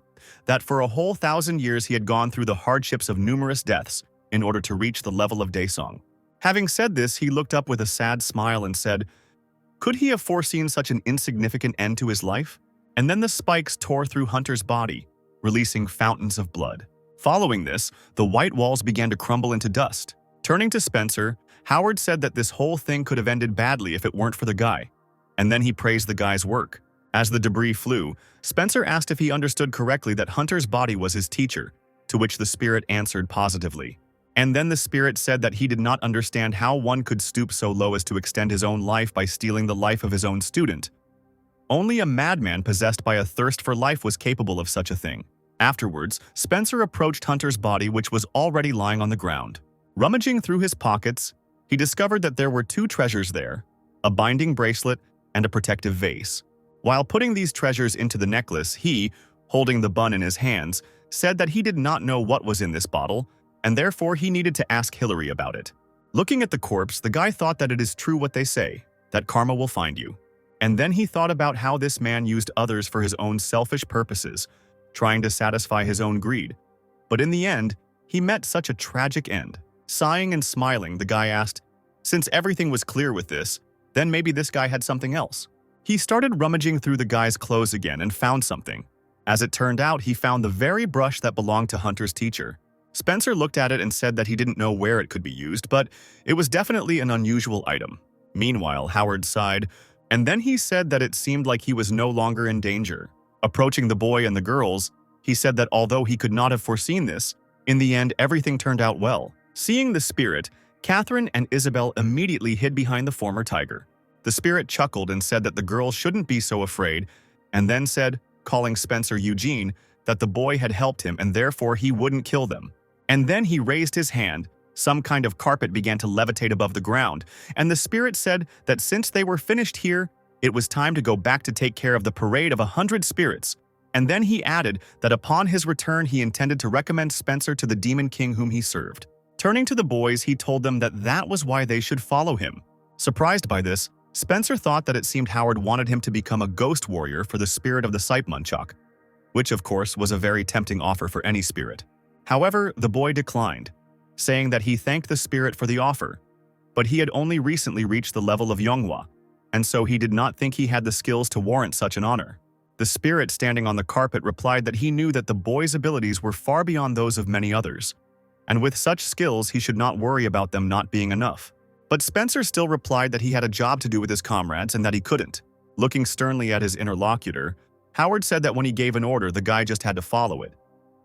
that for a whole 1,000 years he had gone through the hardships of numerous deaths in order to reach the level of Daesong. Having said this, he looked up with a sad smile and said, could he have foreseen such an insignificant end to his life? And then the spikes tore through Hunter's body, releasing fountains of blood. Following this, the white walls began to crumble into dust. Turning to Spencer, Howard said that this whole thing could have ended badly if it weren't for the guy. And then he praised the guy's work. As the debris flew, Spencer asked if he understood correctly that Hunter's body was his teacher, to which the spirit answered positively. And then the spirit said that he did not understand how one could stoop so low as to extend his own life by stealing the life of his own student. Only a madman possessed by a thirst for life was capable of such a thing. Afterwards, Spencer approached Hunter's body, which was already lying on the ground. Rummaging through his pockets, he discovered that there were two treasures there, a binding bracelet and a protective vase. While putting these treasures into the necklace, he, holding the bun in his hands, said that he did not know what was in this bottle, and therefore he needed to ask Hillary about it. Looking at the corpse, the guy thought that it is true what they say, that karma will find you. And then he thought about how this man used others for his own selfish purposes, trying to satisfy his own greed. But in the end, he met such a tragic end. Sighing and smiling, the guy asked, since everything was clear with this, then maybe this guy had something else. He started rummaging through the guy's clothes again and found something. As it turned out, he found the very brush that belonged to Hunter's teacher. Spencer looked at it and said that he didn't know where it could be used, but it was definitely an unusual item. Meanwhile, Howard sighed, and then he said that it seemed like he was no longer in danger. Approaching the boy and the girls, he said that although he could not have foreseen this, in the end everything turned out well. Seeing the spirit, Catherine and Isabel immediately hid behind the former tiger. The spirit chuckled and said that the girls shouldn't be so afraid, and then said, calling Spencer Eugene, that the boy had helped him and therefore he wouldn't kill them. And then he raised his hand. Some kind of carpet began to levitate above the ground, and the spirit said that since they were finished here, it was time to go back to take care of the parade of 100 spirits. And then he added that upon his return he intended to recommend Spencer to the demon king whom he served. Turning to the boys, he told them that that was why they should follow him. Surprised by this, Spencer thought that it seemed Howard wanted him to become a ghost warrior for the spirit of the Saipamunchak, which of course was a very tempting offer for any spirit. However, the boy declined, saying that he thanked the spirit for the offer, but he had only recently reached the level of Yonghwa, and so he did not think he had the skills to warrant such an honor. The spirit standing on the carpet replied that he knew that the boy's abilities were far beyond those of many others, and with such skills he should not worry about them not being enough. But Spencer still replied that he had a job to do with his comrades and that he couldn't. Looking sternly at his interlocutor, Howard said that when he gave an order, the guy just had to follow it.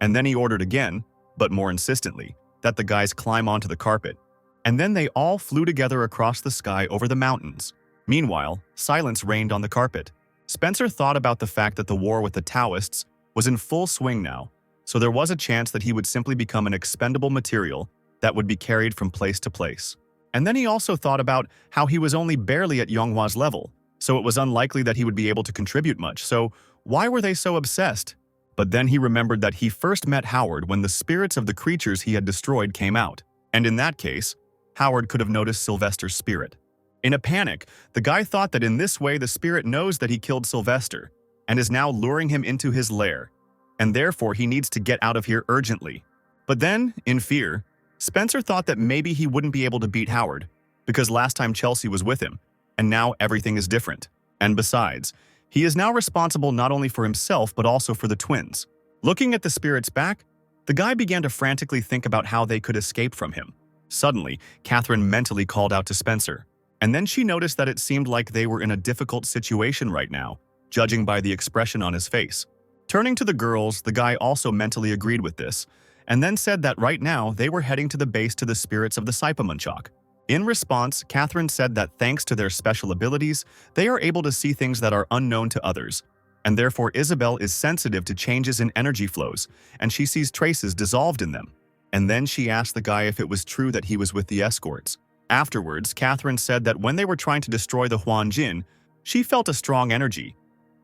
And then he ordered again, but more insistently, that the guys climb onto the carpet. And then they all flew together across the sky over the mountains. Meanwhile, silence reigned on the carpet. Spencer thought about the fact that the war with the Taoists was in full swing now, so there was a chance that he would simply become an expendable material that would be carried from place to place. And then he also thought about how he was only barely at Yonghwa's level, so it was unlikely that he would be able to contribute much, so why were they so obsessed? But then he remembered that he first met Howard when the spirits of the creatures he had destroyed came out, and in that case, Howard could have noticed Sylvester's spirit. In a panic, the guy thought that in this way the spirit knows that he killed Sylvester and is now luring him into his lair, and therefore he needs to get out of here urgently. But then, in fear, Spencer thought that maybe he wouldn't be able to beat Howard, because last time Chelsea was with him, and now everything is different. And besides, he is now responsible not only for himself but also for the twins. Looking at the spirit's back, the guy began to frantically think about how they could escape from him. Suddenly, Catherine mentally called out to Spencer, and then she noticed that it seemed like they were in a difficult situation right now, judging by the expression on his face. Turning to the girls, the guy also mentally agreed with this, and then said that right now they were heading to the base to the spirits of the Saipamunchak. In response, Catherine said that thanks to their special abilities, they are able to see things that are unknown to others, and therefore Isabel is sensitive to changes in energy flows, and she sees traces dissolved in them. And then she asked the guy if it was true that he was with the escorts. Afterwards, Catherine said that when they were trying to destroy the Huanjin, she felt a strong energy,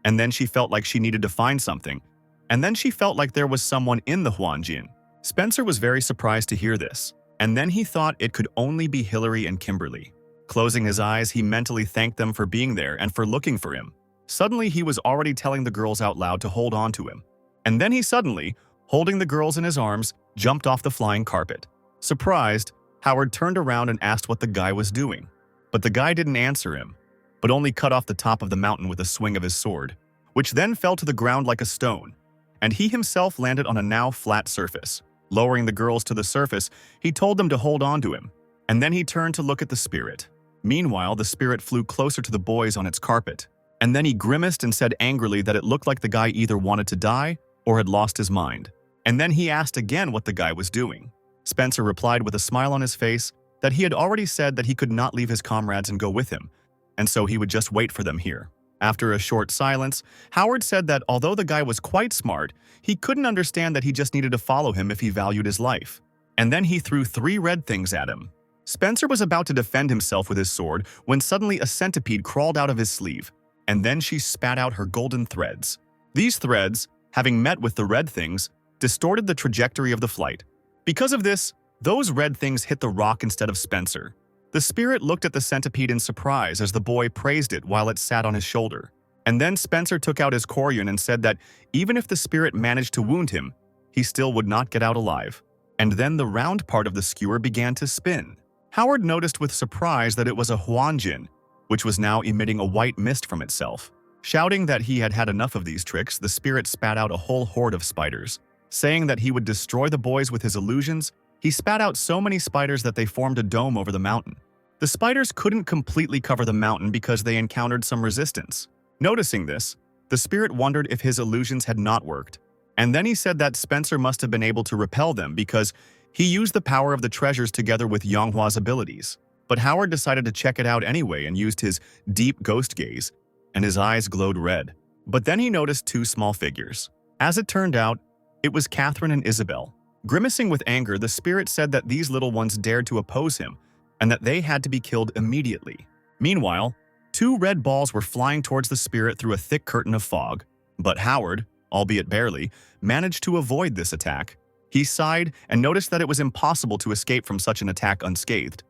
and then she felt like she needed to find something, and then she felt like there was someone in the Huanjin. Spencer was very surprised to hear this, and then he thought it could only be Hillary and Kimberly. Closing his eyes, he mentally thanked them for being there and for looking for him. Suddenly, he was already telling the girls out loud to hold on to him. And then he suddenly, holding the girls in his arms, jumped off the flying carpet. Surprised, Howard turned around and asked what the guy was doing. But the guy didn't answer him, but only cut off the top of the mountain with a swing of his sword, which then fell to the ground like a stone, and he himself landed on a now flat surface. Lowering the girls to the surface, he told them to hold on to him, and then he turned to look at the spirit. Meanwhile, the spirit flew closer to the boys on its carpet, and then he grimaced and said angrily that it looked like the guy either wanted to die or had lost his mind. And then he asked again what the guy was doing. Spencer replied with a smile on his face that he had already said that he could not leave his comrades and go with him, and so he would just wait for them here. After a short silence, Howard said that although the guy was quite smart, he couldn't understand that he just needed to follow him if he valued his life. And then he threw 3 red things at him. Spencer was about to defend himself with his sword when suddenly a centipede crawled out of his sleeve, and then she spat out her golden threads. These threads, having met with the red things, distorted the trajectory of the flight. Because of this, those red things hit the rock instead of Spencer. The spirit looked at the centipede in surprise as the boy praised it while it sat on his shoulder. And then Spencer took out his Koryun and said that even if the spirit managed to wound him, he still would not get out alive. And then the round part of the skewer began to spin. Howard noticed with surprise that it was a Huanjin, which was now emitting a white mist from itself. Shouting that he had had enough of these tricks, the spirit spat out a whole horde of spiders. Saying that he would destroy the boys with his illusions, he spat out so many spiders that they formed a dome over the mountain. The spiders couldn't completely cover the mountain because they encountered some resistance. Noticing this, the spirit wondered if his illusions had not worked. And then he said that Spencer must have been able to repel them because he used the power of the treasures together with Yonghwa's abilities. But Howard decided to check it out anyway and used his deep ghost gaze, and his eyes glowed red. But then he noticed two small figures. As it turned out, it was Catherine and Isabel. Grimacing with anger, the spirit said that these little ones dared to oppose him, and that they had to be killed immediately. Meanwhile, two red balls were flying towards the spirit through a thick curtain of fog. But Howard, albeit barely, managed to avoid this attack. He sighed and noticed that it was impossible to escape from such an attack unscathed.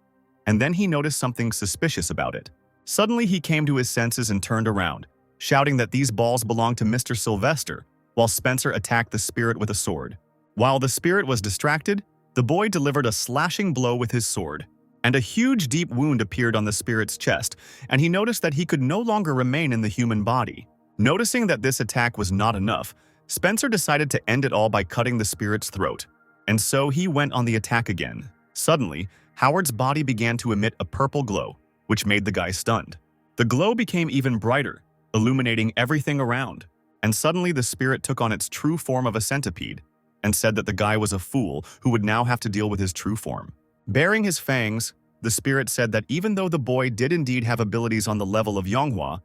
And then he noticed something suspicious about it. Suddenly he came to his senses and turned around, shouting that these balls belonged to Mr. Sylvester, while Spencer attacked the spirit with a sword. While the spirit was distracted, the boy delivered a slashing blow with his sword, and a huge deep wound appeared on the spirit's chest, and he noticed that he could no longer remain in the human body. Noticing that this attack was not enough, Spencer decided to end it all by cutting the spirit's throat, and so he went on the attack again. Suddenly, Howard's body began to emit a purple glow, which made the guy stunned. The glow became even brighter, illuminating everything around, and suddenly the spirit took on its true form of a centipede, and said that the guy was a fool who would now have to deal with his true form. Baring his fangs, the spirit said that even though the boy did indeed have abilities on the level of Yonghwa,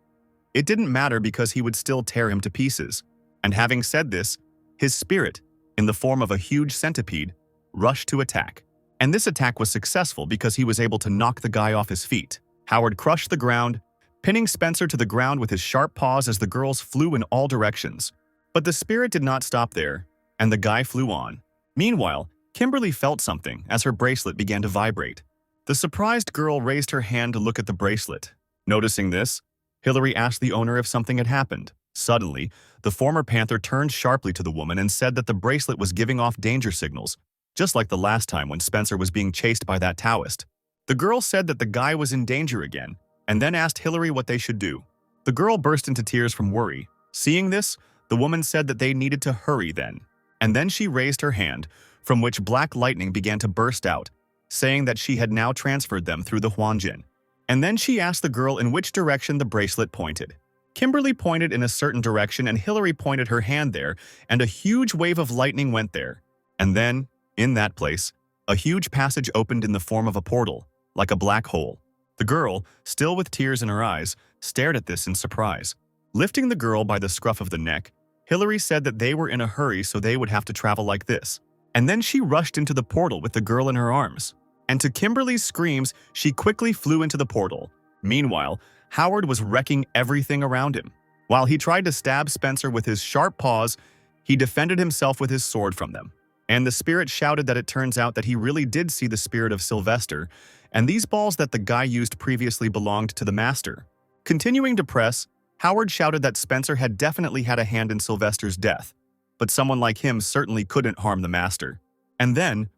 it didn't matter because he would still tear him to pieces. And having said this, his spirit, in the form of a huge centipede, rushed to attack. And this attack was successful because he was able to knock the guy off his feet. Howard crushed the ground, pinning Spencer to the ground with his sharp paws as the girls flew in all directions. But the spirit did not stop there, and the guy flew on. Meanwhile, Kimberly felt something as her bracelet began to vibrate. The surprised girl raised her hand to look at the bracelet. Noticing this, Hillary asked the owner if something had happened. Suddenly, the former panther turned sharply to the woman and said that the bracelet was giving off danger signals, just like the last time when Spencer was being chased by that Taoist. The girl said that the guy was in danger again, and then asked Hillary what they should do. The girl burst into tears from worry. Seeing this, the woman said that they needed to hurry then. And then she raised her hand, from which black lightning began to burst out, saying that she had now transferred them through the Huanjin. And then she asked the girl in which direction the bracelet pointed. Kimberly pointed in a certain direction and Hillary pointed her hand there, and a huge wave of lightning went there. And then, in that place, a huge passage opened in the form of a portal, like a black hole. The girl, still with tears in her eyes, stared at this in surprise. Lifting the girl by the scruff of the neck, Hillary said that they were in a hurry so they would have to travel like this. And then she rushed into the portal with the girl in her arms. And to Kimberly's screams, she quickly flew into the portal. Meanwhile, Howard was wrecking everything around him. While he tried to stab Spencer with his sharp paws, he defended himself with his sword from them. And the spirit shouted that it turns out that he really did see the spirit of Sylvester, and these balls that the guy used previously belonged to the master. Continuing to press, Howard shouted that Spencer had definitely had a hand in Sylvester's death, but someone like him certainly couldn't harm the master. And then,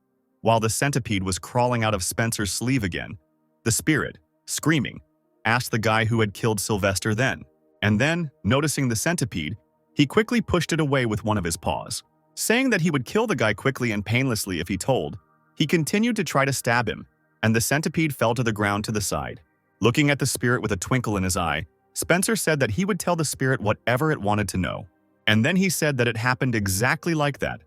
while the centipede was crawling out of Spencer's sleeve again, the spirit, screaming, asked the guy who had killed Sylvester then. And then, noticing the centipede, he quickly pushed it away with one of his paws. Saying that he would kill the guy quickly and painlessly if he told, he continued to try to stab him, and the centipede fell to the ground to the side. Looking at the spirit with a twinkle in his eye, Spencer said that he would tell the spirit whatever it wanted to know. And then he said that it happened exactly like that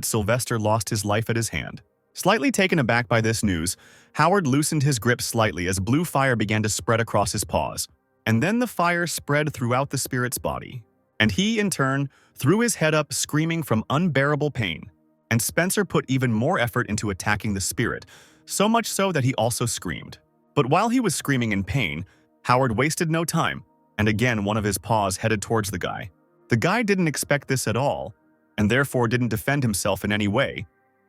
Sylvester lost his life at his hand. Slightly taken aback by this news, Howard loosened his grip slightly as blue fire began to spread across his paws. And then the fire spread throughout the spirit's body. And he, in turn, threw his head up, screaming from unbearable pain. And Spencer put even more effort into attacking the spirit, so much so that he also screamed. But while he was screaming in pain, Howard wasted no time, and again one of his paws headed towards the guy. The guy didn't expect this at all, and therefore didn't defend himself in any way,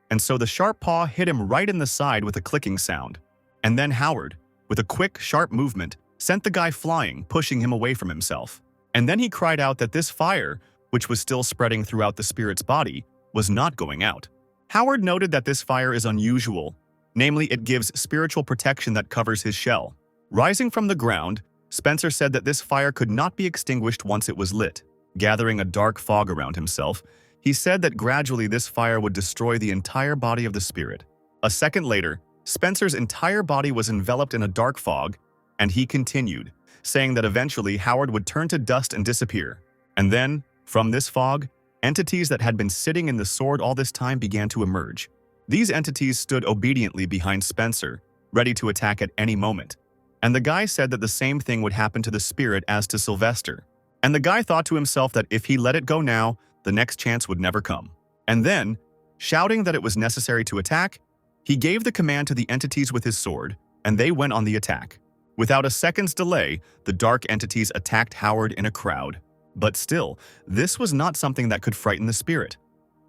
and so the sharp paw hit him right in the side with a clicking sound. And then Howard, with a quick, sharp movement, sent the guy flying, pushing him away from himself. And then he cried out that this fire, which was still spreading throughout the spirit's body, was not going out. Howard noted that this fire is unusual, namely it gives spiritual protection that covers his shell. Rising from the ground, Spencer said that this fire could not be extinguished once it was lit. Gathering a dark fog around himself, he said that gradually this fire would destroy the entire body of the spirit. A second later, Spencer's entire body was enveloped in a dark fog, and he continued, saying that eventually Howard would turn to dust and disappear. And then, from this fog, entities that had been sitting in the sword all this time began to emerge. These entities stood obediently behind Spencer, ready to attack at any moment. And the guy said that the same thing would happen to the spirit as to Sylvester. And the guy thought to himself that if he let it go now, the next chance would never come. And then, shouting that it was necessary to attack, he gave the command to the entities with his sword, and they went on the attack. Without a second's delay, the dark entities attacked Howard in a crowd. But still, this was not something that could frighten the spirit.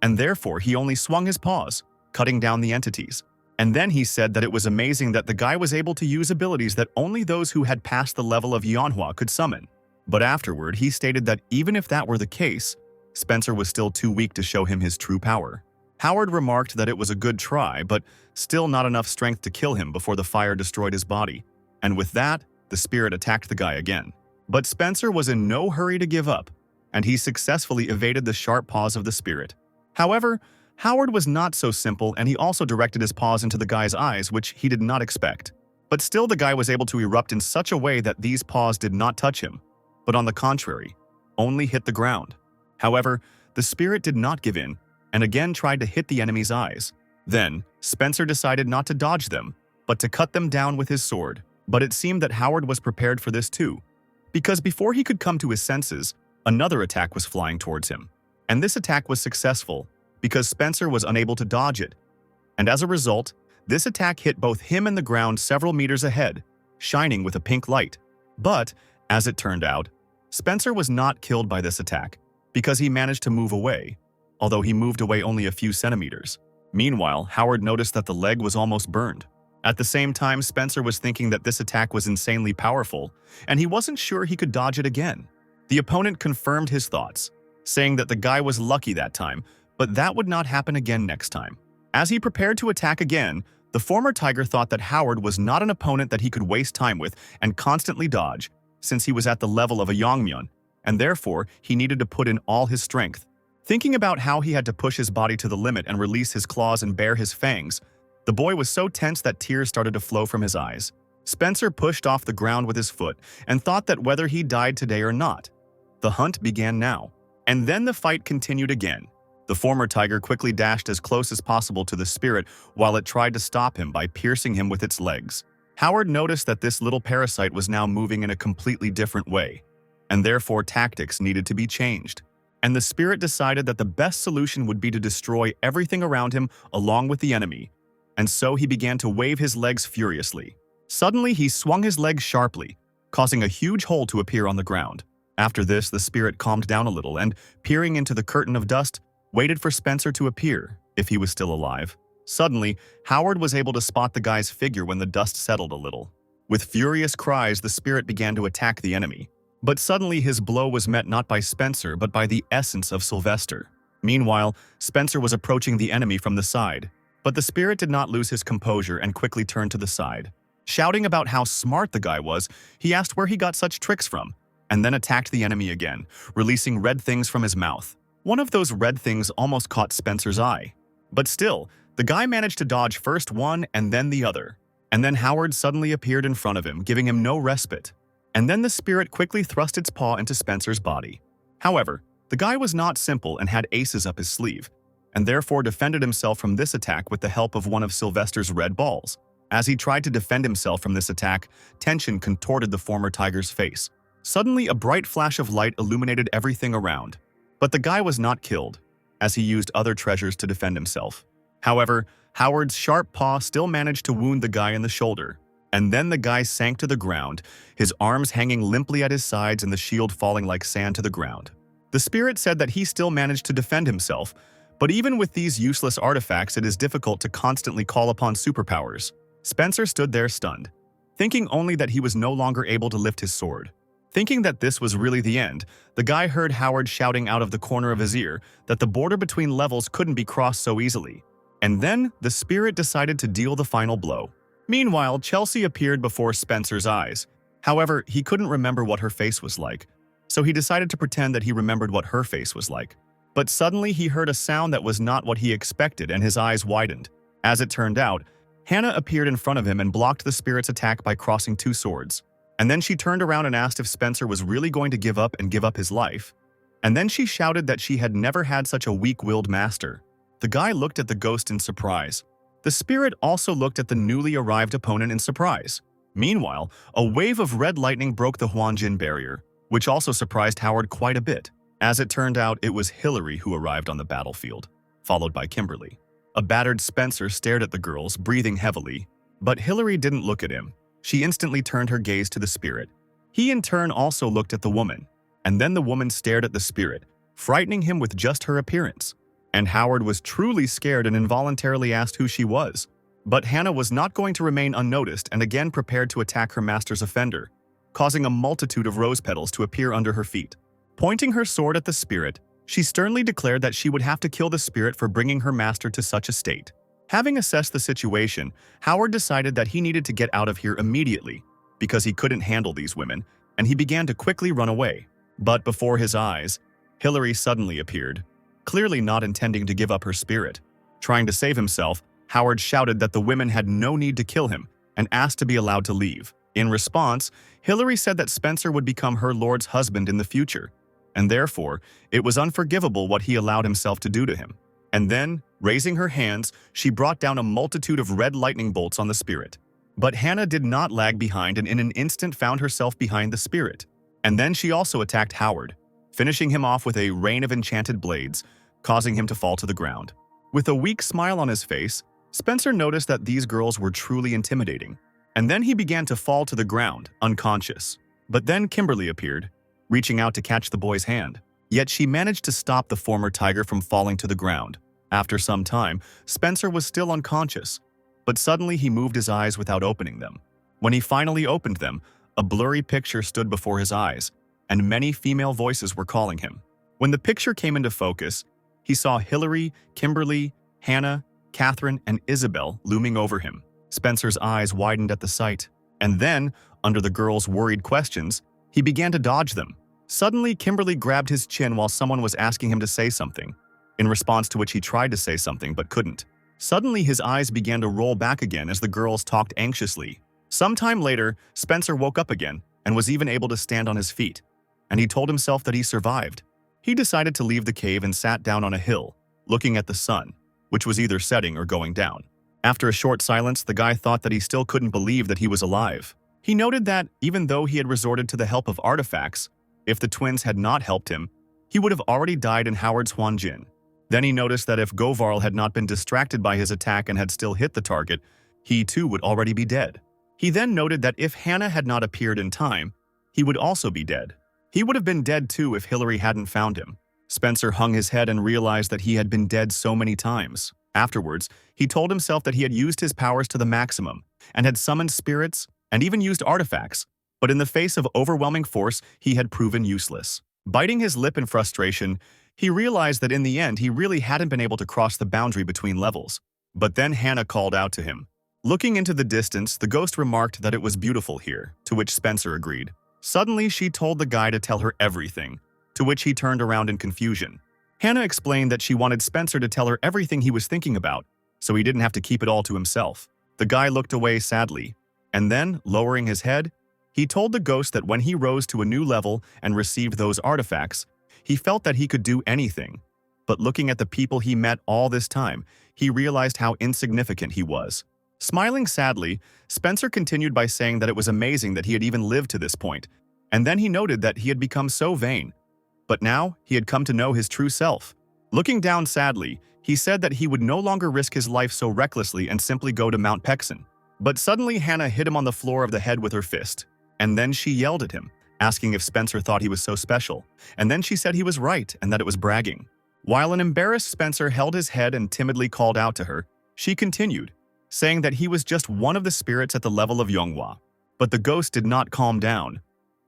And therefore, he only swung his paws, cutting down the entities. And then he said that it was amazing that the guy was able to use abilities that only those who had passed the level of Manhwa could summon. But afterward, he stated that even if that were the case, Spencer was still too weak to show him his true power. Howard remarked that it was a good try, but still not enough strength to kill him before the fire destroyed his body. And with that, the spirit attacked the guy again. But Spencer was in no hurry to give up, and he successfully evaded the sharp paws of the spirit. However, Howard was not so simple, and he also directed his paws into the guy's eyes, which he did not expect. But still, the guy was able to erupt in such a way that these paws did not touch him, but on the contrary, only hit the ground. However, the spirit did not give in, and again tried to hit the enemy's eyes. Then, Spencer decided not to dodge them, but to cut them down with his sword. But it seemed that Howard was prepared for this too, because before he could come to his senses, another attack was flying towards him. And this attack was successful, because Spencer was unable to dodge it. And as a result, this attack hit both him and the ground several meters ahead, shining with a pink light. But, as it turned out, Spencer was not killed by this attack, because he managed to move away, although he moved away only a few centimeters. Meanwhile, Howard noticed that the leg was almost burned. At the same time, Spencer was thinking that this attack was insanely powerful, and he wasn't sure he could dodge it again. The opponent confirmed his thoughts, saying that the guy was lucky that time, but that would not happen again next time. As he prepared to attack again, the former tiger thought that Howard was not an opponent that he could waste time with and constantly dodge, since he was at the level of a Yongmyeon, and therefore he needed to put in all his strength. Thinking about how he had to push his body to the limit and release his claws and bare his fangs, the boy was so tense that tears started to flow from his eyes. Spencer pushed off the ground with his foot and thought that whether he died today or not, the hunt began now. And then the fight continued again. The former tiger quickly dashed as close as possible to the spirit while it tried to stop him by piercing him with its legs. Howard noticed that this little parasite was now moving in a completely different way, and therefore tactics needed to be changed. And the spirit decided that the best solution would be to destroy everything around him along with the enemy, and so he began to wave his legs furiously. Suddenly, he swung his legs sharply, causing a huge hole to appear on the ground. After this, the spirit calmed down a little and, peering into the curtain of dust, waited for Spencer to appear, if he was still alive. Suddenly, Howard was able to spot the guy's figure when the dust settled a little. With furious cries, the spirit began to attack the enemy. But suddenly his blow was met not by Spencer but by the essence of Sylvester. Meanwhile, Spencer was approaching the enemy from the side. But the spirit did not lose his composure and quickly turned to the side. Shouting about how smart the guy was, he asked where he got such tricks from, and then attacked the enemy again, releasing red things from his mouth. One of those red things almost caught Spencer's eye. But still, the guy managed to dodge first one and then the other. And then Howard suddenly appeared in front of him, giving him no respite. And then the spirit quickly thrust its paw into Spencer's body. However, the guy was not simple and had aces up his sleeve, and therefore defended himself from this attack with the help of one of Sylvester's red balls. As he tried to defend himself from this attack, tension contorted the former tiger's face. Suddenly, a bright flash of light illuminated everything around. But the guy was not killed, as he used other treasures to defend himself. However, Howard's sharp paw still managed to wound the guy in the shoulder. And then the guy sank to the ground, his arms hanging limply at his sides and the shield falling like sand to the ground. The spirit said that he still managed to defend himself, but even with these useless artifacts, it is difficult to constantly call upon superpowers. Spencer stood there stunned, thinking only that he was no longer able to lift his sword. Thinking that this was really the end, the guy heard Howard shouting out of the corner of his ear that the border between levels couldn't be crossed so easily. And then the spirit decided to deal the final blow. Meanwhile, Chelsea appeared before Spencer's eyes. However, he couldn't remember what her face was like, so he decided to pretend that he remembered what her face was like. But suddenly he heard a sound that was not what he expected and his eyes widened. As it turned out, Hannah appeared in front of him and blocked the spirit's attack by crossing two swords. And then she turned around and asked if Spencer was really going to give up his life. And then she shouted that she had never had such a weak-willed master. The guy looked at the ghost in surprise. The spirit also looked at the newly arrived opponent in surprise. Meanwhile, a wave of red lightning broke the Huanjin barrier, which also surprised Howard quite a bit. As it turned out, it was Hillary who arrived on the battlefield, followed by Kimberly. A battered Spencer stared at the girls, breathing heavily. But Hillary didn't look at him. She instantly turned her gaze to the spirit. He in turn also looked at the woman. And then the woman stared at the spirit, frightening him with just her appearance. And Howard was truly scared and involuntarily asked who she was. But Hannah was not going to remain unnoticed and again prepared to attack her master's offender, causing a multitude of rose petals to appear under her feet. Pointing her sword at the spirit, she sternly declared that she would have to kill the spirit for bringing her master to such a state. Having assessed the situation, Howard decided that he needed to get out of here immediately because he couldn't handle these women, and he began to quickly run away. But before his eyes, Hillary suddenly appeared, clearly not intending to give up her spirit. Trying to save himself, Howard shouted that the women had no need to kill him and asked to be allowed to leave. In response, Hillary said that Spencer would become her lord's husband in the future, and therefore, it was unforgivable what he allowed himself to do to him. And then, raising her hands, she brought down a multitude of red lightning bolts on the spirit. But Hannah did not lag behind and in an instant found herself behind the spirit. And then she also attacked Howard, finishing him off with a rain of enchanted blades, causing him to fall to the ground. With a weak smile on his face, Spencer noticed that these girls were truly intimidating. And then he began to fall to the ground, unconscious. But then Kimberly appeared, reaching out to catch the boy's hand. Yet she managed to stop the former tiger from falling to the ground. After some time, Spencer was still unconscious, but suddenly he moved his eyes without opening them. When he finally opened them, a blurry picture stood before his eyes, and many female voices were calling him. When the picture came into focus, he saw Hillary, Kimberly, Hannah, Catherine, and Isabel looming over him. Spencer's eyes widened at the sight, and then, under the girls' worried questions, he began to dodge them. Suddenly, Kimberly grabbed his chin while someone was asking him to say something, in response to which he tried to say something but couldn't. Suddenly, his eyes began to roll back again as the girls talked anxiously. Sometime later, Spencer woke up again and was even able to stand on his feet, and he told himself that he survived. He decided to leave the cave and sat down on a hill, looking at the sun, which was either setting or going down. After a short silence, the guy thought that he still couldn't believe that he was alive. He noted that, even though he had resorted to the help of artifacts, if the twins had not helped him, he would have already died in Howard's Huanjin. Then he noticed that if Govarl had not been distracted by his attack and had still hit the target, he too would already be dead. He then noted that if Hannah had not appeared in time, he would also be dead. He would have been dead too if Hillary hadn't found him. Spencer hung his head and realized that he had been dead so many times. Afterwards, he told himself that he had used his powers to the maximum and had summoned spirits and even used artifacts, but in the face of overwhelming force, he had proven useless. Biting his lip in frustration, he realized that in the end he really hadn't been able to cross the boundary between levels. But then Hannah called out to him. Looking into the distance, the ghost remarked that it was beautiful here, to which Spencer agreed. Suddenly, she told the guy to tell her everything, to which he turned around in confusion. Hannah explained that she wanted Spencer to tell her everything he was thinking about, so he didn't have to keep it all to himself. The guy looked away sadly, and then, lowering his head, he told the ghost that when he rose to a new level and received those artifacts, he felt that he could do anything. But looking at the people he met all this time, he realized how insignificant he was. Smiling sadly, Spencer continued by saying that it was amazing that he had even lived to this point, and then he noted that he had become so vain. But now, he had come to know his true self. Looking down sadly, he said that he would no longer risk his life so recklessly and simply go to Mount Pexin. But suddenly Hannah hit him on the floor of the head with her fist, and then she yelled at him, asking if Spencer thought he was so special, and then she said he was right and that it was bragging. While an embarrassed Spencer held his head and timidly called out to her, she continued, saying that he was just one of the spirits at the level of Yonghua. But the ghost did not calm down,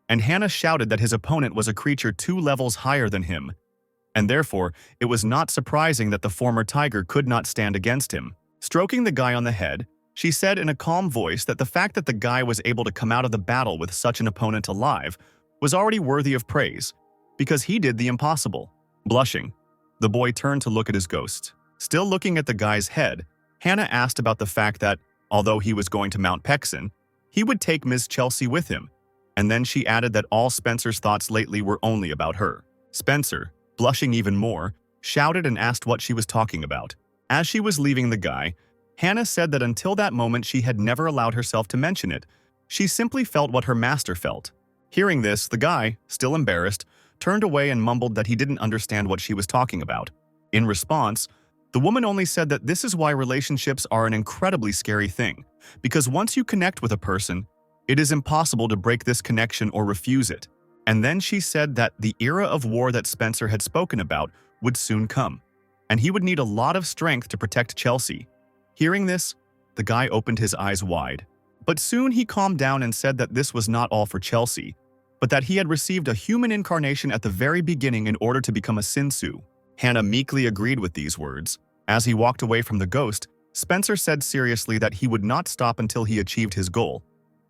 and Hannah shouted that his opponent was a creature 2 levels higher than him, and therefore it was not surprising that the former tiger could not stand against him. Stroking the guy on the head, she said in a calm voice that the fact that the guy was able to come out of the battle with such an opponent alive was already worthy of praise, because he did the impossible. Blushing, the boy turned to look at his ghost. Still looking at the guy's head, Hannah asked about the fact that, although he was going to Mount Pexin, he would take Ms. Chelsea with him. And then she added that all Spencer's thoughts lately were only about her. Spencer, blushing even more, shouted and asked what she was talking about. As she was leaving the guy, Hannah said that until that moment she had never allowed herself to mention it. She simply felt what her master felt. Hearing this, the guy, still embarrassed, turned away and mumbled that he didn't understand what she was talking about. In response, the woman only said that this is why relationships are an incredibly scary thing, because once you connect with a person, it is impossible to break this connection or refuse it. And then she said that the era of war that Spencer had spoken about would soon come, and he would need a lot of strength to protect Chelsea. Hearing this, the guy opened his eyes wide. But soon he calmed down and said that this was not all for Chelsea, but that he had received a human incarnation at the very beginning in order to become a Sinsu. Hannah meekly agreed with these words. As he walked away from the ghost, Spencer said seriously that he would not stop until he achieved his goal,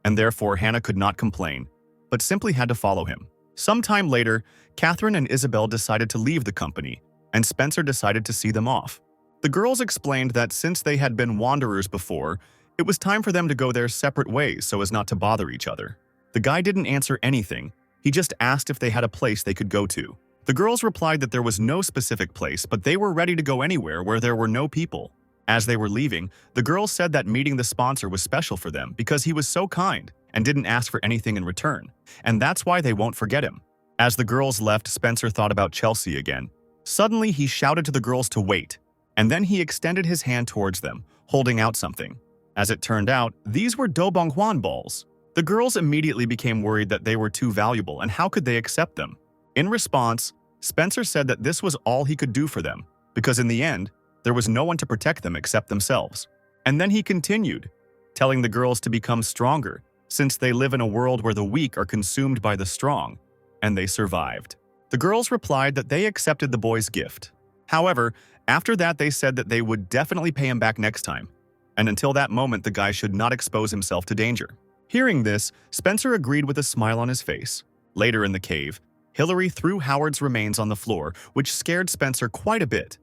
and therefore Hannah could not complain, but simply had to follow him. Sometime later, Catherine and Isabel decided to leave the company, and Spencer decided to see them off. The girls explained that since they had been wanderers before, it was time for them to go their separate ways so as not to bother each other. The guy didn't answer anything, he just asked if they had a place they could go to. The girls replied that there was no specific place, but they were ready to go anywhere where there were no people. As they were leaving, the girls said that meeting the sponsor was special for them because he was so kind and didn't ask for anything in return, and that's why they won't forget him. As the girls left, Spencer thought about Chelsea again. Suddenly, he shouted to the girls to wait, and then he extended his hand towards them, holding out something. As it turned out, these were Dobonghuan balls. The girls immediately became worried that they were too valuable and how could they accept them. In response, Spencer said that this was all he could do for them, because in the end, there was no one to protect them except themselves. And then he continued, telling the girls to become stronger, since they live in a world where the weak are consumed by the strong, and they survived. The girls replied that they accepted the boy's gift. However, after that they said that they would definitely pay him back next time, and until that moment the guy should not expose himself to danger. Hearing this, Spencer agreed with a smile on his face. Later in the cave, Hillary threw Howard's remains on the floor, which scared Spencer quite a bit.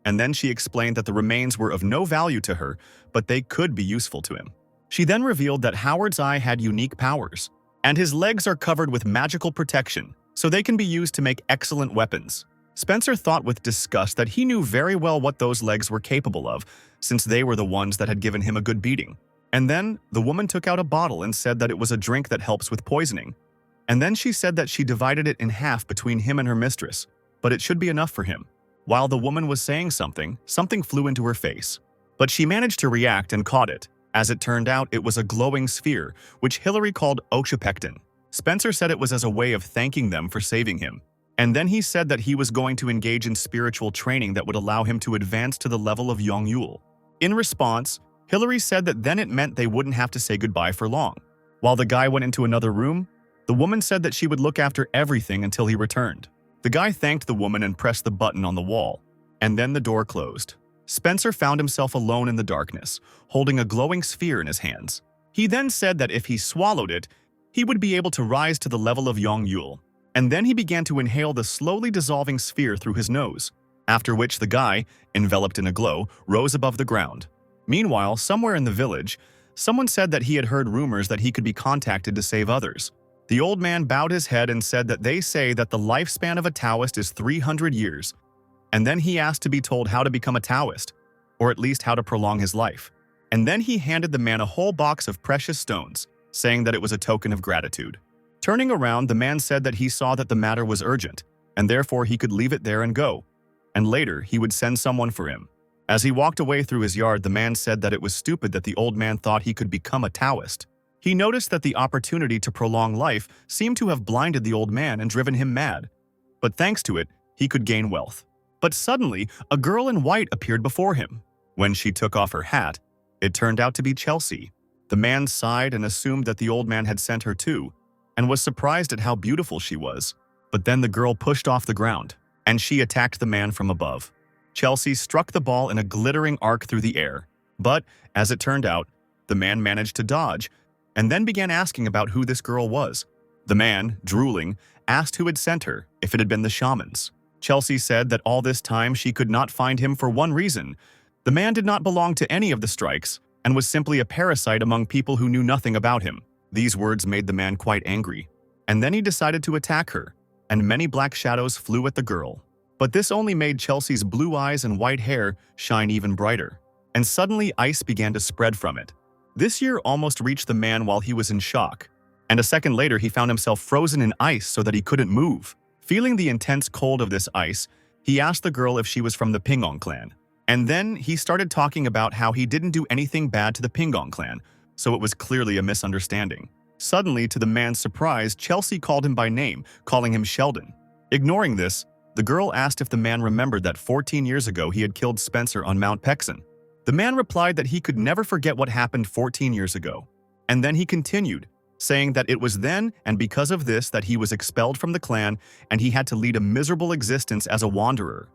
And then she explained that the remains were of no value to her, but they could be useful to him. She then revealed that Howard's eye had unique powers, and his legs are covered with magical protection, so they can be used to make excellent weapons. Spencer thought with disgust that he knew very well what those legs were capable of, since they were the ones that had given him a good beating. And then, the woman took out a bottle and said that it was a drink that helps with poisoning. And then she said that she divided it in half between him and her mistress, but it should be enough for him. While the woman was saying something, something flew into her face. But she managed to react and caught it. As it turned out, it was a glowing sphere, which Hillary called Oshapekton. Spencer said it was as a way of thanking them for saving him. And then he said that he was going to engage in spiritual training that would allow him to advance to the level of Yongyul. In response, Hillary said that then it meant they wouldn't have to say goodbye for long. While the guy went into another room, the woman said that she would look after everything until he returned. The guy thanked the woman and pressed the button on the wall, and then the door closed. Spencer found himself alone in the darkness, holding a glowing sphere in his hands. He then said that if he swallowed it, he would be able to rise to the level of Yongyul, and then he began to inhale the slowly dissolving sphere through his nose, after which the guy, enveloped in a glow, rose above the ground. Meanwhile, somewhere in the village, someone said that he had heard rumors that he could be contacted to save others. The old man bowed his head and said that they say that the lifespan of a Taoist is 300 years, and then he asked to be told how to become a Taoist, or at least how to prolong his life. And then he handed the man a whole box of precious stones, saying that it was a token of gratitude. Turning around, the man said that he saw that the matter was urgent, and therefore he could leave it there and go, and later he would send someone for him. As he walked away through his yard, the man said that it was stupid that the old man thought he could become a Taoist. He noticed that the opportunity to prolong life seemed to have blinded the old man and driven him mad. But thanks to it, he could gain wealth. But suddenly, a girl in white appeared before him. When she took off her hat, it turned out to be Chelsea. The man sighed and assumed that the old man had sent her too, and was surprised at how beautiful she was. But then the girl pushed off the ground, and she attacked the man from above. Chelsea struck the ball in a glittering arc through the air. But, as it turned out, the man managed to dodge, and then began asking about who this girl was. The man, drooling, asked who had sent her, if it had been the shamans. Chelsea said that all this time she could not find him for one reason. The man did not belong to any of the strikes, and was simply a parasite among people who knew nothing about him. These words made the man quite angry, and then he decided to attack her, and many black shadows flew at the girl. But this only made Chelsea's blue eyes and white hair shine even brighter, and suddenly ice began to spread from it. This year almost reached the man while he was in shock, and a second later he found himself frozen in ice so that he couldn't move. Feeling the intense cold of this ice, he asked the girl if she was from the Pingong clan. And then he started talking about how he didn't do anything bad to the Pingong clan, so it was clearly a misunderstanding. Suddenly, to the man's surprise, Chelsea called him by name, calling him Sheldon. Ignoring this, the girl asked if the man remembered that 14 years ago he had killed Spencer on Mount Pexon. The man replied that he could never forget what happened 14 years ago. And then he continued, saying that it was then and because of this that he was expelled from the clan and he had to lead a miserable existence as a wanderer.